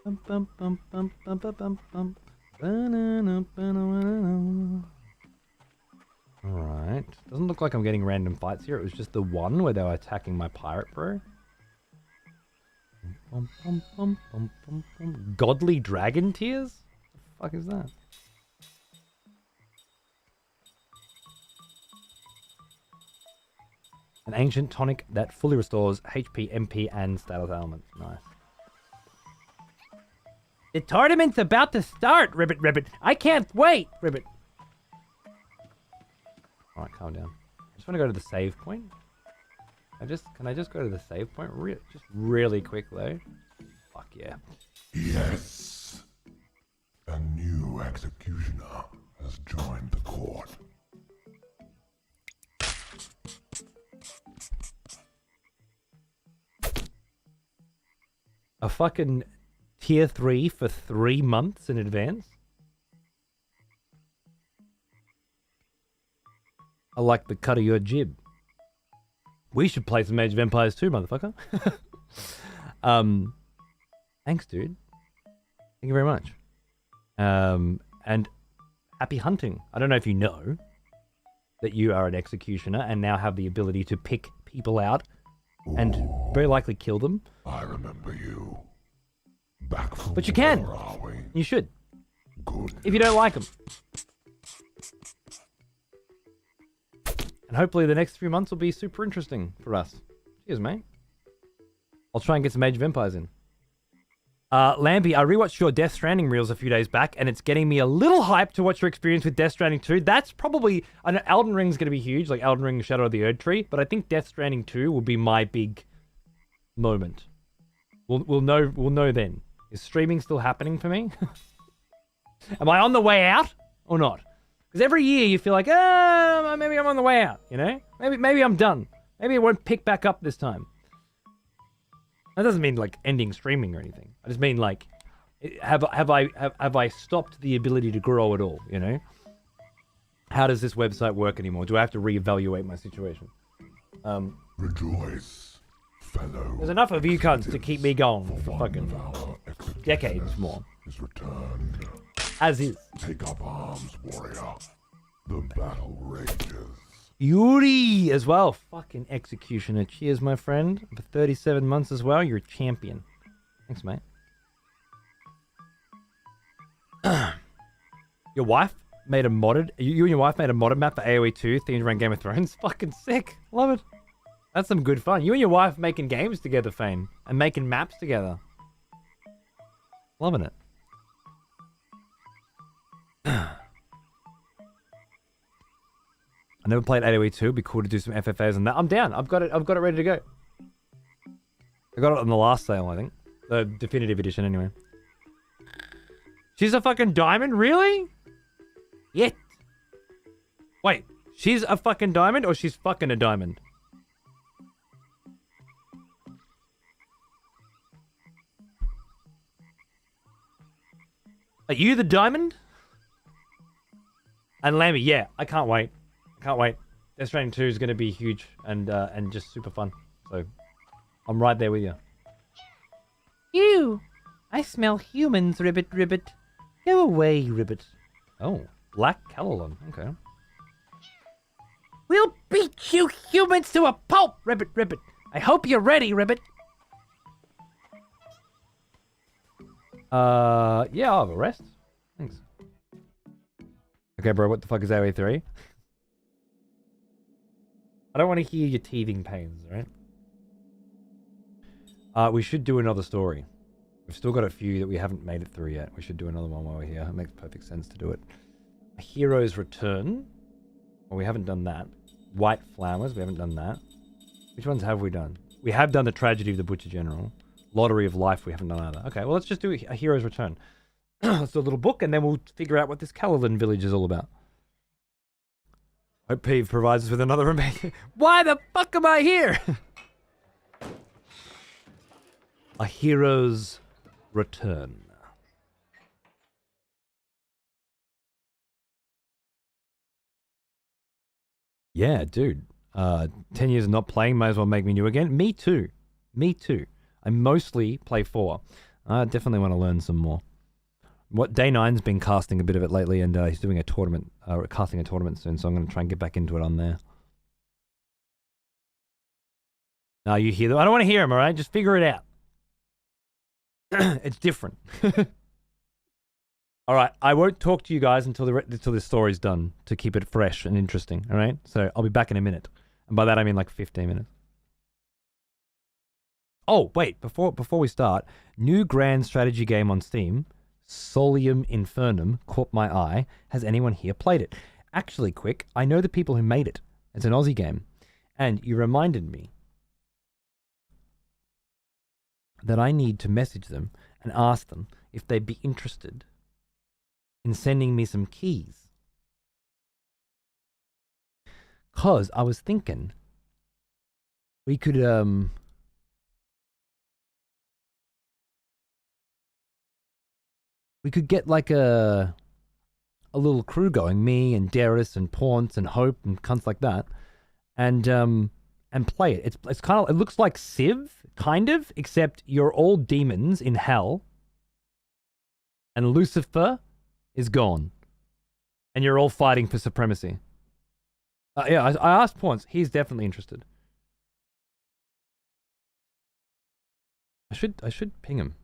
Bum, bum, bum, bum, bum, bum, bum, bum. Alright. Doesn't look like I'm getting random fights here. It was just the one where they were attacking my pirate bro. Godly dragon tears? What the fuck is that? An ancient tonic that fully restores HP, MP, and status elements. Nice. The tournament's about to start, Ribbit Ribbit. I can't wait, Ribbit. Alright, calm down. I just want to go to the save point. Can I just go to the save point? Just really quick though. Fuck yeah. Yes. A new executioner has joined the court. A fucking tier 3 for 3 months in advance? I like the cut of your jib. We should play some Age of Empires 2, motherfucker. Thanks, dude. Thank you very much. And happy hunting. I don't know if you know that you are an executioner and now have the ability to pick people out and very likely kill them. I remember you. Back from but you can. where are we? You should. Good. If you don't like them. And hopefully the next few months will be super interesting for us. Cheers, mate. I'll try and get some Age of Empires in. Lambie, I rewatched your Death Stranding reels a few days back, and it's getting me a little hyped to watch your experience with Death Stranding 2. That's probably... I know Elden Ring's going to be huge, like Elden Ring Shadow of the Erd Tree, but I think Death Stranding 2 will be my big moment. We'll know then. Is streaming still happening for me? Am I on the way out or not? Because every year you feel like, maybe I'm on the way out, you know? Maybe I'm done. Maybe it won't pick back up this time. That doesn't mean like ending streaming or anything. I just mean like, have I stopped the ability to grow at all? You know, how does this website work anymore? Do I have to reevaluate my situation? Rejoice, fellow. There's enough of you cunts to keep me going for fucking decades more. Is returned. As is. Take up arms, warrior. The battle rages. Yuri as well. Fucking executioner. Cheers, my friend. For 37 months as well. You're a champion. Thanks, mate. Your wife made a modded... You and your wife made a modded map for AoE 2 themed around Game of Thrones? Fucking sick. Love it. That's some good fun. You and your wife making games together, Fane. And making maps together. Loving it. I never played AoE 2. It'd be cool to do some FFAs on that. I'm down. I've got it ready to go. I got it on the last sale, I think. The definitive edition, anyway. She's a fucking diamond? Really? Yet. Wait. She's a fucking diamond or she's fucking a diamond? Are you the diamond? And Lammy, yeah. I can't wait. Can't wait. Death Stranding 2 is going to be huge and just super fun. So, I'm right there with you. You! I smell humans, Ribbit Ribbit. Go away, Ribbit. Oh, Black Callalon. Okay. We'll beat you humans to a pulp, Ribbit Ribbit. I hope you're ready, Ribbit. Yeah, I'll have a rest. Thanks. Okay, bro, what the fuck is AoE 3? I don't want to hear your teething pains, right? We should do another story. We've still got a few that we haven't made it through yet. We should do another one while we're here. It makes perfect sense to do it. A Hero's Return. Well, we haven't done that. White Flowers. We haven't done that. Which ones have we done? We have done the Tragedy of the Butcher General. Lottery of Life. We haven't done either. Okay, well, let's just do a Hero's Return. Let's do a little book, and then we'll figure out what this Callalon village is all about. Hope Peeve provides us with another remake. Why the fuck am I here? A Hero's Return. Yeah, dude. 10 years of not playing might as well make me new again. Me too. Me too. I mostly play 4. I definitely want to learn some more. What Day 9's been casting a bit of it lately, and he's doing a tournament, casting a tournament soon, so I'm going to try and get back into it on there. Now you hear them. I don't want to hear them, all right? Just figure it out. It's different. All right, I won't talk to you guys until this story's done to keep it fresh and interesting, all right? So I'll be back in a minute. And by that, I mean like 15 minutes. Oh, wait, before we start, new grand strategy game on Steam, Solium Infernum, caught my eye. Has anyone here played it? Actually, Quick, I know the people who made it. It's an Aussie game. And you reminded me that I need to message them and ask them if they'd be interested in sending me some keys. 'Cause I was thinking we could get like a little crew going, me and Darius and Paunce and Hope and cunts like that, and play it. It's kind of, it looks like Civ, kind of, except you're all demons in hell, and Lucifer is gone, and you're all fighting for supremacy. Yeah, I asked Paunce. He's definitely interested. I should ping him.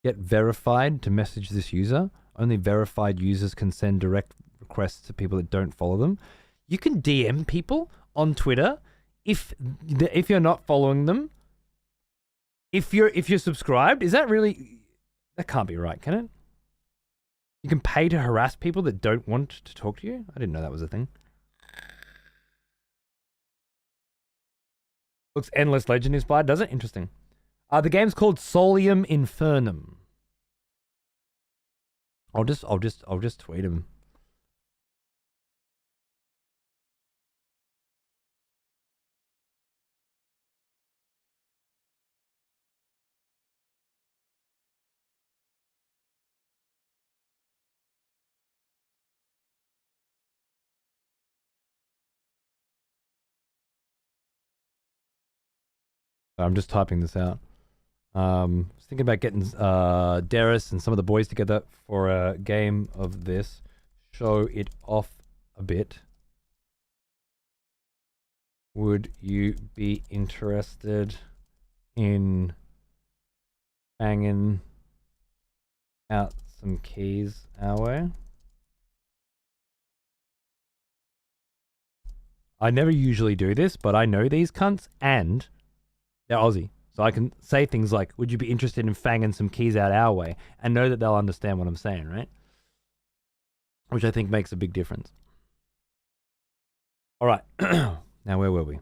Get verified to message this user. Only verified users can send direct requests to people that don't follow them. You can DM people on Twitter if you're not following them. If you're subscribed, is that really? That can't be right, can it? You can pay to harass people that don't want to talk to you? I didn't know that was a thing. Looks Endless Legend inspired, does it? Interesting. The game's called Solium Infernum. I'll just tweet him. I'm just typing this out. I was thinking about getting Darius and some of the boys together for a game of this. Show it off a bit. Would you be interested in banging out some keys our way? I never usually do this, but I know these cunts and they're Aussie. So I can say things like, would you be interested in fanging some keys out our way? And know that they'll understand what I'm saying, right? Which I think makes a big difference. All right. Now, where were we? I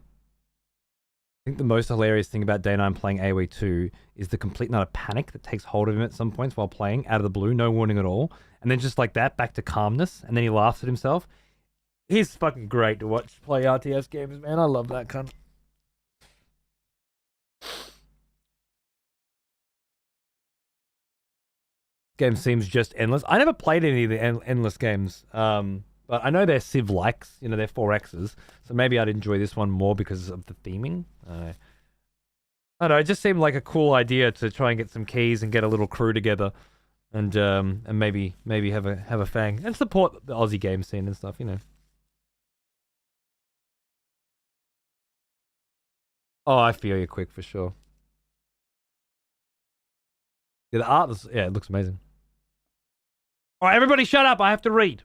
think the most hilarious thing about Day 9 playing AoE 2 is the complete and utter panic that takes hold of him at some points while playing, out of the blue, no warning at all. And then just like that, back to calmness, and then he laughs at himself. He's fucking great to watch play RTS games, man. I love that cunt. Game seems just endless. I never played any of the endless games, but I know they're Civ-likes. You know, they're 4Xs, so maybe I'd enjoy this one more because of the theming. I don't know. It just seemed like a cool idea to try and get some keys and get a little crew together, and maybe have a fang and support the Aussie game scene and stuff. You know. Oh, I feel you, Quick, for sure. Yeah, the art is, it looks amazing. All right, everybody shut up. I have to read.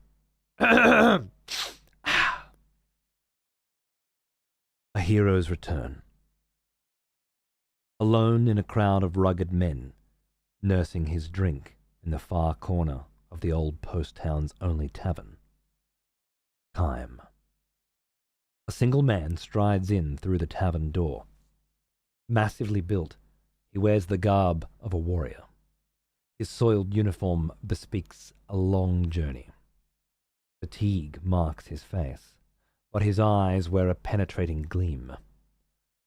A hero's return. Alone in a crowd of rugged men, nursing his drink in the far corner of the old post town's only tavern. Time. A single man strides in through the tavern door. Massively built, he wears the garb of a warrior. His soiled uniform bespeaks a long journey. Fatigue marks his face, but his eyes wear a penetrating gleam,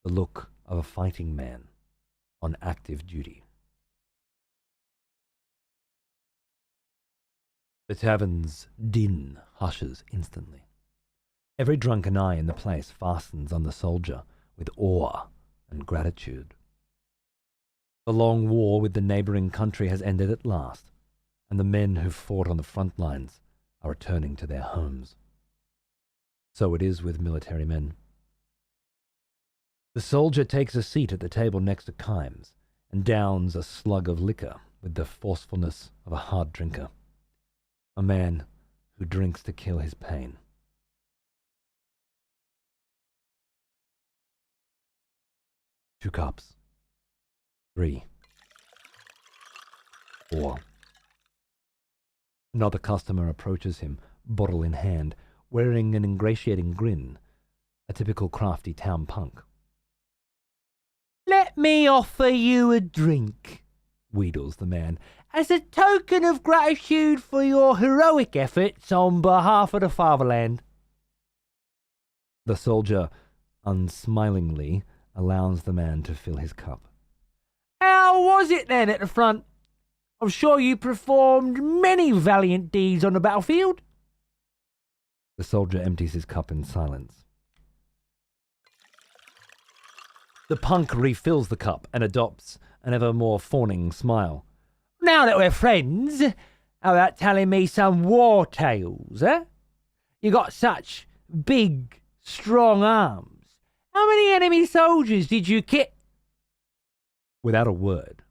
the look of a fighting man on active duty. The tavern's din hushes instantly. Every drunken eye in the place fastens on the soldier with awe and gratitude. The long war with the neighboring country has ended at last, and the men who fought on the front lines are returning to their homes. So it is with military men. The soldier takes a seat at the table next to Kimes and downs a slug of liquor with the forcefulness of a hard drinker, a man who drinks to kill his pain. Two cups. 3. 4. Another customer approaches him, bottle in hand, wearing an ingratiating grin, a typical crafty town punk. Let me offer you a drink, wheedles the man, as a token of gratitude for your heroic efforts on behalf of the fatherland. The soldier unsmilingly allows the man to fill his cup. How was it then at the front? I'm sure you performed many valiant deeds on the battlefield. The soldier empties his cup in silence. The punk refills the cup and adopts an ever more fawning smile. Now that we're friends, how about telling me some war tales, eh? You got such big, strong arms. How many enemy soldiers did you kill? Without a word,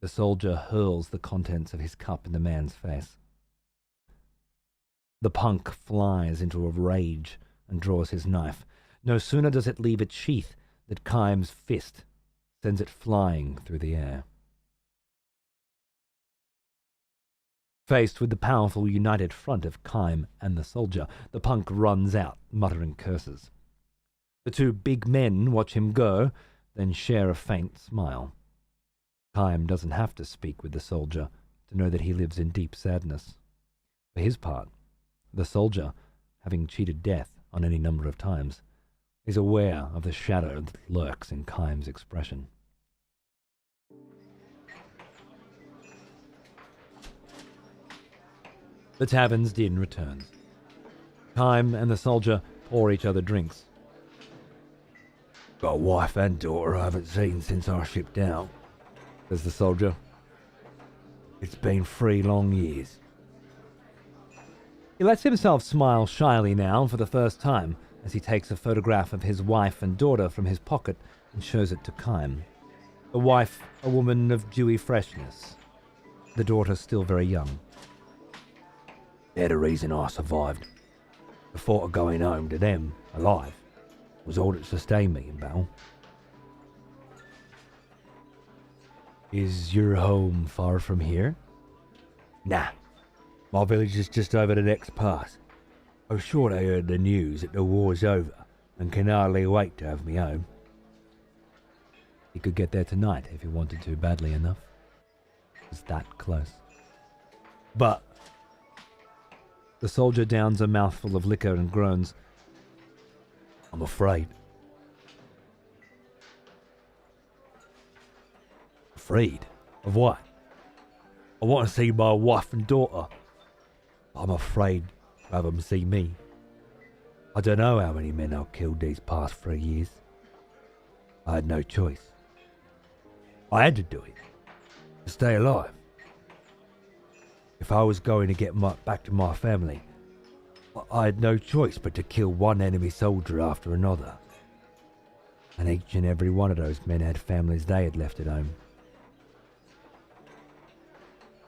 the soldier hurls the contents of his cup in the man's face. The punk flies into a rage and draws his knife. No sooner does it leave its sheath than Kimes' fist sends it flying through the air. Faced with the powerful united front of Kime and the soldier, the punk runs out, muttering curses. The two big men watch him go, then share a faint smile. Kime doesn't have to speak with the soldier to know that he lives in deep sadness. For his part, the soldier, having cheated death on any number of times, is aware of the shadow that lurks in Kime's expression. The tavern's din returns. Kime and the soldier pour each other drinks. Got a wife and daughter I haven't seen since I shipped out, says the soldier. It's been 3 long years. He lets himself smile shyly now for the first time as he takes a photograph of his wife and daughter from his pocket and shows it to Kime. The wife, a woman of dewy freshness. The daughter still very young. They're the reason I survived. The thought of going home to them, alive, was all that sustained me in battle. Is your home far from here? Nah. My village is just over the next pass. I'm sure they heard the news that the war's over and can hardly wait to have me home. He could get there tonight if he wanted to badly enough. It's that close. But the soldier downs a mouthful of liquor and groans. I'm afraid. Afraid? Of what? I want to see my wife and daughter. I'm afraid to have them see me. I don't know how many men I've killed these past 3 years. I had no choice. I had to do it to stay alive. If I was going to get back to my family, I had no choice but to kill one enemy soldier after another. And each and every one of those men had families they had left at home.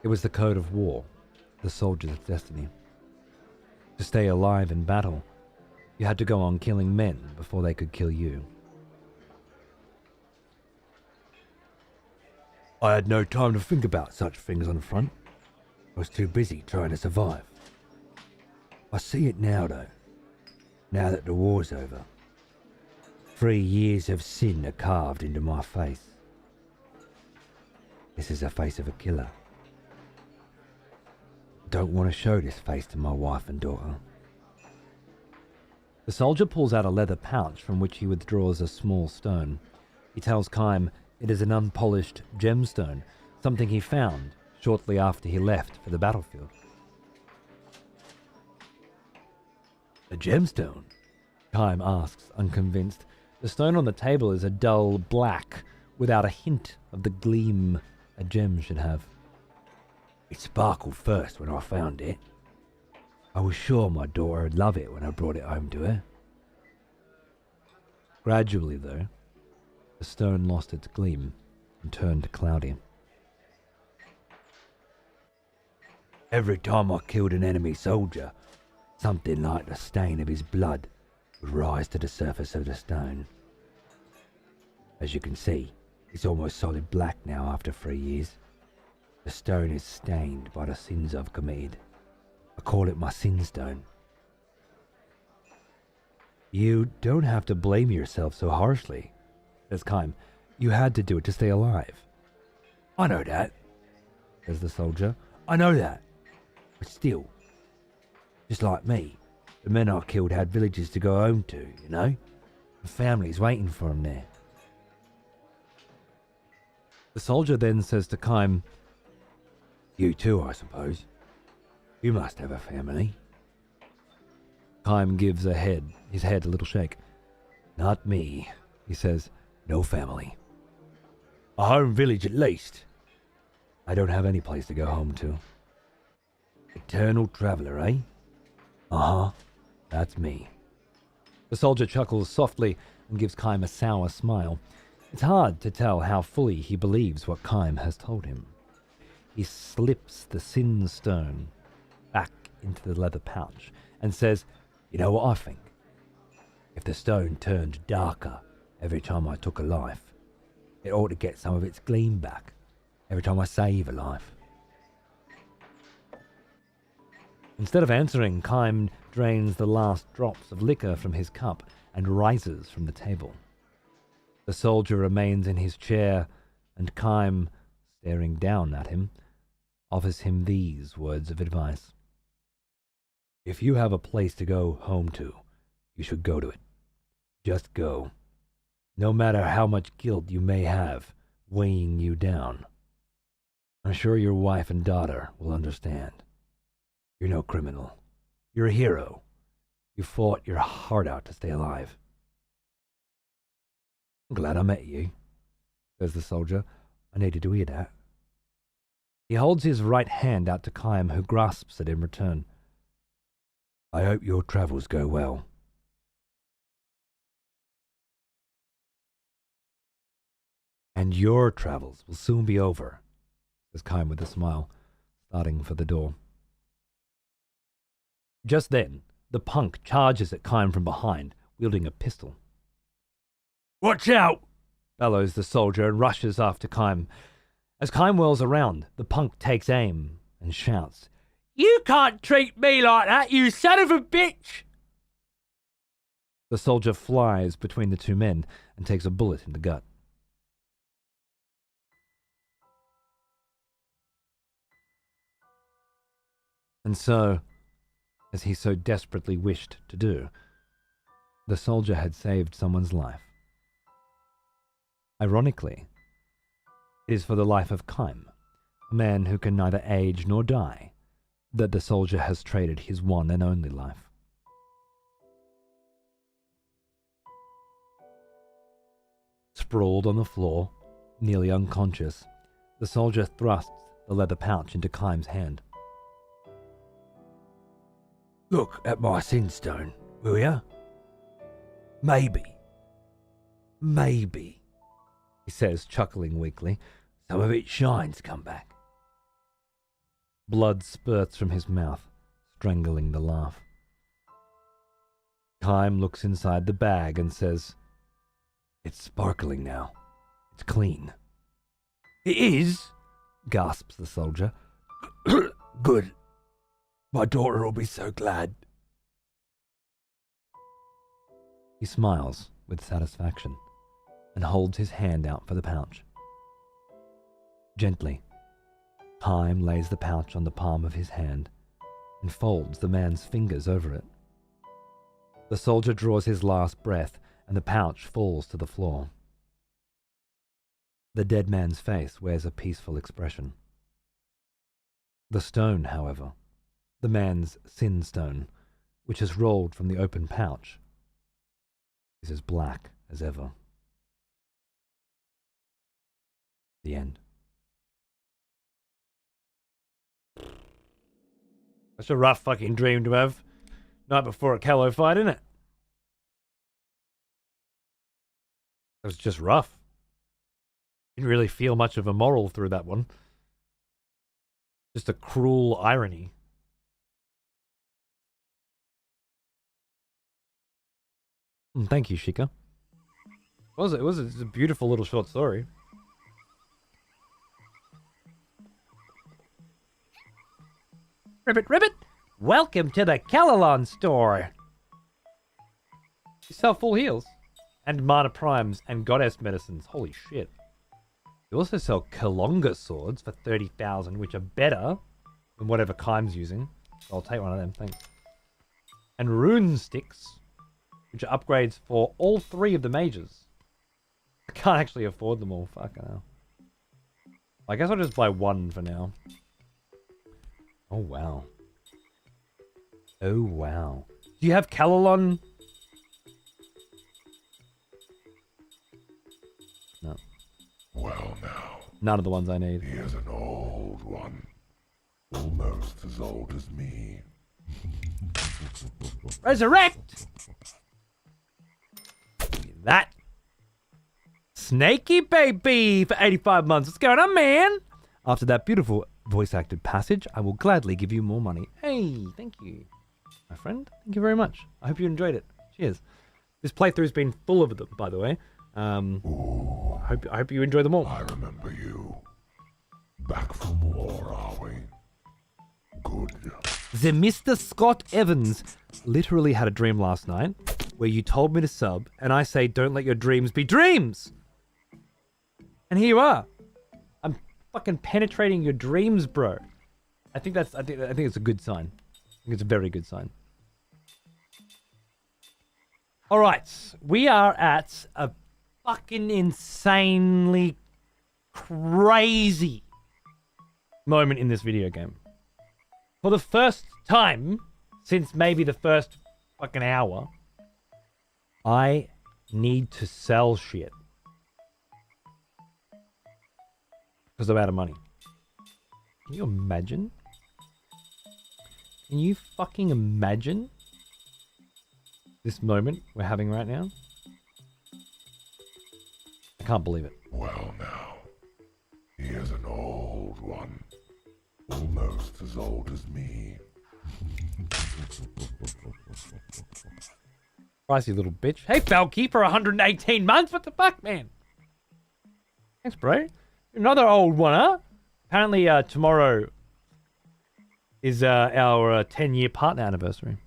It was the code of war, the soldier's destiny. To stay alive in battle, you had to go on killing men before they could kill you. I had no time to think about such things on the front. I was too busy trying to survive. I see it now though, now that the war's over. 3 years of sin are carved into my face. This is the face of a killer. I don't want to show this face to my wife and daughter. The soldier pulls out a leather pouch from which he withdraws a small stone. He tells Kime it is an unpolished gemstone, something he found shortly after he left for the battlefield. A gemstone? Kime asks, unconvinced. The stone on the table is a dull black, without a hint of the gleam a gem should have. It sparkled first when I found it. I was sure my daughter would love it when I brought it home to her. Gradually, though, the stone lost its gleam and turned cloudy. Every time I killed an enemy soldier, something like the stain of his blood would rise to the surface of the stone. As you can see, it's almost solid black now after 3 years. The stone is stained by the sins I've committed. I call it my sin stone. You don't have to blame yourself so harshly, says Kime. You had to do it to stay alive. I know that, says the soldier. I know that. But still, just like me, the men I killed had villages to go home to, you know? And families waiting for them there. The soldier then says to Kime, You too, I suppose. You must have a family. Kime gives his head a little shake. Not me, he says. No family. A home village at least. I don't have any place to go home to. Eternal traveler, eh? Uh-huh. That's me. The soldier chuckles softly and gives Kime a sour smile. It's hard to tell how fully he believes what Kime has told him. He slips the sin stone back into the leather pouch and says, You know what I think? If the stone turned darker every time I took a life, it ought to get some of its gleam back every time I save a life. Instead of answering, Kime drains the last drops of liquor from his cup and rises from the table. The soldier remains in his chair, and Kime, staring down at him, offers him these words of advice. If you have a place to go home to, you should go to it. Just go. No matter how much guilt you may have weighing you down. I'm sure your wife and daughter will understand. You're no criminal. You're a hero. You fought your heart out to stay alive. I'm glad I met you, says the soldier. I needed to hear that. He holds his right hand out to Chaim, who grasps it in return. I hope your travels go well. And your travels will soon be over, says Chaim with a smile, starting for the door. Just then, the punk charges at Chaim from behind, wielding a pistol. Watch out! Bellows the soldier and rushes after Chaim. As Chaim whirls around, the punk takes aim and shouts, You can't treat me like that, you son of a bitch! The soldier flies between the two men and takes a bullet in the gut. And so, as he so desperately wished to do, the soldier had saved someone's life. Ironically, it is for the life of Chaim, a man who can neither age nor die, that the soldier has traded his one and only life. Sprawled on the floor, nearly unconscious, the soldier thrusts the leather pouch into Chaim's hand. Look at my sin stone, will ya? Maybe, he says, chuckling weakly, some of its shine's come back. Blood spurts from his mouth, strangling the laugh. Chaim looks inside the bag and says, It's sparkling now. It's clean. It is? Gasps the soldier. Good. My daughter will be so glad. He smiles with satisfaction and holds his hand out for the pouch. Gently, Chaim lays the pouch on the palm of his hand and folds the man's fingers over it. The soldier draws his last breath and the pouch falls to the floor. The dead man's face wears a peaceful expression. The stone, however, the man's sin stone, which has rolled from the open pouch, is as black as ever. The end. That's a rough fucking dream to have. Night before a Callow fight, isn't it? It was just rough. Didn't really feel much of a moral through that one. Just a cruel irony. Thank you, Shika. It was a beautiful little short story. Ribbit, welcome to the Calalon store. You sell full heals. And mana primes and goddess medicines. Holy shit. You also sell Kalonga swords for 30,000, which are better than whatever Chaim's using. So I'll take one of them, thanks. And rune sticks, which are upgrades for all three of the mages. I can't actually afford them all. Fucking hell. I guess I'll just buy one for now. Oh, wow. Oh, wow. Do you have Calalon? No. Well now. None of the ones I need. He is an old one. Almost as old as me. Resurrect! That. Snaky baby for 85 months. What's going on, man? After that beautiful voice-acted passage, I will gladly give you more money. Hey, thank you, my friend. Thank you very much. I hope you enjoyed it. Cheers. This playthrough's been full of them, by the way. I hope you enjoy them all. I remember you. Back from war, are we? Good. The Mr. Scott Evans literally had a dream last night where you told me to sub, and I say, don't let your dreams be dreams. And here you are. I'm fucking penetrating your dreams, bro. I think it's a good sign. I think it's a very good sign. All right, we are at a fucking insanely crazy moment in this video game. For the first time since maybe the first fucking hour, I need to sell shit. because I'm out of money. Can you imagine? Can you fucking imagine this moment we're having right now? I can't believe it. Well now, he is an old one. Almost as old as me. Pricey little bitch. Hey, Falky, for 118 months? What the fuck, man? Thanks, bro. Another old one, huh? Apparently, tomorrow is our 10-year partner anniversary.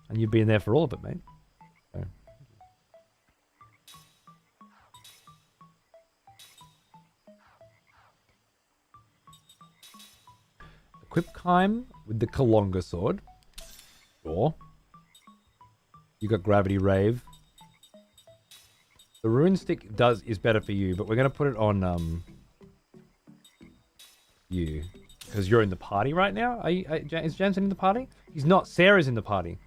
And you've been there for all of it, mate. So. Equip Kime with the Kalonga sword. Sure. You got Gravity Rave. The Rune Stick is better for you, but we're going to put it on you. Because you're in the party right now. Is Jansen in the party? He's not. Sarah's in the party.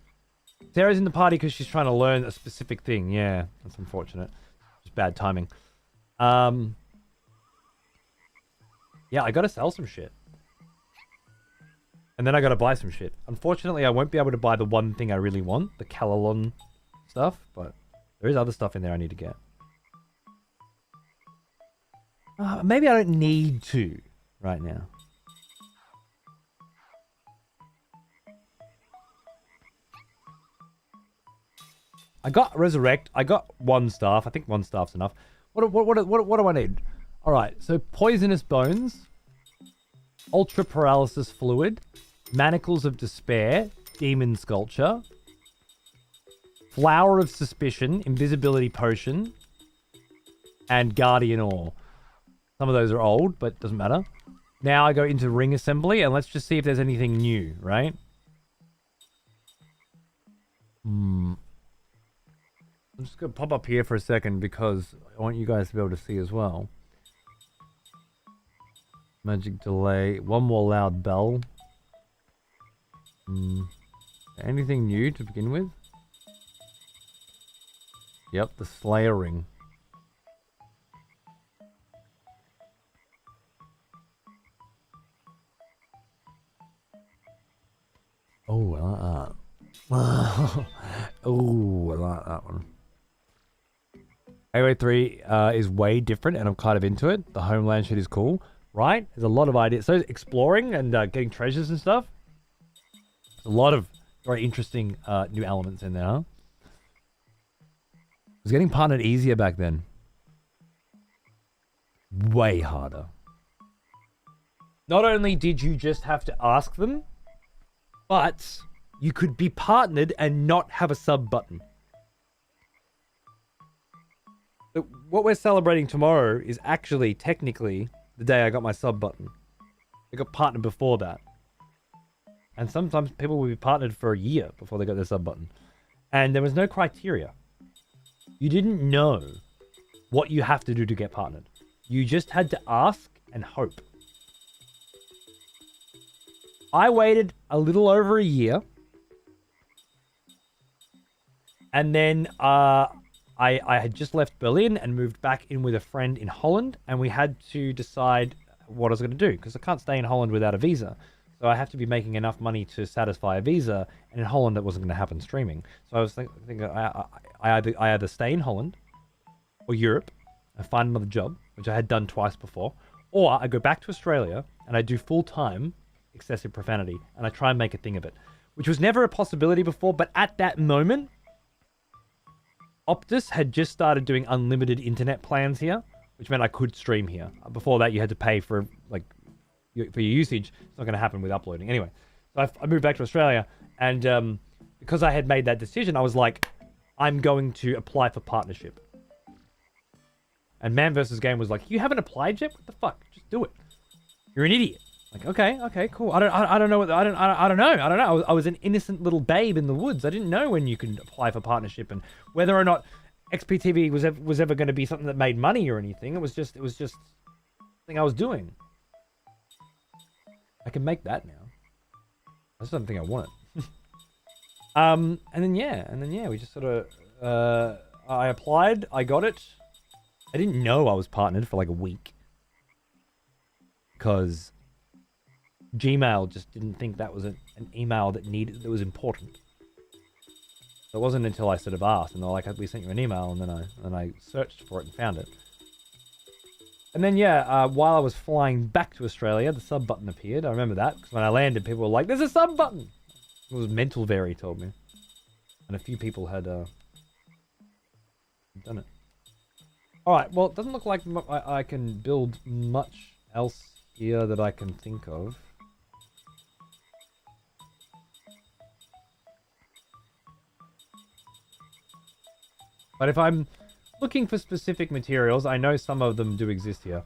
Sarah's in the party because she's trying to learn a specific thing. Yeah, that's unfortunate. Just bad timing. Yeah, I got to sell some shit. And then I got to buy some shit. Unfortunately, I won't be able to buy the one thing I really want. The Kalalon stuff. But there is other stuff in there I need to get. Maybe I don't need to right now. I got Resurrect. I got one staff. I think one staff's enough. What do I need? All right. So Poisonous Bones, Ultra Paralysis Fluid, Manacles of Despair, Demon Sculpture, Flower of Suspicion, Invisibility Potion, and Guardian Ore. Some of those are old, but doesn't matter. Now I go into Ring Assembly, and let's just see if there's anything new, right? I'm just going to pop up here for a second because I want you guys to be able to see as well. Magic Delay. One more Loud Bell. Anything new to begin with? Yep, the Slayer Ring. Oh, I like that. Oh, I like that one. AOA 3 is way different, and I'm kind of into it. The Homeland shit is cool, right? There's a lot of ideas. So exploring and getting treasures and stuff. There's a lot of very interesting new elements in there, huh? It was getting partnered easier back then. Way harder. Not only did you just have to ask them, but you could be partnered and not have a sub button. So what we're celebrating tomorrow is actually technically the day I got my sub button. I got partnered before that. And sometimes people will be partnered for a year before they got their sub button. And there was no criteria. You didn't know what you have to do to get partnered. You just had to ask and hope. I waited a little over a year. And then I had just left Berlin and moved back in with a friend in Holland. And we had to decide what I was going to do. Because I can't stay in Holland without a visa. So I have to be making enough money to satisfy a visa. And in Holland, that wasn't going to happen streaming. So I was thinking I either stay in Holland or Europe and find another job, which I had done twice before. Or I go back to Australia and I do full-time excessive profanity, and I try and make a thing of it, which was never a possibility before. But at that moment, Optus had just started doing unlimited internet plans here, which meant I could stream here. Before that, you had to pay for your usage. It's not going to happen with uploading anyway. So I moved back to Australia, and because I had made that decision, I was like, I'm going to apply for partnership. And Man vs. Game was like, you haven't applied yet? What the fuck? Just do it. You're an idiot. Like, okay, cool. I don't know. I don't know. I was an innocent little babe in the woods. I didn't know when you could apply for partnership and whether or not XPTV was ever going to be something that made money or anything. It was just something I was doing. I can make that now. That's something I wanted. and then we just sort of I applied, I got it, I didn't know I was partnered for like a week. Because Gmail just didn't think that was an email that was important. So it wasn't until I sort of asked, and they're like, "We sent you an email," and then I searched for it and found it. And then while I was flying back to Australia, the sub button appeared. I remember that because when I landed, people were like, "There's a sub button." It was Mental Very told me, and a few people had done it. All right. Well, it doesn't look like I can build much else here that I can think of. But if I'm looking for specific materials, I know some of them do exist here.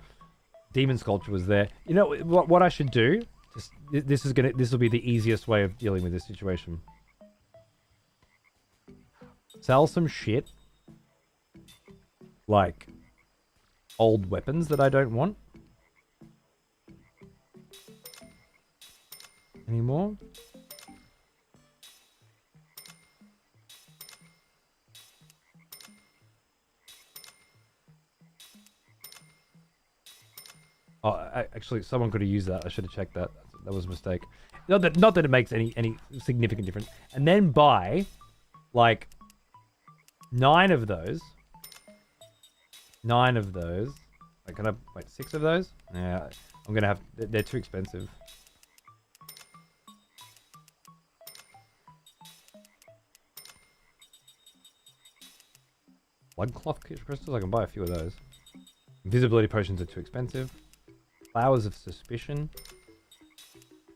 Demon Sculpture was there. You know what I should do? This will be the easiest way of dealing with this situation. Sell some shit. Like old weapons that I don't want. Anymore? Oh, actually, someone could have used that. I should have checked that. That was a mistake. Not that it makes any significant difference. And then buy, like, 9 of those. 9 of those. Like, can I wait 6 of those? Yeah, I'm gonna have. They're too expensive. Blood cloth crystals. I can buy a few of those. Invisibility potions are too expensive. Flowers of Suspicion.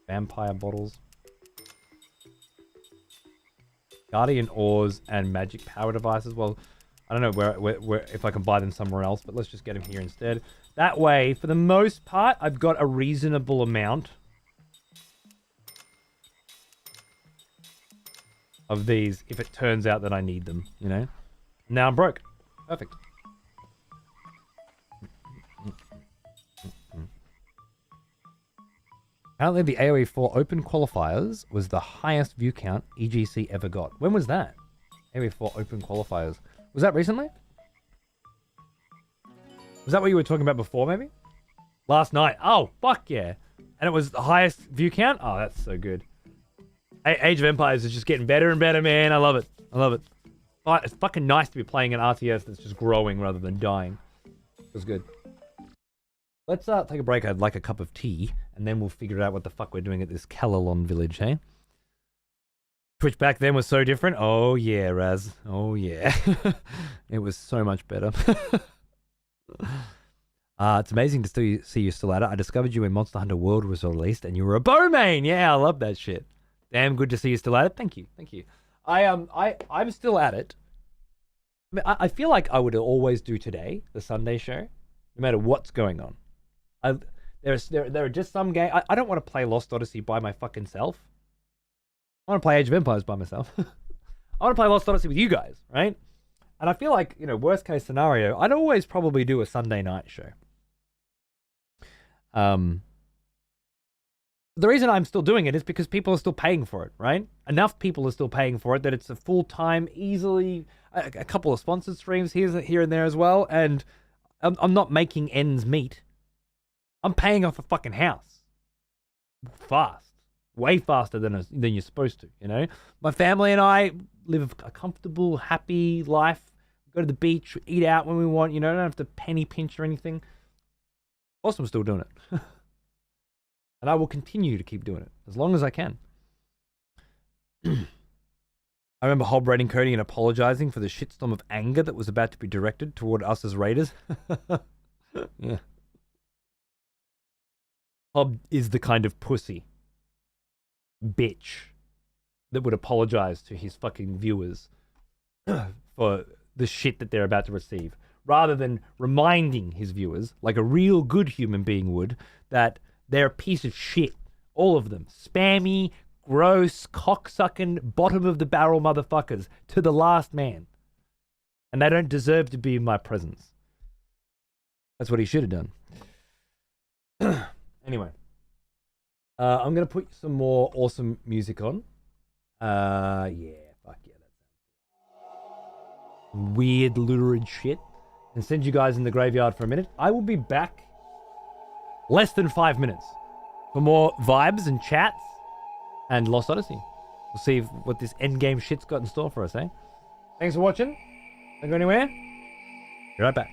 Vampire bottles. Guardian ores and magic power devices. Well, I don't know where if I can buy them somewhere else, but let's just get them here instead. That way, for the most part, I've got a reasonable amount of these if it turns out that I need them, you know? Now I'm broke. Perfect. Apparently the AoE 4 open qualifiers was the highest view count EGC ever got. When was that? AoE 4 open qualifiers. Was that recently? Was that what you were talking about before, maybe? Last night. Oh, fuck yeah. And it was the highest view count? Oh, that's so good. Age of Empires is just getting better and better, man. I love it. I love it. It's fucking nice to be playing an RTS that's just growing rather than dying. It was good. Let's take a break. I'd like a cup of tea, and then we'll figure out what the fuck we're doing at this Kalalon village, hey? Twitch back then was so different. Oh yeah, Raz. Oh yeah. It was so much better. It's amazing to see you still at it. I discovered you when Monster Hunter World was released, and you were a Bowmain. Yeah, I love that shit. Damn good to see you still at it. Thank you. Thank you. I'm still at it. I mean, I feel like I would always do today, the Sunday show, no matter what's going on. There are just some games. I don't want to play Lost Odyssey by my fucking self. I want to play Age of Empires by myself. I want to play Lost Odyssey with you guys, right? And I feel like, you know, worst case scenario, I'd always probably do a Sunday night show. The reason I'm still doing it is because people are still paying for it, right? Enough people are still paying for it that it's a full-time, easily, a couple of sponsored streams here and there as well, and I'm not making ends meet. I'm paying off a fucking house. Fast. Way faster than you're supposed to, you know? My family and I live a comfortable, happy life. Go to the beach, eat out when we want, you know, don't have to penny pinch or anything. Of course I'm still doing it. And I will continue to keep doing it as long as I can. I remember Hob raiding Cody and apologizing for the shitstorm of anger that was about to be directed toward us as raiders. Yeah. Hob is the kind of pussy bitch that would apologize to his fucking viewers for the shit that they're about to receive, rather than reminding his viewers, like a real good human being would, that they're a piece of shit. All of them. Spammy, gross, cocksucking, bottom of the barrel motherfuckers to the last man. And they don't deserve to be in my presence. That's what he should have done. Anyway. I'm going to put some more awesome music on. Yeah, fuck yeah. That sounds weird, lurid shit. and send you guys in the graveyard for a minute. I will be back less than 5 minutes for more vibes and chats and Lost Odyssey. We'll see what this endgame shit's got in store for us, eh? Thanks for watching. Don't go anywhere. Be right back.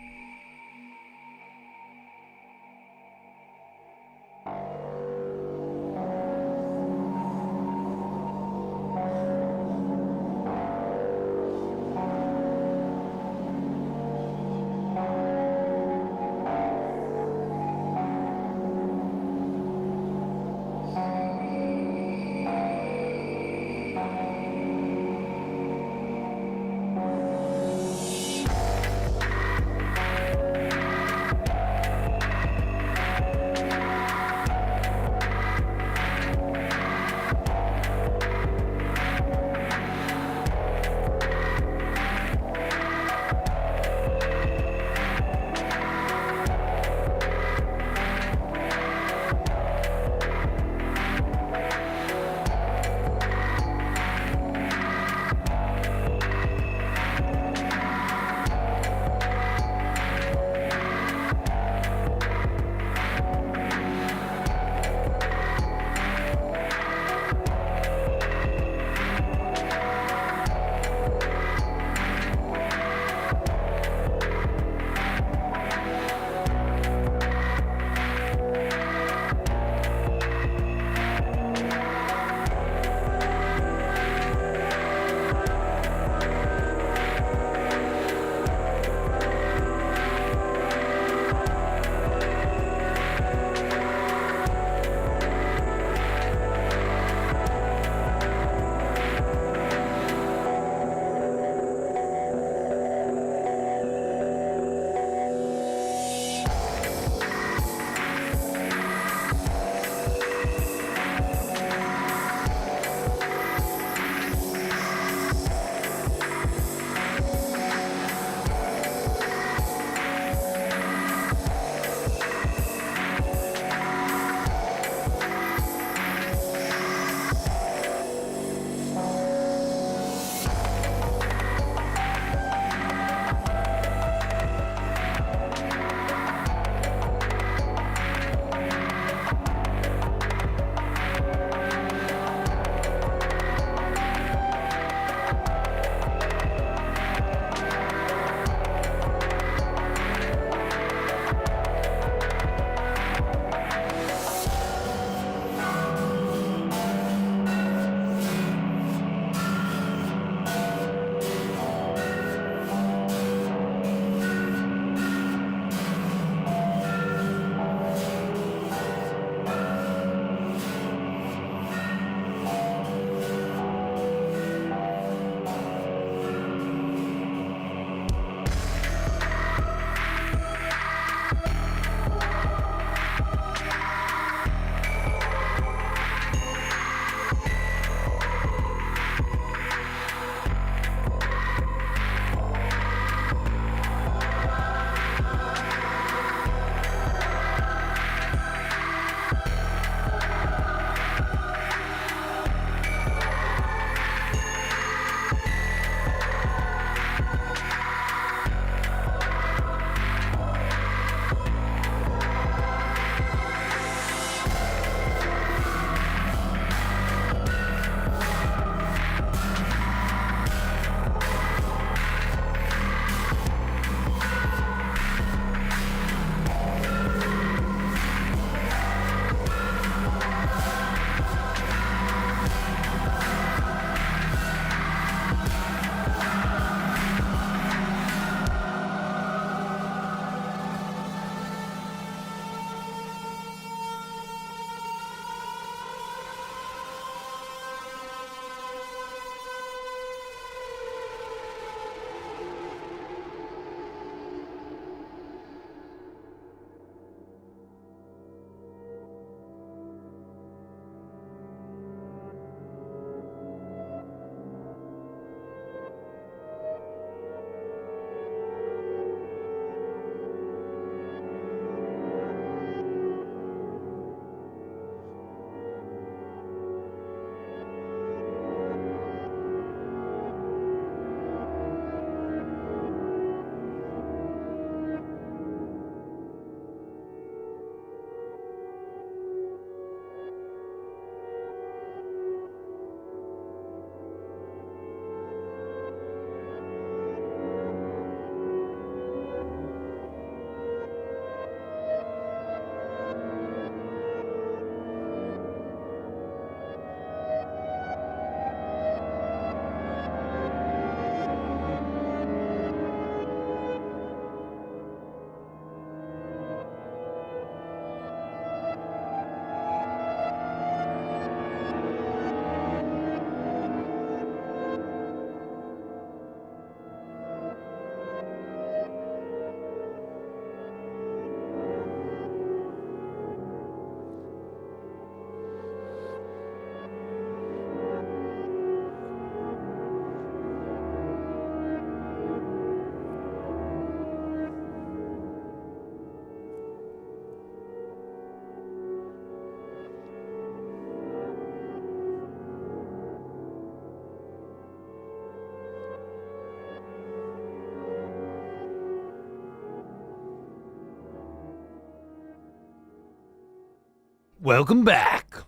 Welcome back.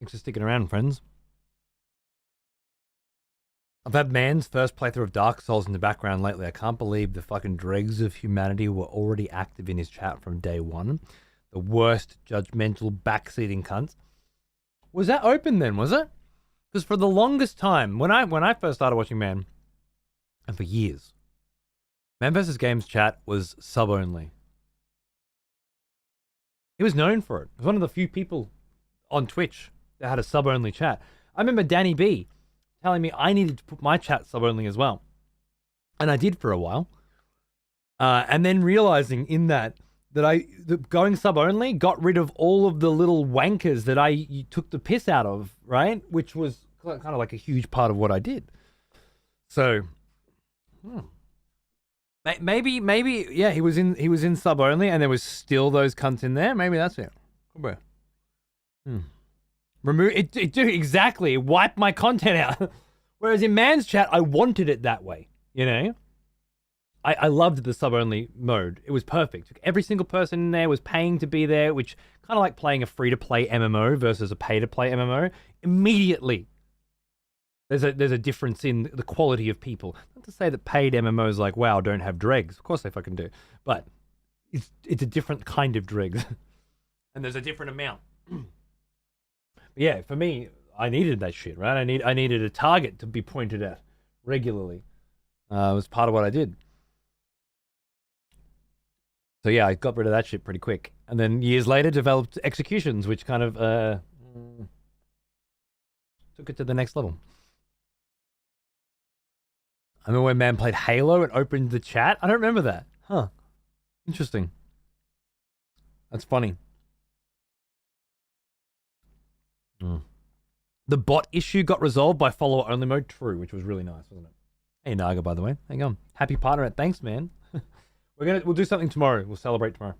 Thanks for sticking around, friends. I've had man's first playthrough of Dark Souls in the background lately. I can't believe the fucking dregs of humanity were already active in his chat from day one. The worst judgmental backseating cunts. Was that open then, was it? Because for the longest time, when I first started watching Man, and for years, Man vs. Games chat was sub-only. He was known for it. He was one of the few people on Twitch that had a sub-only chat. I remember Danny B telling me I needed to put my chat sub-only as well. And I did for a while. And then realizing in that going sub-only got rid of all of the little wankers that I took the piss out of, right? Which was kind of like a huge part of what I did. So, maybe, yeah, he was in sub-only and there was still those cunts in there. Maybe that's it. Could be. Remove it, exactly. Wipe my content out. Whereas in Man's chat, I wanted it that way. You know, I loved the sub-only mode. It was perfect. Every single person in there was paying to be there, which kind of like playing a free-to-play MMO versus a pay-to-play MMO. Immediately, there's a difference in the quality of people. Not to say that paid MMOs like WoW don't have dregs. Of course they fucking do. But it's a different kind of dregs. And there's a different amount. Yeah, for me, I needed that shit, right? I needed a target to be pointed at regularly. It was part of what I did. So yeah, I got rid of that shit pretty quick. And then years later developed executions, which kind of took it to the next level. I remember when Man played Halo and opened the chat. I don't remember that. Huh. Interesting. That's funny. The bot issue got resolved by follower only mode. True, which was really nice, wasn't it? Hey Naga, by the way. Hang on. Happy partner at thanks, man. We'll do something tomorrow. We'll celebrate tomorrow.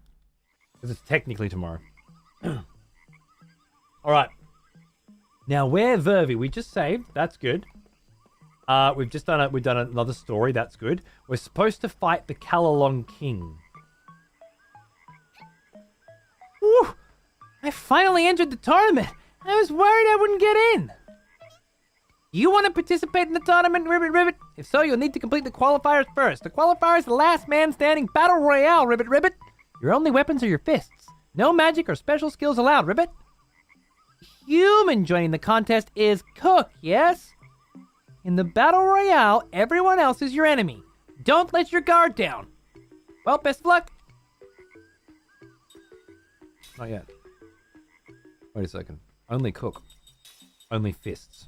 Because it's technically tomorrow. Alright. Now where Vervi? We just saved. That's good. We've done another story. That's good. We're supposed to fight the Kalalon King. Woo! I finally entered the tournament. I was worried I wouldn't get in. You want to participate in the tournament, Ribbit Ribbit? If so, you'll need to complete the qualifiers first. The qualifier is the last man standing battle royale, Ribbit Ribbit. Your only weapons are your fists. No magic or special skills allowed, Ribbit. Human joining the contest is Cook, yes? In the battle royale, everyone else is your enemy. Don't let your guard down. Well, best of luck. Not yet. Wait a second. Only Cook. Only fists.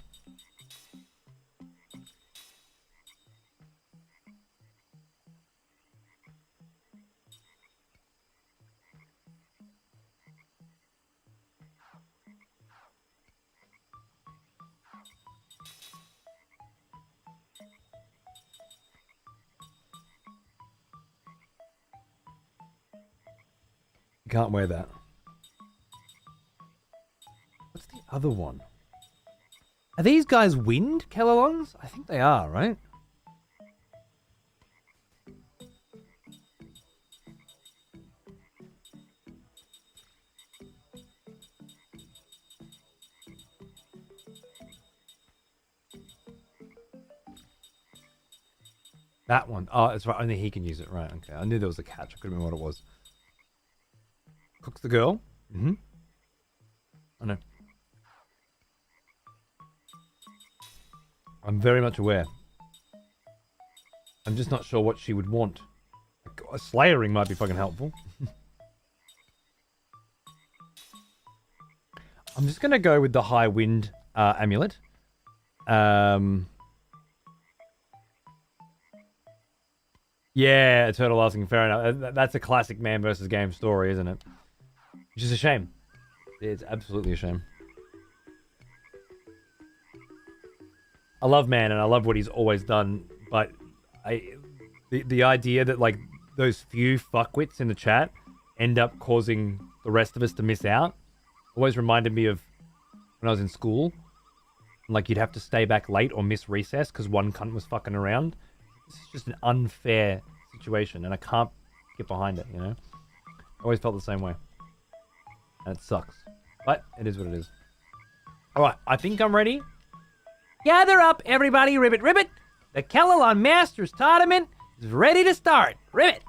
You can't wear that. What's the other one? Are these guys wind Kellalons? I think they are, right? That one. Oh, it's right. Only he can use it. Right, okay. I knew there was a catch. I couldn't remember what it was. Cook's the girl. Mm-hmm. I know. I'm very much aware. I'm just not sure what she would want. A slayering might be fucking helpful. I'm just gonna go with the high wind amulet. Yeah, eternal lasting. Fair enough. That's a classic man versus game story, isn't it? Which is a shame. It's absolutely a shame. I love Man and I love what he's always done, but the idea that like those few fuckwits in the chat end up causing the rest of us to miss out always reminded me of when I was in school. Like you'd have to stay back late or miss recess because one cunt was fucking around. This is just an unfair situation and I can't get behind it, you know? I always felt the same way. And it sucks. But it is what it is. All right, I think I'm ready. Gather up, everybody, ribbit, ribbit. The Kellalon Masters Tournament is ready to start. Ribbit.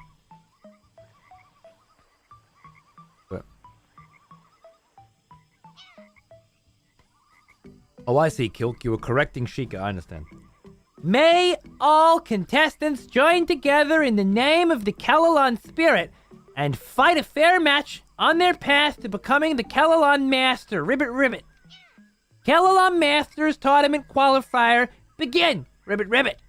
Oh, I see, Kilk. You were correcting Sheikah. I understand. May all contestants join together in the name of the Kellalon spirit and fight a fair match on their path to becoming the Kellalon Master. Ribbit, ribbit. Kellalon Masters Tournament Qualifier, begin! Ribbit, ribbit.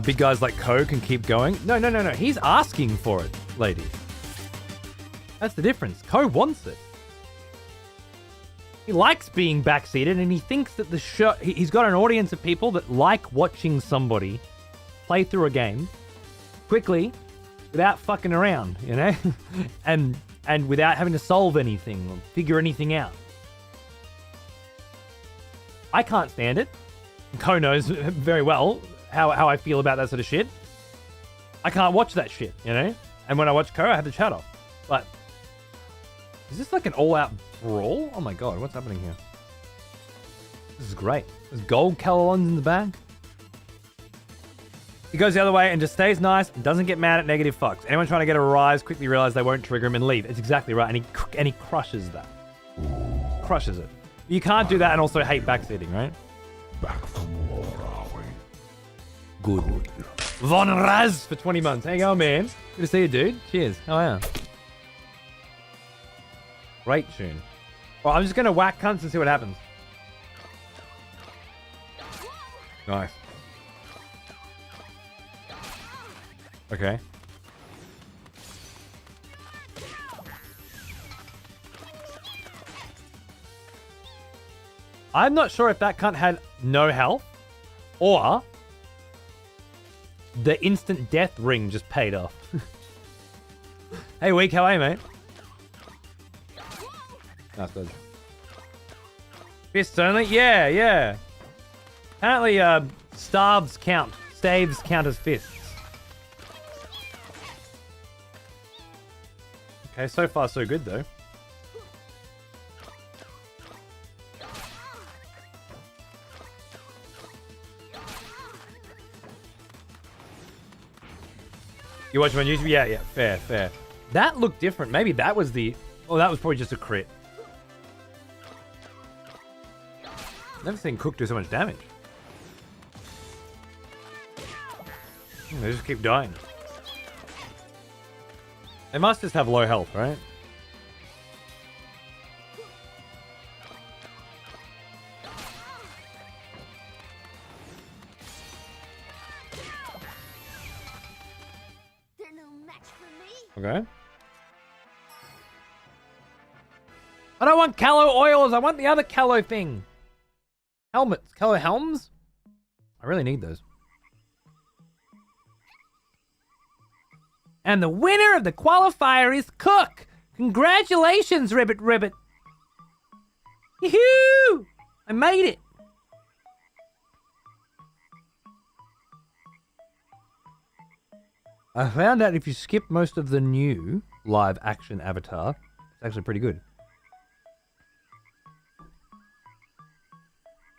Big guys like Ko can keep going. No. He's asking for it, lady. That's the difference. Ko wants it. He likes being backseated, and he thinks that the show... He's got an audience of people that like watching somebody play through a game quickly without fucking around, you know? and without having to solve anything or figure anything out. I can't stand it. Ko knows very well how I feel about that sort of shit. I can't watch that shit, you know? And when I watch Ko, I have the chat off. But is this like an all-out brawl? Oh my god, what's happening here? This is great. There's gold Kellalons in the bag. He goes the other way and just stays nice and doesn't get mad at negative fucks. Anyone trying to get a rise quickly realize they won't trigger him and leave. It's exactly right. And he crushes that. Crushes it. You can't do that and also hate backseating, right? Back from war, are we? Good. Von Raz for 20 months. How you going, man? Good to see you, dude. Cheers. How are you? Great tune. Well, I'm just going to whack cunts and see what happens. Nice. Okay. I'm not sure if that cunt had no health or the instant death ring just paid off. Hey, Weak, how are you, mate? Nice dodge. Fists only? Yeah. Apparently, staves count as fists. Okay, so far so good, though. You watch him on YouTube? Yeah, fair. That looked different. Maybe that was the... Oh, that was probably just a crit. Never seen Cook do so much damage. They just keep dying. They must just have low health, right? They're no match for me. Okay. I don't want Callow oils. I want the other Callow thing. Helmets. Callow helms? I really need those. And the winner of the qualifier is Cook. Congratulations, Ribbit Ribbit. Yoo-hoo! I made it. I found out if you skip most of the new live action Avatar, it's actually pretty good.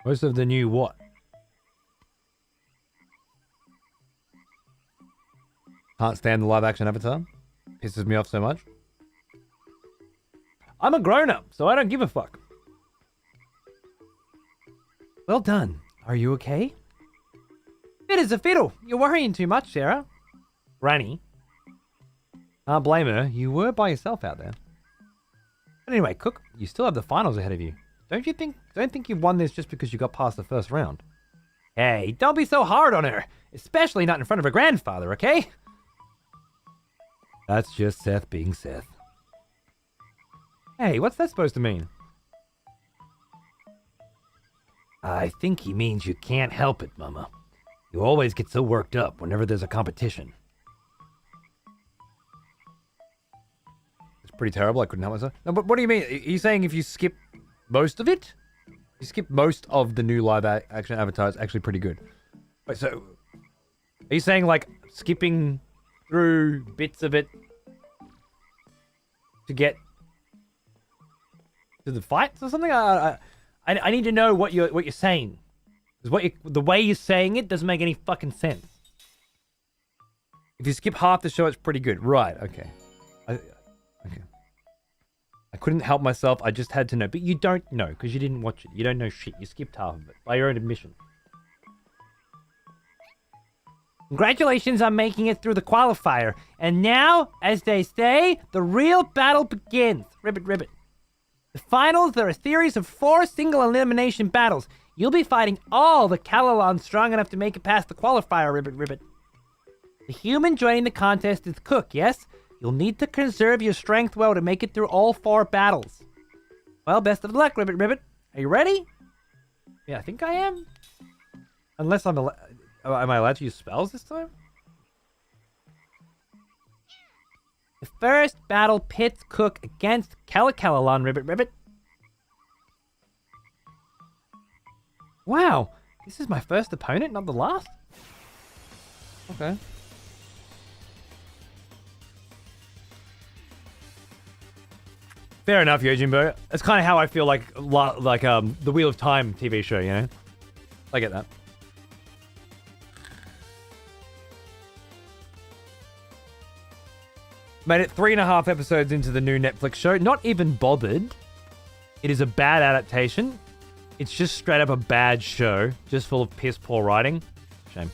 Most of the new what? Can't stand the live action Avatar. Pisses me off so much. I'm a grown-up, so I don't give a fuck. Well done. Are you okay? Fit as a fiddle. You're worrying too much, Sarah. Granny. Can't blame her. You were by yourself out there. But anyway, Cook, you still have the finals ahead of you. Don't think you've won this just because you got past the first round. Hey, don't be so hard on her. Especially not in front of her grandfather, okay? That's just Seth being Seth. Hey, what's that supposed to mean? I think he means you can't help it, Mama. You always get so worked up whenever there's a competition. It's pretty terrible. I couldn't help myself. No, but what do you mean? Are you saying if you skip most of it? You skip most of the new live action Avatar, it's actually pretty good. Wait, so Are you saying like skipping through bits of it to get to the fights or something? I need to know what you're saying. Because the way you're saying it doesn't make any fucking sense. If you skip half the show, it's pretty good. Right, okay. Okay. I couldn't help myself. I just had to know. But you don't know because you didn't watch it. You don't know shit. You skipped half of it by your own admission. Congratulations on making it through the qualifier. And now, as they say, the real battle begins. Ribbit, ribbit. The finals are a series of 4 single elimination battles. You'll be fighting all the Kalalons strong enough to make it past the qualifier, ribbit, ribbit. The human joining the contest is Cook, yes? You'll need to conserve your strength well to make it through all 4 battles. Well, best of luck, ribbit, ribbit. Are you ready? Yeah, I think I am. Unless am I allowed to use spells this time? The first battle pits Cook against Kalakalalon, ribbit, ribbit. Wow, this is my first opponent, not the last? Okay. Fair enough, Yojimbo. That's kind of how I feel like the Wheel of Time TV show, you know? I get that. Made it 3.5 episodes into the new Netflix show. Not even bothered. It is a bad adaptation. It's just straight up a bad show. Just full of piss poor writing. Shame.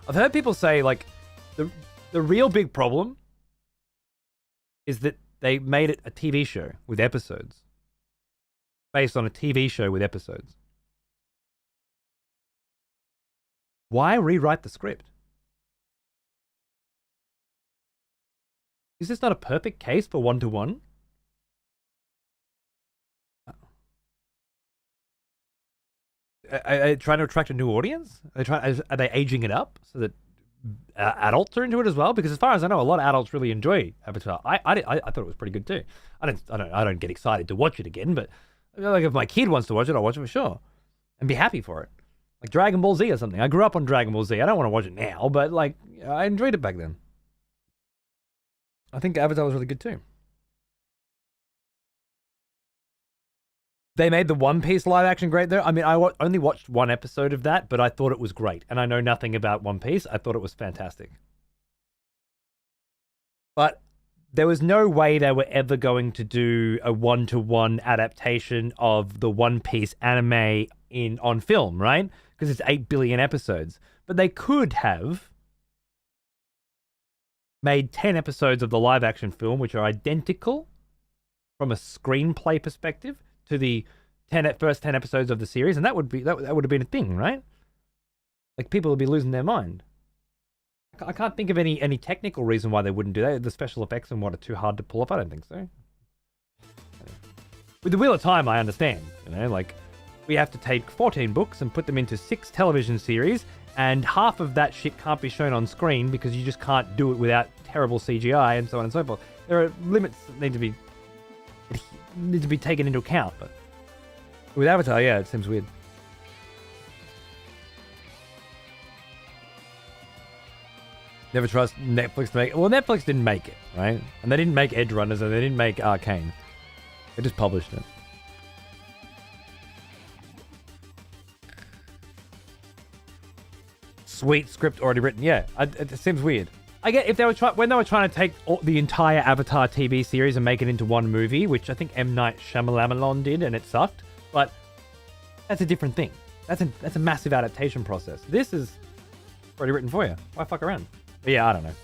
I've heard people say, like, the real big problem is that they made it a TV show with episodes. Based on a TV show with episodes. Why rewrite the script? Is this not a perfect case for one-to-one? Are they trying to attract a new audience? Are they aging it up so that adults are into it as well? Because as far as I know, a lot of adults really enjoy Avatar. I thought it was pretty good too. I don't get excited to watch it again, but like if my kid wants to watch it, I'll watch it for sure and be happy for it. Like Dragon Ball Z or something. I grew up on Dragon Ball Z. I don't want to watch it now, but like I enjoyed it back then. I think Avatar was really good too. They made the One Piece live action great though. I mean, I only watched 1 episode of that, but I thought it was great. And I know nothing about One Piece. I thought it was fantastic. But there was no way they were ever going to do a 1-to-1 adaptation of the One Piece anime on film, right? Because it's 8 billion episodes. But they could have made 10 episodes of the live action film, which are identical from a screenplay perspective to the first 10 episodes of the series, and that would have been a thing, right? Like people would be losing their mind. I can't think of any technical reason why they wouldn't do that. The special effects and what are too hard to pull off. I don't think so. With the Wheel of Time, I understand. You know, like we have to take 14 books and put them into 6 television series, and half of that shit can't be shown on screen because you just can't do it without terrible CGI and so on and so forth. There are limits that need to be taken into account, but with Avatar, yeah, it seems weird. Never trust Netflix to make it. Well, Netflix didn't make it, right? And they didn't make Edge Runners, and they didn't make Arcane. They just published it. Sweet script already written. Yeah, it seems weird. I get if they were when they were trying to take the entire Avatar TV series and make it into one movie, which I think M. Night Shyamalan did, and it sucked. But that's a different thing. That's a massive adaptation process. This is already written for you. Why fuck around? But yeah, I don't know.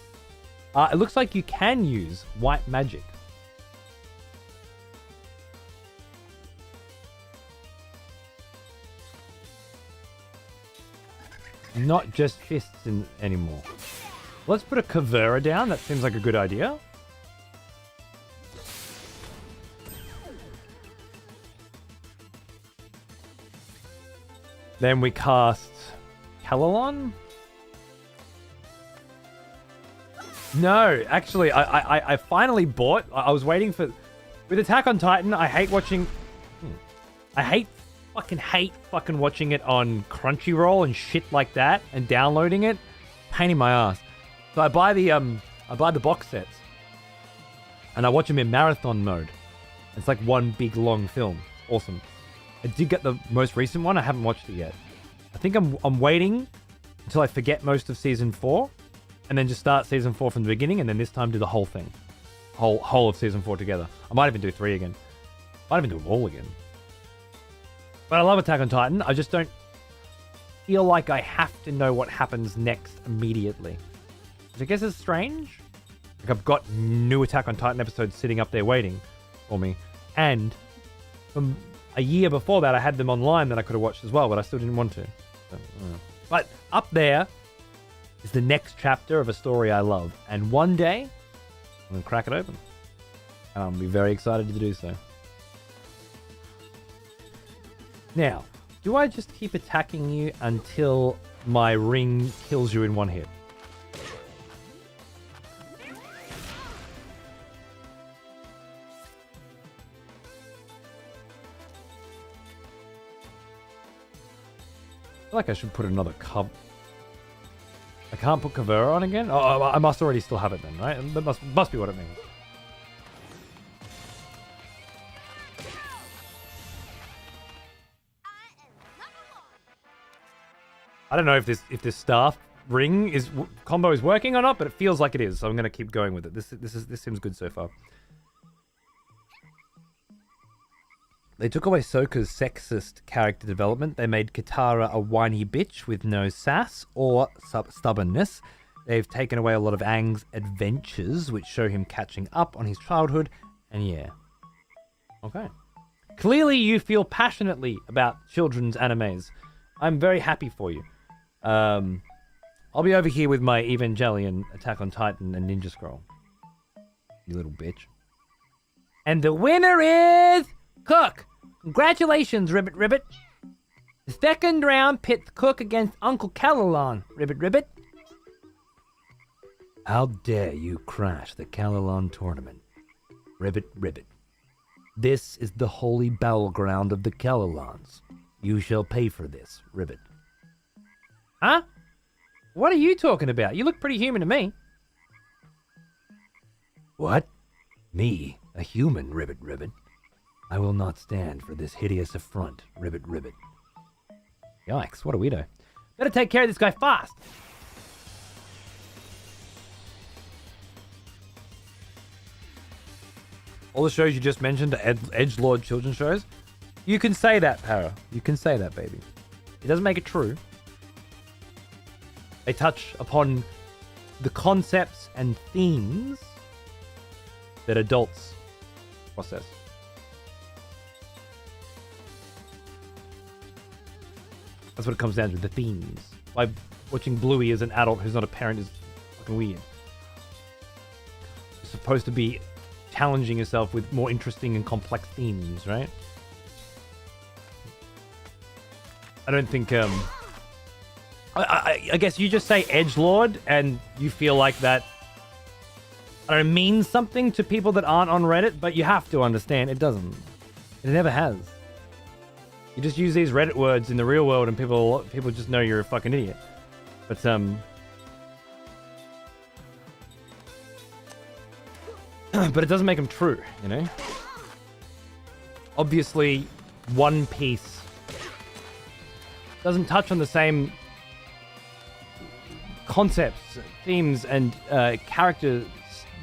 It looks like you can use white magic. Not just fists anymore. Let's put a Kavera down. That seems like a good idea. Then we cast Kalalon. No, actually, I finally bought. I was waiting for. With Attack on Titan, I hate watching. I hate fucking hate fucking watching it on Crunchyroll and shit like that and downloading it. Pain in my ass. So I buy the box sets and I watch them in marathon mode. It's like one big long film. Awesome. I did get the most recent one. I haven't watched it yet. I think I'm waiting until I forget most of season 4 and then just start season 4 from the beginning and then this time do the whole thing. Whole of season 4 together. I might even do 3 again. Might even do them all again. But I love Attack on Titan. I just don't feel like I have to know what happens next immediately. Which I guess is strange. Like I've got new Attack on Titan episodes sitting up there waiting for me. And from a year before that, I had them online that I could have watched as well, but I still didn't want to. So, but up there is the next chapter of a story I love. And one day, I'm going to crack it open. And I'll be very excited to do so. Now, do I just keep attacking you until my ring kills you in one hit? I feel like I should put another cover. I can't put cover on again? Oh, I must already still have it then, right? That must be what it means. I don't know if this staff ring combo is working or not, but it feels like it is, so I'm gonna keep going with it. This seems good so far. They took away Sokka's sexist character development. They made Katara a whiny bitch with no sass or stubbornness. They've taken away a lot of Aang's adventures, which show him catching up on his childhood, and yeah. Okay. Clearly you feel passionately about children's animes. I'm very happy for you. I'll be over here with my Evangelion, Attack on Titan, and Ninja Scroll. You little bitch. And the winner is Cook. Congratulations, Ribbit Ribbit. The second round pits Cook against Uncle Calalon, Ribbit Ribbit. How dare you crash the Calalon tournament, Ribbit Ribbit. This is the holy battleground of the Calalons. You shall pay for this, Ribbit. Huh? What are you talking about? You look pretty human to me. What? Me, a human, Ribbit Ribbit? I will not stand for this hideous affront, Ribbit Ribbit. Yikes, what a weirdo. Better take care of this guy fast. All the shows you just mentioned are edgelord children's shows. You can say that, Para. You can say that, baby. It doesn't make it true. They touch upon the concepts and themes that adults process. That's what it comes down to, the themes. By watching Bluey as an adult who's not a parent is fucking weird. You're supposed to be challenging yourself with more interesting and complex themes, right? I don't think, I guess you just say edgelord and you feel like that, I don't know, means something to people that aren't on Reddit, but you have to understand it doesn't. It never has. You just use these Reddit words in the real world and people just know you're a fucking idiot. But, but it doesn't make them true, you know? Obviously, One Piece doesn't touch on the same concepts, themes, and character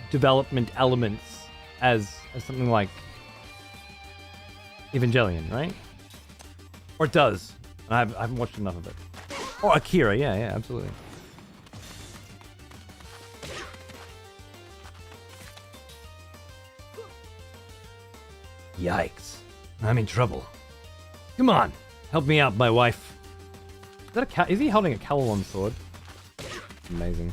development elements as something like Evangelion, right? Or it does. I haven't watched enough of it. Or Akira, yeah, absolutely. Yikes. I'm in trouble. Come on, help me out, my wife. Is that is he holding a Calalon sword? Amazing.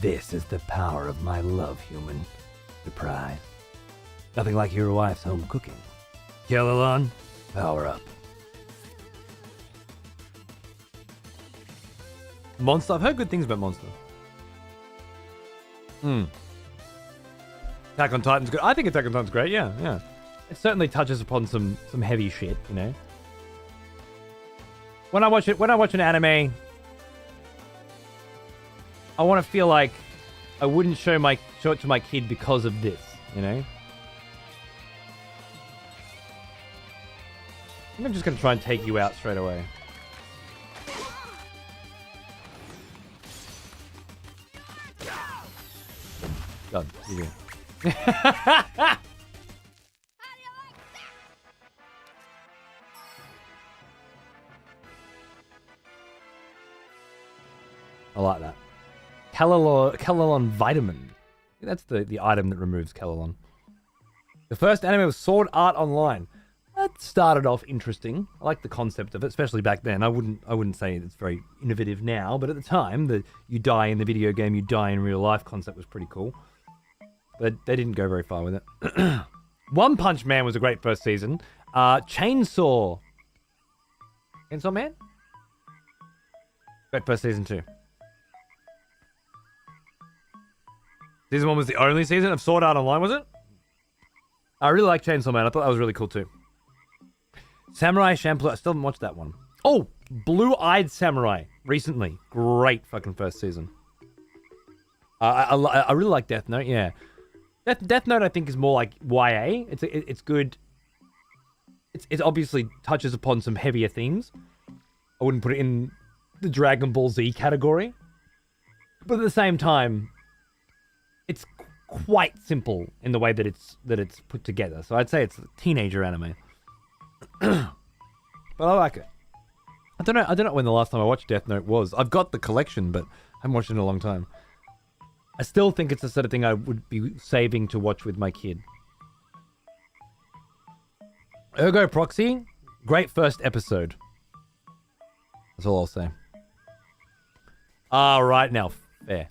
This is the power of my love, human. Surprise. Nothing like your wife's home cooking. Calalon, power up. Monster. I've heard good things about Monster. Attack on Titan's good. I think Attack on Titan's great. Yeah, yeah. It certainly touches upon some heavy shit, you know. When I watch an anime, I want to feel like I wouldn't show it to my kid because of this, you know. I think I'm just gonna try and take you out straight away. Done. You go. I like that. Callalon Vitamin. That's the item that removes Callalon. The first anime was Sword Art Online. That started off interesting. I like the concept of it, especially back then. I wouldn't say it's very innovative now, but at the time, the you die in the video game, you die in real life concept was pretty cool. But they didn't go very far with it. One Punch Man was a great first season. Chainsaw Man? Great first season too. Season 1 was the only season of Sword Art Online, was it? I really like Chainsaw Man. I thought that was really cool too. Samurai Champloo. I still haven't watched that one. Oh, Blue-Eyed Samurai. Recently. Great fucking first season. I really like Death Note, yeah. Death Note I think is more like YA. It's good. It obviously touches upon some heavier themes. I wouldn't put it in the Dragon Ball Z category. But at the same time, it's quite simple in the way that it's put together. So I'd say it's a teenager anime. But I like it. I don't know when the last time I watched Death Note was. I've got the collection, but I haven't watched it in a long time. I still think it's the sort of thing I would be saving to watch with my kid. Ergo Proxy, great first episode. That's all I'll say. Right now. Fair.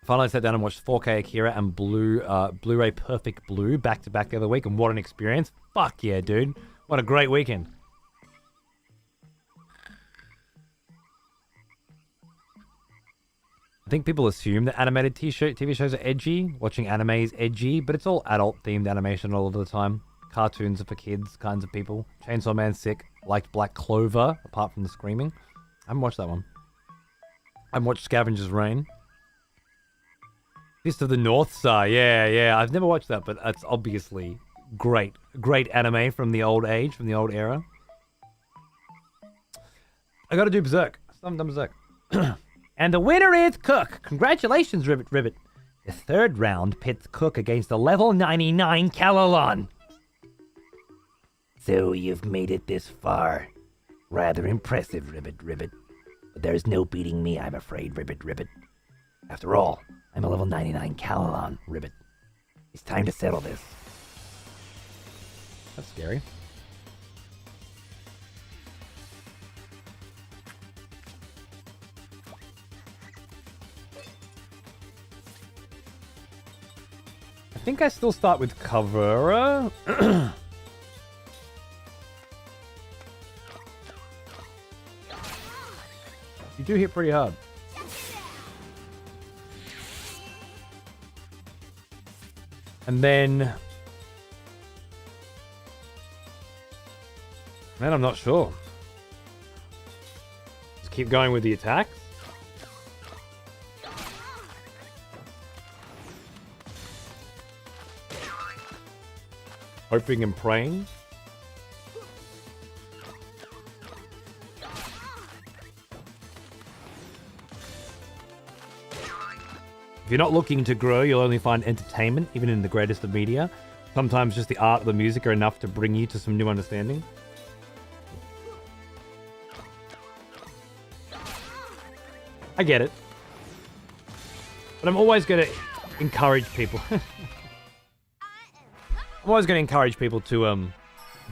Finally sat down and watched 4K Akira and Blu-ray Perfect Blue back-to-back the other week, and what an experience. Fuck yeah, dude. What a great weekend. I think people assume that animated TV shows are edgy. Watching anime is edgy, but it's all adult-themed animation all of the time. Cartoons are for kids, kinds of people. Chainsaw Man's sick. Liked Black Clover, apart from the screaming. I haven't watched that one. I haven't watched Scavenger's Reign. Fist of the North Star, yeah. I've never watched that, but that's obviously great. Great anime from the old age, from the old era. I gotta do Berserk. I've done Berserk. And the winner is Cook. Congratulations, Ribbit. The third round pits Cook against a level 99 Callalon. So you've made it this far. Rather impressive, Ribbit. But there's no beating me, I'm afraid, Ribbit. After all, I'm a level 99 Callalon, Ribbit. It's time to settle this. That's scary. I think I still start with Kavura. You do hit pretty hard. And then... Man, I'm not sure. Just keep going with the attacks. Hoping and praying. If you're not looking to grow, you'll only find entertainment, even in the greatest of media. Sometimes just the art or the music are enough to bring you to some new understanding. I get it. But I'm always going to encourage people. I'm always going to encourage people to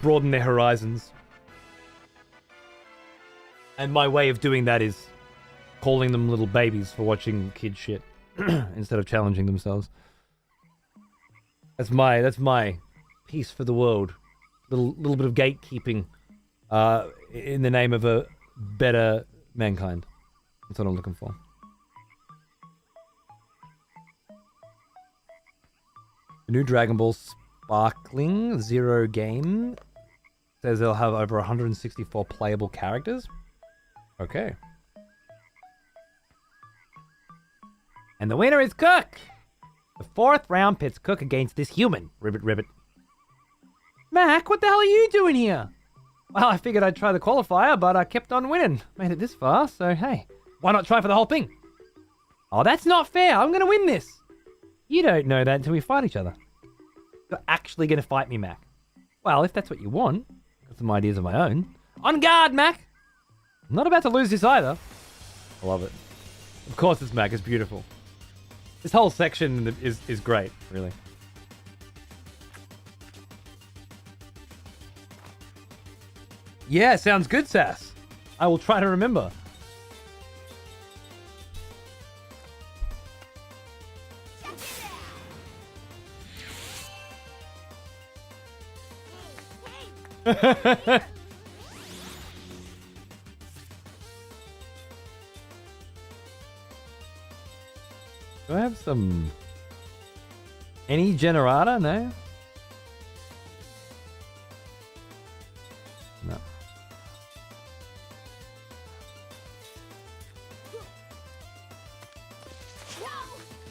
broaden their horizons. And my way of doing that is calling them little babies for watching kid shit. Instead of challenging themselves. That's my piece for the world. Little bit of gatekeeping in the name of a better mankind. That's what I'm looking for. The new Dragon Ball Sparkling Zero game says they'll have over 164 playable characters. Okay. And the winner is Cook! The 4th round pits Cook against this human. Ribbit, ribbit. Mac, what the hell are you doing here? Well, I figured I'd try the qualifier, but I kept on winning. Made it this far, so hey, why not try for the whole thing? Oh, that's not fair. I'm going to win this. You don't know that until we fight each other. You're actually going to fight me, Mac. Well, if that's what you want. Got some ideas of my own. On guard, Mac! I'm not about to lose this either. I love it. Of course it's Mac. It's beautiful. This whole section is great, really. Yeah, sounds good, Sass. I will try to remember. Do I have some... Any generator? No? No.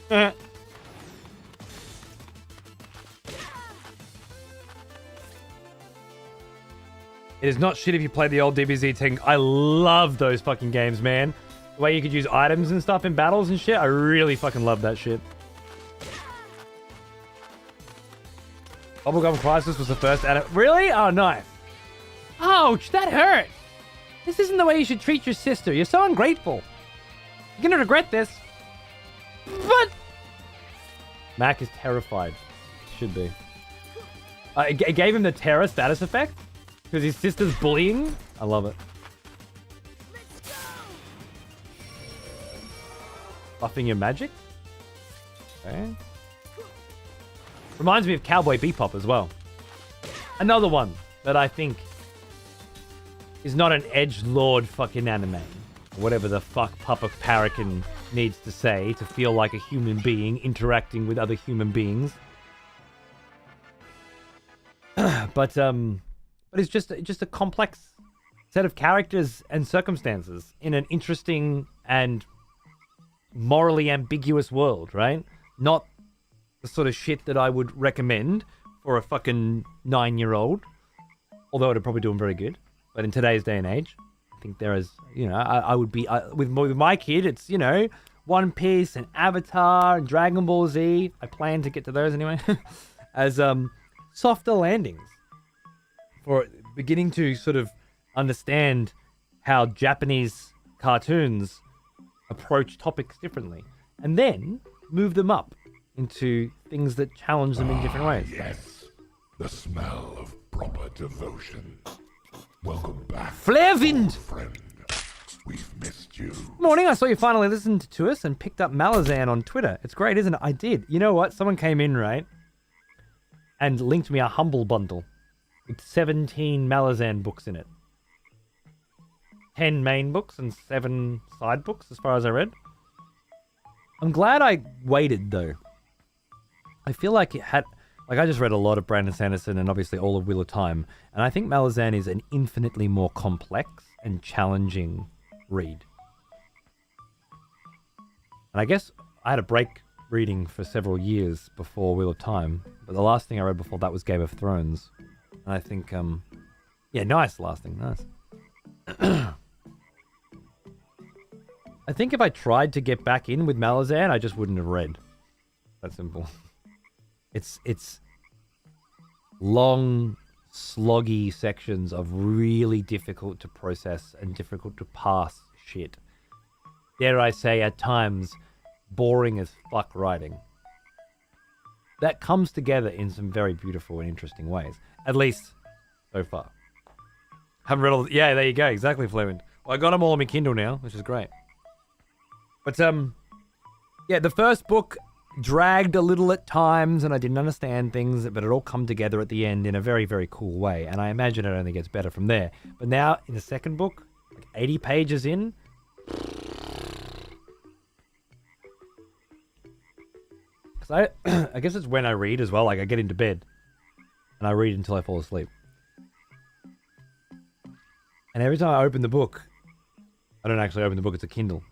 It is not shit if you play the old DBZ thing. I love those fucking games, man. The way you could use items and stuff in battles and shit. I really fucking love that shit. Bubblegum Crisis was the first Really? Oh, nice. Ouch, that hurt. This isn't the way you should treat your sister. You're so ungrateful. You're gonna regret this. But... Mac is terrified. Should be. It gave him the terror status effect. Because his sister's bullying. I love it. Buffing your magic? Okay. Reminds me of Cowboy Bebop as well. Another one that I think is not an edgelord fucking anime. Whatever the fuck Papa Parakin needs to say to feel like a human being interacting with other human beings. But it's just a complex set of characters and circumstances in an interesting and morally ambiguous world, right? Not the sort of shit that I would recommend for a fucking 9-year-old. Although it'd probably do them very good. But in today's day and age, I think there is, you know, I would be, with my kid, it's, you know, One Piece and Avatar and Dragon Ball Z. I plan to get to those anyway. As softer landings. For beginning to sort of understand how Japanese cartoons approach topics differently. And then move them up into things that challenge them in different ways. Yes, the smell of proper devotion. Welcome back, Flarewind! friend. We've missed you. Morning, I saw you finally listened to us and picked up Malazan on Twitter. It's great, isn't it? I did. You know what? Someone came in, right? And linked me a Humble bundle. With 17 Malazan books in it. 10 main books and 7 side books, as far as I read. I'm glad I waited, though. I feel like it had... Like, I just read a lot of Brandon Sanderson and obviously all of Wheel of Time. And I think Malazan is an infinitely more complex and challenging read. And I guess I had a break reading for several years before Wheel of Time. But the last thing I read before that was Game of Thrones. And I think, yeah, nice last thing, nice. I think if I tried to get back in with Malazan, I just wouldn't have read. That simple. It's long, sloggy sections of really difficult to process and difficult to pass shit. Dare I say, at times, boring as fuck writing. That comes together in some very beautiful and interesting ways. At least, so far. Haven't read all... Yeah, there you go. Exactly, Fleming. Well, I got them all on my Kindle now, which is great. But, yeah, the first book dragged a little at times, and I didn't understand things, but it all come together at the end in a very, very cool way. And I imagine it only gets better from there. But now, in the second book, like 80 pages in. Because I guess it's when I read as well. Like, I get into bed and I read until I fall asleep. And every time I open the book, I don't actually open the book, it's a Kindle.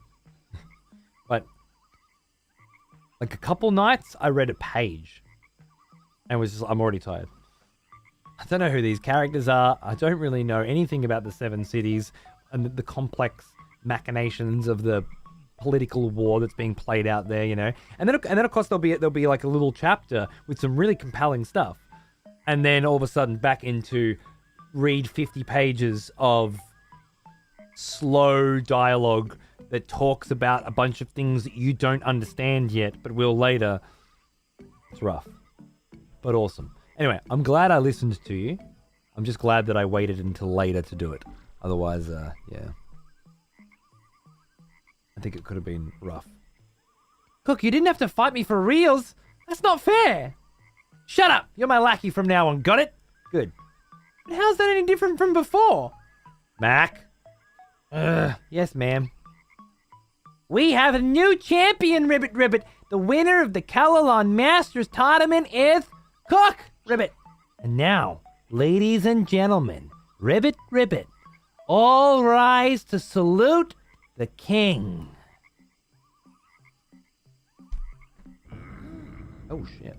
But like a couple nights, I read a page and was just, I'm already tired. I don't know who these characters are. I don't really know anything about the Seven Cities and the complex machinations of the political war that's being played out there, you know. And then of course there'll be like a little chapter with some really compelling stuff. And then all of a sudden back into read 50 pages of slow dialogue that talks about a bunch of things that you don't understand yet, but will later. It's rough, but awesome. Anyway, I'm glad I listened to you. I'm just glad that I waited until later to do it. Otherwise, yeah. I think it could have been rough. Cook, you didn't have to fight me for reals. That's not fair. Shut up. You're my lackey from now on. Got it? Good. But how's that any different from before? Mac? Yes, ma'am. We have a new champion, Ribbit Ribbit. The winner of the Calalon Masters Tournament is Cook Ribbit. And now, ladies and gentlemen, Ribbit Ribbit, all rise to salute the king. Oh, shit.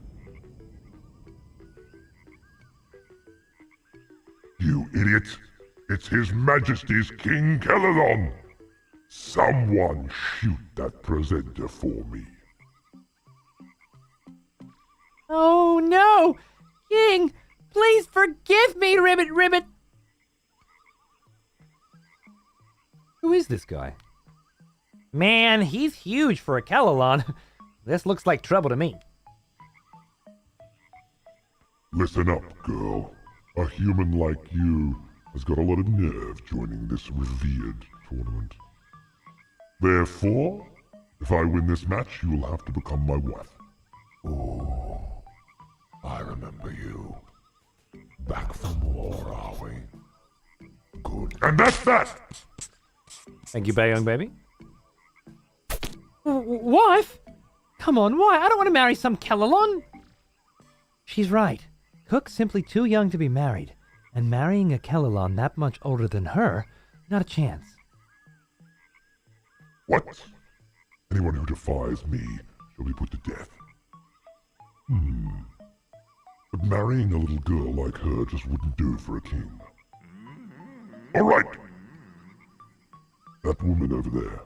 You idiot! It's His Majesty's King Caladon! Someone shoot that presenter for me. Oh no! King, please forgive me, Ribbit Ribbit! Who is this guy? Man, he's huge for a Calalon. This looks like trouble to me. Listen up, girl. A human like you has got a lot of nerve joining this revered tournament. Therefore, if I win this match, you will have to become my wife. Oh, I remember you. Back from war, are we? Good. And that's that! Thank you, young baby. Wife? Come on, why? I don't want to marry some Calalon. She's right. Cook's simply too young to be married, and marrying a Calalon that much older than her, not a chance. What? Anyone who defies me shall be put to death. But marrying a little girl like her just wouldn't do for a king. Alright! That woman over there,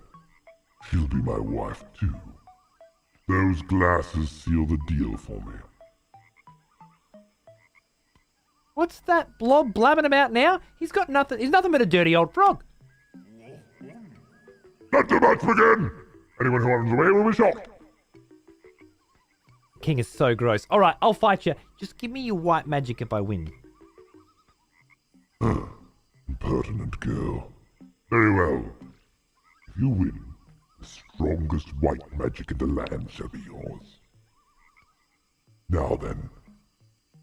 she'll be my wife too. Those glasses seal the deal for me. What's that blob blabbing about now? He's got nothing. He's nothing but a dirty old frog. Not too much again! Anyone who runs away will be shot. King is so gross. All right, I'll fight you. Just give me your white magic if I win. Impertinent girl. Very well. If you win, the strongest white magic in the land shall be yours. Now then,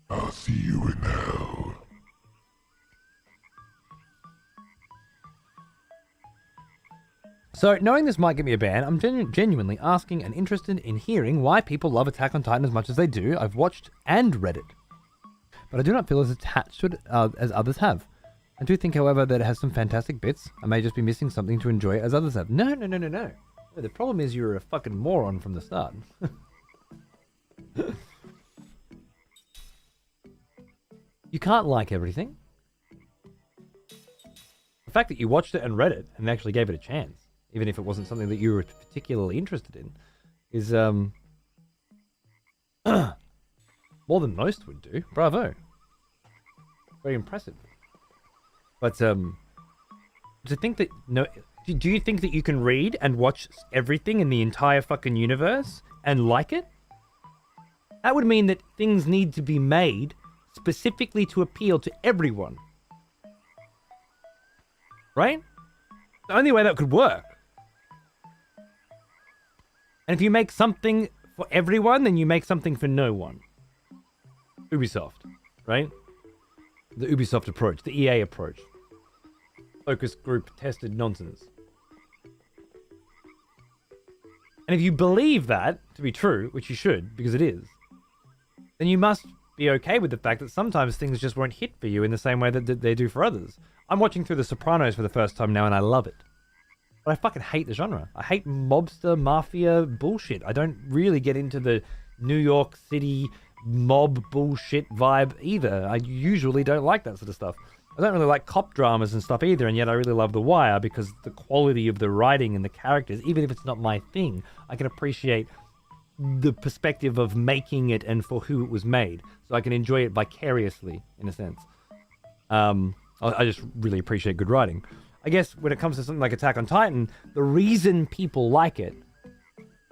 I'll see you in hell. So, knowing this might get me a ban, I'm genuinely asking and interested in hearing why people love Attack on Titan as much as they do. I've watched and read it, but I do not feel as attached to it as others have. I do think, however, that it has some fantastic bits. I may just be missing something to enjoy as others have. No. The problem is you're a fucking moron from the start. You can't like everything. The fact that you watched it and read it and actually gave it a chance, even if it wasn't something that you were particularly interested in, is more than most would do. Bravo. Very impressive. But to think that do you think that you can read and watch everything in the entire fucking universe and like it? That would mean that things need to be made specifically to appeal to everyone. Right? The only way that could work. And if you make something for everyone, then you make something for no one. Ubisoft, right? The Ubisoft approach, the EA approach. focus group tested nonsense. And if you believe that to be true, which you should, because it is, then you must be okay with the fact that sometimes things just won't hit for you in the same way that they do for others. I'm watching through The Sopranos for the first time now and I love it. But I fucking hate the genre. I hate mobster, mafia bullshit. I don't really get into the New York City mob bullshit vibe either. I usually don't like that sort of stuff. I don't really like cop dramas and stuff either, and yet I really love The Wire because the quality of the writing and the characters, even if it's not my thing, I can appreciate the perspective of making it and for who it was made. So I can enjoy it vicariously, in a sense. I just really appreciate good writing. I guess when it comes to something like Attack on Titan, the reason people like it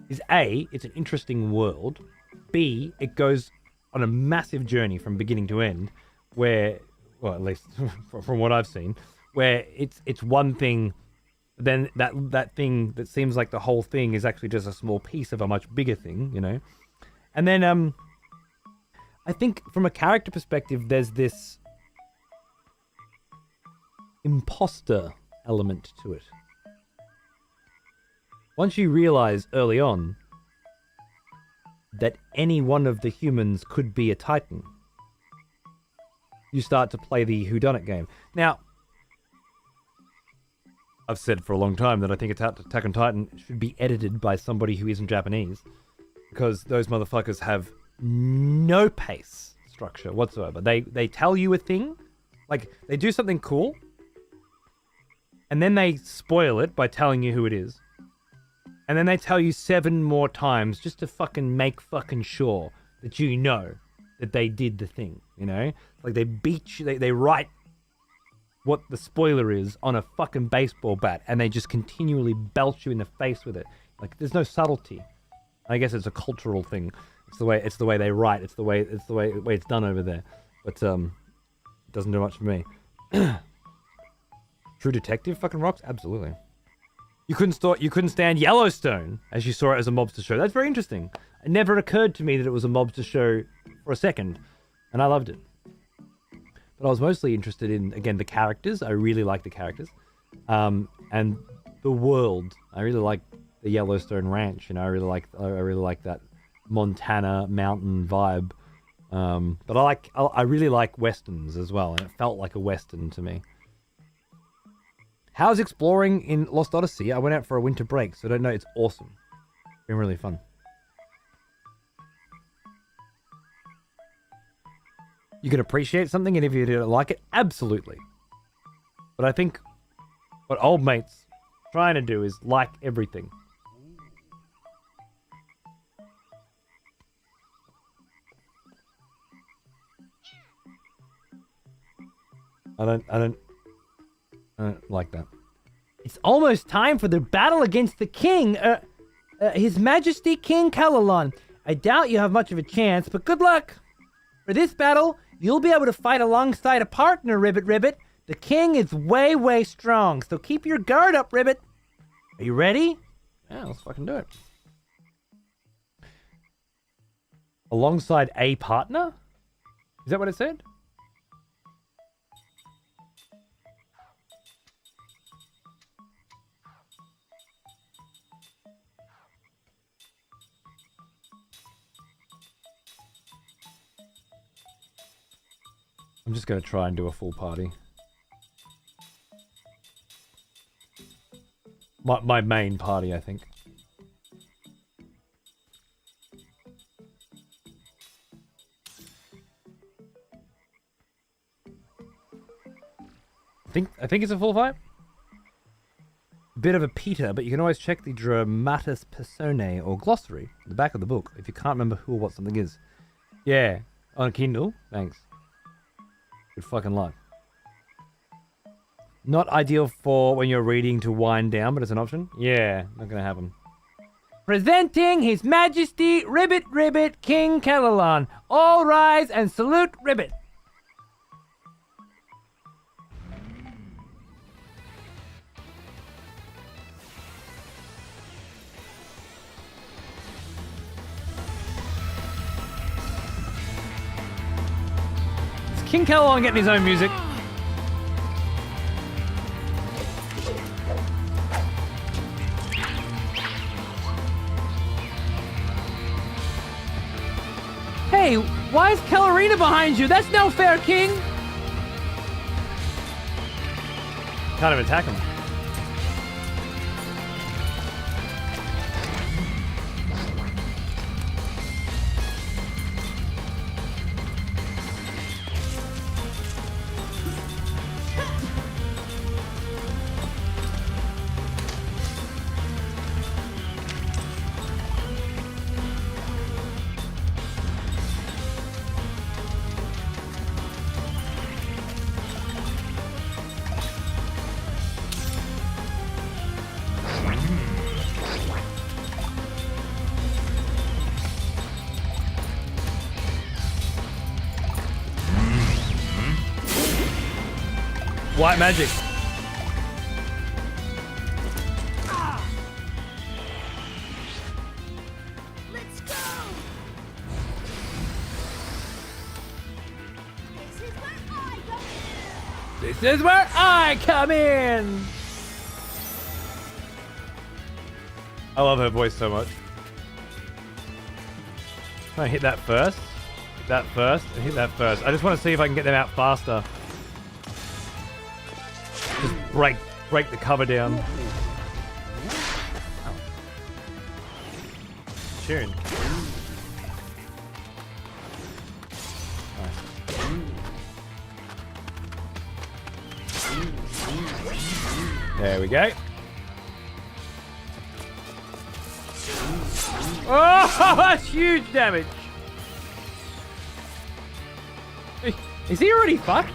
is A, it's an interesting world. B, it goes on a massive journey from beginning to end where, well, at least from what I've seen, where it's one thing, then that thing that seems like the whole thing is actually just a small piece of a much bigger thing, you know? And then I think from a character perspective, there's this imposter element to it. Once you realize early on that any one of the humans could be a Titan, you start to play the whodunit game. Now, I've said for a long time that I think Attack on Titan should be edited by somebody who isn't Japanese, because those motherfuckers have no pace structure whatsoever. They tell you a thing, like they do something cool, and then they spoil it by telling you who it is. And then they tell you 7 more times just to fucking make fucking sure that you know that they did the thing, you know? Like they beat you, they write what the spoiler is on a fucking baseball bat and they just continually belch you in the face with it. Like there's no subtlety. I guess it's a cultural thing. It's the way they write, it's the way it's done over there. But it doesn't do much for me. True Detective fucking rocks? Absolutely. You couldn't stand Yellowstone as you saw it as a mobster show. That's very interesting. It never occurred to me that it was a mobster show for a second, and I loved it. But I was mostly interested in, again, the characters. I really like the characters, and the world. I really like the Yellowstone Ranch. You know, I really like that Montana mountain vibe. But I really like westerns as well, and it felt like a western to me. How's exploring in Lost Odyssey? I went out for a winter break, so I don't know. It's awesome. It's been really fun. You can appreciate something, and if you don't like it, absolutely. But I think what old mate's trying to do is like everything. I don't like that. It's almost time for the battle against the king, His Majesty King Calalon. I doubt you have much of a chance, but good luck. For this battle, you'll be able to fight alongside a partner, Ribbit Ribbit. The king is way, way strong, so keep your guard up, Ribbit. Are you ready? Yeah, let's fucking do it. Alongside a partner? Is that what it said? I'm just going to try and do a full party. My main party, I think. I think it's a full fight. Bit of a Peter, but you can always check the Dramatis Personae or glossary at the back of the book if you can't remember who or what something is. Yeah, on Kindle. Thanks. Good fucking luck. Not ideal for when you're reading to wind down, but it's an option. Yeah, not gonna happen. Presenting His Majesty Ribbit Ribbit King Calalon. All rise and salute Ribbit. King Calalon getting his own music. Hey, why is Kellerina behind you? That's no fair, King! Can't even attack him. White magic. Let's go. This is where I come in. I love her voice so much. Can I hit that first? Hit that first, and hit that first. I just want to see if I can get them out faster. Just break the cover down. Oh. Tune. There we go. Oh, that's huge damage. Is he already fucked?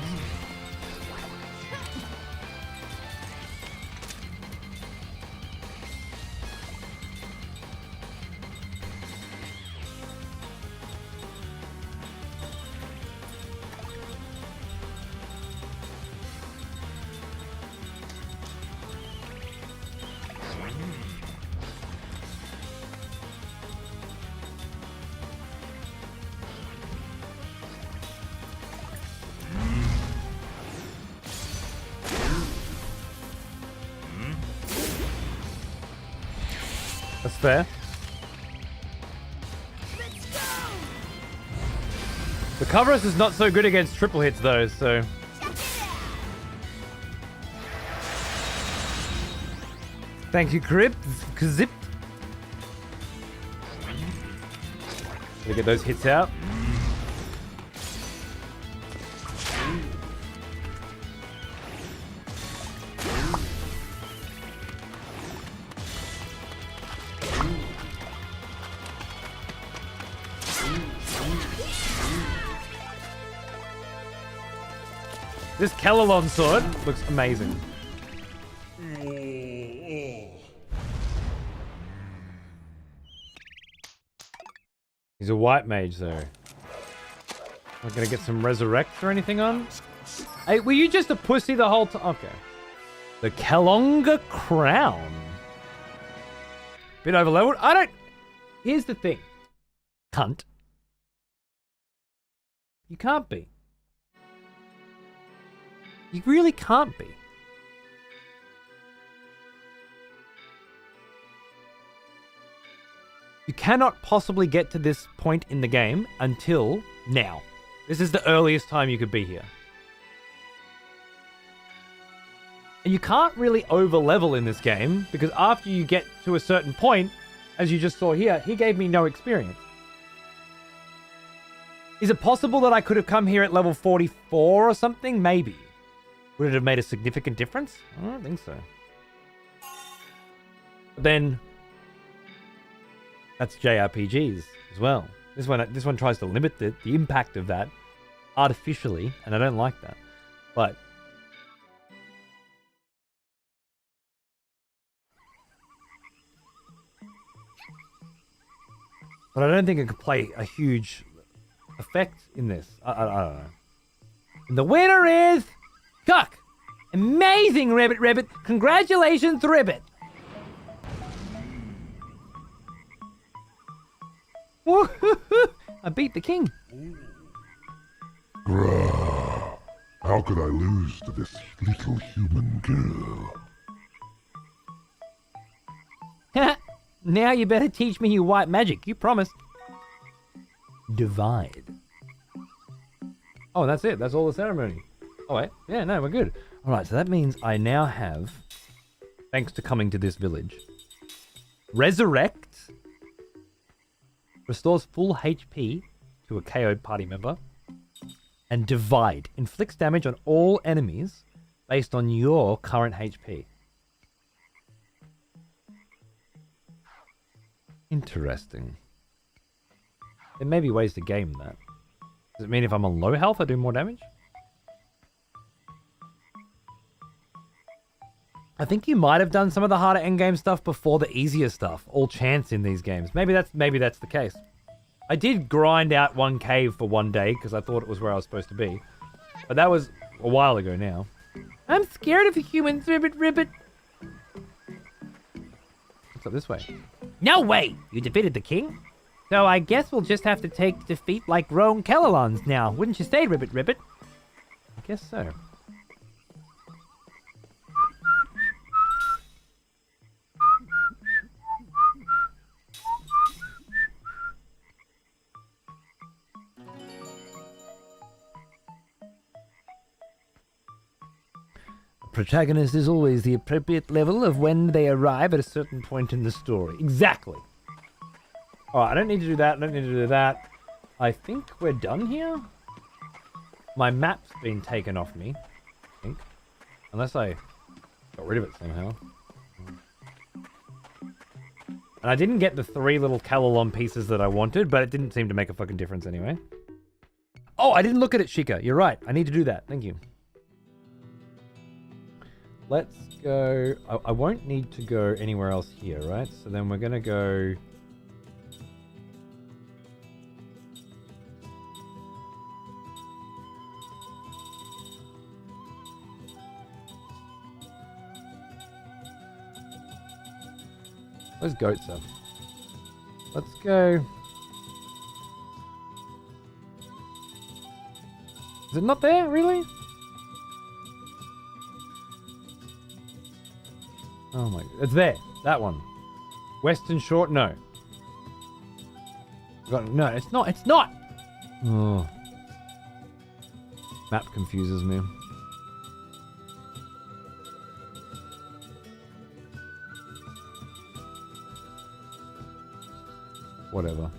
That's fair. The Coverus is not so good against triple hits though, so... Thank you, Crib. Zip. Gotta get those hits out. This Kellalon sword looks amazing. He's a white mage though. Am I gonna get some resurrect or anything on? Hey, were you just a pussy the whole time? Okay. The Kalonga Crown. Bit overleveled. I don't... Here's the thing. Cunt. You can't be. You really can't be. You cannot possibly get to this point in the game until now. This is the earliest time you could be here. And you can't really over-level in this game because after you get to a certain point, as you just saw here, he gave me no experience. Is it possible that I could have come here at level 44 or something? Maybe. Would it have made a significant difference? I don't think so. But then, that's JRPGs as well. This one tries to limit the impact of that artificially, and I don't like that. But I don't think it could play a huge effect in this. I don't know. And the winner is Cuck. Amazing, Ribbit. Congratulations, Ribbit. I beat the king. Grah. How could I lose to this little human girl? Now you better teach me your white magic. You promised. divide. Oh, and that's it. That's all the ceremony. Oh, wait. Yeah, no, we're good. All right, so that means I now have, thanks to coming to this village, resurrect, restores full HP to a KO'd party member, and divide, inflicts damage on all enemies based on your current HP. Interesting. There may be ways to game that. Does it mean if I'm on low health I do more damage? I think you might have done some of the harder endgame stuff before the easier stuff. All chance in these games. Maybe that's the case. I did grind out one cave for one day because I thought it was where I was supposed to be. But that was a while ago now. I'm scared of humans, Ribbit Ribbit. What's up this way? No way! You defeated the king? So I guess we'll just have to take defeat like Roan Kellalons now, wouldn't you say, Ribbit Ribbit? I guess so. Protagonist is always the appropriate level of when they arrive at a certain point in the story. Exactly. Alright, I don't need to do that, I don't need to do that. I think we're done here? My map's been taken off me, I think. Unless I got rid of it somehow. And I didn't get the 3 little Callalon pieces that I wanted, but it didn't seem to make a fucking difference anyway. Oh, I didn't look at it, Shika. You're right. I need to do that. Thank you. Let's go... I won't need to go anywhere else here, right? So then we're going to go... Where's Goatsa? Let's go... Is it not there, really? Oh my... It's there. That one. Western Short? No. No, it's not. It's not! Oh. Map confuses me. Whatever.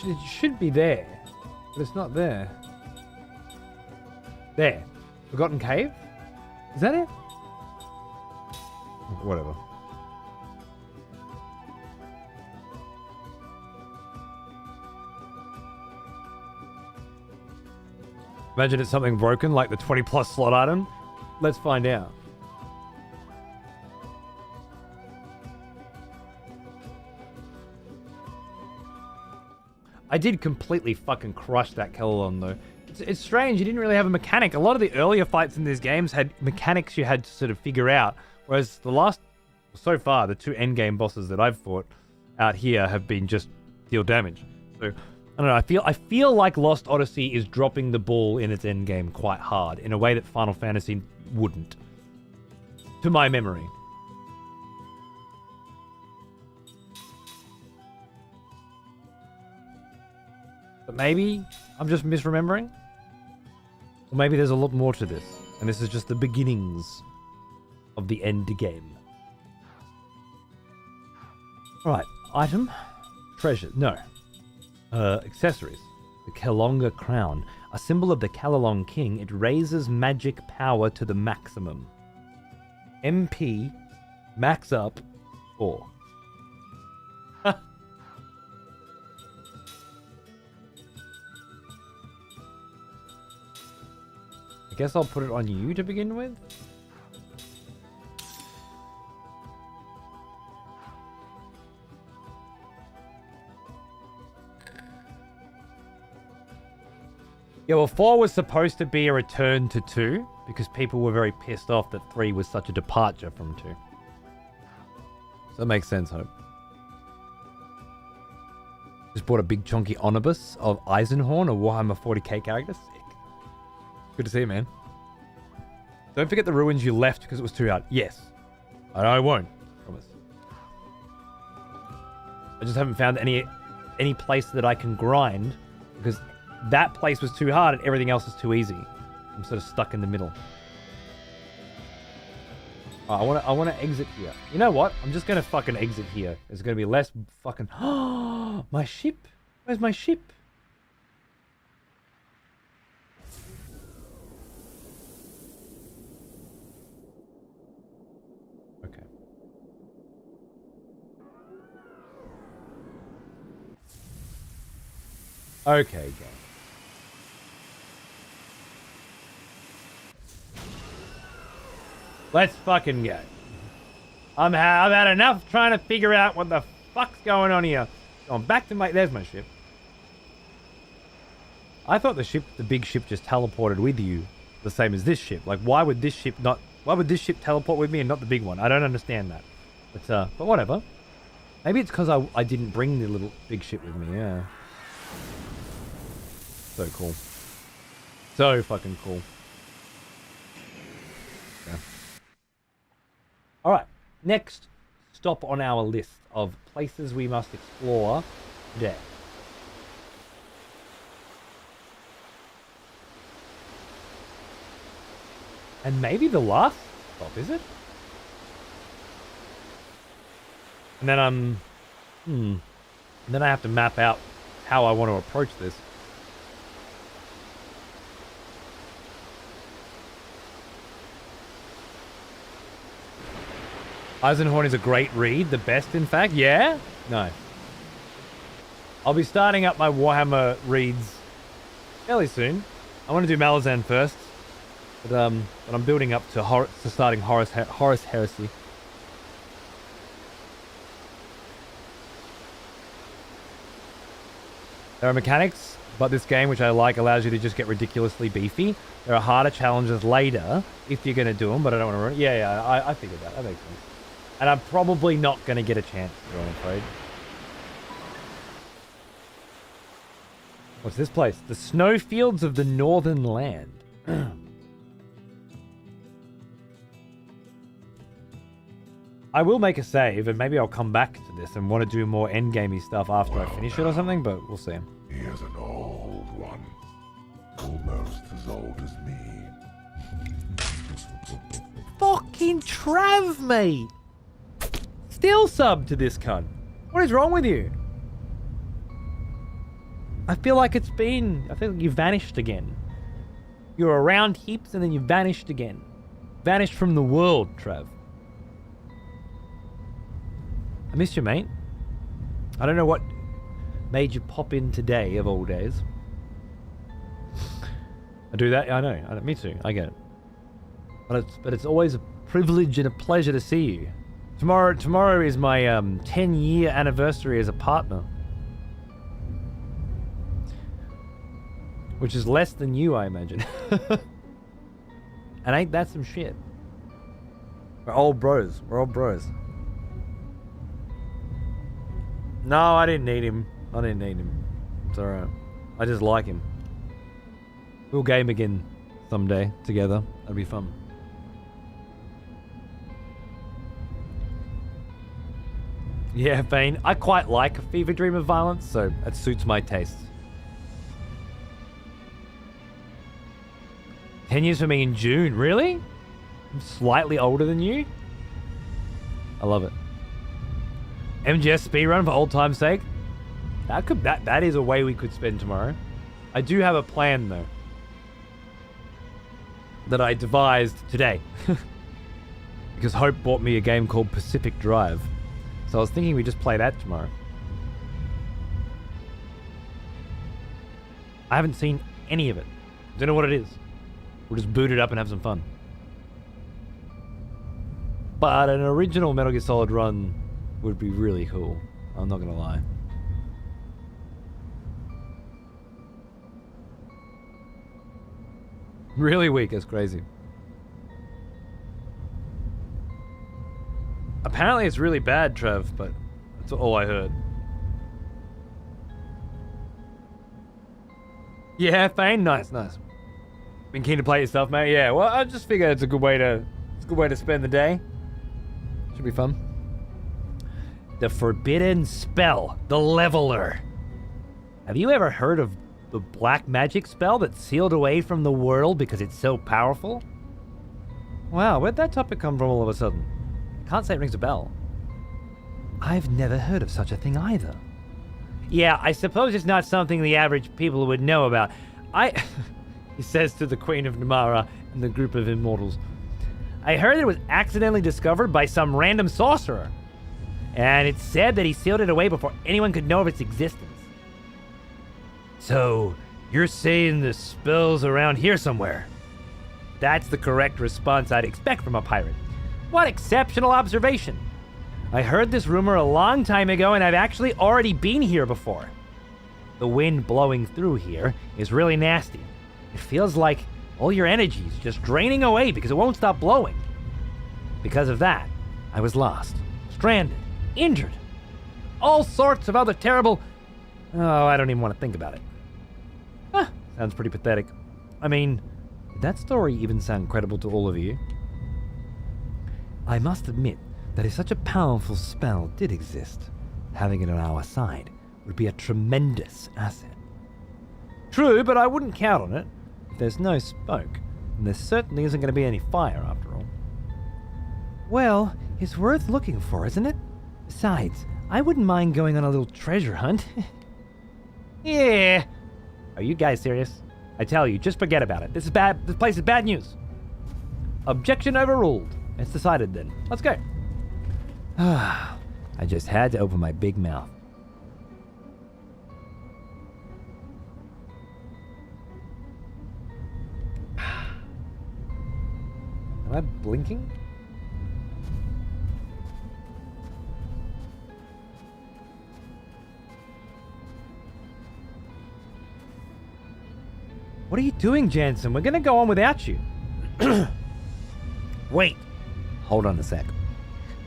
It should be there, but it's not there. There. Forgotten Cave? Is that it? Whatever. Imagine it's something broken like the 20+ slot item. Let's find out. I did completely fucking crush that Kellalon though. It's strange, you didn't really have a mechanic. A lot of the earlier fights in these games had mechanics you had to sort of figure out. Whereas the last, so far, the 2 endgame bosses that I've fought out here have been just deal damage. So, I don't know, I feel like Lost Odyssey is dropping the ball in its endgame quite hard, in a way that Final Fantasy wouldn't. To my memory. But maybe I'm just misremembering? Or maybe there's a lot more to this, and this is just the beginnings of the end game. Alright, item, treasure, no. Accessories. The Kelonga Crown. A symbol of the Kellalon King, it raises magic power to the maximum. MP, max up, 4. I guess I'll put it on you to begin with. Yeah, well, 4 was supposed to be a return to 2 because people were very pissed off that 3 was such a departure from 2. So that makes sense, Hope. Just bought a big chunky omnibus of Eisenhorn, a Warhammer 40k character. Sick. Good to see you, man. Don't forget the ruins you left because it was too hard. Yes. I won't. Promise. I just haven't found any place that I can grind because that place was too hard and everything else is too easy. I'm sort of stuck in the middle. I want to exit here. You know what? I'm just gonna fucking exit here. There's gonna be less fucking. My ship. Where's my ship? Okay. Okay, game. Let's fucking go. I've had enough trying to figure out what the fuck's going on here. Going back to my... There's my ship. I thought the big ship just teleported with you the same as this ship. Like, why would this ship teleport with me and not the big one? I don't understand that. But whatever. Maybe it's because I didn't bring the little big ship with me, yeah. So cool. So fucking cool. Yeah. Alright, next stop on our list of places we must explore today. And maybe the last stop, is it? And then and then I have to map out how I want to approach this. Eisenhorn is a great read, the best in fact. Yeah? Nice. I'll be starting up my Warhammer reads fairly soon. I want to do Malazan first. But I'm building up to starting Horus Heresy. There are mechanics, but this game, which I like, allows you to just get ridiculously beefy. There are harder challenges later, if you're going to do them, but I don't want to ruin it. Yeah, I figured that. That makes sense. And I'm probably not going to get a chance to, I'm afraid. What's this place? The snowfields of the Northern Land. I will make a save, and maybe I'll come back to this and want to do more endgamey stuff after I finish it or something, but we'll see. He is an old one. Almost as old as me. Fucking Trav, mate! Still sub to this cunt. What is wrong with you? I feel like you vanished again. You're around heaps and then you vanished again. Vanished from the world, Trav. I miss you, mate. I don't know what made you pop in today, of all days. I do that? I know. Me too. I get it. But it's always a privilege and a pleasure to see you. Tomorrow is my 10-year anniversary as a partner. Which is less than you, I imagine. And ain't that some shit? We're old bros. We're old bros. No, I didn't need him. It's alright. I just like him. We'll game again someday together. That'd be fun. Yeah, Fane. I quite like a fever dream of violence, so it suits my taste. 10 years for me in June. Really? I'm slightly older than you? I love it. MGS speedrun for old time's sake? That is a way we could spend tomorrow. I do have a plan though. That I devised today. Because Hope bought me a game called Pacific Drive. So I was thinking we just play that tomorrow. I haven't seen any of it. Don't know what it is. We'll just boot it up and have some fun. But an original Metal Gear Solid run would be really cool. I'm not gonna lie. Really weak, that's crazy. Apparently it's really bad, Trev, but that's all I heard. Yeah, Fane? Nice. Been keen to play yourself, mate? Yeah, well, I just figure it's a good way to spend the day. Should be fun. The forbidden spell, the Leveler. Have you ever heard of the black magic spell that's sealed away from the world because it's so powerful? Wow, where'd that topic come from all of a sudden? Can't say it rings a bell. I've never heard of such a thing either. Yeah, I suppose it's not something the average people would know about. He says to the Queen of Namara and the group of immortals, I heard it was accidentally discovered by some random sorcerer. And it's said that he sealed it away before anyone could know of its existence. So, you're saying the spell's around here somewhere? That's the correct response I'd expect from a pirate. What exceptional observation. I heard this rumor a long time ago, and I've actually already been here before. The wind blowing through here is really nasty. It feels like all your energy's just draining away because it won't stop blowing. Because of that, I was lost, stranded, injured. All sorts of other terrible... Oh, I don't even want to think about it. Sounds pretty pathetic. I mean, did that story even sound credible to all of you? I must admit that if such a powerful spell did exist, having it on our side would be a tremendous asset. True, but I wouldn't count on it. If there's no smoke, and there certainly isn't going to be any fire after all. Well, it's worth looking for, isn't it? Besides, I wouldn't mind going on a little treasure hunt. Yeah. Are you guys serious? I tell you, just forget about it. This is bad. This place is bad news. Objection overruled. It's decided then. Let's go. I just had to open my big mouth. Am I blinking? What are you doing, Jansen? We're gonna go on without you. Wait. Hold on a sec.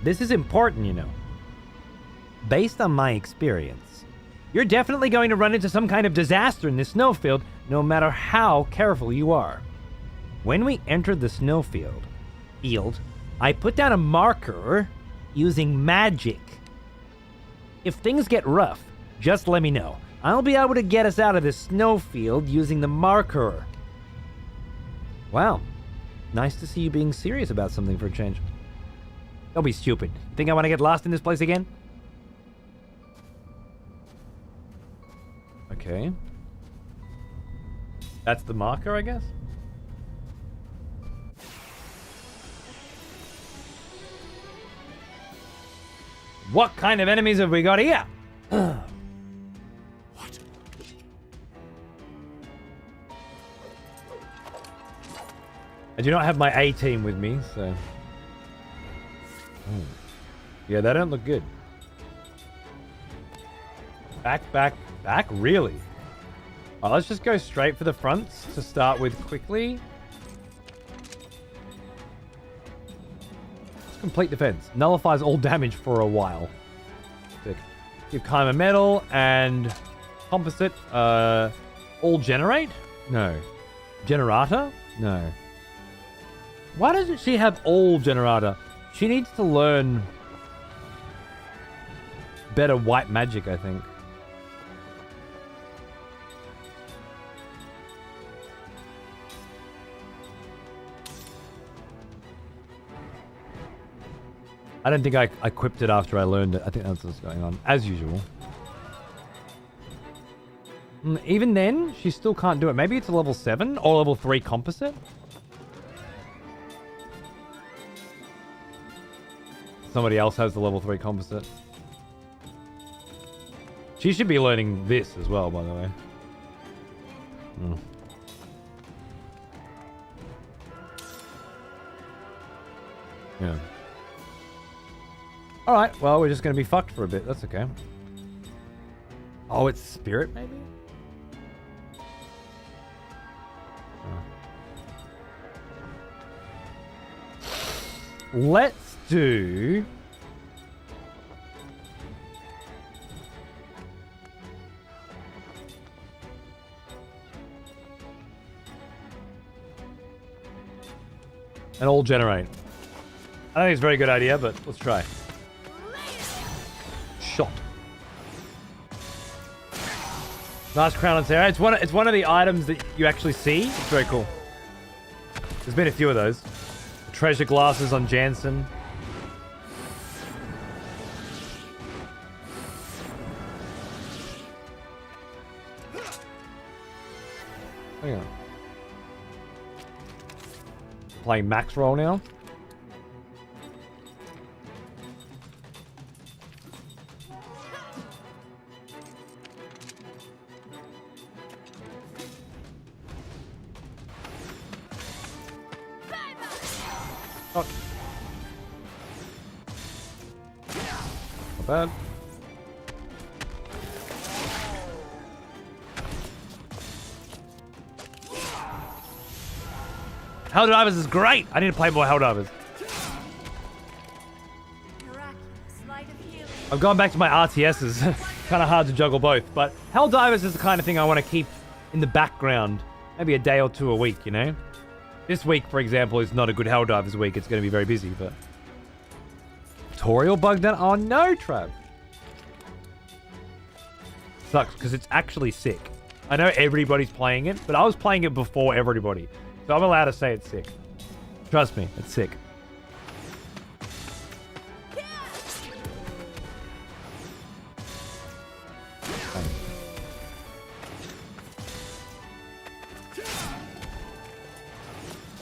This is important, you know. Based on my experience, you're definitely going to run into some kind of disaster in this snowfield, no matter how careful you are. When we entered the snowfield, I put down a marker using magic. If things get rough, just let me know. I'll be able to get us out of this snowfield using the marker. Wow. Nice to see you being serious about something for a change. Don't be stupid. Think I want to get lost in this place again? Okay. That's the marker, I guess? What kind of enemies have we got here? I do not have my A team with me, so... Yeah, that don't look good. Back. Really? Oh, let's just go straight for the fronts to start with quickly. Let's complete defense. Nullifies all damage for a while. Sick. Give Kaimer metal and composite. All generate? No. Generator? No. Why doesn't she have all generator? She needs to learn better white magic, I think. I don't think I equipped it after I learned it. I think that's what's going on, as usual. Even then, she still can't do it. Maybe it's a level 7 or level 3 composite? Somebody else has the level 3 composite. She should be learning this as well, by the way. Yeah. Alright, well, we're just going to be fucked for a bit. That's okay. Oh, it's spirit, maybe? Let's do... an all generate. I don't think it's a very good idea, but let's try. shot. Nice crown on Sarah. It's one of the items that you actually see. It's very cool. There's been a few of those. Treasure glasses on Jansen. Hang on. Playing max roll now. Oh. Not bad. Helldivers is great! I need to play more Helldivers. I've gone back to my RTSs. Kind of hard to juggle both, but Helldivers is the kind of thing I want to keep in the background. Maybe a day or two a week, you know? This week, for example, is not a good Helldivers week. It's going to be very busy, but... Tutorial bugged out? Oh no, Trav! Sucks, because it's actually sick. I know everybody's playing it, but I was playing it before everybody. So I'm allowed to say it's sick. Trust me, it's sick.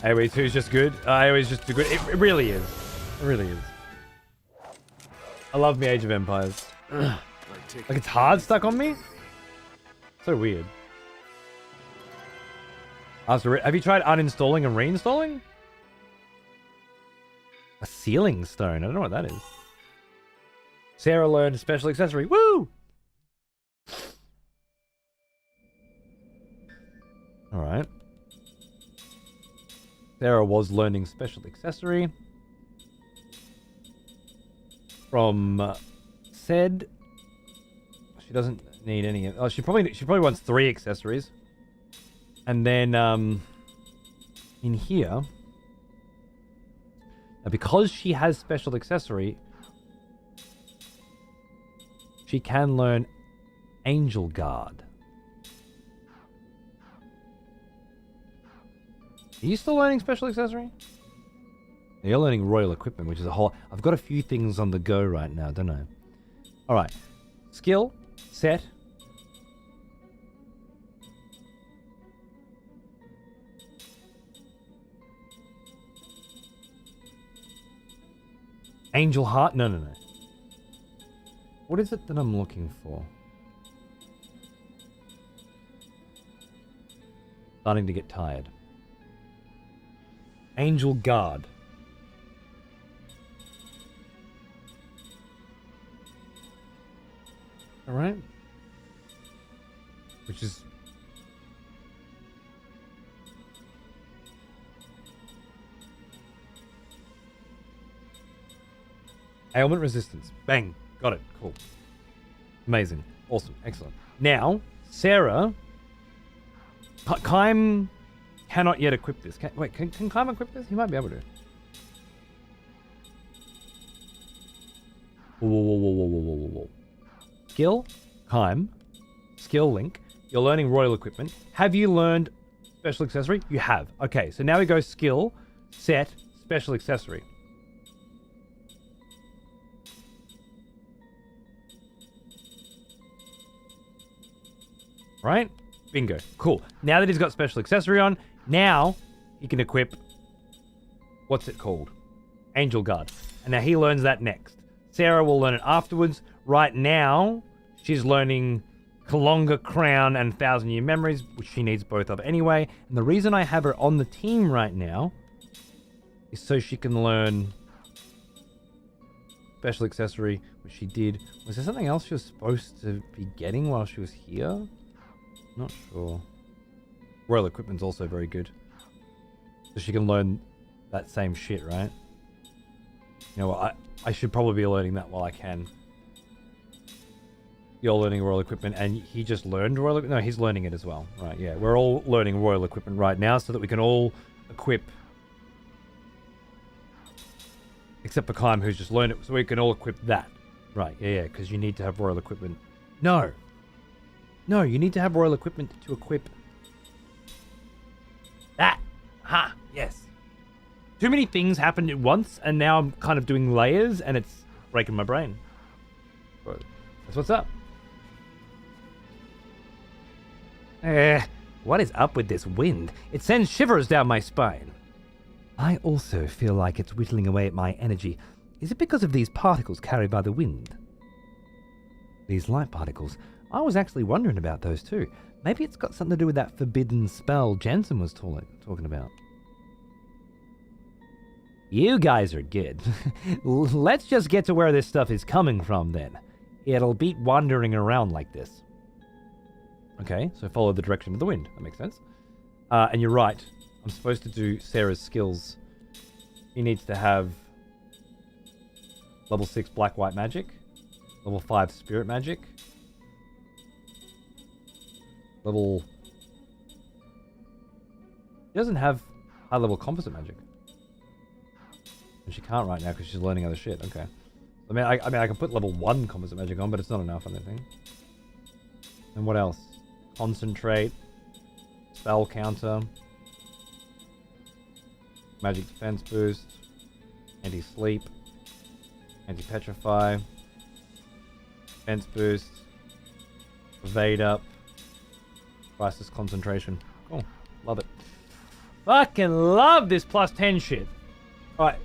AoE 2 is just good. AoE is just too good. It really is. It really is. I love me Age of Empires. Like it's hard stuck on me? So weird. Have you tried uninstalling and reinstalling? A ceiling stone. I don't know what that is. Sarah learned a special accessory. Woo! Alright. Sarah was learning special accessory. From said she doesn't need any. Oh, she probably wants 3 accessories. And then in here, now because she has special accessory, she can learn Angel Guard. Are you still learning special accessory? You're learning Royal Equipment, which is a whole... I've got a few things on the go right now, don't I? Alright. Skill. Set. Angel Heart? No. What is it that I'm looking for? Starting to get tired. Angel Guard. Alright. Which is... Ailment resistance. Bang. Got it. Cool. Amazing. Awesome. Excellent. Now, Sarah... Kaim cannot yet equip this. Can Kaim equip this? He might be able to. Whoa. Skill, Kaim. Skill link. You're learning Royal Equipment. Have you learned Special Accessory? You have. Okay, so now we go Skill, Set, Special Accessory. Right? Bingo. Cool. Now that he's got Special Accessory on, now he can equip... What's it called? Angel Guard. And now he learns that next. Sarah will learn it afterwards. Right now, she's learning Kalonga Crown and 1,000 Year Memories, which she needs both of anyway. And the reason I have her on the team right now is so she can learn Special Accessory, which she did. Was there something else she was supposed to be getting while she was here? Not sure. Royal Equipment's also very good. So she can learn that same shit, right? You know what, I should probably be learning that while I can. You're learning Royal Equipment, and he just learned Royal Equipment? No, he's learning it as well. Right, yeah. We're all learning Royal Equipment right now so that we can all equip... Except for Kaim, who's just learned it, so we can all equip that. Right, yeah, because you need to have royal equipment. No! No, you need to have royal equipment to equip that. Ha! Yes. Too many things happened at once, and now I'm kind of doing layers, and it's breaking my brain. But that's what's up. What is up with this wind? It sends shivers down my spine. I also feel like it's whittling away at my energy. Is it because of these particles carried by the wind? These light particles. I was actually wondering about those too. Maybe it's got something to do with that forbidden spell Jensen was talking about. You guys are good. Let's just get to where this stuff is coming from then. It'll beat wandering around like this. Okay, so follow the direction of the wind. That makes sense. And you're right. I'm supposed to do Sarah's skills. He needs to have level 6 black-white magic, level 5 spirit magic, level... He doesn't have high-level composite magic. And she can't right now because she's learning other shit. Okay. I mean, I can put level 1 composite magic on, but it's not enough, I don't think. And what else? Concentrate, spell counter, magic defense boost, anti-sleep, anti-petrify, defense boost, evade up, crisis concentration. Cool, love it. Fucking love this plus 10 shit. Alright,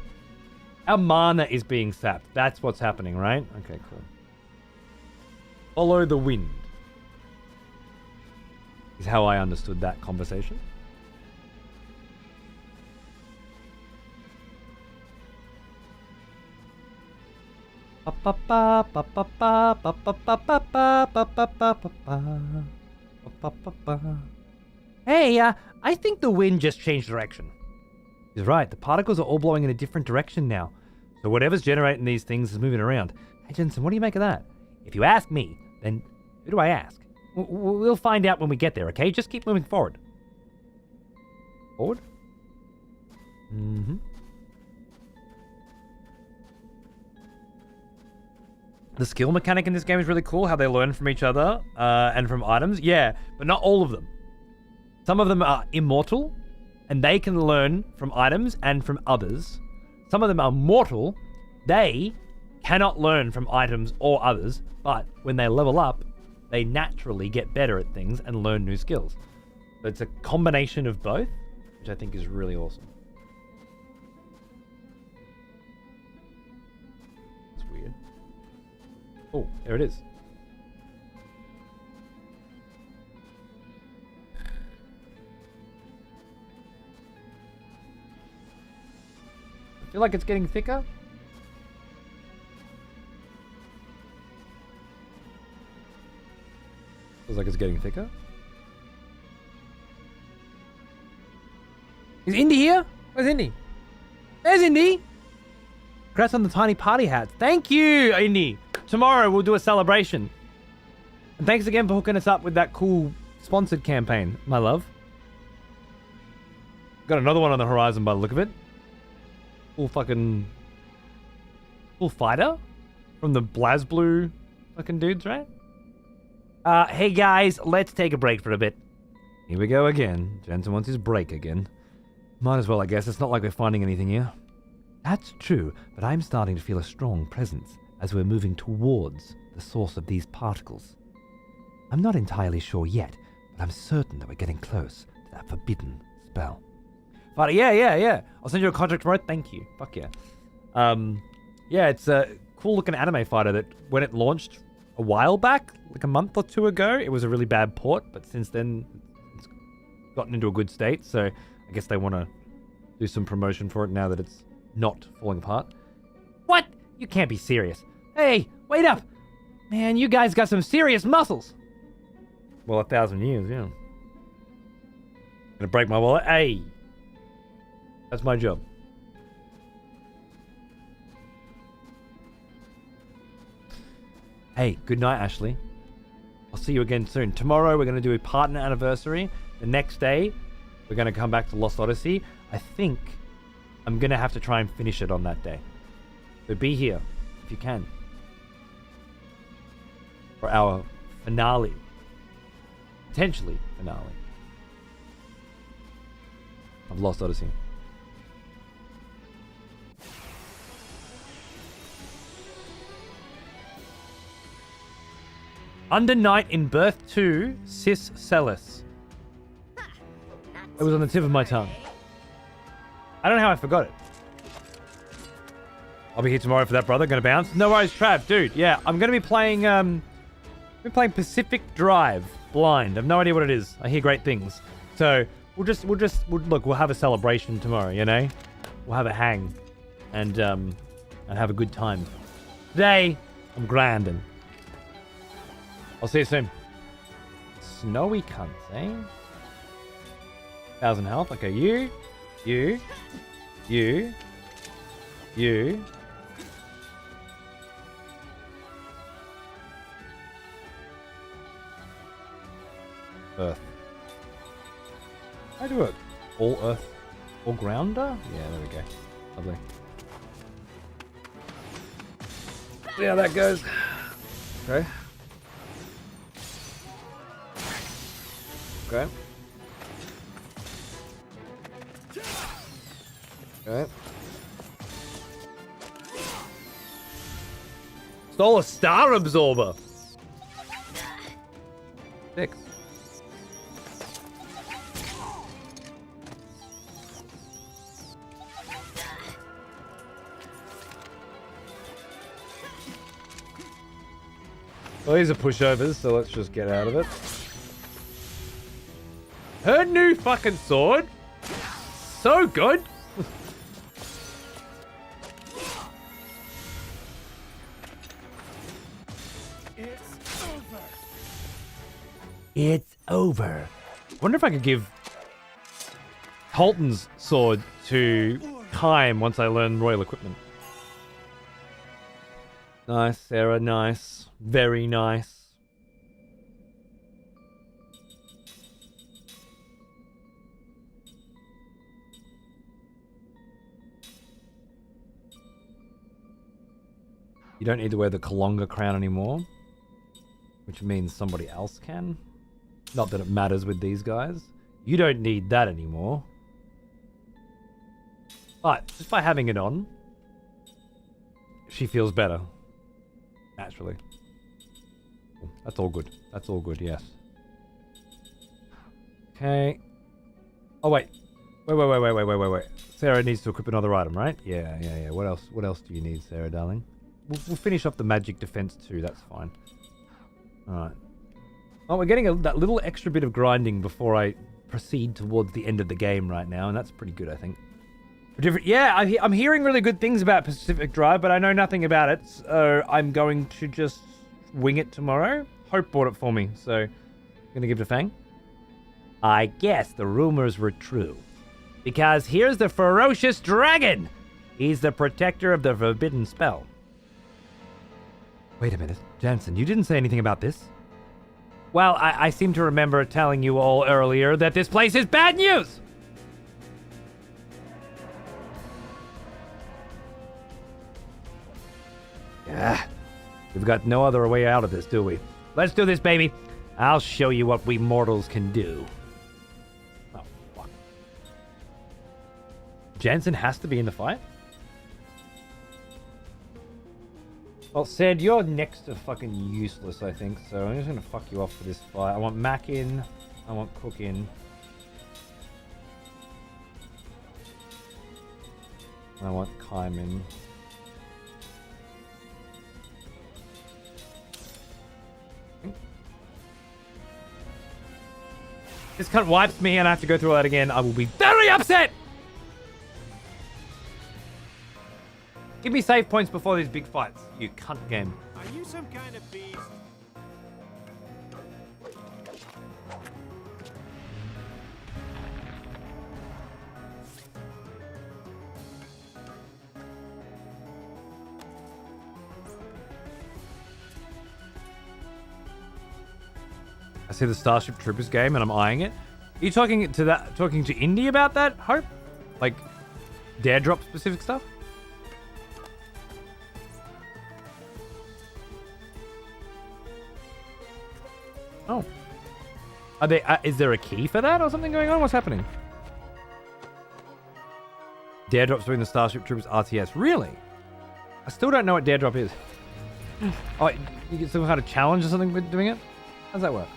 our mana is being sapped. That's what's happening, right? Okay, cool. Follow the wind. Is how I understood that conversation. Hey, I think the wind just changed direction. He's right. The particles are all blowing in a different direction now. So whatever's generating these things is moving around. Hey, Jensen, what do you make of that? If you ask me, then who do I ask? We'll find out when we get there, okay? Just keep moving forward. Forward? Mm-hmm. The skill mechanic in this game is really cool, how they learn from each other and from items. Yeah, but not all of them. Some of them are immortal, and they can learn from items and from others. Some of them are mortal. They cannot learn from items or others, but when they level up, they naturally get better at things and learn new skills. So it's a combination of both, which I think is really awesome. It's weird. Oh, there it is. I feel like it's getting thicker. Feels like it's getting thicker. Is Indy here? Where's Indy? There's Indy! Congrats on the tiny party hats. Thank you, Indy! Tomorrow we'll do a celebration. And thanks again for hooking us up with that cool sponsored campaign, my love. Got another one on the horizon by the look of it. Full fighter? From the BlazBlue fucking dudes, right? Hey guys, let's take a break for a bit. Here we go again. Jensen wants his break again. Might as well, I guess. It's not like we're finding anything here. That's true, but I'm starting to feel a strong presence as we're moving towards the source of these particles. I'm not entirely sure yet, but I'm certain that we're getting close to that forbidden spell. But yeah. I'll send you a contract tomorrow. Thank you. Fuck yeah. Yeah, it's a cool looking anime fighter that when it launched a while back, like a month or two ago, it was a really bad port, but since then it's gotten into a good state, so I guess they want to do some promotion for it now that it's not falling apart. What? You can't be serious. Hey, wait up! Man, you guys got some serious muscles. Well, 1,000 years, yeah. Gonna break my wallet. Hey! That's my job. Hey, good night, Ashley. I'll see you again soon. Tomorrow we're going to do a partner anniversary. The next day, we're going to come back to Lost Odyssey. I think I'm going to have to try and finish it on that day. So be here, if you can. for our finale. Potentially finale. I've lost Odyssey. Under Night in Birth 2, Sis Celis. It was on the tip of my tongue. I don't know how I forgot it. I'll be here tomorrow for that, brother. Gonna bounce. No worries, Trav, dude. Yeah, I'm gonna be playing. Pacific Drive blind. I've no idea what it is. I hear great things. So we'll look. We'll have a celebration tomorrow. You know, we'll have a hang, and have a good time. Today, I'm grinding. I'll see you soon. Snowy cunts, eh? 1,000 health. Okay, you. Earth. How do I do it? All earth, all grounder? Yeah, there we go. Lovely. See how that goes. Okay. Okay. Okay. Stole a star absorber. 6. Well, these are pushovers, so let's just get out of it. Her new fucking sword? So good! It's over. Wonder if I could give Holton's sword to Kime once I learn royal equipment. Nice, Sarah, nice. Very nice. You don't need to wear the Kalonga crown anymore, which means somebody else can. Not that it matters with these guys. You don't need that anymore. But just by having it on, she feels better. Naturally. That's all good. That's all good, yes. Okay. Oh, wait. Wait. Sarah needs to equip another item, right? Yeah. What else do you need, Sarah, darling? We'll finish off the magic defense too. That's fine. Alright. Oh, we're getting that little extra bit of grinding before I proceed towards the end of the game right now, and that's pretty good, I think. Yeah, I'm hearing really good things about Pacific Drive, but I know nothing about it, so I'm going to just wing it tomorrow. Hope bought it for me, so I'm gonna give it a fang. I guess the rumors were true. Because here's the ferocious dragon! He's the protector of the forbidden spell. Wait a minute. Jansen, you didn't say anything about this. Well, I seem to remember telling you all earlier that this place is bad news! Yeah. We've got no other way out of this, do we? Let's do this, baby. I'll show you what we mortals can do. Oh, fuck. Jansen has to be in the fight? Well, Sid, you're next to fucking useless, I think, so I'm just gonna fuck you off for this fight. I want Mac in. I want Cook in. I want Kime in. This cunt wipes me and I have to go through all that again. I will be very upset! Give me save points before these big fights, you cunt game. Are you some kind of beast? I see the Starship Troopers game and I'm eyeing it. Are you talking to Indy about that, Hope? Like, dare drop specific stuff? Oh. Are they, is there a key for that or something going on? What's happening? Dare drops doing the Starship Troopers RTS. Really? I still don't know what dare drop is. Oh, you get some kind of challenge or something with doing it? How's that work?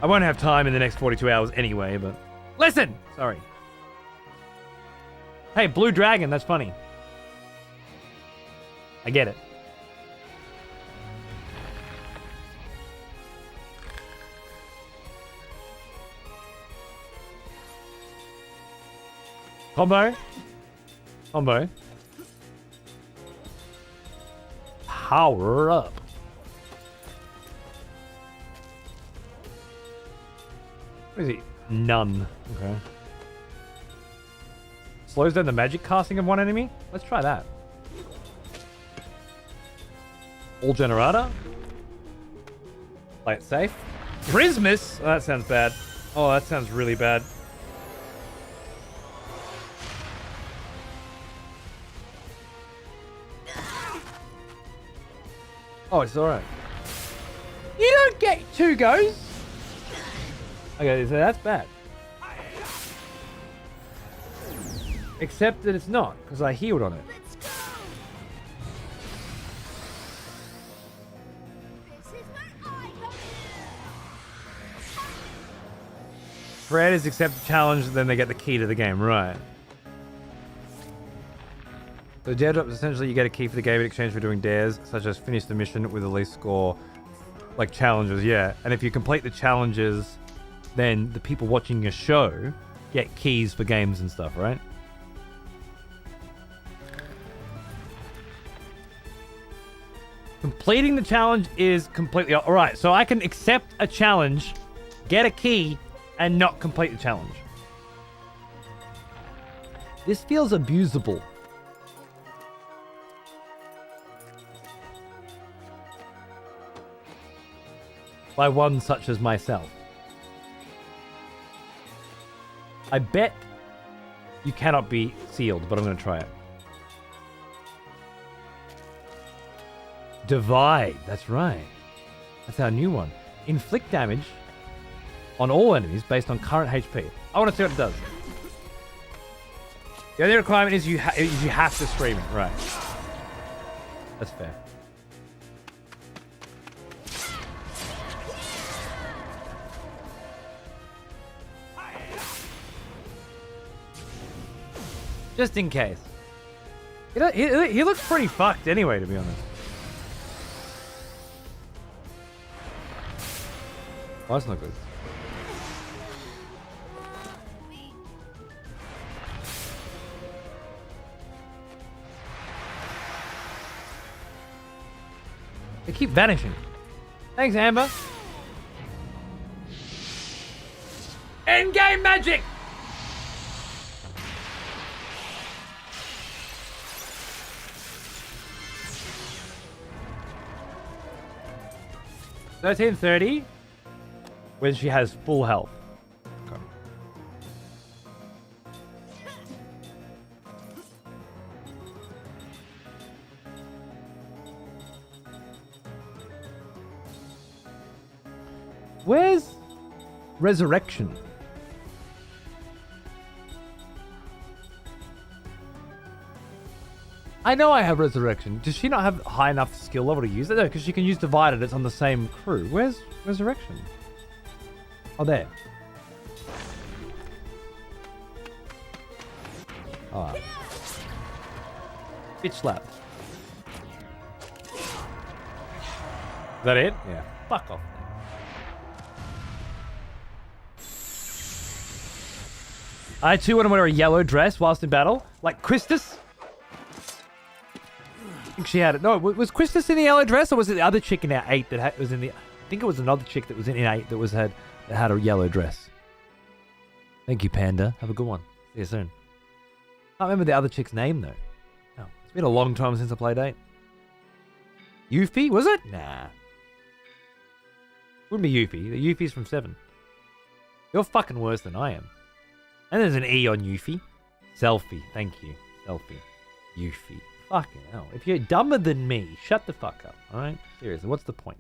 I won't have time in the next 42 hours anyway, but... Listen! Sorry. Hey, Blue Dragon, that's funny. I get it. Combo. Combo. Power up. What is he? None. Okay. Slows down the magic casting of one enemy? Let's try that. All generator. Play it safe. Christmas? Oh, that sounds bad. Oh, that sounds really bad. Oh, it's alright. You don't get 2 goes! Okay, so that's bad. Except that it's not, because I healed on it. Creators accept the challenge, then they get the key to the game, right? So dare drops, essentially you get a key for the game in exchange for doing dares, such as finish the mission with the least score, like challenges, yeah. And if you complete the challenges, then the people watching your show get keys for games and stuff, right? Completing the challenge is completely... Alright, so I can accept a challenge, get a key, and not complete the challenge. This feels abusable. By one such as myself. I bet you cannot be sealed, but I'm going to try it. Divide. That's right. That's our new one. Inflict damage on all enemies based on current HP. I want to see what it does. The only requirement is you have to scream it. Right. That's fair. Just in case. He looks pretty fucked anyway, to be honest. Oh, that's not good. They keep vanishing. Thanks, Amber. Endgame magic! $13.30 when she has full health. Okay. Where's Resurrection? I know I have Resurrection. Does she not have high enough skill level to use it? No, because she can use Divided. It's on the same crew. Where's Resurrection? Oh, there. Alright. Bitch slap. Is that it? Yeah. Fuck off. I too want to wear a yellow dress whilst in battle. Like Christus. I think she had it. No, was Christus in the yellow dress, or was it the other chick in our 8 that was in the... I think it was another chick that was in 8 that had a yellow dress. Thank you, Panda. Have a good one. See you soon. I can't remember the other chick's name, though. No, it's been a long time since I played 8. Yuffie, was it? Nah. Wouldn't be Yuffie. The Yuffie's from 7. You're fucking worse than I am. And there's an E on Yuffie. Selfie. Thank you. Selfie. Yuffie. Fucking hell. If you're dumber than me, shut the fuck up, alright? Seriously, what's the point?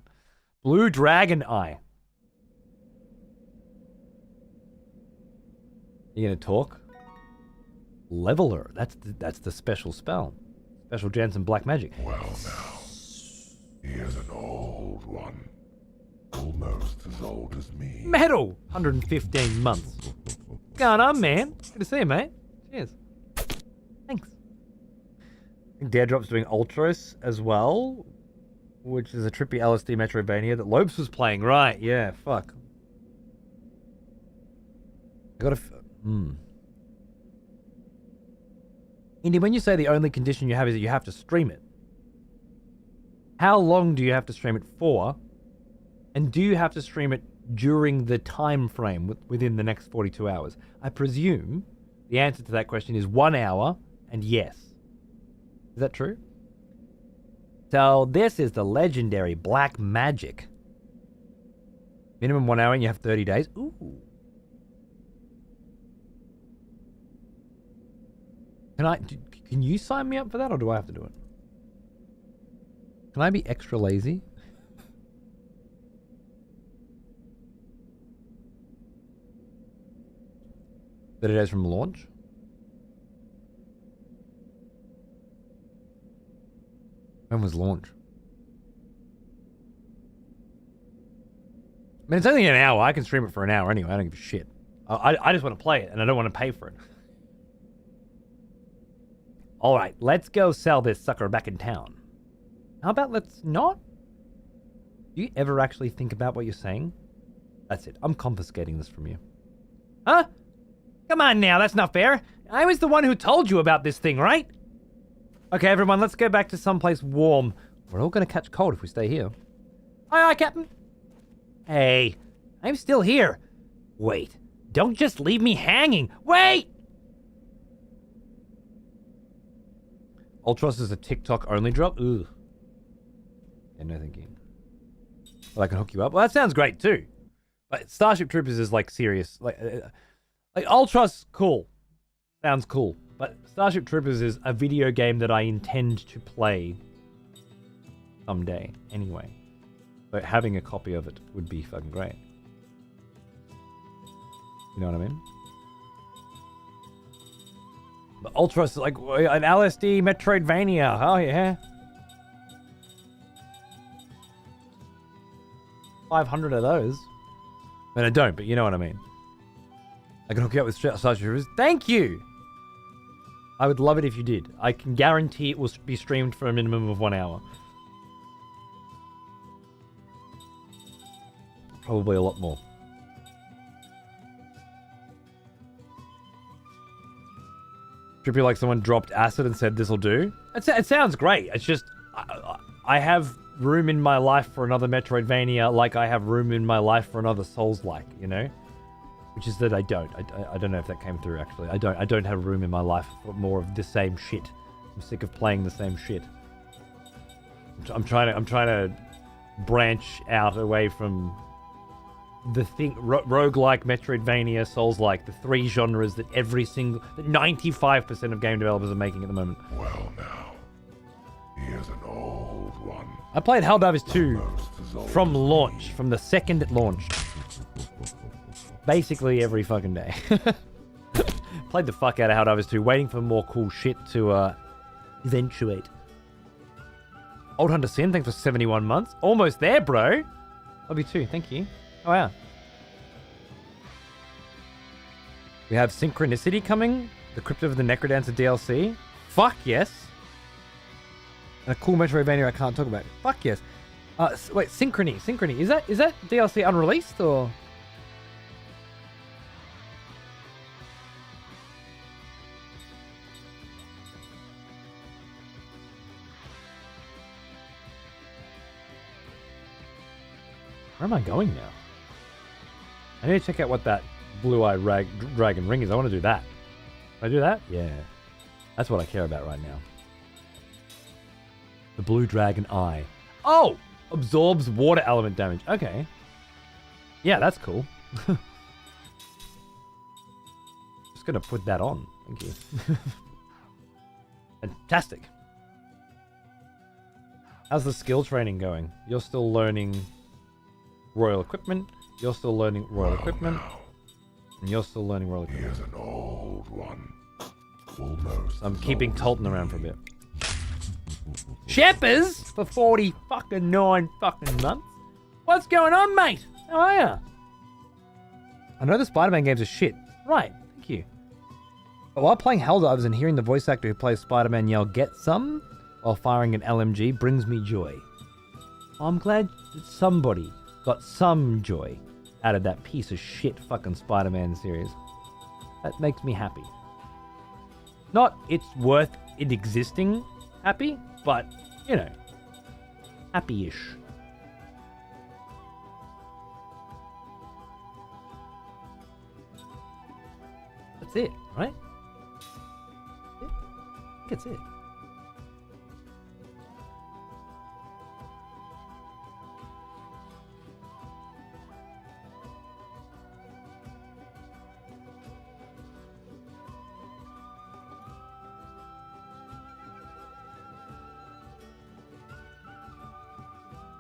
Blue Dragon Eye. You gonna talk? Leveler. That's the special spell. Special Jansen Black Magic. Well now, he is an old one. Almost as old as me. Metal! 115 months. What's going on, man? Good to see you, mate. Cheers. Thanks. I think Daredrop's doing Ultros as well, which is a trippy LSD Metroidvania that Lopes was playing. Right, yeah, fuck. I gotta... Indy, when you say the only condition you have is that you have to stream it, how long do you have to stream it for? And do you have to stream it during the time frame within the next 42 hours? I presume the answer to that question is 1 hour and yes. Is that true? So this is the legendary Black Magic. Minimum 1 hour and you have 30 days. Ooh. Can you sign me up for that, or do I have to do it? Can I be extra lazy? 30 days from launch? When was launch? I mean, it's only an hour. I can stream it for an hour anyway. I don't give a shit. I just want to play it, and I don't want to pay for it. All right, let's go sell this sucker back in town. How about let's not? Do you ever actually think about what you're saying? That's it. I'm confiscating this from you. Huh? Come on now, that's not fair. I was the one who told you about this thing, right? Okay, everyone, let's go back to someplace warm. We're all going to catch cold if we stay here. Aye, aye, Captain. Hey, I'm still here. Wait, don't just leave me hanging. Wait! Ultros is a TikTok-only drop? Ugh. Yeah, no thinking. Well, I can hook you up. Well, that sounds great, too. But Starship Troopers is, like, serious. Like Ultros, cool. Sounds cool. But Starship Troopers is a video game that I intend to play someday, anyway. So having a copy of it would be fucking great. You know what I mean? But Ultros is like an LSD Metroidvania. Oh, yeah. 500 of those. I mean, I don't, but you know what I mean. I can hook you up with Starship Troopers. Thank you! I would love it if you did. I can guarantee it will be streamed for a minimum of 1 hour. Probably a lot more. Trippy like someone dropped acid and said this'll do. It sounds great. It's just I have room in my life for another Metroidvania, like I have room in my life for another Souls-like, you know? Which is that I don't. I don't know if that came through actually. I don't have room in my life for more of the same shit. I'm sick of playing the same shit. I'm trying to branch out away from the thing roguelike, Metroidvania, Souls-like, the three genres that 95% of game developers are making at the moment. Well now, he is an old one. I played Helldivers 2 from launch, from the second it launched. Basically every fucking day. Played the fuck out of Helldivers 2, waiting for more cool shit to eventuate. Old Hunter Sin, thanks for 71 months. Almost there, bro. Love you too, thank you. Oh, yeah. We have Synchronicity coming. The Crypt of the Necrodancer DLC. Fuck yes. And a cool Metroidvania I can't talk about. Fuck yes. Wait, Synchrony. Is that DLC unreleased or? Where am I going now? I need to check out what that blue-eyed dragon ring is. I want to do that. Can I do that? Yeah. That's what I care about right now. The blue dragon eye. Oh! Absorbs water element damage. Okay. Yeah, that's cool. Just gonna put that on. Thank you. Fantastic. How's the skill training going? You're still learning royal equipment. You're still learning royal equipment. And you're still learning royal equipment. Here's an old one. Almost. I'm keeping Tolton around for a bit. Sheppers for 40 fucking 9 fucking months. What's going on, mate? How are ya? I know the Spider-Man games are shit. Right, thank you. But while playing Helldivers and hearing the voice actor who plays Spider-Man yell, "Get some!" while firing an LMG brings me joy. I'm glad that somebody got some joy out of that piece of shit fucking Spider-Man series. That makes me happy. Not it's worth it existing happy, but, you know, happy-ish. That's it, right? I think that's it.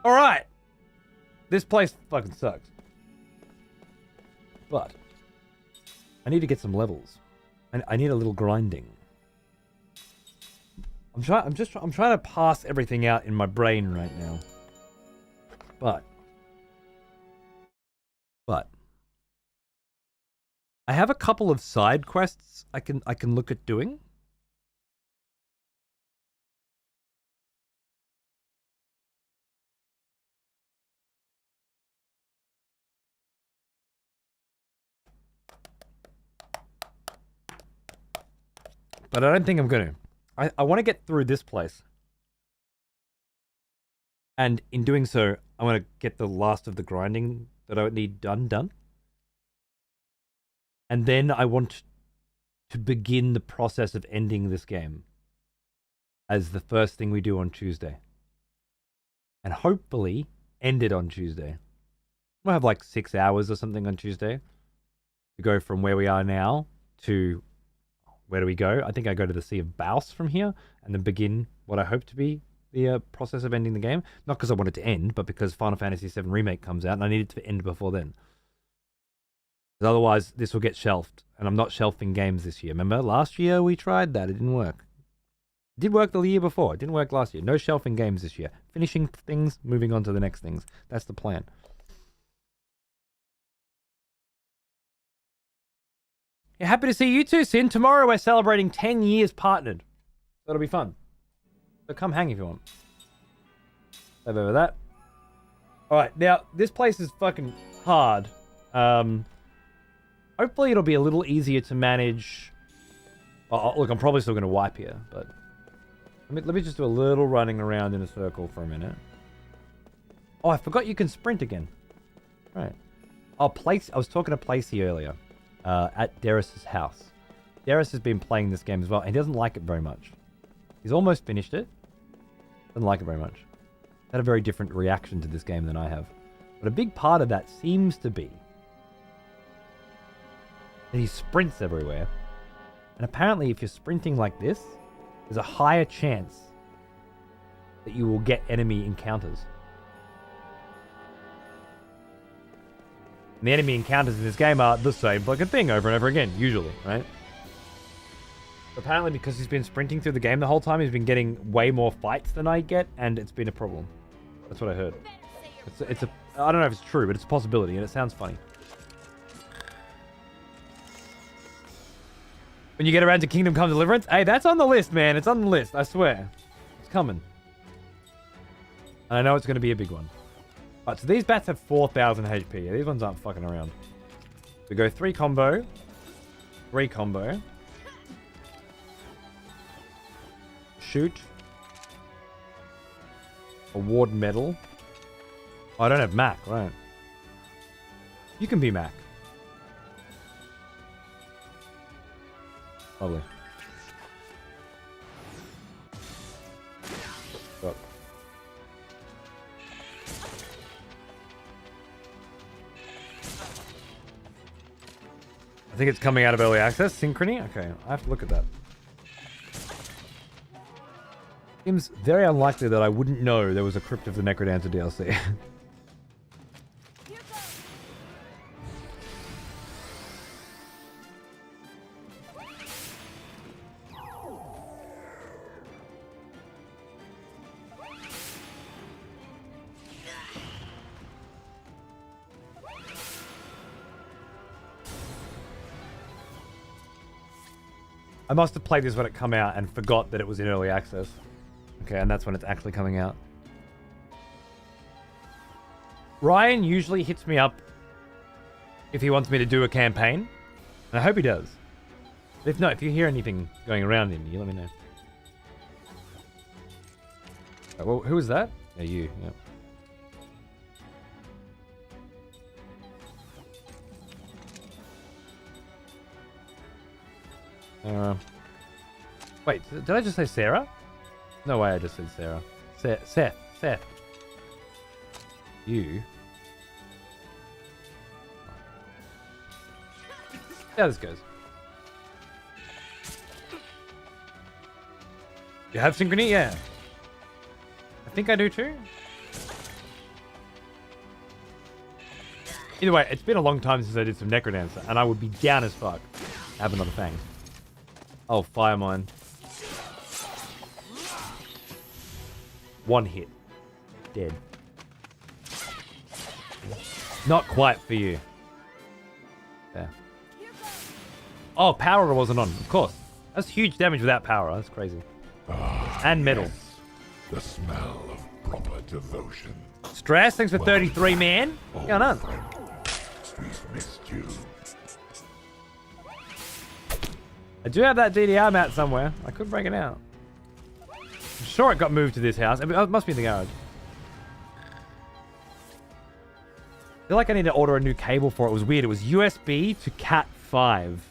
All right. This place fucking sucks. But I need to get some levels. I need a little grinding. I'm trying to pass everything out in my brain right now. But I have a couple of side quests I can look at doing. But I don't think I'm going to. I want to get through this place. And in doing so, I want to get the last of the grinding that I need done. And then I want to begin the process of ending this game as the first thing we do on Tuesday. And hopefully end it on Tuesday. We'll have like 6 hours or something on Tuesday to go from where we are now to... Where do we go? I think I go to the Sea of Baus from here and then begin what I hope to be the process of ending the game. Not because I want it to end, but because Final Fantasy VII Remake comes out and I need it to end before then. Because otherwise, this will get shelved. And I'm not shelving games this year. Remember, last year we tried that. It didn't work. It did work the year before. It didn't work last year. No shelving games this year. Finishing things, moving on to the next things. That's the plan. Yeah, happy to see you too, Sin. Tomorrow we're celebrating 10 years partnered. That'll be fun. So come hang if you want. Save over that. Alright, now, this place is fucking hard. Hopefully it'll be a little easier to manage. Oh, look, I'm probably still going to wipe here, but... Let me just do a little running around in a circle for a minute. Oh, I forgot you can sprint again. Right. Oh, Place. I was talking to Placey earlier. At Darius's house. Darius has been playing this game as well, and he doesn't like it very much. He's almost finished it. Doesn't like it very much. Had a very different reaction to this game than I have. But a big part of that seems to be that he sprints everywhere. And apparently if you're sprinting like this, there's a higher chance that you will get enemy encounters. And the enemy encounters in this game are the same fucking thing over and over again, usually, right? Apparently because he's been sprinting through the game the whole time, he's been getting way more fights than I get, and it's been a problem. That's what I heard. It's a I don't know if it's true, but it's a possibility, and it sounds funny. When you get around to Kingdom Come Deliverance, hey, that's on the list, man. It's on the list, I swear. It's coming. And I know it's going to be a big one. Right, so these bats have 4,000 HP. Yeah, these ones aren't fucking around. We go 3 combo. 3 combo. Shoot. Award medal. Oh, I don't have Mac, right. You can be Mac. Lovely. Stop. I think it's coming out of early access. Synchrony? Okay, I have to look at that. Seems very unlikely that I wouldn't know there was a Crypt of the Necrodancer DLC. I must have played this when it come out and forgot that it was in early access. Okay, and that's when it's actually coming out. Ryan usually hits me up if he wants me to do a campaign. And I hope he does. But if not, if you hear anything going around in you, let me know. Well, who is that? Yeah, you. Yeah. Wait, did I just say Sarah? No way, I just said Sarah. Seth. You. See how this goes. You have synchrony? Yeah. I think I do too. Either way, it's been a long time since I did some Necrodancer, and I would be down as fuck to have another Fang. Oh, Fire Mine. One hit. Dead. Not quite for you. There. Oh, power wasn't on, of course. That's huge damage without power. That's crazy. And metal. Yes, the smell of proper devotion. Stress, thanks for 33, man. What's going on? We've missed you. I do have that DDR mat somewhere. I could break it out. I'm sure it got moved to this house. It must be in the garage. I feel like I need to order a new cable for it. It was weird. It was USB to Cat 5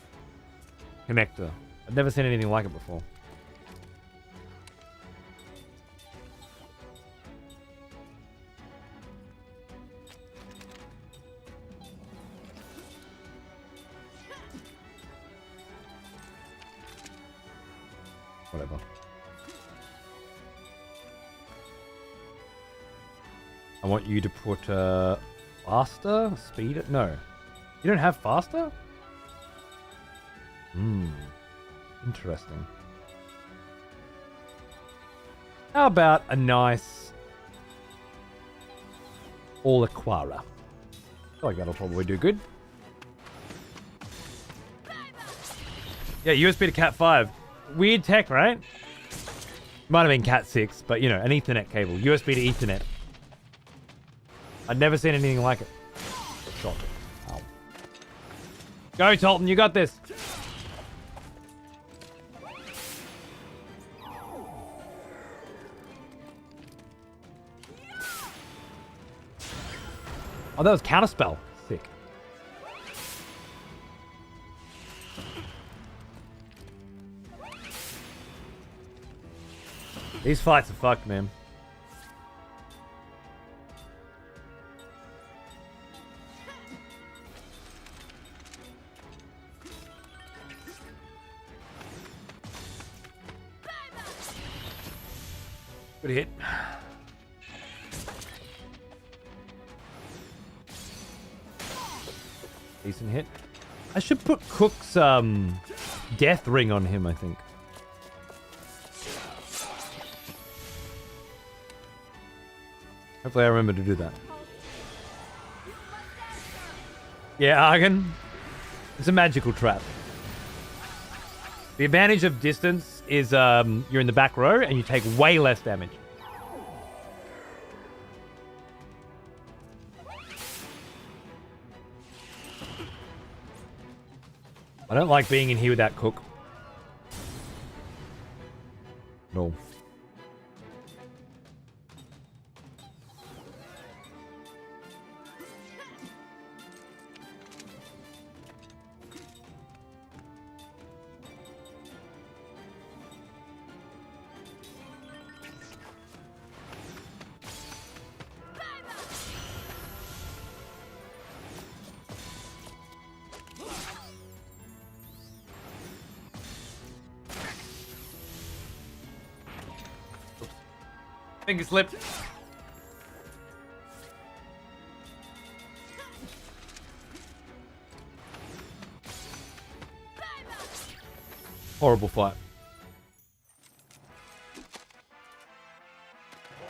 connector. I've never seen anything like it before. Whatever. I want you to put faster? Speed? No. You don't have faster? Interesting. How about a nice All Aquara? I feel like that'll probably do good. Yeah, USB to Cat 5. Weird tech, right? Might have been Cat 6, but you know, an Ethernet cable. USB to Ethernet. I'd never seen anything like it. Shot. Ow. Go, Tolton, you got this. Oh, that was Counterspell. Sick. These fights are fucked, man. Good hit. Decent hit. I should put Cook's death ring on him, I think. Hopefully I remember to do that. Yeah, Argon. It's a magical trap. The advantage of distance is you're in the back row and you take way less damage. I don't like being in here without Cook. No. Finger slipped. Horrible fight.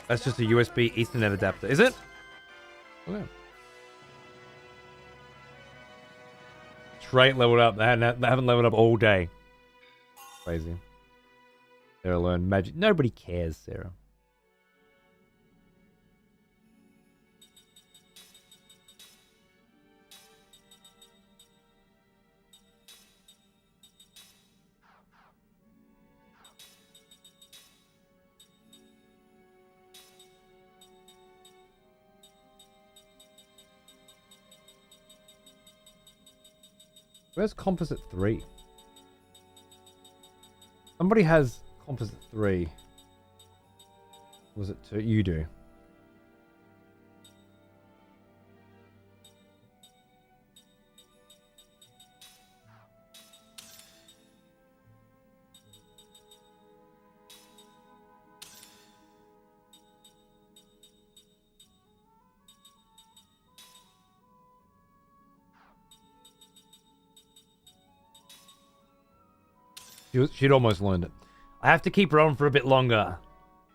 That's just a USB Ethernet adapter, is it? Okay. Straight leveled up. They haven't leveled up all day. Crazy. Sarah learned magic. Nobody cares, Sarah. Where's Composite 3? Somebody has Composite 3. Was it 2? You do. She'd almost learned it. I have to keep her on for a bit longer.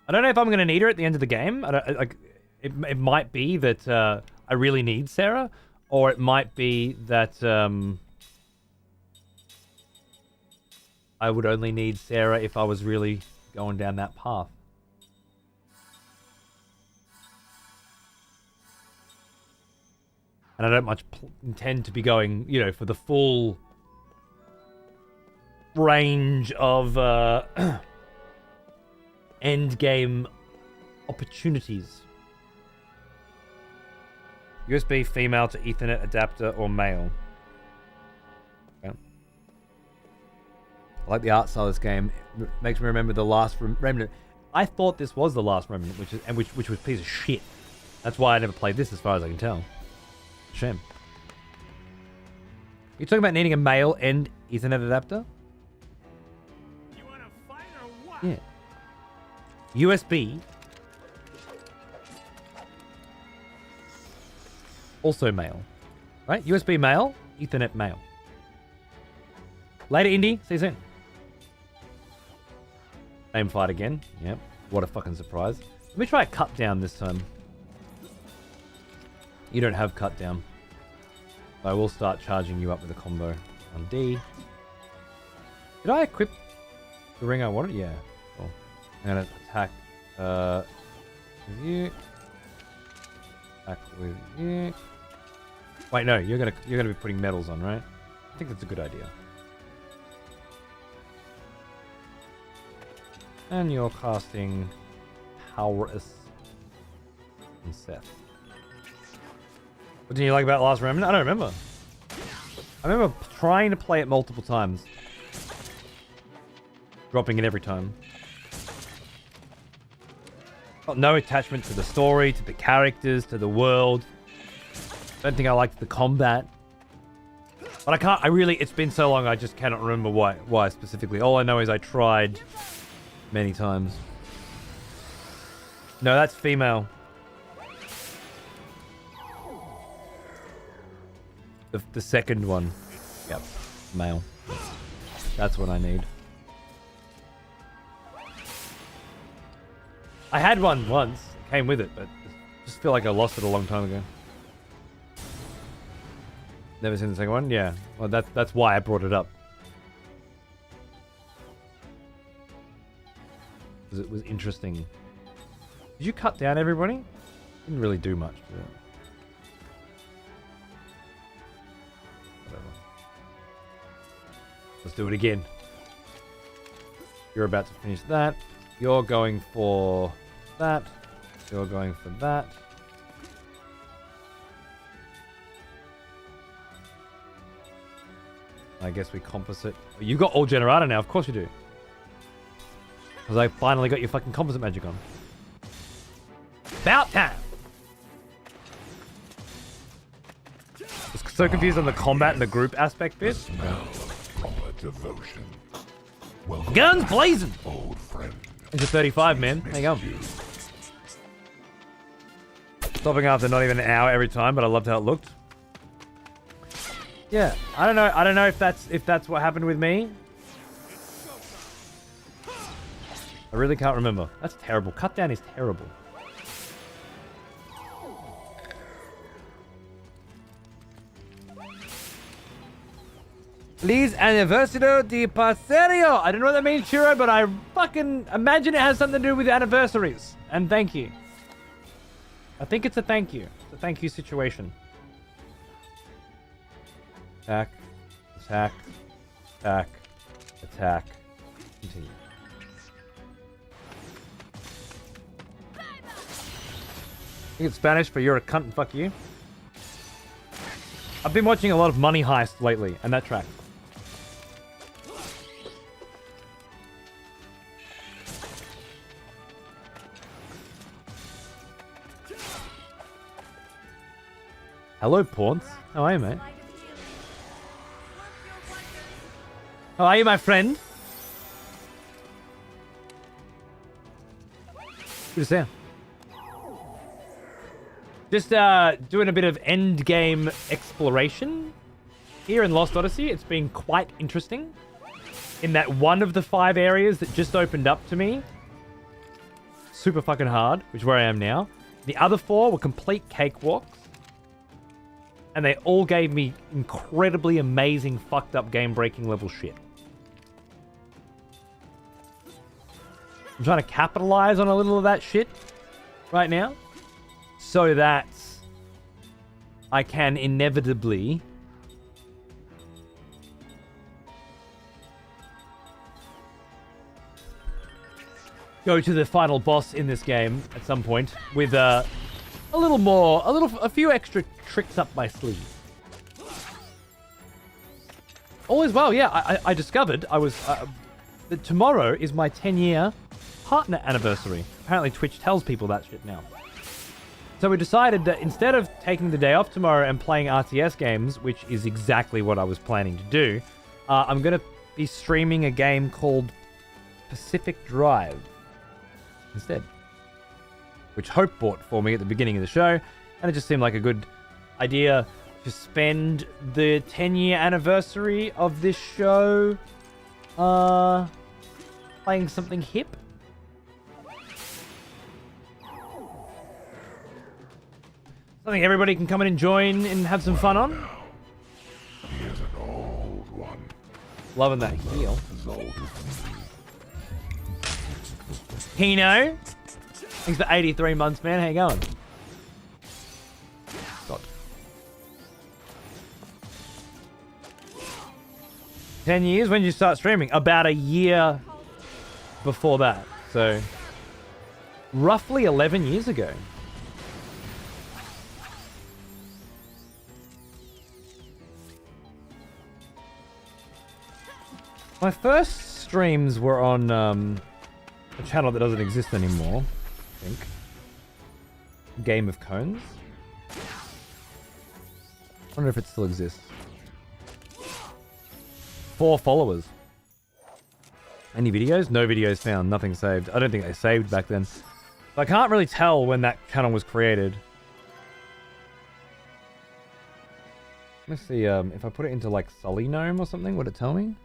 I don't know if I'm going to need her at the end of the game. It might be that I really need Sarah, or it might be that I would only need Sarah if I was really going down that path. And I don't much intend to be going, you know, for the full range of end game opportunities. USB female to Ethernet adapter or male. Okay. I like the art style of this game. It makes me remember the last Remnant. I thought this was the last Remnant, which was a piece of shit. That's why I never played this, as far as I can tell. Shame. You're talking about needing a male and Ethernet adapter? Yeah. USB. Also male. Right? USB male, Ethernet male. Later, Indy. See you soon. Same fight again. Yep. What a fucking surprise. Let me try a cut down this time. You don't have cut down. I will start charging you up with a combo on D. Did I equip the ring I wanted? Yeah. Cool. I'm gonna attack with you. Attack with you. Wait, no, you're gonna be putting medals on, right? I think that's a good idea. And you're casting Powerous and Seth. What did you like about Last Remnant? I don't remember. I remember trying to play it multiple times. Dropping it every time. Got no attachment to the story, to the characters, to the world. Don't think I liked the combat. But I can't, it's been so long I just cannot remember why specifically. All I know is I tried many times. No, that's female. The second one. Yep. Male. That's what I need. I had one once. It came with it, but I just feel like I lost it a long time ago. Never seen the second one? Yeah. Well, that's why I brought it up. Because it was interesting. Did you cut down everybody? Didn't really do much, did it? Whatever. Let's do it again. You're about to finish that. You're going for that. You're going for that. I guess we composite. You got all Generata now, of course you do. Because I finally got your fucking composite magic on. About time! I was so confused on the combat and the group aspect bit. Proper devotion. Guns blazing! Old friend. Into 35, man. Hang on. Stopping after not even an hour every time, but I loved how it looked. Yeah, I don't know if that's what happened with me. I really can't remember. That's terrible. Cut down is terrible. Feliz Aniversario de Parcerio. I don't know what that means, Chiro, but I fucking imagine it has something to do with anniversaries. And thank you. I think it's a thank you. It's a thank you situation. Attack. Attack. Attack. Attack. Continue. I think it's Spanish for you're a cunt and fuck you. I've been watching a lot of Money Heist lately, and that track. Hello, Pawns. How are you, mate? How are you, my friend? Good to see you. Just doing a bit of end game exploration here in Lost Odyssey. It's been quite interesting in that one of the 5 areas that just opened up to me, super fucking hard, which is where I am now. The other 4 were complete cakewalks, and they all gave me incredibly amazing, fucked up, game-breaking level shit. I'm trying to capitalize on a little of that shit right now, so that I can inevitably go to the final boss in this game at some point with a few extra tricks up my sleeve. All is well, yeah. I discovered that tomorrow is my 10-year partner anniversary. Apparently Twitch tells people that shit now. So we decided that instead of taking the day off tomorrow and playing RTS games, which is exactly what I was planning to do, I'm going to be streaming a game called Pacific Drive instead, which Hope bought for me at the beginning of the show, and it just seemed like a good idea to spend the 10-year anniversary of this show playing something hip. Something everybody can come in and join and have some fun on. Here's an old one. Loving that heal. Kino. Thanks for 83 months, man. How you going? God. 10 years? When did you start streaming? About a year before that. So, roughly 11 years ago. My first streams were on a channel that doesn't exist anymore, I think. Game of Cones. I wonder if it still exists. 4 followers. Any videos? No videos found. Nothing saved. I don't think they saved back then. So I can't really tell when that channel was created. Let's see, if I put it into like Sully Gnome or something, would it tell me?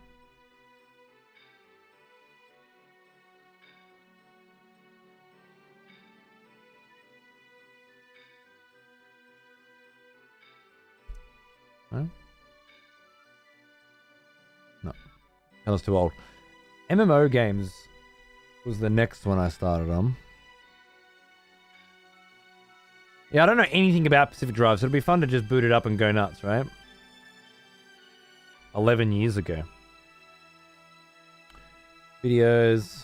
No? No. That was too old. MMO games was the next one I started on. Yeah, I don't know anything about Pacific Drive, so it'll be fun to just boot it up and go nuts, right? 11 years ago. Videos.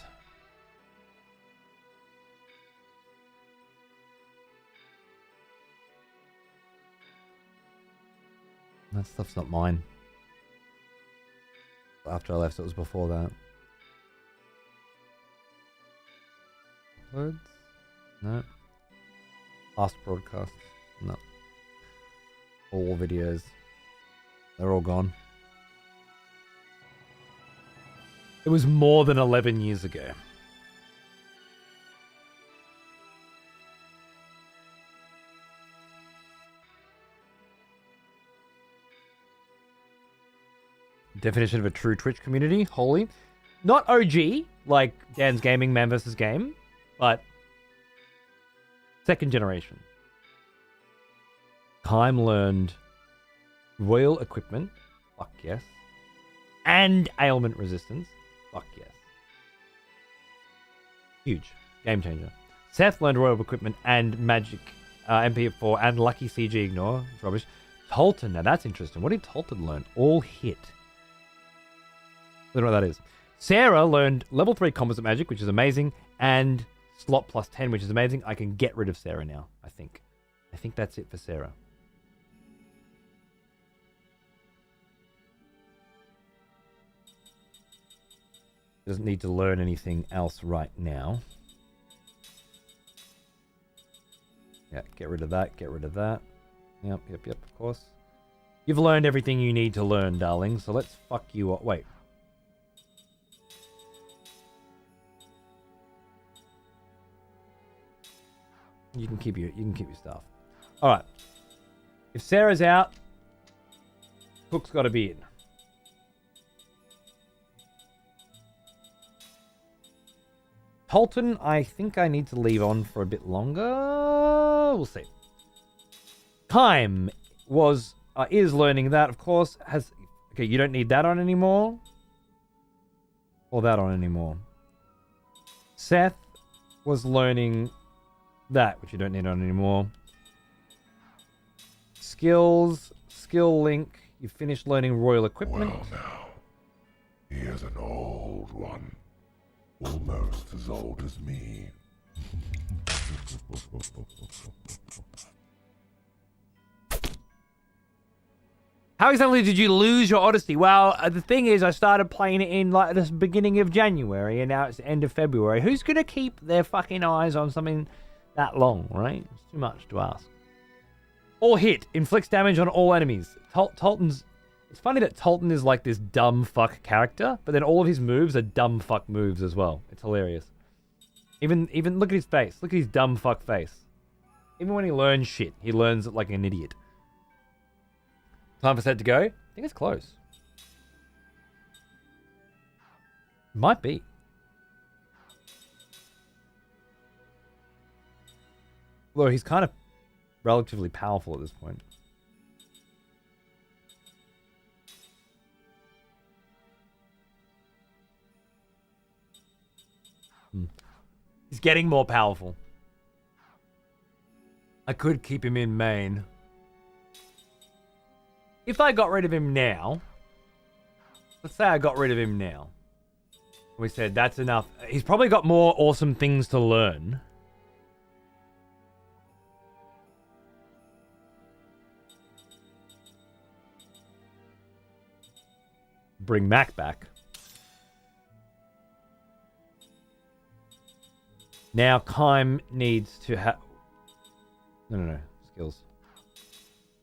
That stuff's not mine. After I left, it was before that. Uploads? No. Last broadcast? No. All videos. They're all gone. It was more than 11 years ago. Definition of a true Twitch community? Holy. Not OG, like Dan's Gaming, Man vs. Game, but second generation. Time learned royal equipment. Fuck yes. and ailment resistance. Fuck yes. Huge. Game changer. Seth learned royal equipment and magic MP4 and lucky CG ignore. It's rubbish. Tolton, now that's interesting. What did Tolton learn? All hit. I don't know what that is. Sarah learned level 3 composite magic, which is amazing, and slot plus 10, which is amazing. I can get rid of Sarah now, I think. I think that's it for Sarah. Doesn't need to learn anything else right now. Yeah, get rid of that, get rid of that. Yep, of course. You've learned everything you need to learn, darling, so let's fuck you up. Wait. You can keep your stuff. All right. If Sarah's out, Cook's got to be in. Tolton, I think I need to leave on for a bit longer. We'll see. Time is learning that, of course. Okay, you don't need that on anymore. Or that on anymore. Seth was learning that, which you don't need on anymore. Skills, skill link. You finished learning royal equipment. Well now, here's an old one. Almost as old as me. How exactly did you lose your Odyssey? Well, the thing is, I started playing it in like the beginning of January, and now it's the end of February. Who's gonna keep their fucking eyes on something that long, right? It's too much to ask. All hit inflicts damage on all enemies. Tolton's. It's funny that Tolton is like this dumb fuck character, but then all of his moves are dumb fuck moves as well. It's hilarious. Even look at his face. Look at his dumb fuck face. Even when he learns shit, he learns it like an idiot. Time for set to go? I think it's close. Might be. Although he's kind of relatively powerful at this point. He's getting more powerful. I could keep him in main. If I got rid of him now, let's say I got rid of him now. We said that's enough. He's probably got more awesome things to learn. Bring Mac back. Now, Kime needs to have... No. Skills.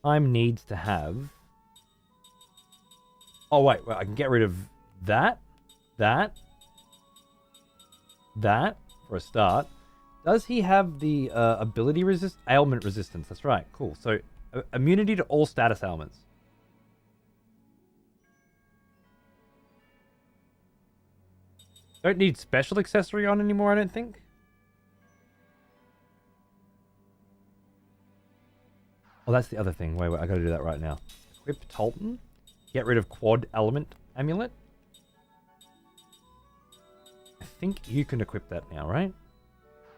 Kime needs to have... Oh, wait. I can get rid of that. That, for a start. Does he have the ability ailment resistance? That's right. Cool. So, immunity to all status ailments. Don't need special accessory on anymore, I don't think. Oh, that's the other thing. Wait, I gotta do that right now. Equip Tolton. Get rid of quad element amulet. I think you can equip that now, right?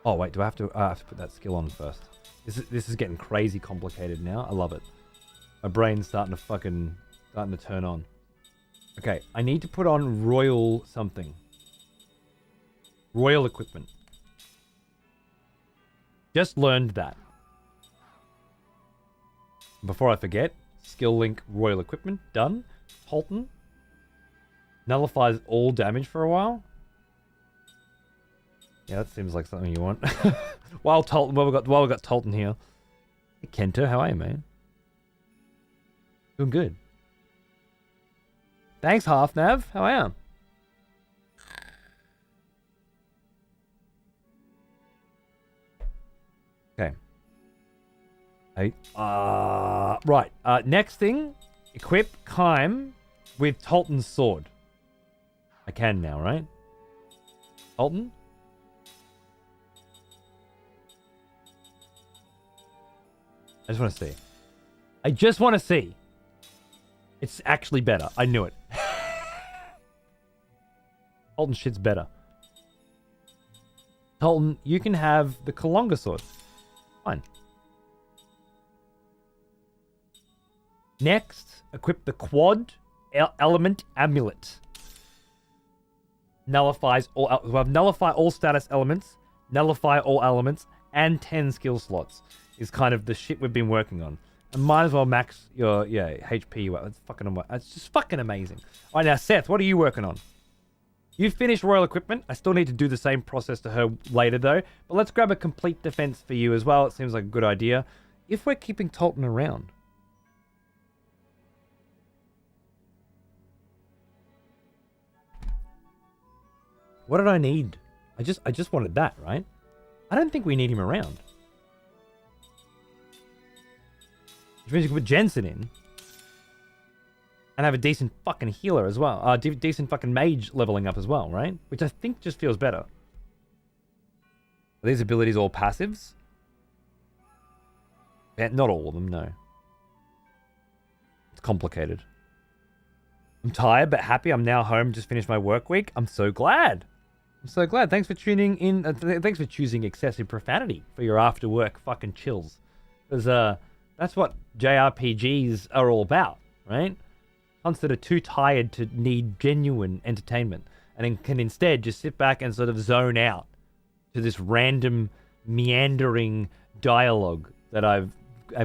Oh, wait, do I have to put that skill on first? This is getting crazy complicated now. I love it. My brain's starting to turn on. Okay, I need to put on royal something. Royal equipment. Just learned that. Before I forget, skill link royal equipment, done. Tolton. Nullifies all damage for a while. Yeah, that seems like something you want. While we got Tolton here. Hey, Kento, how are you, man? Doing good. Thanks, Half Nav. How are you? Okay. Right. Next thing, equip Kime with Tolton's sword. I can now, right? Tolton? I just want to see. I just want to see. It's actually better. I knew it. Tolton shit's better. Tolton, you can have the Kalonga sword. Fine. Next, equip the quad element amulet. Nullifies all. We have nullify all status elements, nullify all elements, and 10 skill slots. Is kind of the shit we've been working on. And might as well max your HP. It's just fucking amazing. All right, now Seth, what are you working on? You've finished royal equipment. I still need to do the same process to her later though. But let's grab a complete defense for you as well. It seems like a good idea. If we're keeping Tolton around. What did I need? I just wanted that, right? I don't think we need him around. Which means you can put Jensen in. And have a decent fucking healer as well. Decent fucking mage leveling up as well, right? Which I think just feels better. Are these abilities all passives? Yeah, not all of them, no. It's complicated. I'm tired but happy. I'm now home. Just finished my work week. I'm so glad. I'm so glad. Thanks for tuning in. Thanks for choosing excessive profanity for your after work fucking chills. Because that's what JRPGs are all about, right? Cunts that are too tired to need genuine entertainment and can instead just sit back and sort of zone out to this random meandering dialogue that I'm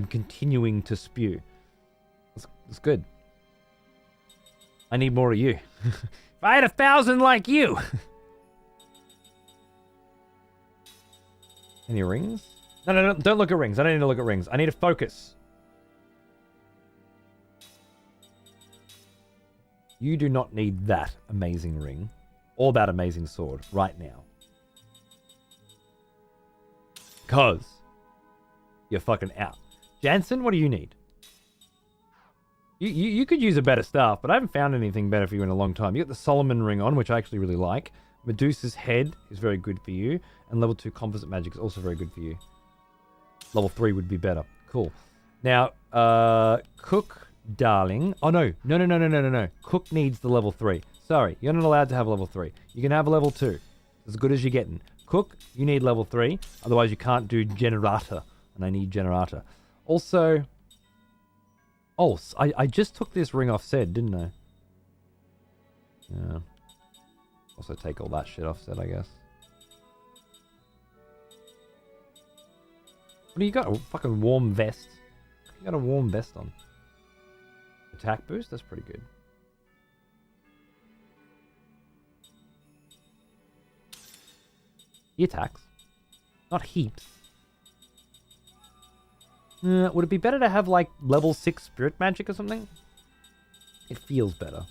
continuing to spew. It's good. I need more of you. If I had 1,000 like you. Any rings? No, don't look at rings. I don't need to look at rings. I need to focus. You do not need that amazing ring or that amazing sword right now. Because you're fucking out. Jansen, what do you need? You could use a better staff, but I haven't found anything better for you in a long time. You got the Solomon ring on, which I actually really like. Medusa's head is very good for you. And level 2 composite magic is also very good for you. Level 3 would be better. Cool. Now, Cook, darling. Oh, no. No. Cook needs the level 3. Sorry, you're not allowed to have a level 3. You can have a level 2. As good as you're getting. Cook, you need level 3. Otherwise, you can't do Generator. And I need Generator. Also... Oh, I just took this ring off Zed, didn't I? Yeah. Also take all that shit off Zed, I guess. What do you got? A fucking warm vest. You got a warm vest on. Attack boost? That's pretty good. He attacks. Not heaps. Would it be better to have, like, level 6 spirit magic or something? It feels better.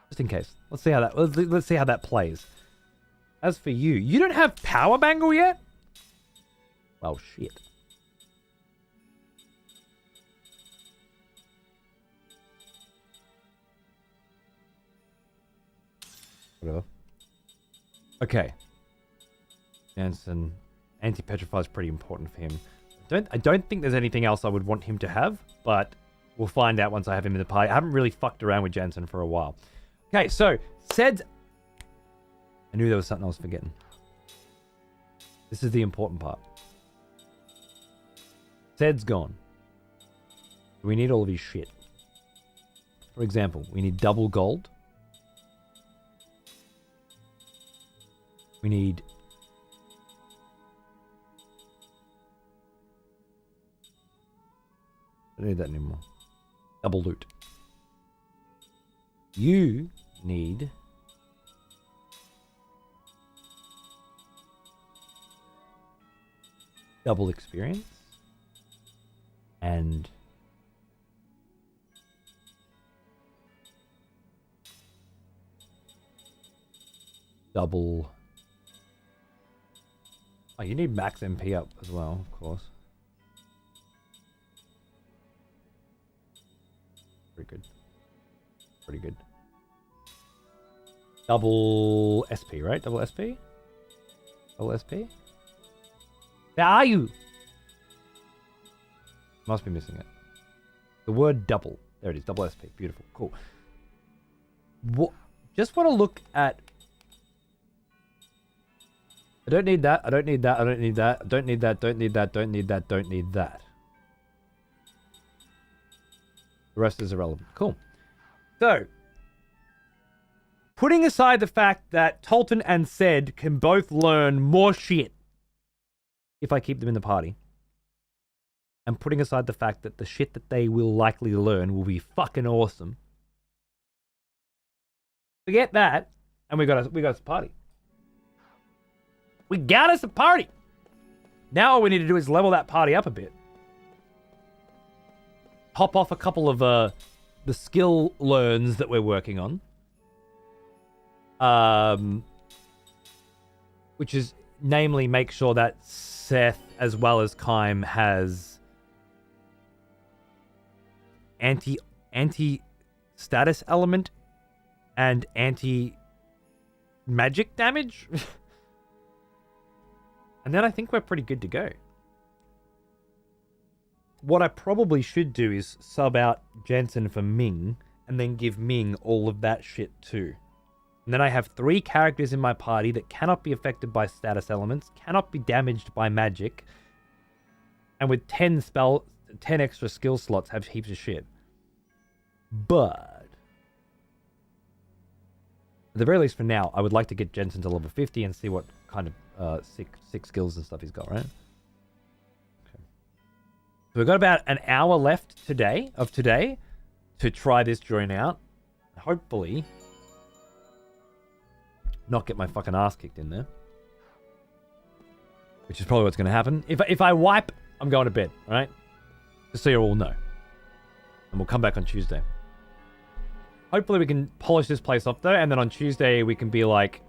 Just in case. Let's see how that plays. As for you, you don't have power bangle yet? Well, shit. Whatever. Okay. Jansen. Anti-petrify is pretty important for him. I don't think there's anything else I would want him to have, but we'll find out once I have him in the party. I haven't really fucked around with Jansen for a while. Okay, so Zed's... I knew there was something I was forgetting. This is the important part. Zed's gone. We need all of his shit. For example, we need double gold. We need... I don't need that anymore. Double loot. You need... double experience. And... double... Oh, you need max MP up as well, of course. Pretty good. Pretty good. Double SP, right? Double SP? Double SP? Where are you? Must be missing it. The word double. There it is. Double SP. Beautiful. Cool. What? Just want to look at... I don't need that. I don't need that. I don't need that. I don't need that. Don't need that. Don't need that. Don't need that. The rest is irrelevant. Cool. So, putting aside the fact that Tolton and Ced can both learn more shit if I keep them in the party, and putting aside the fact that the shit that they will likely learn will be fucking awesome, forget that, and we got us a party. We got us a party. Now all we need to do is level that party up a bit. Hop off a couple of the skill learns that we're working on. Which is namely make sure that Seth as well as Kym has anti status element and anti magic damage. And then I think we're pretty good to go. What I probably should do is sub out Jensen for Ming, and then give Ming all of that shit too. And then I have 3 characters in my party that cannot be affected by status elements, cannot be damaged by magic, and with 10 extra skill slots have heaps of shit. But at the very least for now, I would like to get Jensen to level 50 and see what kind of sick skills and stuff he's got, right? So we've got about an hour left today to try this joint out. Hopefully not get my fucking ass kicked in there. Which is probably what's going to happen. If I wipe, I'm going to bed, alright? Just so you all know. And we'll come back on Tuesday. Hopefully we can polish this place off though, and then on Tuesday we can be like...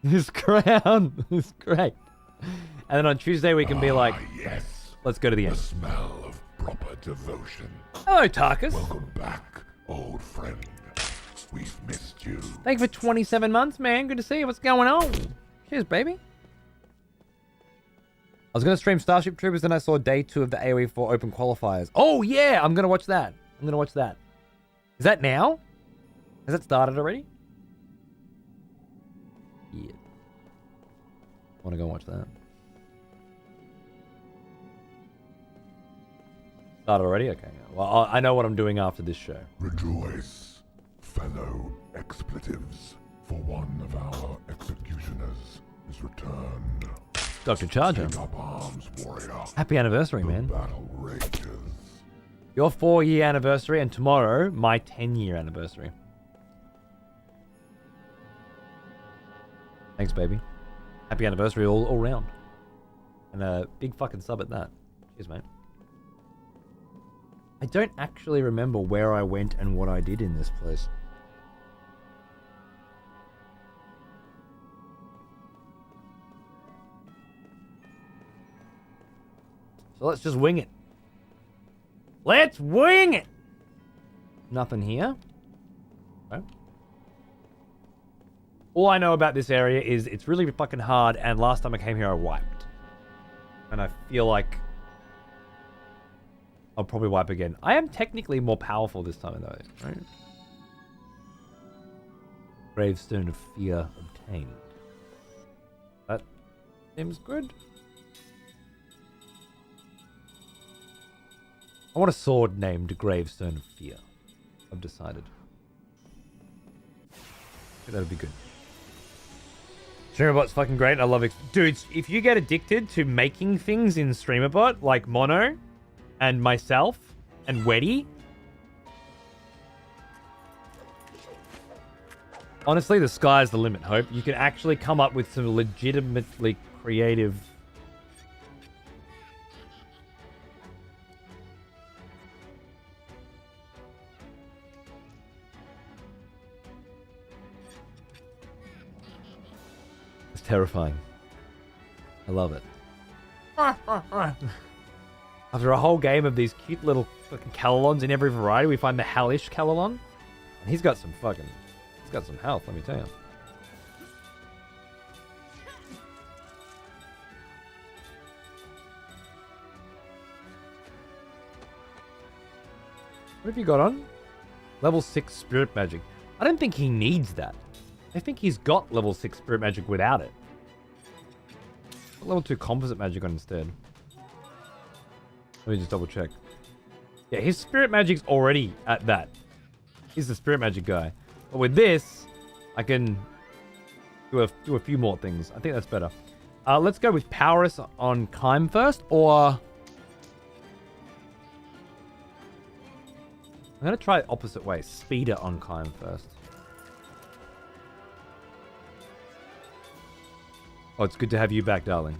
This crown is great. And then on Tuesday we can be like... Yes. Let's go to the end. The smell of proper devotion. Hello, Tarkus. Welcome back, old friend. We've missed you. Thank you for 27 months, man. Good to see you. What's going on? Cheers, baby. I was going to stream Starship Troopers, then I saw day 2 of the AoE 4 open qualifiers. Oh, yeah. I'm going to watch that. Is that now? Has it started already? Yeah. I want to go watch that. Started already? Okay. Well, I know what I'm doing after this show. Rejoice, fellow expletives, for one of our executioners is returned. Dr. Charger. Take up arms, warrior. Happy anniversary, man. Battle rages. Your 4-year anniversary, and tomorrow, my 10-year anniversary. Thanks, baby. Happy anniversary all round. And a big fucking sub at that. Cheers, mate. I don't actually remember where I went and what I did in this place. So let's just wing it. Let's wing it! Nothing here. Okay. All I know about this area is it's really fucking hard, and last time I came here I wiped. And I feel like I'll probably wipe again. I am technically more powerful this time though, right? Gravestone of Fear obtained. That seems good. I want a sword named Gravestone of Fear. I've decided. I think that'd be good. StreamerBot's fucking great. I love it. Dudes, if you get addicted to making things in StreamerBot, like Mono, and myself, and Weddy, honestly, the sky's the limit, Hope. You can actually come up with some legitimately creative... It's terrifying. I love it. After a whole game of these cute little fucking Callalons in every variety, we find the Hellish Callalon. And he's got some fucking... He's got some health, let me tell you. What have you got on? Level 6 spirit magic. I don't think he needs that. I think he's got level 6 spirit magic without it. Put level 2 composite magic on instead. Let me just double check. Yeah, his spirit magic's already at that. He's the spirit magic guy. But with this, I can do a few more things. I think that's better. Let's go with Powerus on Kime first, or... I'm going to try it opposite way. Speeder on Kime first. Oh, it's good to have you back, darling.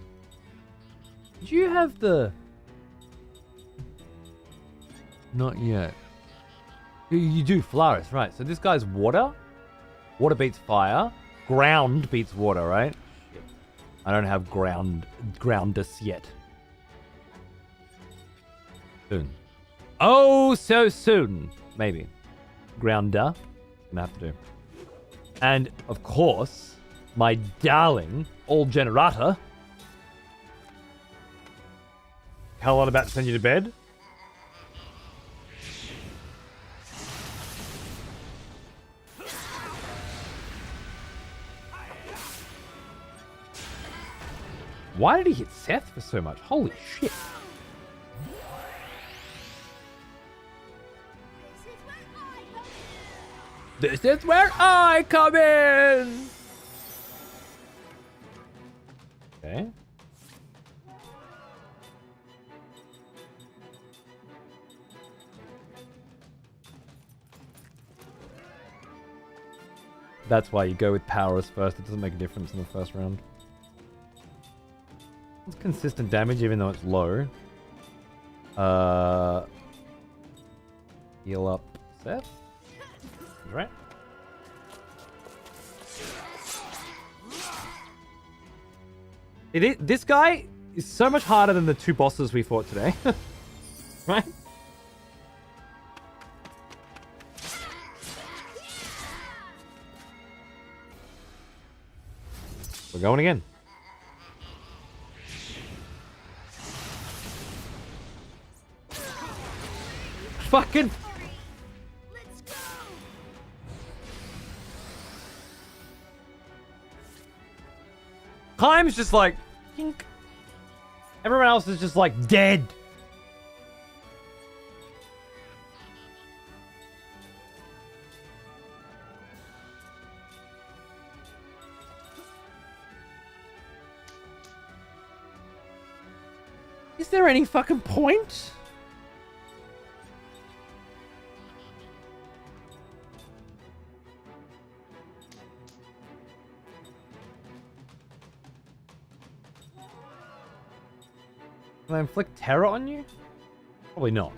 Did you have the... Not yet. You do, Flaris, right. So this guy's water. Water beats fire. Ground beats water, right? Shit. I don't have groundus yet. Soon. Oh, so soon. Maybe. Grounder. Gonna have to do. And, of course, my darling, all generator. Calon about to send you to bed. Why did he hit Seth for so much? Holy shit. This is where I come in! Okay. That's why you go with Powerus first. It doesn't make a difference in the first round. It's consistent damage even though it's low. Heal up Seth. Right. This guy is so much harder than the 2 bosses we fought today. Right? We're going again. Fucking... Kime's just like... Pink. Everyone else is just like dead. Is there any fucking point? Can I inflict terror on you? Probably not.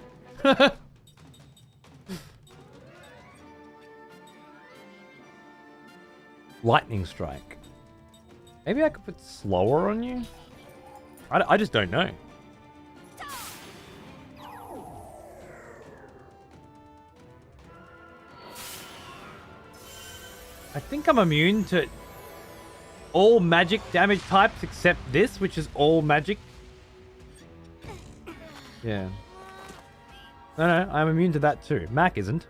Lightning strike. Maybe I could put slower on you? I just don't know. I think I'm immune to all magic damage types except this, which is all magic. Yeah. No, I'm immune to that too. Mac isn't.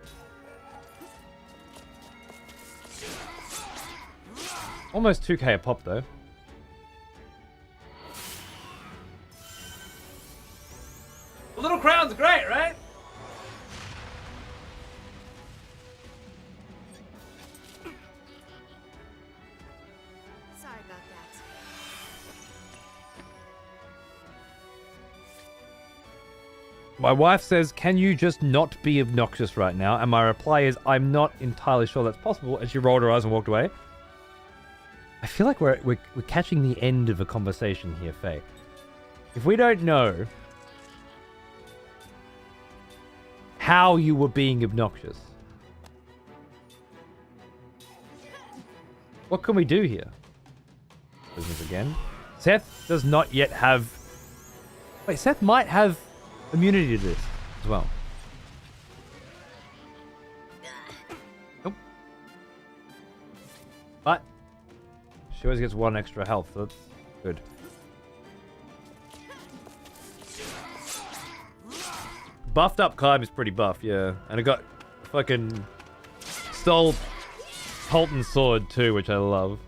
Almost 2k a pop though. A little crown's great, right? Sorry about that. My wife says, can you just not be obnoxious right now? And my reply is, I'm not entirely sure that's possible. And she rolled her eyes and walked away. I feel like we're catching the end of a conversation here, Faye. If we don't know how you were being obnoxious, what can we do here? Business again. Seth does not yet have... Wait, Seth might have immunity to this as well. Nope. But she always gets 1 extra health, so that's good. Buffed up Kime is pretty buff, yeah. And I got fucking stole Colton's sword too, which I love.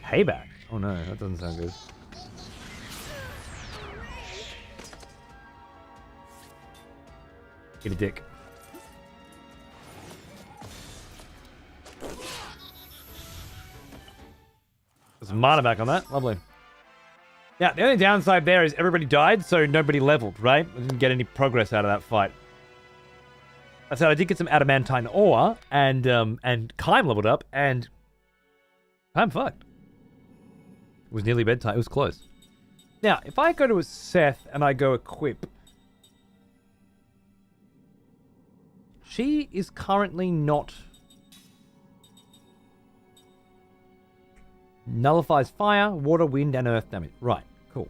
Payback. Oh no, that doesn't sound good. Get a dick. There's mana back on that. Lovely. Yeah, the only downside there is everybody died, so nobody leveled, right? I didn't get any progress out of that fight. I said I did get some adamantine ore, and Kime leveled up, and I'm fucked. It was nearly bedtime. It was close. Now, if I go to a Seth and I go equip, she is currently not... Nullifies fire, water, wind, and earth damage. Right, cool.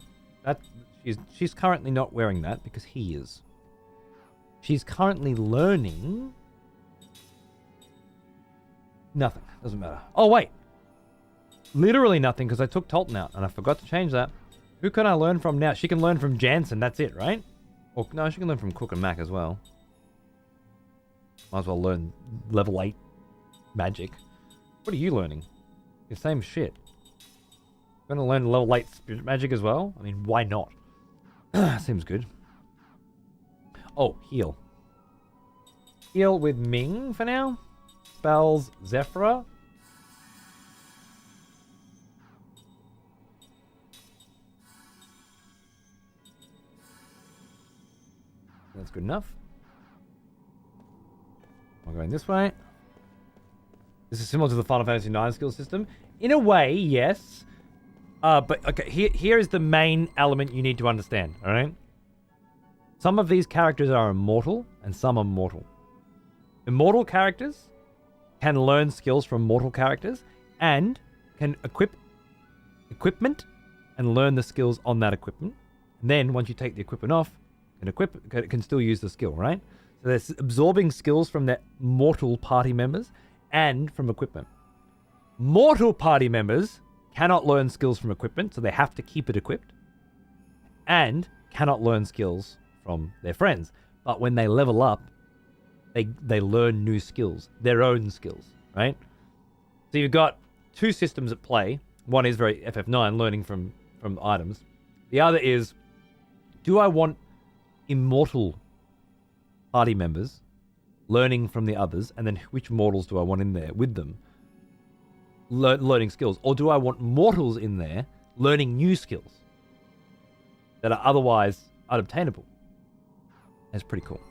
She's currently not wearing that because he is. She's currently learning... Nothing. Doesn't matter. Oh, wait. Literally nothing because I took Tolton out and I forgot to change that. Who can I learn from now? She can learn from Jansen. That's it, right? Or no, she can learn from Cook and Mac as well. Might as well learn level 8 magic. What are you learning? The same shit. Gonna learn level 8 spirit magic as well? I mean, why not? Seems good. Oh, heal. Heal with Ming for now. Spells Zephyra. That's good enough. I'm going this way. This is similar to the Final Fantasy IX skill system. In a way, yes. But okay, here is the main element you need to understand, alright? Some of these characters are immortal, and some are mortal. Immortal characters can learn skills from mortal characters, and can equip equipment, and learn the skills on that equipment. And then, once you take the equipment off, can still use the skill, right? So they're absorbing skills from their mortal party members, and from equipment. Mortal party members cannot learn skills from equipment, so they have to keep it equipped, and cannot learn skills from their friends. But when they level up, they learn new skills, their own skills, right? So you've got two systems at play. One is very FF9, learning from items. The other is, do I want immortal party members learning from the others, and then which mortals do I want in there with them learning skills? Or do I want mortals in there learning new skills that are otherwise unobtainable? That's pretty cool.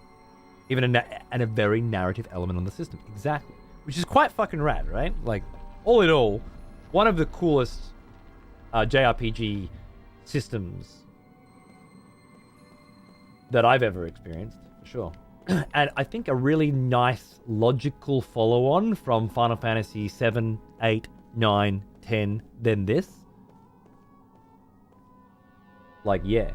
Even and a very narrative element on the system. Exactly. Which is quite fucking rad, right? Like, all in all, one of the coolest JRPG systems that I've ever experienced, for sure. And I think a really nice, logical follow-on from Final Fantasy 7, 8, 9, 10, then this. Like, yeah.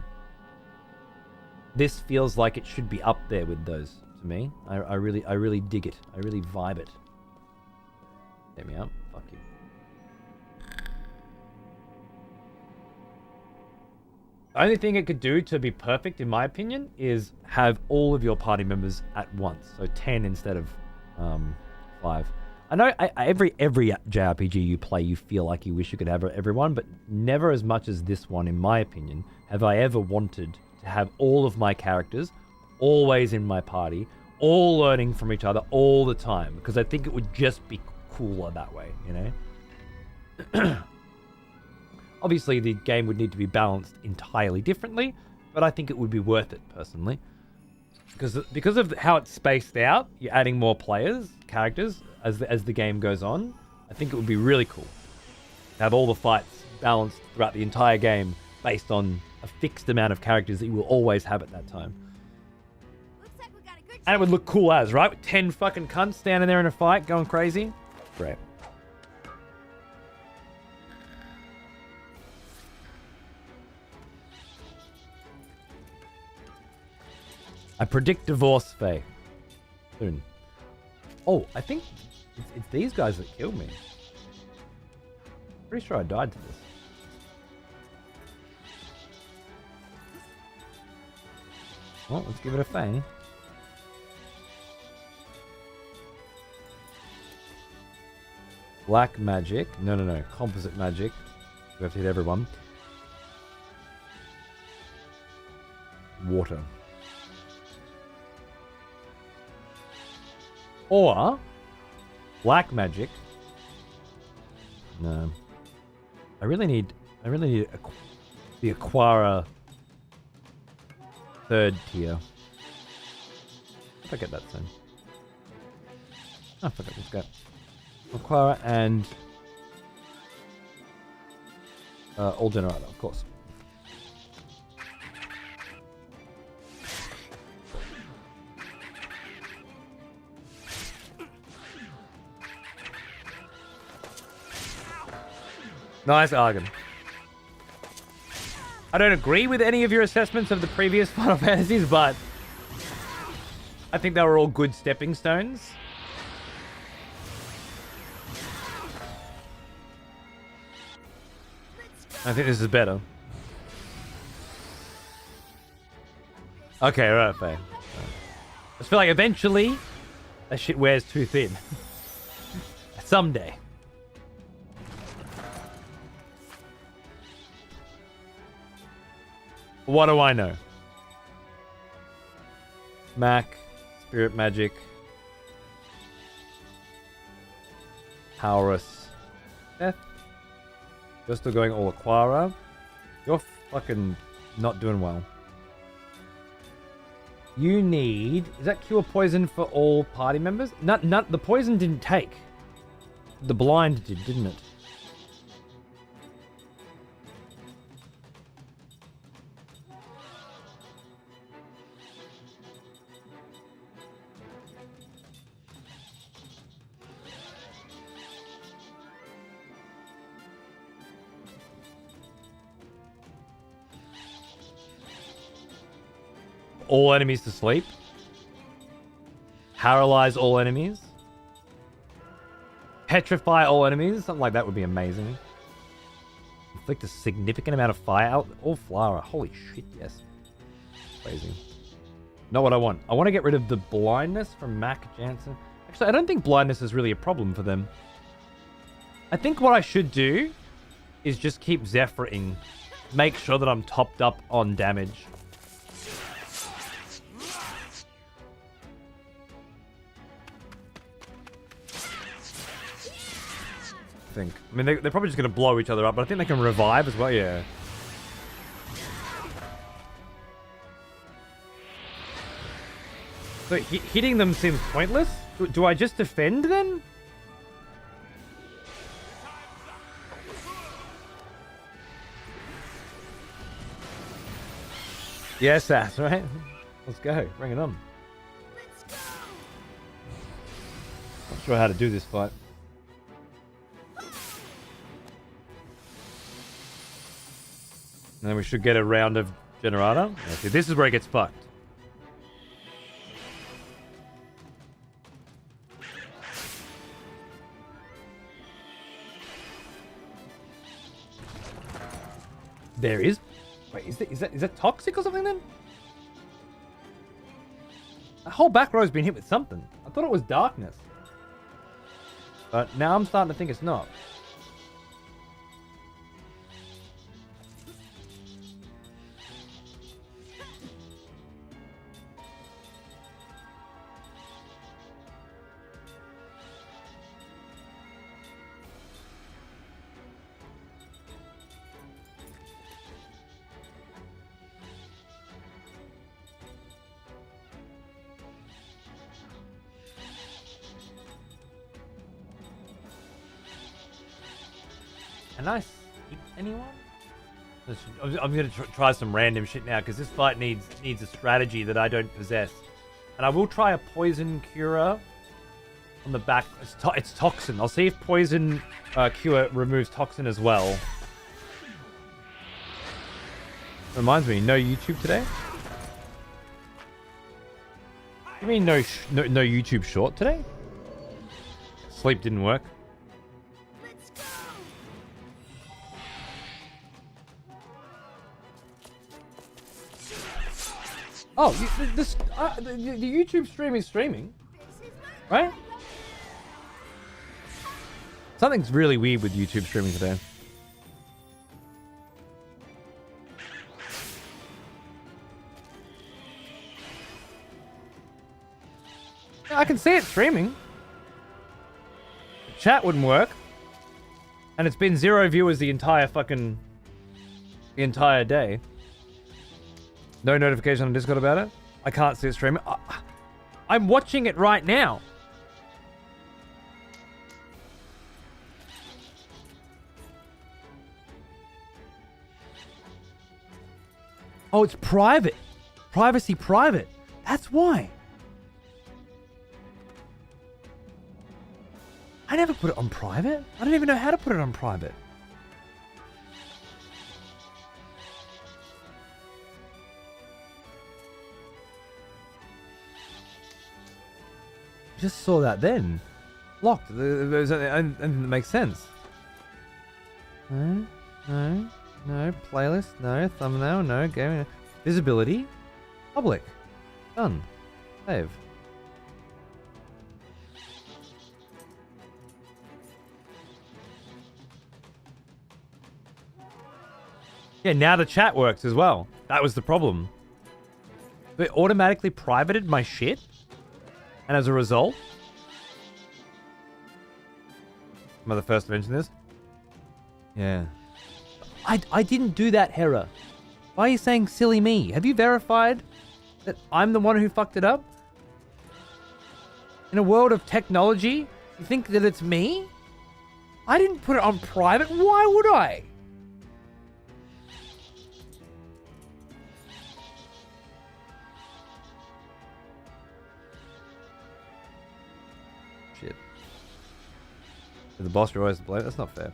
This feels like it should be up there with those to me. I really dig it. I really vibe it. Get me out. Fuck you. The only thing it could do to be perfect, in my opinion, is have all of your party members at once. So 10 instead of 5. I know every JRPG you play, you feel like you wish you could have everyone, but never as much as this one, in my opinion, have I ever wanted to have all of my characters always in my party, all learning from each other all the time, because I think it would just be cooler that way, you know? Obviously, the game would need to be balanced entirely differently, but I think it would be worth it, personally. Because of how it's spaced out, you're adding more characters, as the game goes on. I think it would be really cool to have all the fights balanced throughout the entire game based on a fixed amount of characters that you will always have at that time. And it would look cool as, right? With 10 fucking cunts standing there in a fight, going crazy. Great. I predict divorce, Faye. Soon. Oh, I think it's these guys that killed me. Pretty sure I died to this. Well, let's give it a Faye. Black magic. No. Composite magic. We have to hit everyone. Water. Or black magic. No. I really need the Aquara third tier. If I get that soon. Oh, fuck it, let's go. Aquara and all generator, of course. Nice Argon. I don't agree with any of your assessments of the previous Final Fantasies, but I think they were all good stepping stones. I think this is better. Okay, right, fair. I just feel like eventually that shit wears too thin. Someday. What do I know? Mac, Spirit Magic, Taurus, Death. You're still going all Aquara. You're fucking not doing well. You need... Is that cure poison for all party members? None, the poison didn't take. The blind did, didn't it? All enemies to sleep. Paralyze all enemies. Petrify all enemies. Something like that would be amazing. Inflict a significant amount of fire out. All Flara. Holy shit, yes. Crazy. Not what I want. I want to get rid of the blindness from Mac Jansen. Actually, I don't think blindness is really a problem for them. I think what I should do is just keep Zephyring. Make sure that I'm topped up on damage. I think. I mean, they're probably just going to blow each other up, but I think they can revive as well, yeah. So hitting them seems pointless? Do I just defend then? Yes, that's right. Let's go. Bring it on. Not sure how to do this fight. And then we should get a round of Generator. Okay, this is where it gets fucked. There is... Wait, is that toxic or something then? The whole back row's been hit with something. I thought it was darkness. But now I'm starting to think it's not. Can I skip anyone? I'm going to try some random shit now because this fight needs a strategy that I don't possess. And I will try a poison cure on the back. It's toxin. I'll see if poison cure removes toxin as well. Reminds me, no YouTube today? You mean no YouTube short today? Sleep didn't work. Oh, the YouTube stream is streaming, right? Something's really weird with YouTube streaming today. I can see it streaming. The chat wouldn't work. And it's been 0 viewers the entire day. No notification on Discord about it. I can't see it streaming. I'm watching it right now. Oh, it's private. Privacy private. That's why. I never put it on private. I don't even know how to put it on private. Just saw that then. Locked. And it makes sense. No. Playlist. No. Thumbnail. No. Game. Visibility. Public. Done. Save. Yeah, now the chat works as well. That was the problem. It automatically privated my shit. And as a result... Am I the first to mention this? Yeah. I didn't do that, Hera. Why are you saying silly me? Have you verified that I'm the one who fucked it up? In a world of technology, you think that it's me? I didn't put it on private. Why would I? Shit. The boss always to blame. That's not fair.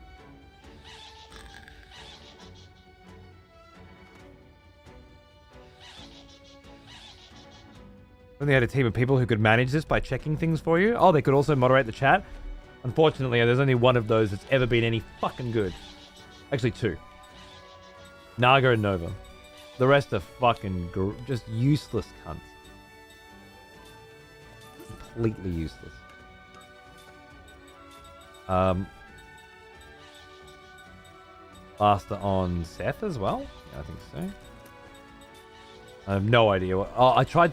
When they had a team of people who could manage this by checking things for you. Oh, they could also moderate the chat. Unfortunately, there's only one of those that's ever been any fucking good. Actually, two. Naga and Nova. The rest are fucking just useless cunts. Completely useless. Faster on Seth as well? Yeah, I think so. I have no idea what. Oh, I tried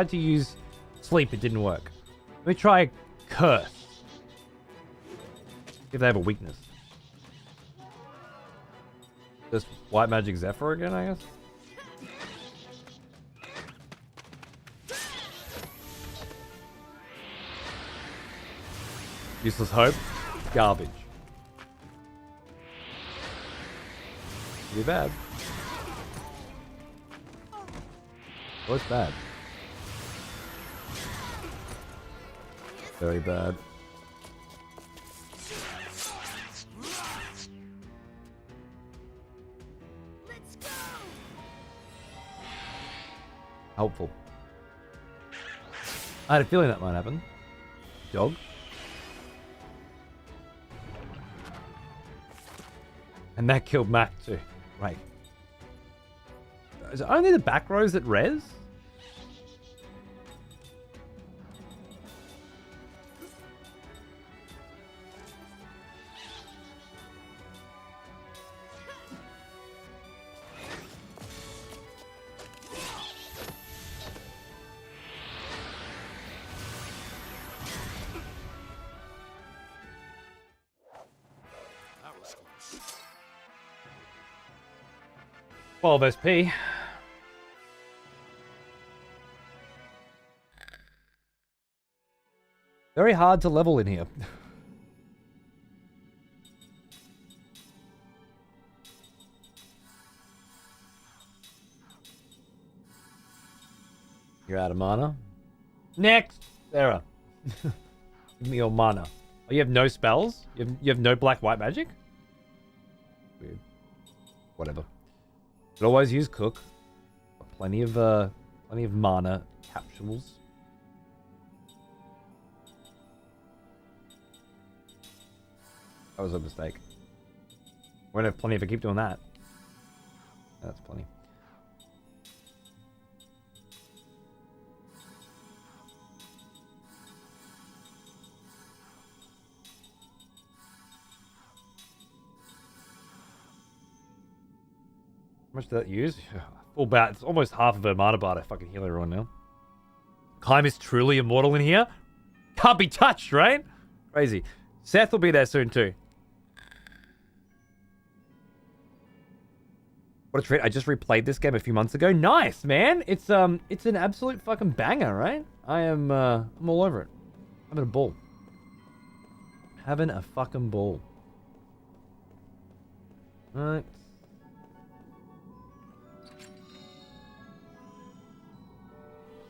to use sleep. It didn't work. Let me try curse. See if they have a weakness. Just white magic Zephyr again, I guess. Useless hope. Garbage. Pretty bad. Oh, it's bad. Very bad. Helpful. I had a feeling that might happen. Dog. And that killed Mac too. Right. Is it only the back rows that res? That was close. 12 SP. Very hard to level in here. You're out of mana. Next, Sarah. Give me your mana. Oh, you have no spells? You have no black-white magic? Weird. Whatever. Could always use cook. Plenty of mana capsules. That was a mistake. Won't have plenty if I keep doing that. That's plenty. much did that use? Full bat. It's almost half of Armada Bard. I fucking heal everyone now. Climb is truly immortal in here. Can't be touched, right? Crazy. Seth will be there soon too. What a treat. I just replayed this game a few months ago. Nice, man. It's an absolute fucking banger, right? I'm all over it. Having a ball. Having a fucking ball. Right.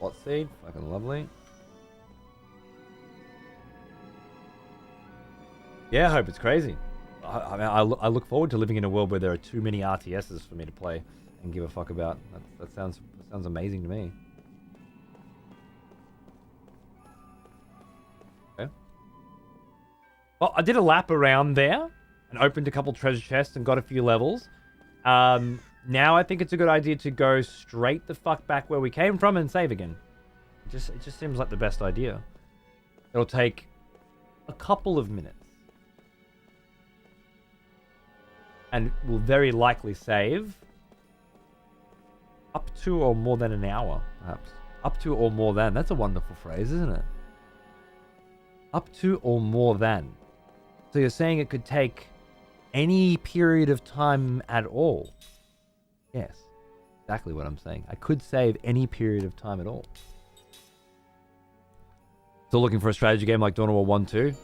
Plot seed. Fucking lovely. Yeah, I hope it's crazy. I look forward to living in a world where there are too many RTSs for me to play and give a fuck about. That sounds amazing to me. Okay. Well, I did a lap around there and opened a couple treasure chests and got a few levels. Now I think it's a good idea to go straight the fuck back where we came from and save again. It just seems like the best idea. It'll take a couple of minutes. And will very likely save up to or more than an hour, perhaps. Up to or more than. That's a wonderful phrase, isn't it? Up to or more than. So you're saying it could take any period of time at all? Yes, exactly what I'm saying. I could save any period of time at all. Still looking for a strategy game like Dawn of War 1, 2?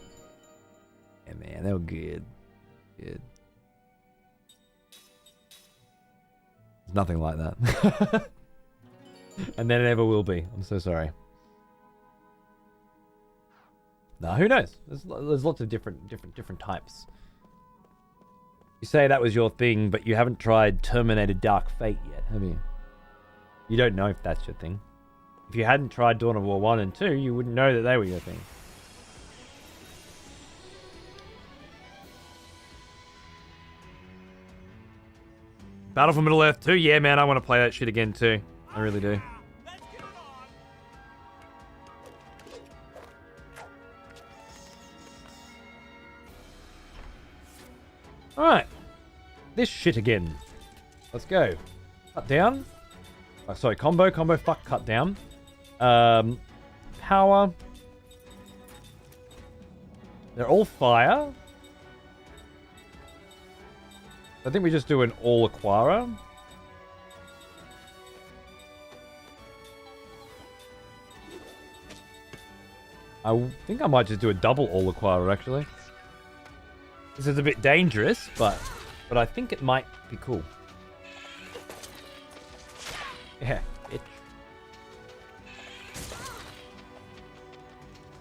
Yeah, man, they were good. Good. It's nothing like that. And then it never will be. I'm so sorry. Nah, who knows? There's lots of different types. You say that was your thing, but you haven't tried Terminator Dark Fate yet, have you? You don't know if that's your thing. If you hadn't tried Dawn of War 1 and 2, you wouldn't know that they were your thing. Battle for Middle-earth 2? Yeah, man, I want to play that shit again too. I really do. Alright. This shit again. Let's go. Cut down. Oh, sorry, combo, fuck, cut down. Power. They're all fire. I think we just do an all Aquara. I think I might just do a double all Aquara, actually. This is a bit dangerous, but I think it might be cool. Yeah, bitch.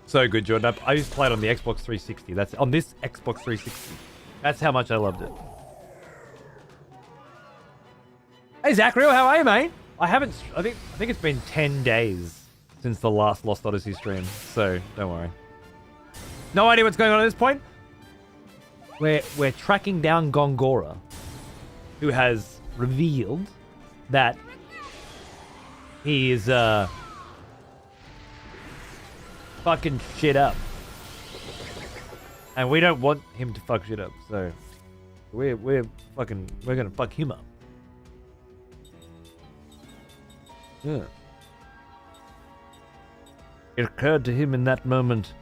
So good, Jordan. I used to play it on the Xbox 360. That's on this Xbox 360. That's how much I loved it. Hey Zachariel, how are you, mate? I think it's been 10 days since the last Lost Odyssey stream, so don't worry. No idea what's going on at this point. We're tracking down Gongora, who has revealed that he is fucking shit up. And we don't want him to fuck shit up, so we're gonna fuck him up. Yeah. It occurred to him in that moment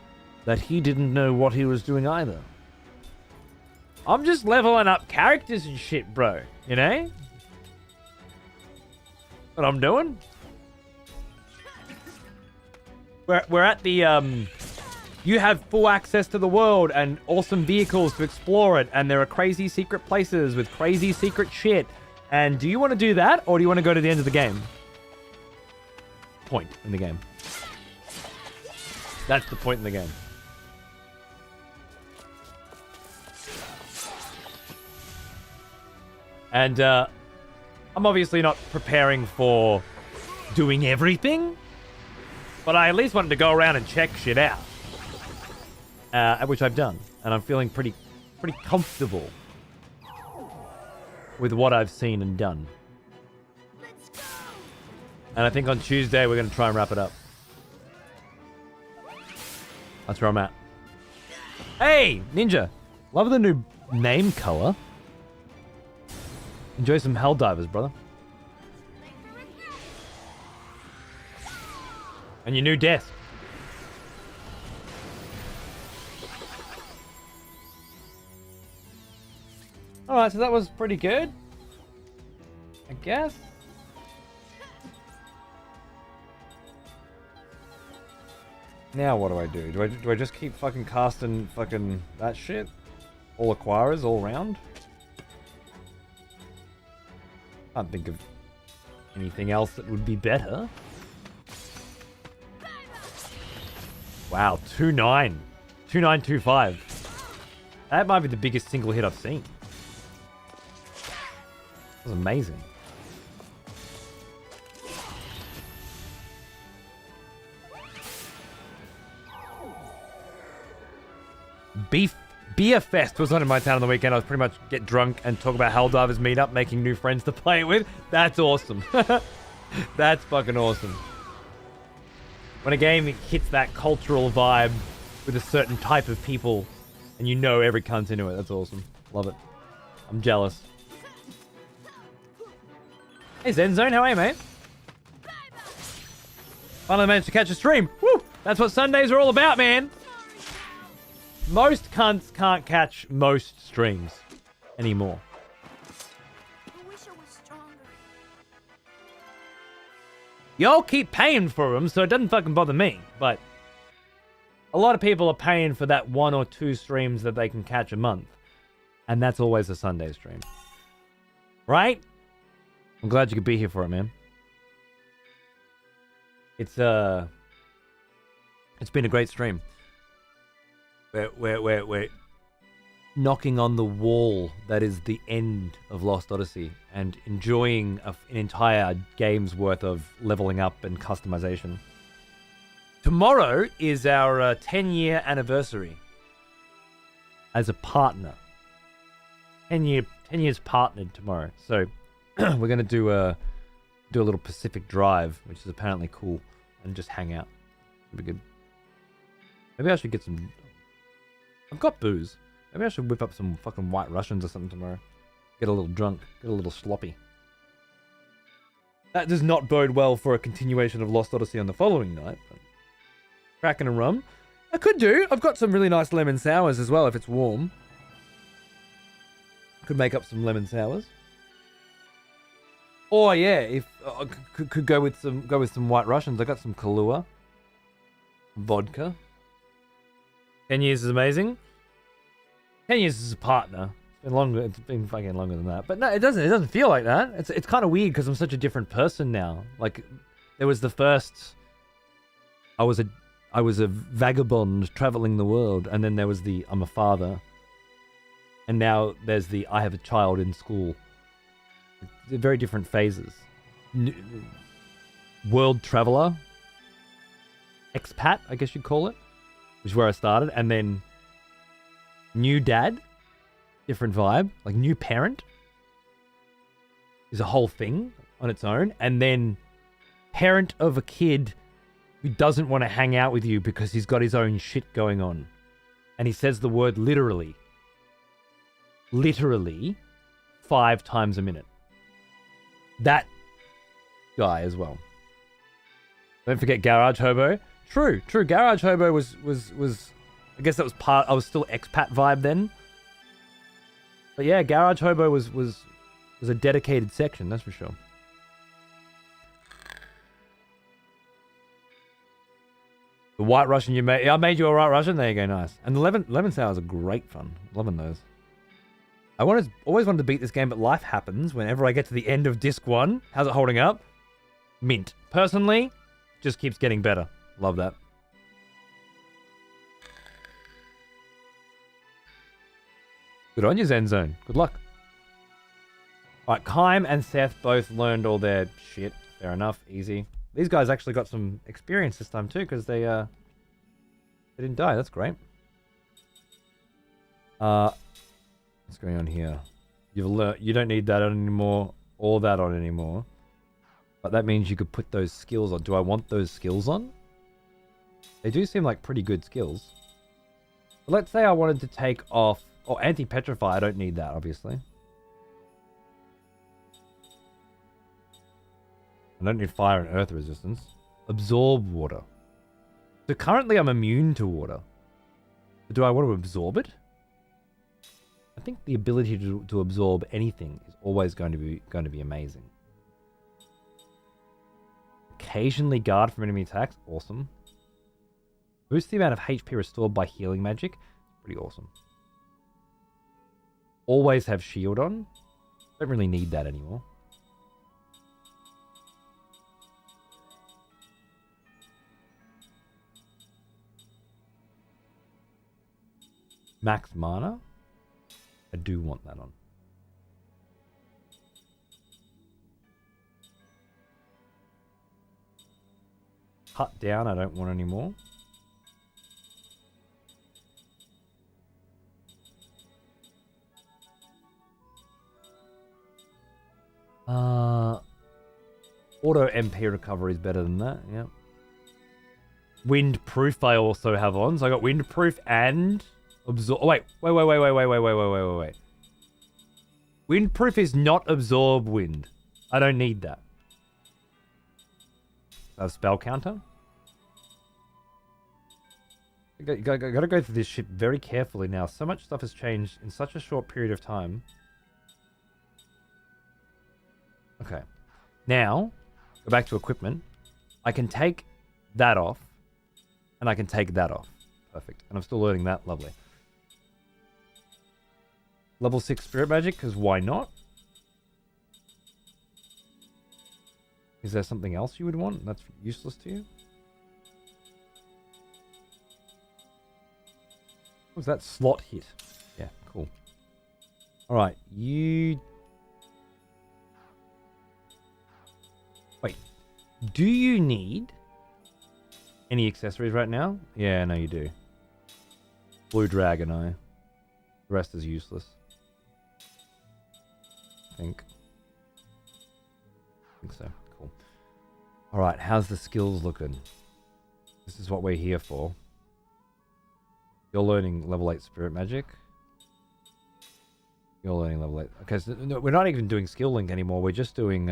that he didn't know what he was doing either. I'm just leveling up characters and shit, bro. You know? What I'm doing? We're at the you have full access to the world and awesome vehicles to explore it, and there are crazy secret places with crazy secret shit. And do you want to do that, or do you want to go to the end of the game? Point in the game. That's the point in the game. And I'm obviously not preparing for doing everything, but I at least wanted to go around and check shit out, which I've done, and I'm feeling pretty comfortable with what I've seen and done. And I think on Tuesday we're going to try and wrap it up. That's where I'm at. Hey, Ninja. Love the new name color. Enjoy some Helldivers, brother. And your new desk. Alright, so that was pretty good. I guess. Now what do I do? Do I just keep fucking casting fucking that shit? All acquirers all round? Can't think of anything else that would be better. Wow, 2-9. 2925. That might be the biggest single hit I've seen. That was amazing. Beer Fest was on in my town on the weekend. I was pretty much get drunk and talk about Helldivers meetup, making new friends to play it with. That's awesome. That's fucking awesome. When a game hits that cultural vibe with a certain type of people and you know every cunt into it, that's awesome. Love it. I'm jealous. Hey Zenzone, how are you, mate? Finally managed to catch a stream. Woo! That's what Sundays are all about, man. Most cunts can't catch most streams anymore. I wish I was stronger. Y'all keep paying for them, so it doesn't fucking bother me. But a lot of people are paying for that 1 or 2 streams that they can catch a month. And that's always a Sunday stream. Right? I'm glad you could be here for it, man. It's been a great stream. We're knocking on the wall that is the end of Lost Odyssey and enjoying an entire game's worth of leveling up and customization. Tomorrow is our 10-year anniversary as a partner. 10 years partnered tomorrow. So we're going to do a little Pacific Drive, which is apparently cool, and just hang out. It'll be good. Maybe I should get some... I've got booze. Maybe I should whip up some fucking White Russians or something tomorrow. Get a little drunk. Get a little sloppy. That does not bode well for a continuation of Lost Odyssey on the following night. But cracking a rum. I could do. I've got some really nice lemon sours as well if it's warm. Could make up some lemon sours. Or yeah, if could go with some White Russians. I got some Kahlua. Vodka. 10 years is amazing. 10 years is a partner. It's been longer. It's been fucking longer than that. But no, it doesn't feel like that. It's kind of weird because I'm such a different person now. Like, there was the first. I was a vagabond traveling the world, and then there was the I'm a father, and now there's the I have a child in school. They're very different phases. World traveler, expat, I guess you'd call it. Which is where I started, and then new dad, different vibe, like new parent is a whole thing on its own, and then parent of a kid who doesn't want to hang out with you because he's got his own shit going on, and he says the word literally 5 times a minute. That guy as well. Don't forget Garage Hobo. True. Garage Hobo was I guess that was part. I was still expat vibe then. But yeah, Garage Hobo was a dedicated section, that's for sure. The White Russian you made. I made you a White Russian. There you go, nice. And the lemon sours are great fun. Loving those. I always wanted to beat this game, but life happens whenever I get to the end of Disc 1. How's it holding up? Mint. Personally, just keeps getting better. Love that. Good on you, Zen Zone. Good luck. Alright, Kime and Seth both learned all their shit. Fair enough. Easy. These guys actually got some experience this time too, because they didn't die. That's great. What's going on here? You've learned you don't need that on anymore, or that on anymore. But that means you could put those skills on. Do I want those skills on? They do seem like pretty good skills. But let's say I wanted to take off... Oh, anti-petrify. I don't need that, obviously. I don't need fire and earth resistance. Absorb water. So currently I'm immune to water. But do I want to absorb it? I think the ability to absorb anything is always going to be amazing. Occasionally guard from enemy attacks. Awesome. Boost the amount of HP restored by healing magic. Pretty awesome. Always have shield on. Don't really need that anymore. Max mana. I do want that on. Cut down, I don't want anymore. Auto MP recovery is better than that, yeah. Windproof I also have on, so I got windproof and absorb. Oh, wait. Windproof is not absorb wind. I don't need that. I have spell counter. Gotta go through this shit very carefully now. So much stuff has changed in such a short period of time. Okay. Now, go back to equipment. I can take that off. And I can take that off. Perfect. And I'm still learning that. Lovely. Level 6 spirit magic, because why not? Is there something else you would want that's useless to you? What was that slot hit? Yeah, cool. Alright, you... Wait. Do you need any accessories right now? Yeah, no you do. Blue dragon eye. The rest is useless. I think so. Cool. Alright, how's the skills looking? This is what we're here for. You're learning level 8 spirit magic. You're learning level 8. Okay, so no, we're not even doing skill link anymore. We're just doing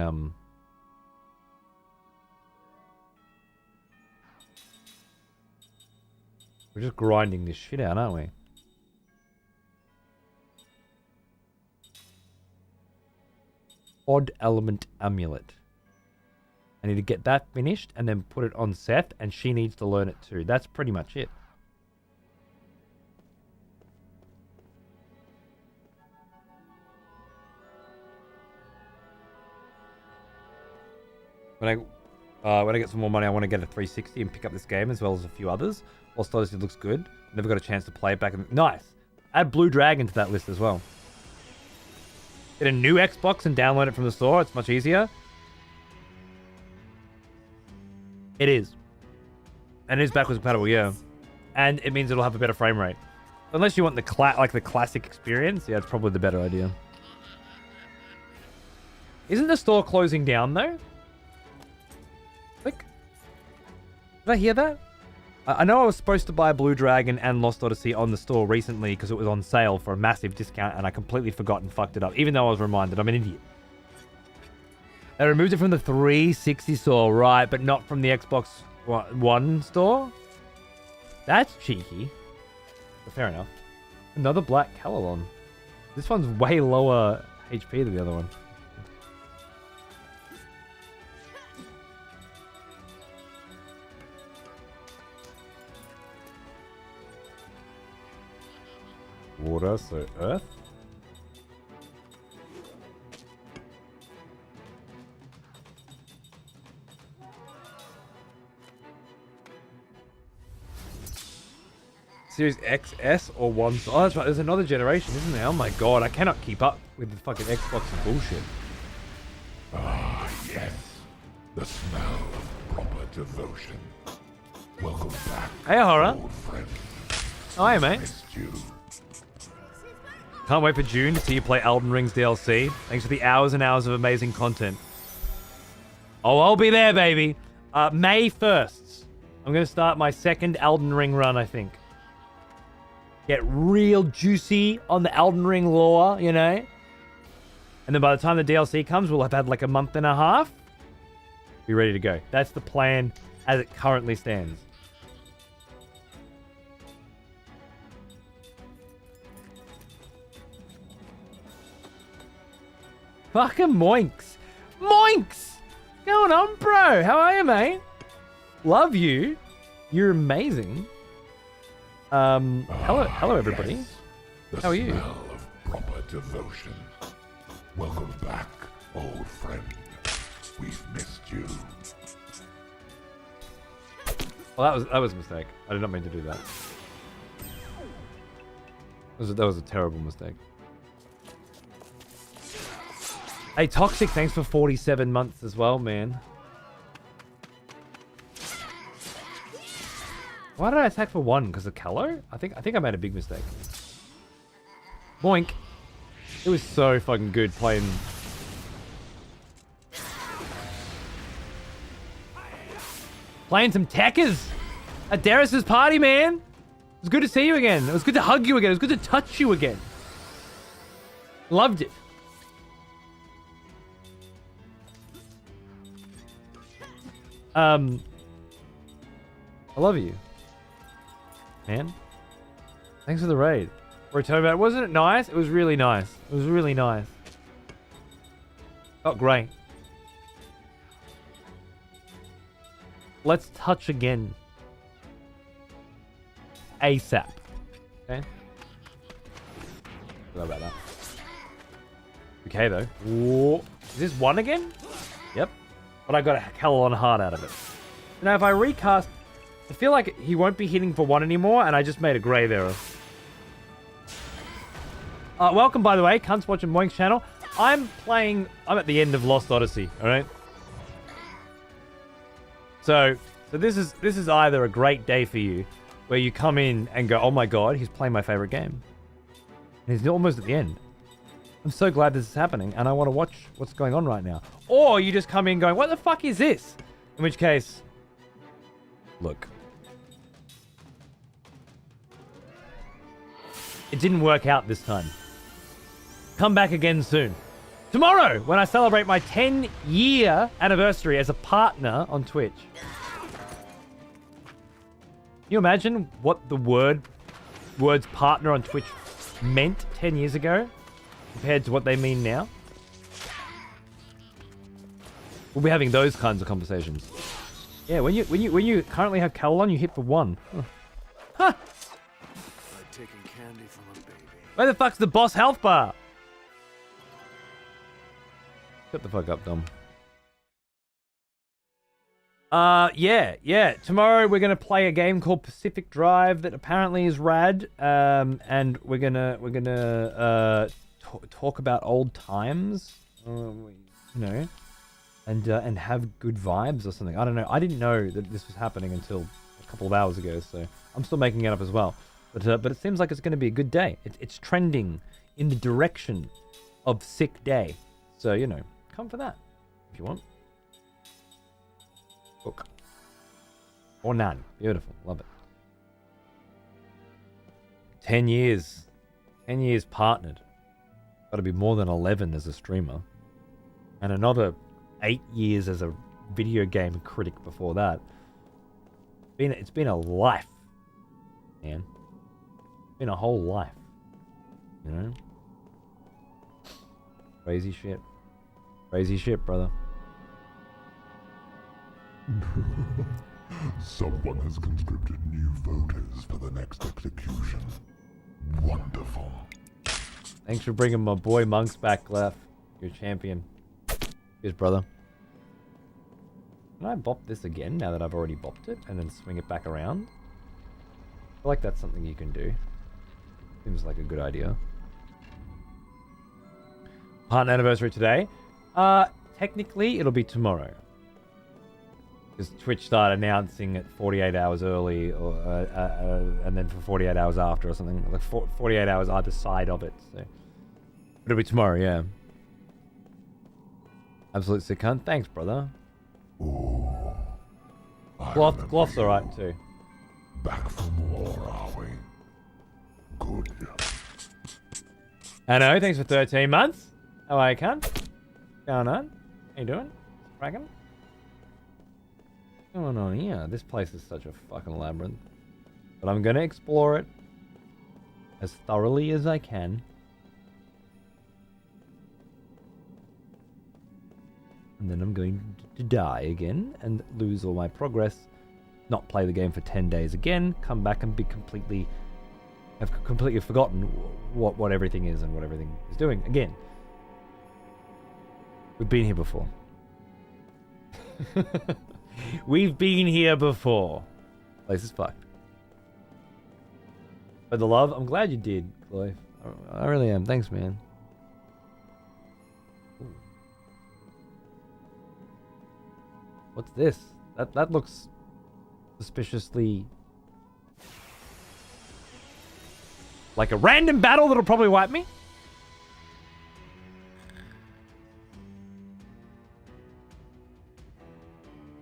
we're just grinding this shit out, aren't we? Odd element amulet. I need to get that finished and then put it on Seth, and she needs to learn it too. That's pretty much it. When I get some more money, I want to get a 360 and pick up this game as well as a few others. Whilst Odyssey looks good. Never got a chance to play it back. Nice. Add Blue Dragon to that list as well. Get a new Xbox and download it from the store. It's much easier. It is. And it is backwards compatible, yeah. And it means it'll have a better frame rate. Unless you want the classic experience, yeah, it's probably the better idea. Isn't the store closing down though? Click. Did I hear that? I know I was supposed to buy Blue Dragon and Lost Odyssey on the store recently because it was on sale for a massive discount, and I completely forgot and fucked it up, even though I was reminded. I'm an idiot. They removed it from the 360 store, right, but not from the Xbox One store? That's cheeky. But fair enough. Another Black Callalon. This one's way lower HP than the other one. Water, so earth. Series XS or one? Oh, that's right. There's another generation, isn't there? Oh my god, I cannot keep up with the fucking Xbox bullshit. Ah, yes. The smell of proper devotion. Welcome back, Hey, Horror. old friend. Hi, mate. Missed you. Can't wait for June to see you play Elden Ring's DLC. Thanks for the hours and hours of amazing content. Oh, I'll be there, baby. May 1st. I'm going to start my second Elden Ring run, I think. Get real juicy on the Elden Ring lore, you know? And then by the time the DLC comes, we'll have had like a month and a half. be ready to go. That's the plan as it currently stands. Fucking moinks. Moinks! What's going on, bro? How are you, mate? Love you. You're amazing. Hello, everybody. Yes. The How are you? smell of proper devotion. Welcome back, old friend. We've missed you. Well, that was a mistake. I did not mean to do that. That was a terrible mistake. Hey, Toxic, thanks for 47 months as well, man. Why did I attack for 1? Because of Callow? I think I made a big mistake. Boink. It was so fucking good playing. Playing some Tekkers at Darius's party, man. It was good to see you again. It was good to hug you again. It was good to touch you again. Loved it. I love you, man. Thanks for the raid. We're talking about, wasn't it nice? It was really nice. It was really nice. Oh, great. Let's touch again. ASAP. Okay. Forgot about that. Okay, though. Whoa. Is this 1 again? Yep. But I got a hell on heart out of it. Now, if I recast, I feel like he won't be hitting for 1 anymore, and I just made a grave error. Welcome, by the way, cunts watching Moink's channel. I'm at the end of Lost Odyssey, alright? So this is either a great day for you, where you come in and go, oh my god, he's playing my favorite game. And he's almost at the end. I'm so glad this is happening, and I want to watch what's going on right now. Or you just come in going, what the fuck is this? In which case, look. It didn't work out this time. Come back again soon. Tomorrow, when I celebrate my 10-year anniversary as a partner on Twitch. Can you imagine what the words partner on Twitch meant 10 years ago compared to what they mean now? We'll be having those kinds of conversations. Yeah, when you currently have Calon, you hit for 1. Huh. Like taking candy from a baby. Where the fuck's the boss health bar? Shut the fuck up, Dom. Yeah. Tomorrow we're gonna play a game called Pacific Drive that apparently is rad. And we're gonna talk about old times. And have good vibes or something. I don't know. I didn't know that this was happening until a couple of hours ago, so I'm still making it up as well. But it seems like it's going to be a good day. It's trending in the direction of sick day. So, come for that if you want. Book. Or none. Beautiful. Love it. 10 years. 10 years partnered. Got to be more than 11 as a streamer. And another 8 years as a video game critic before that. It's been a life, man. It's been a whole life. Crazy shit. Crazy shit, brother. Someone has conscripted new voters for the next execution. Wonderful. Thanks for bringing my boy Monks back, Lef. You're a champion. Cheers, brother. Can I bop this again now that I've already bopped it and then swing it back around? I feel like that's something you can do. Seems like a good idea. Partner anniversary today. Technically, it'll be tomorrow. Because Twitch started announcing it 48 hours early, or and then for 48 hours after or something. Like 48 hours either side of it. So it'll be tomorrow, yeah. Absolute sick cunt. Thanks, brother. Ooh. Gloth's alright too. Back for more, are we? Good. Hello, thanks for 13 months. How are you, cunt? What's going on? How you doing? Fragging? going on here? This place is such a fucking labyrinth. But I'm going to explore it as thoroughly as I can. And then I'm going to die again and lose all my progress. Not play the game for 10 days again. Come back and have completely forgotten what everything is and what everything is doing again. We've been here before. We've been here before. Place is fucked. But the love, I'm glad you did, Chloe. I really am. Thanks, man. Ooh. What's this? That looks suspiciously like a random battle that'll probably wipe me.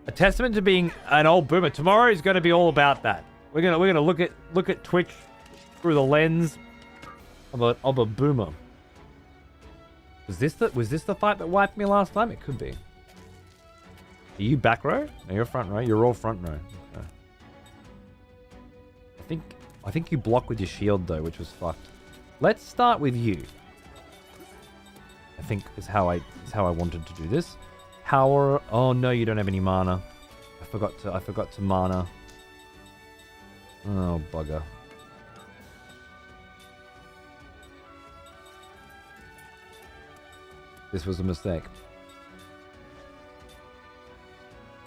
A testament to being an old boomer. Tomorrow is going to be all about that. We're gonna look at Twitch through the lens of a boomer. Was this the fight that wiped me last time? It could be. Are you back row? No, you're front row. You're all front row. Okay. I think you block with your shield though, which was fucked. Let's start with you. I think is how I wanted to do this. Power. Oh no, you don't have any mana. I forgot to mana. Oh bugger. This was a mistake.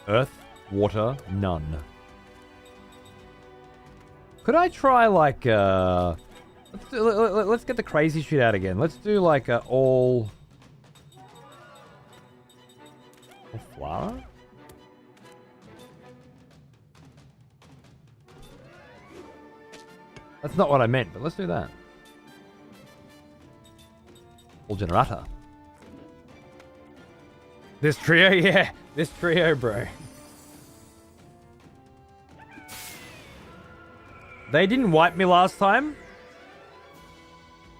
Earth, water, none. Could I try like let's get the crazy shit out again. Let's do like all flower? That's not what I meant, but let's do that. All generator. This trio, yeah. This trio, bro. They didn't wipe me last time.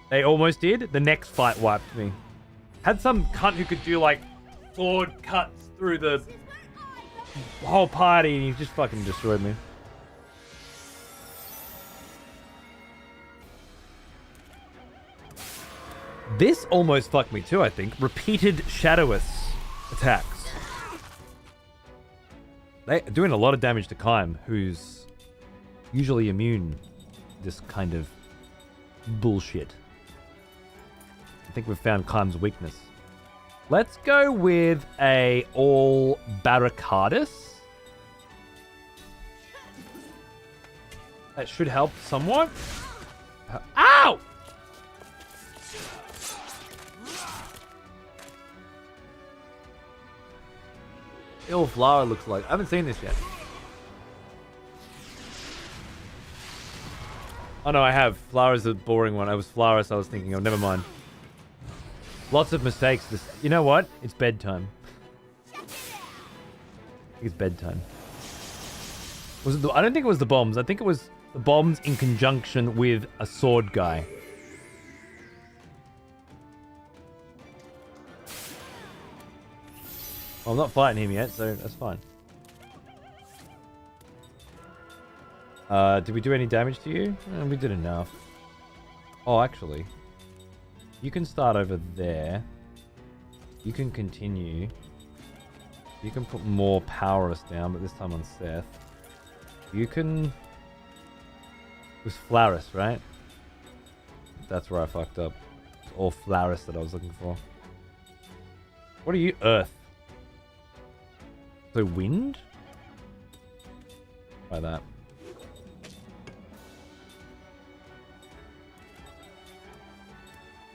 They almost did. The next fight wiped me. Had some cunt who could do like sword cuts through the whole party and he just fucking destroyed me. This almost fucked me too, I think. Repeated Shadowous attacks. They're doing a lot of damage to Kaim, who's usually immune to this kind of bullshit. I think we've found Kaim's weakness. Let's go with a all Barricadus. That should help somewhat. Ow! Ill flower looks like. I haven't seen this yet. Oh no, I have. Flower is the boring one. I was Flowers I was thinking of. Never mind. Lots of mistakes. You know what? It's bedtime. I think it's bedtime. Was it I don't think it was the bombs. I think it was the bombs in conjunction with a sword guy. Well, I'm not fighting him yet, so that's fine. Did we do any damage to you? We did enough. Oh, actually. You can start over there. You can continue. You can put more Powerous down, but this time on Seth. You can... It was Flaris, right? That's where I fucked up. It's all Flaris that I was looking for. What are you? Earth. So wind? Try that.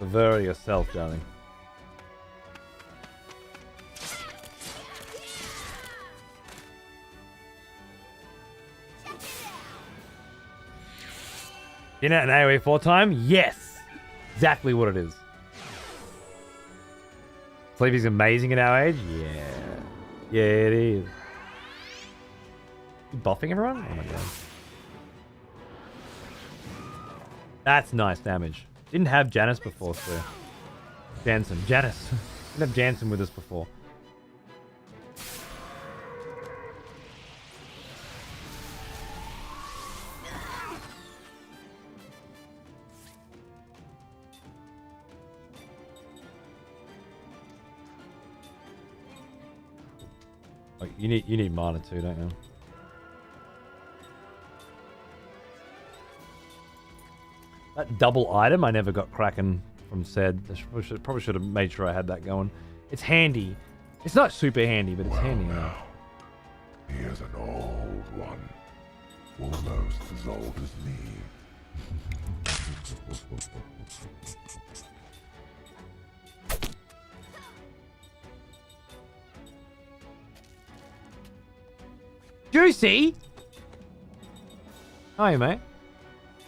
Avert yourself, darling. In an AoE 4 time? Yes! Exactly what it is. Sleepy's amazing in our age? Yeah. Yeah, it is. You buffing everyone? Oh my god. That's nice damage. Didn't have Janice before, so... Jansen. Janice. Didn't have Jansen with us before. Oh, you need mana too, don't you? That double item I never got Kraken from said. Probably should have made sure I had that going. It's handy. It's not super handy, but it's handy enough. Here's an old one. Almost as old as me. Juicy! Hi, mate.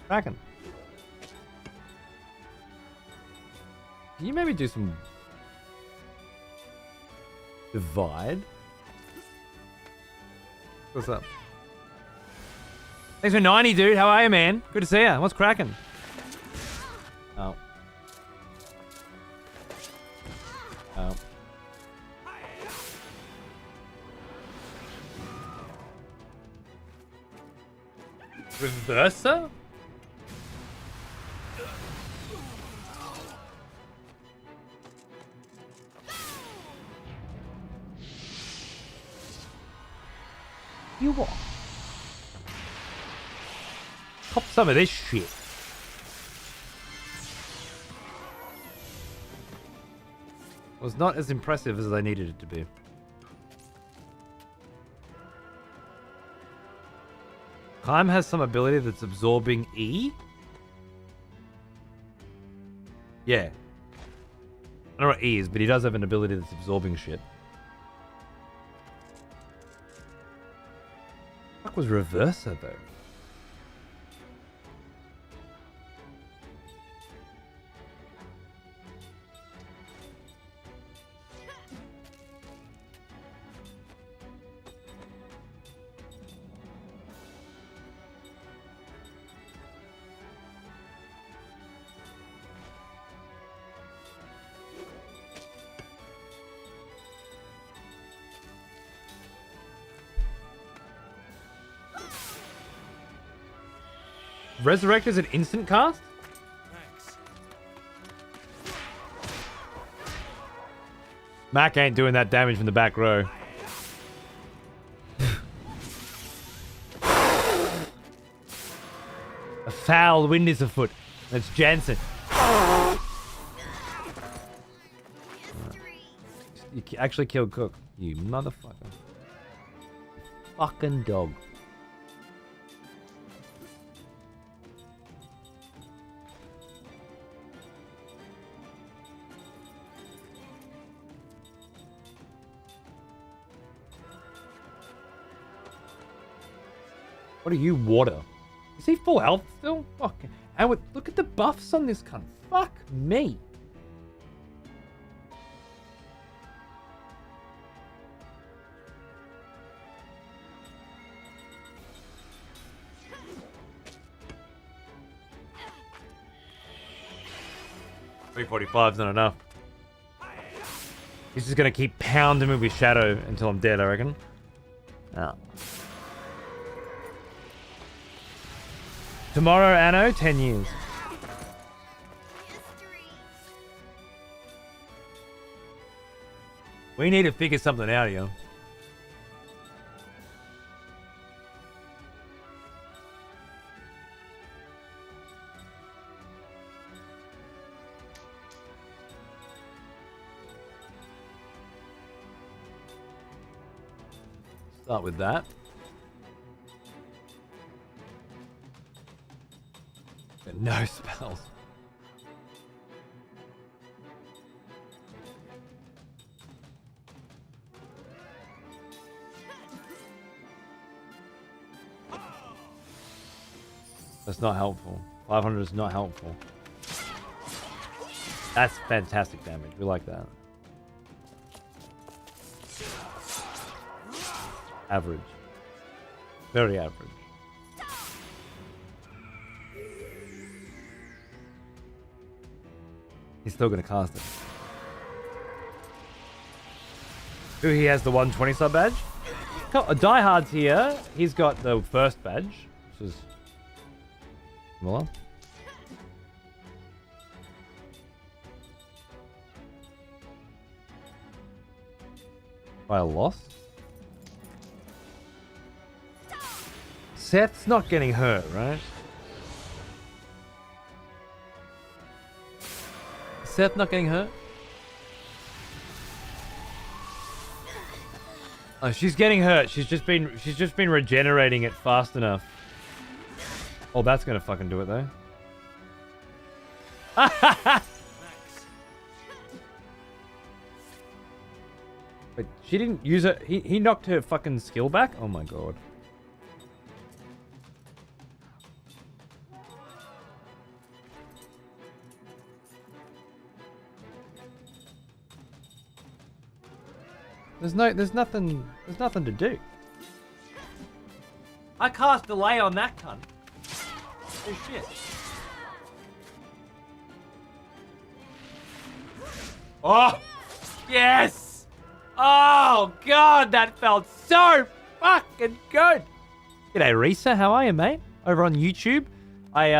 Kraken. Can you maybe do some... divide? What's up? Thanks for 90, dude. How are you, man? Good to see you. What's cracking? Oh. Oh. Reverser? You what? Pop some of this shit. Was not as impressive as I needed it to be. Climb has some ability that's absorbing E? Yeah. I don't know what E is, but he does have an ability that's absorbing shit. What was Reverser though? Resurrect is an instant cast? Thanks. Mac ain't doing that damage from the back row. A foul wind is afoot. That's Jansen. You actually killed Cook. You motherfucker. Fucking dog. What are you, water? Is he full health still? Fuck. And look at the buffs on this cunt. Fuck me. $345's not enough. He's just gonna keep pounding me with shadow until I'm dead, I reckon. Oh. Tomorrow, Anno, 10 years. We need to figure something out here. Start with that. No spells. That's not helpful. 500 is not helpful. That's fantastic damage. We like that. Average. Very average. He's still gonna cast it. Ooh, he has the 120 sub badge. Diehard's here. He's got the first badge, which is similar. By a loss. Seth's not getting hurt, right? Seth not getting hurt? Oh, she's getting hurt. She's just been regenerating it fast enough. Oh, that's gonna fucking do it though. But she didn't use it. He knocked her fucking skill back. Oh my god. There's nothing to do. I cast delay on that cunt. Oh shit. Oh, yes! Oh god, that felt so fucking good. G'day Risa, how are you, mate? Over on YouTube. I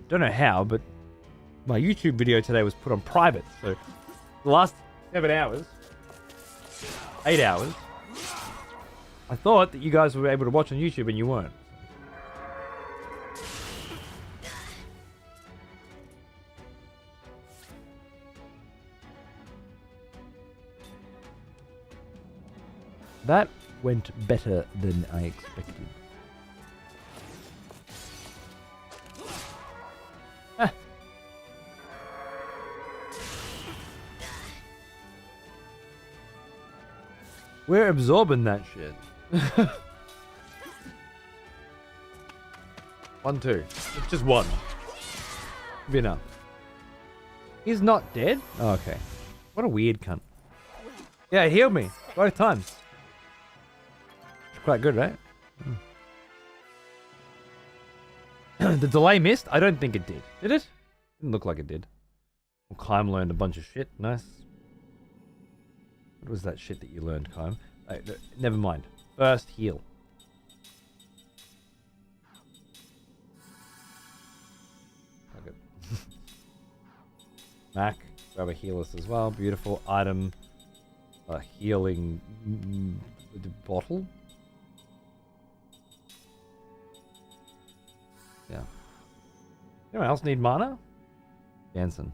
don't know how, but my YouTube video today was put on private, so the last 7 hours, 8 hours, I thought that you guys were able to watch on YouTube and you weren't. That went better than I expected. Ah. We're absorbing that shit. 1, 2. It's just 1. Be enough. He's not dead? Oh, okay. What a weird cunt. Yeah, it healed me. Both times. It's quite good, right? The delay missed? I don't think it did. Did it? Didn't look like it did. Well, Kime learned a bunch of shit. Nice. What was that shit that you learned, Kime? Never mind. First heal. Okay. Mac, grab a healers as well. Beautiful item. Healing bottle. Yeah. Anyone else need mana? Jansen.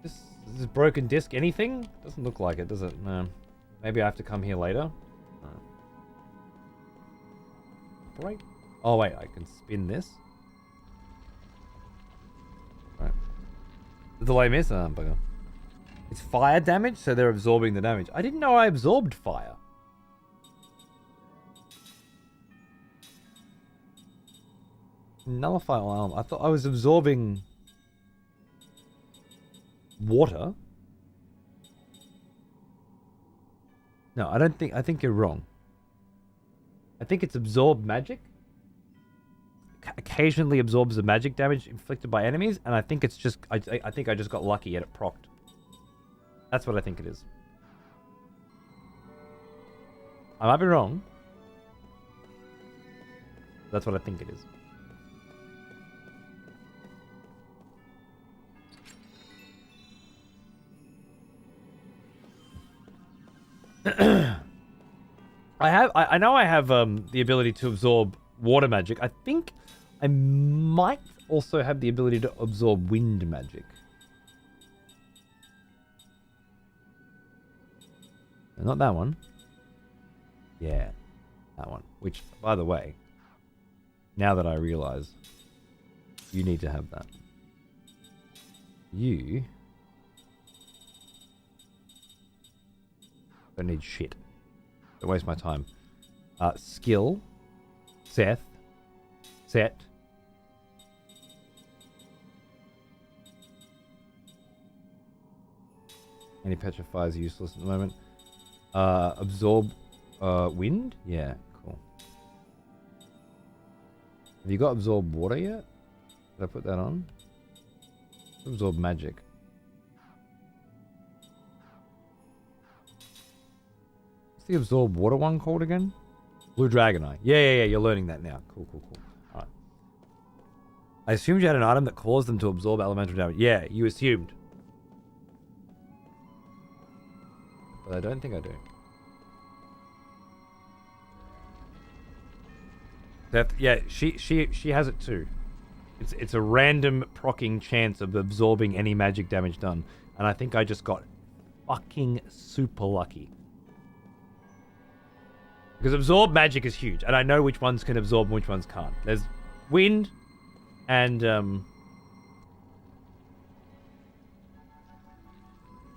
Is this broken disc anything? Doesn't look like it, does it? No. Maybe I have to come here later. Right. Oh wait, I can spin this. Right. The delay miss? Oh, bugger. It's fire damage, so they're absorbing the damage. I didn't know I absorbed fire. Nullify alarm. I thought I was absorbing water. No, I don't think. I think you're wrong. I think it's absorb magic. Occasionally absorbs the magic damage inflicted by enemies, and I think it's just. I think I just got lucky and it procced. That's what I think it is. I might be wrong. That's what I think it is. I know I have the ability to absorb water magic. I think I might also have the ability to absorb wind magic. Not that one. Yeah, that one. Which, by the way, now that I realize, you need to have that. You don't need shit. Don't waste my time. Skill. Seth. Set. Any petrify is useless at the moment. Absorb wind? Yeah, cool. Have you got absorb water yet? Did I put that on? Absorb magic. What's the absorb water one called again? Blue Dragon Eye. Yeah, you're learning that now. Cool. Alright. I assumed you had an item that caused them to absorb elemental damage. Yeah, you assumed. But I don't think I do. Yeah, she has it too. It's a random proccing chance of absorbing any magic damage done. And I think I just got fucking super lucky. Because absorb magic is huge, and I know which ones can absorb and which ones can't. There's wind and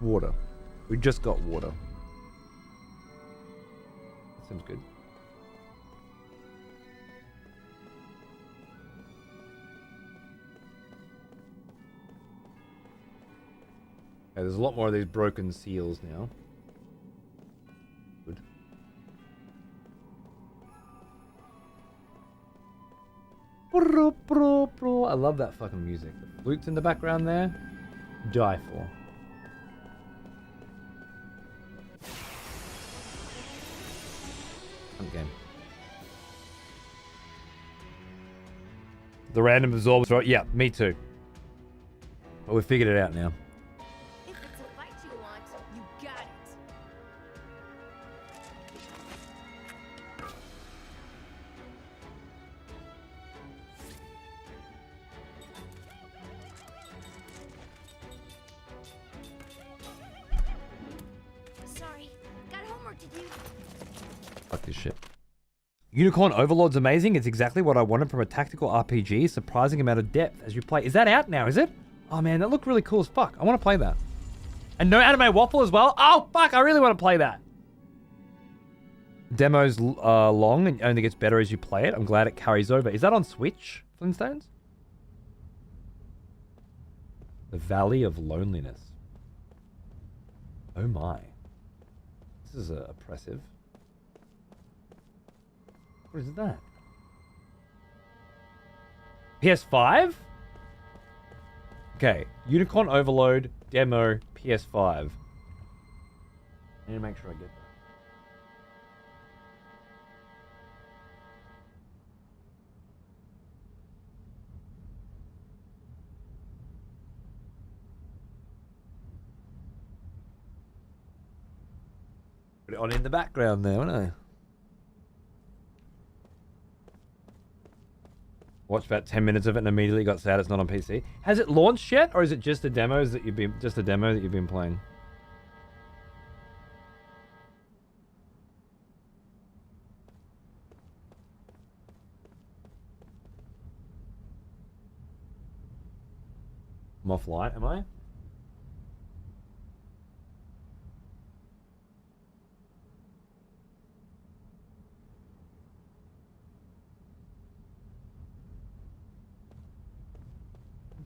water. We just got water. That seems good. Okay, there's a lot more of these broken seals now. Good. I love that fucking music. The flutes in the background there. Die for. Game. The random absorbs, right? Yeah, me too. But we figured it out now. If it's a fight you want, you got it. Sorry, got homework to do. Fuck this shit. Unicorn Overlord's amazing. It's exactly what I wanted from a tactical RPG. Surprising amount of depth as you play. Is that out now, is it? Oh man, that looked really cool as fuck. I want to play that. And no anime waffle as well? Oh fuck, I really want to play that. Demo's long and only gets better as you play it. I'm glad it carries over. Is that on Switch, Flintstones? The Valley of Loneliness. Oh my. This is oppressive. What is that? PS5? Okay, Unicorn Overload, demo, PS5. I need to make sure I get that. Put it on in the background there, won't I? Watched about 10 minutes of it and immediately got sad it's not on PC. Has it launched yet, or is it just the demos that you've been playing? I'm offline, am I?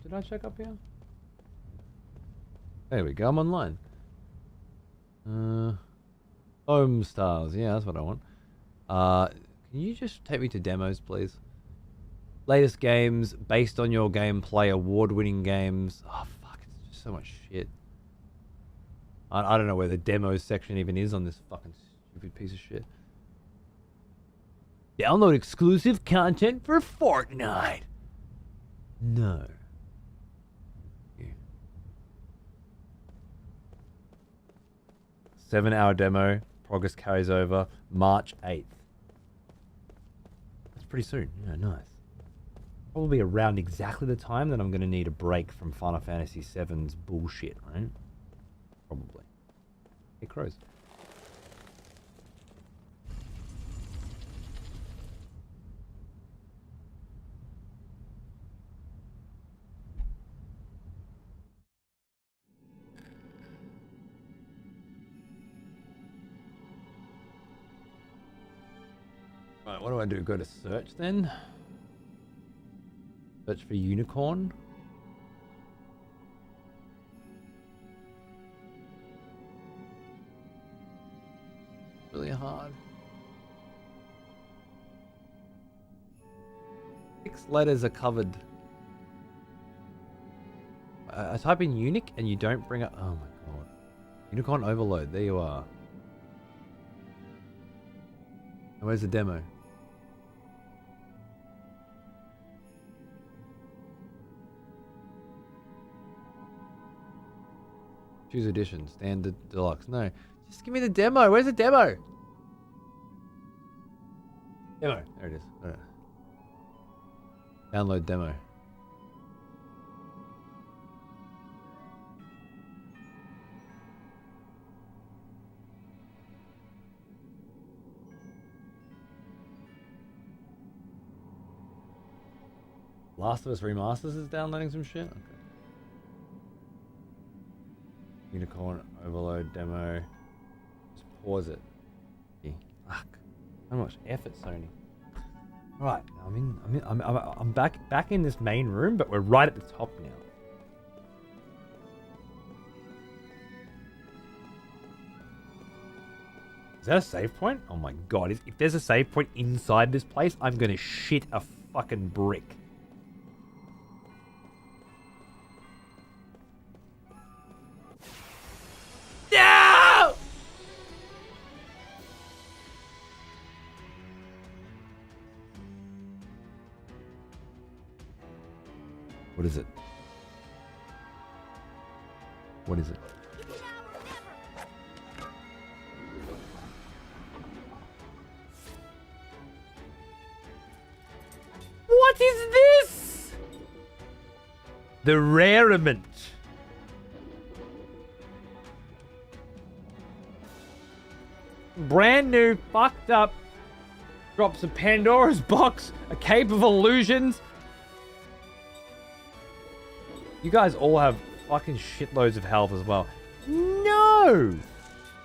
Did I check up here? There we go, I'm online. Home stars, yeah, that's what I want. Can you just take me to demos, please? Latest games, based on your gameplay, award-winning games. Oh, fuck, it's just so much shit. I don't know where the demos section even is on this fucking stupid piece of shit. Download exclusive content for Fortnite. No. 7-hour demo. Progress carries over. March 8th. That's pretty soon. Yeah, nice. Probably around exactly the time that I'm going to need a break from Final Fantasy VII's bullshit, right? Probably. Hey, crows. Right, what do I do? Go to search then? Search for unicorn? Really hard. 6 letters are covered. I type in unique and you don't bring up... Oh my god. Unicorn overload. There you are. And where's the demo? Choose edition. Standard, deluxe. No. Just give me the demo. Where's the demo? Demo. There it is. Alright. Download demo. Last of Us Remasters is downloading some shit? Okay. Unicorn Overload demo. Just pause it. Yeah. Fuck. How much effort, Sony. Right, I'm back in this main room, but we're right at the top now. Is that a save point? Oh my god, if there's a save point inside this place, I'm gonna shit a fucking brick. No! What is it? What is it? What is this? The rarement. Brand new, fucked up drops of Pandora's box, a cape of illusions. You guys all have fucking shitloads of health as well. No!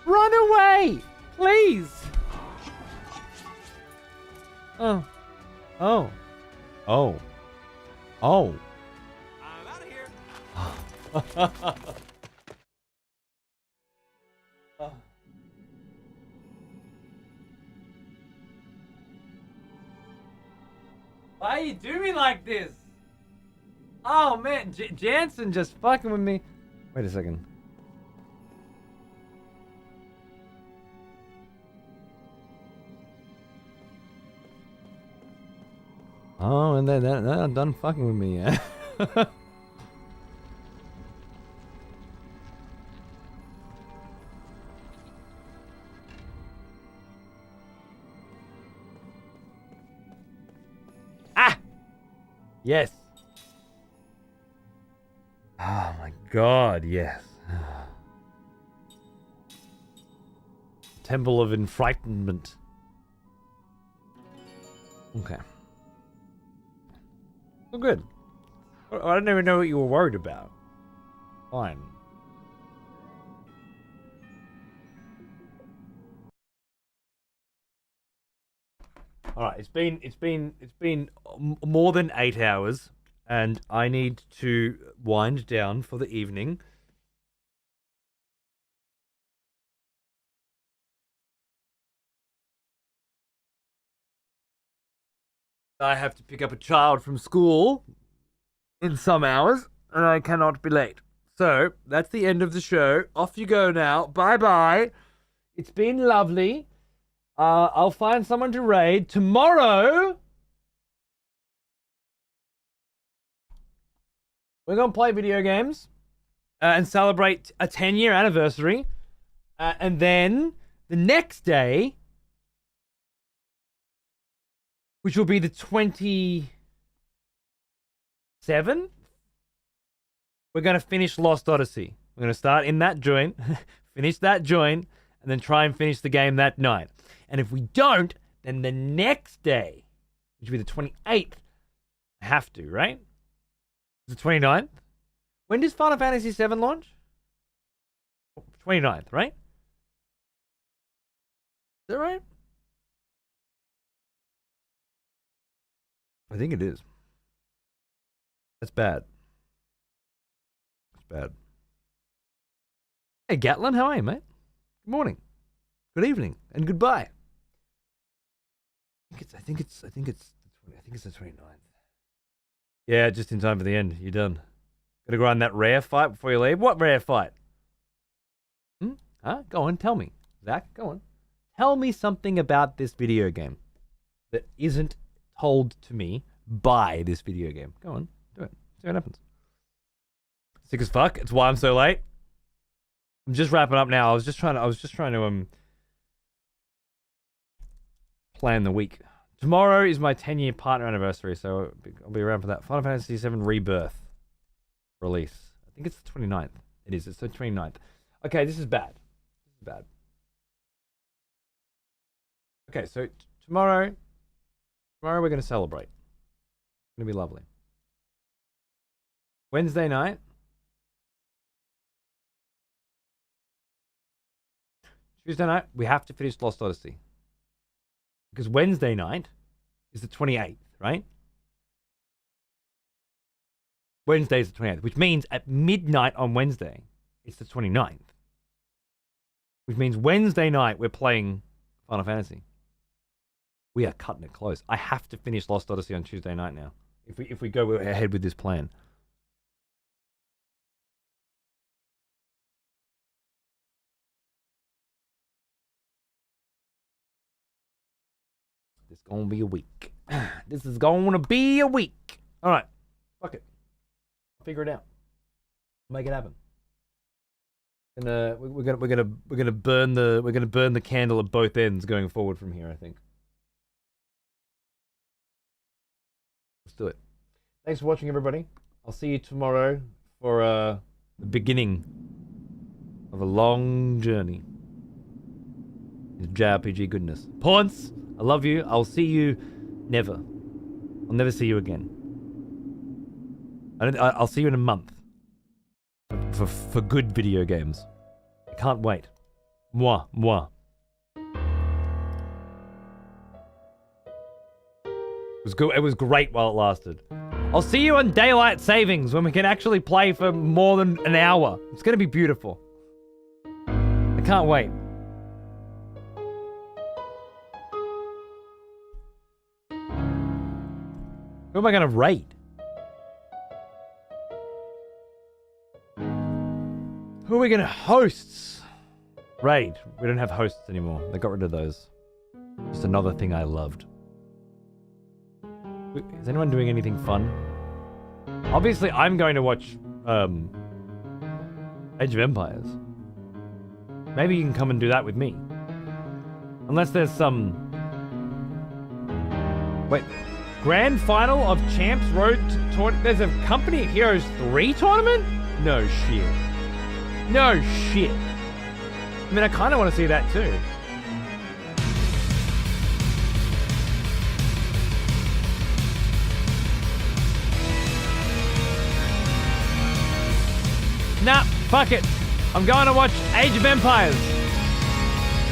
Run away! Please! Oh. Oh. Oh. Oh. I'm out of here. Why you do me like this? Oh man, Jansen just fucking with me. Wait a second. Oh, and they're done fucking with me, yeah. Ah! Yes. Oh my god, yes. Temple of Enfrightenment. Okay. Well, good. I don't even know what you were worried about. Fine. Alright, it's been more than 8 hours, and I need to wind down for the evening. I have to pick up a child from school in some hours, and I cannot be late. So, that's the end of the show. Off you go now. Bye-bye. It's been lovely. I'll find someone to raid. Tomorrow, we're going to play video games and celebrate a 10-year anniversary. And then the next day, which will be the 27th, we're going to finish Lost Odyssey. We're going to start in that joint, finish that joint, and then try and finish the game that night. And if we don't, then the next day, which will be the 28th, I have to, right? The 29th? When does Final Fantasy VII launch? 29th, right? Is that right? I think it is. That's bad. That's bad. Hey, Gatlin, how are you, mate? Good morning. Good evening. And goodbye. I think it's the 29th. Yeah, just in time for the end. You're done. Gotta grind that rare fight before you leave. What rare fight? Huh? Go on, tell me. Zach, go on. Tell me something about this video game that isn't told to me by this video game. Go on, do it. See what happens. Sick as fuck. It's why I'm so late. I'm just wrapping up now. I was just trying to plan the week. Tomorrow is my 10-year partner anniversary, so I'll be around for that. Final Fantasy VII Rebirth release. I think it's the 29th. It is. It's the 29th. Okay, this is bad. This is bad. Okay, so tomorrow we're going to celebrate. It's going to be lovely. Wednesday night. Tuesday night, we have to finish Lost Odyssey. Because Wednesday night is the 28th, right? Wednesday is the 28th, which means at midnight on Wednesday, it's the 29th. Which means Wednesday night, we're playing Final Fantasy. We are cutting it close. I have to finish Lost Odyssey on Tuesday night now. If we go ahead with this plan. This is gonna be a week. This is gonna be a week. All right, fuck it. Figure it out. Make it happen. And we're gonna burn the candle at both ends going forward from here. I think. Let's do it. Thanks for watching, everybody. I'll see you tomorrow for the beginning of a long journey into JRPG goodness. Ponce, I love you. I'll see you never. I'll never see you again. I'll see you in a month for good video games. I can't wait. Moi. It was great while it lasted. I'll see you on daylight savings when we can actually play for more than an hour. It's gonna be beautiful. I can't wait. Who am I gonna raid? Who are we gonna hosts? Raid. We don't have hosts anymore. They got rid of those. Just another thing I loved. Is anyone doing anything fun? Obviously, I'm going to watch Age of Empires. Maybe you can come and do that with me. Unless there's some... Wait. Grand Final of Champs Road to Tournament? There's a Company of Heroes 3 tournament? No shit. No shit. I mean, I kind of want to see that too. Nah, fuck it. I'm going to watch Age of Empires.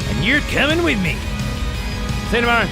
And you're coming with me. See you tomorrow.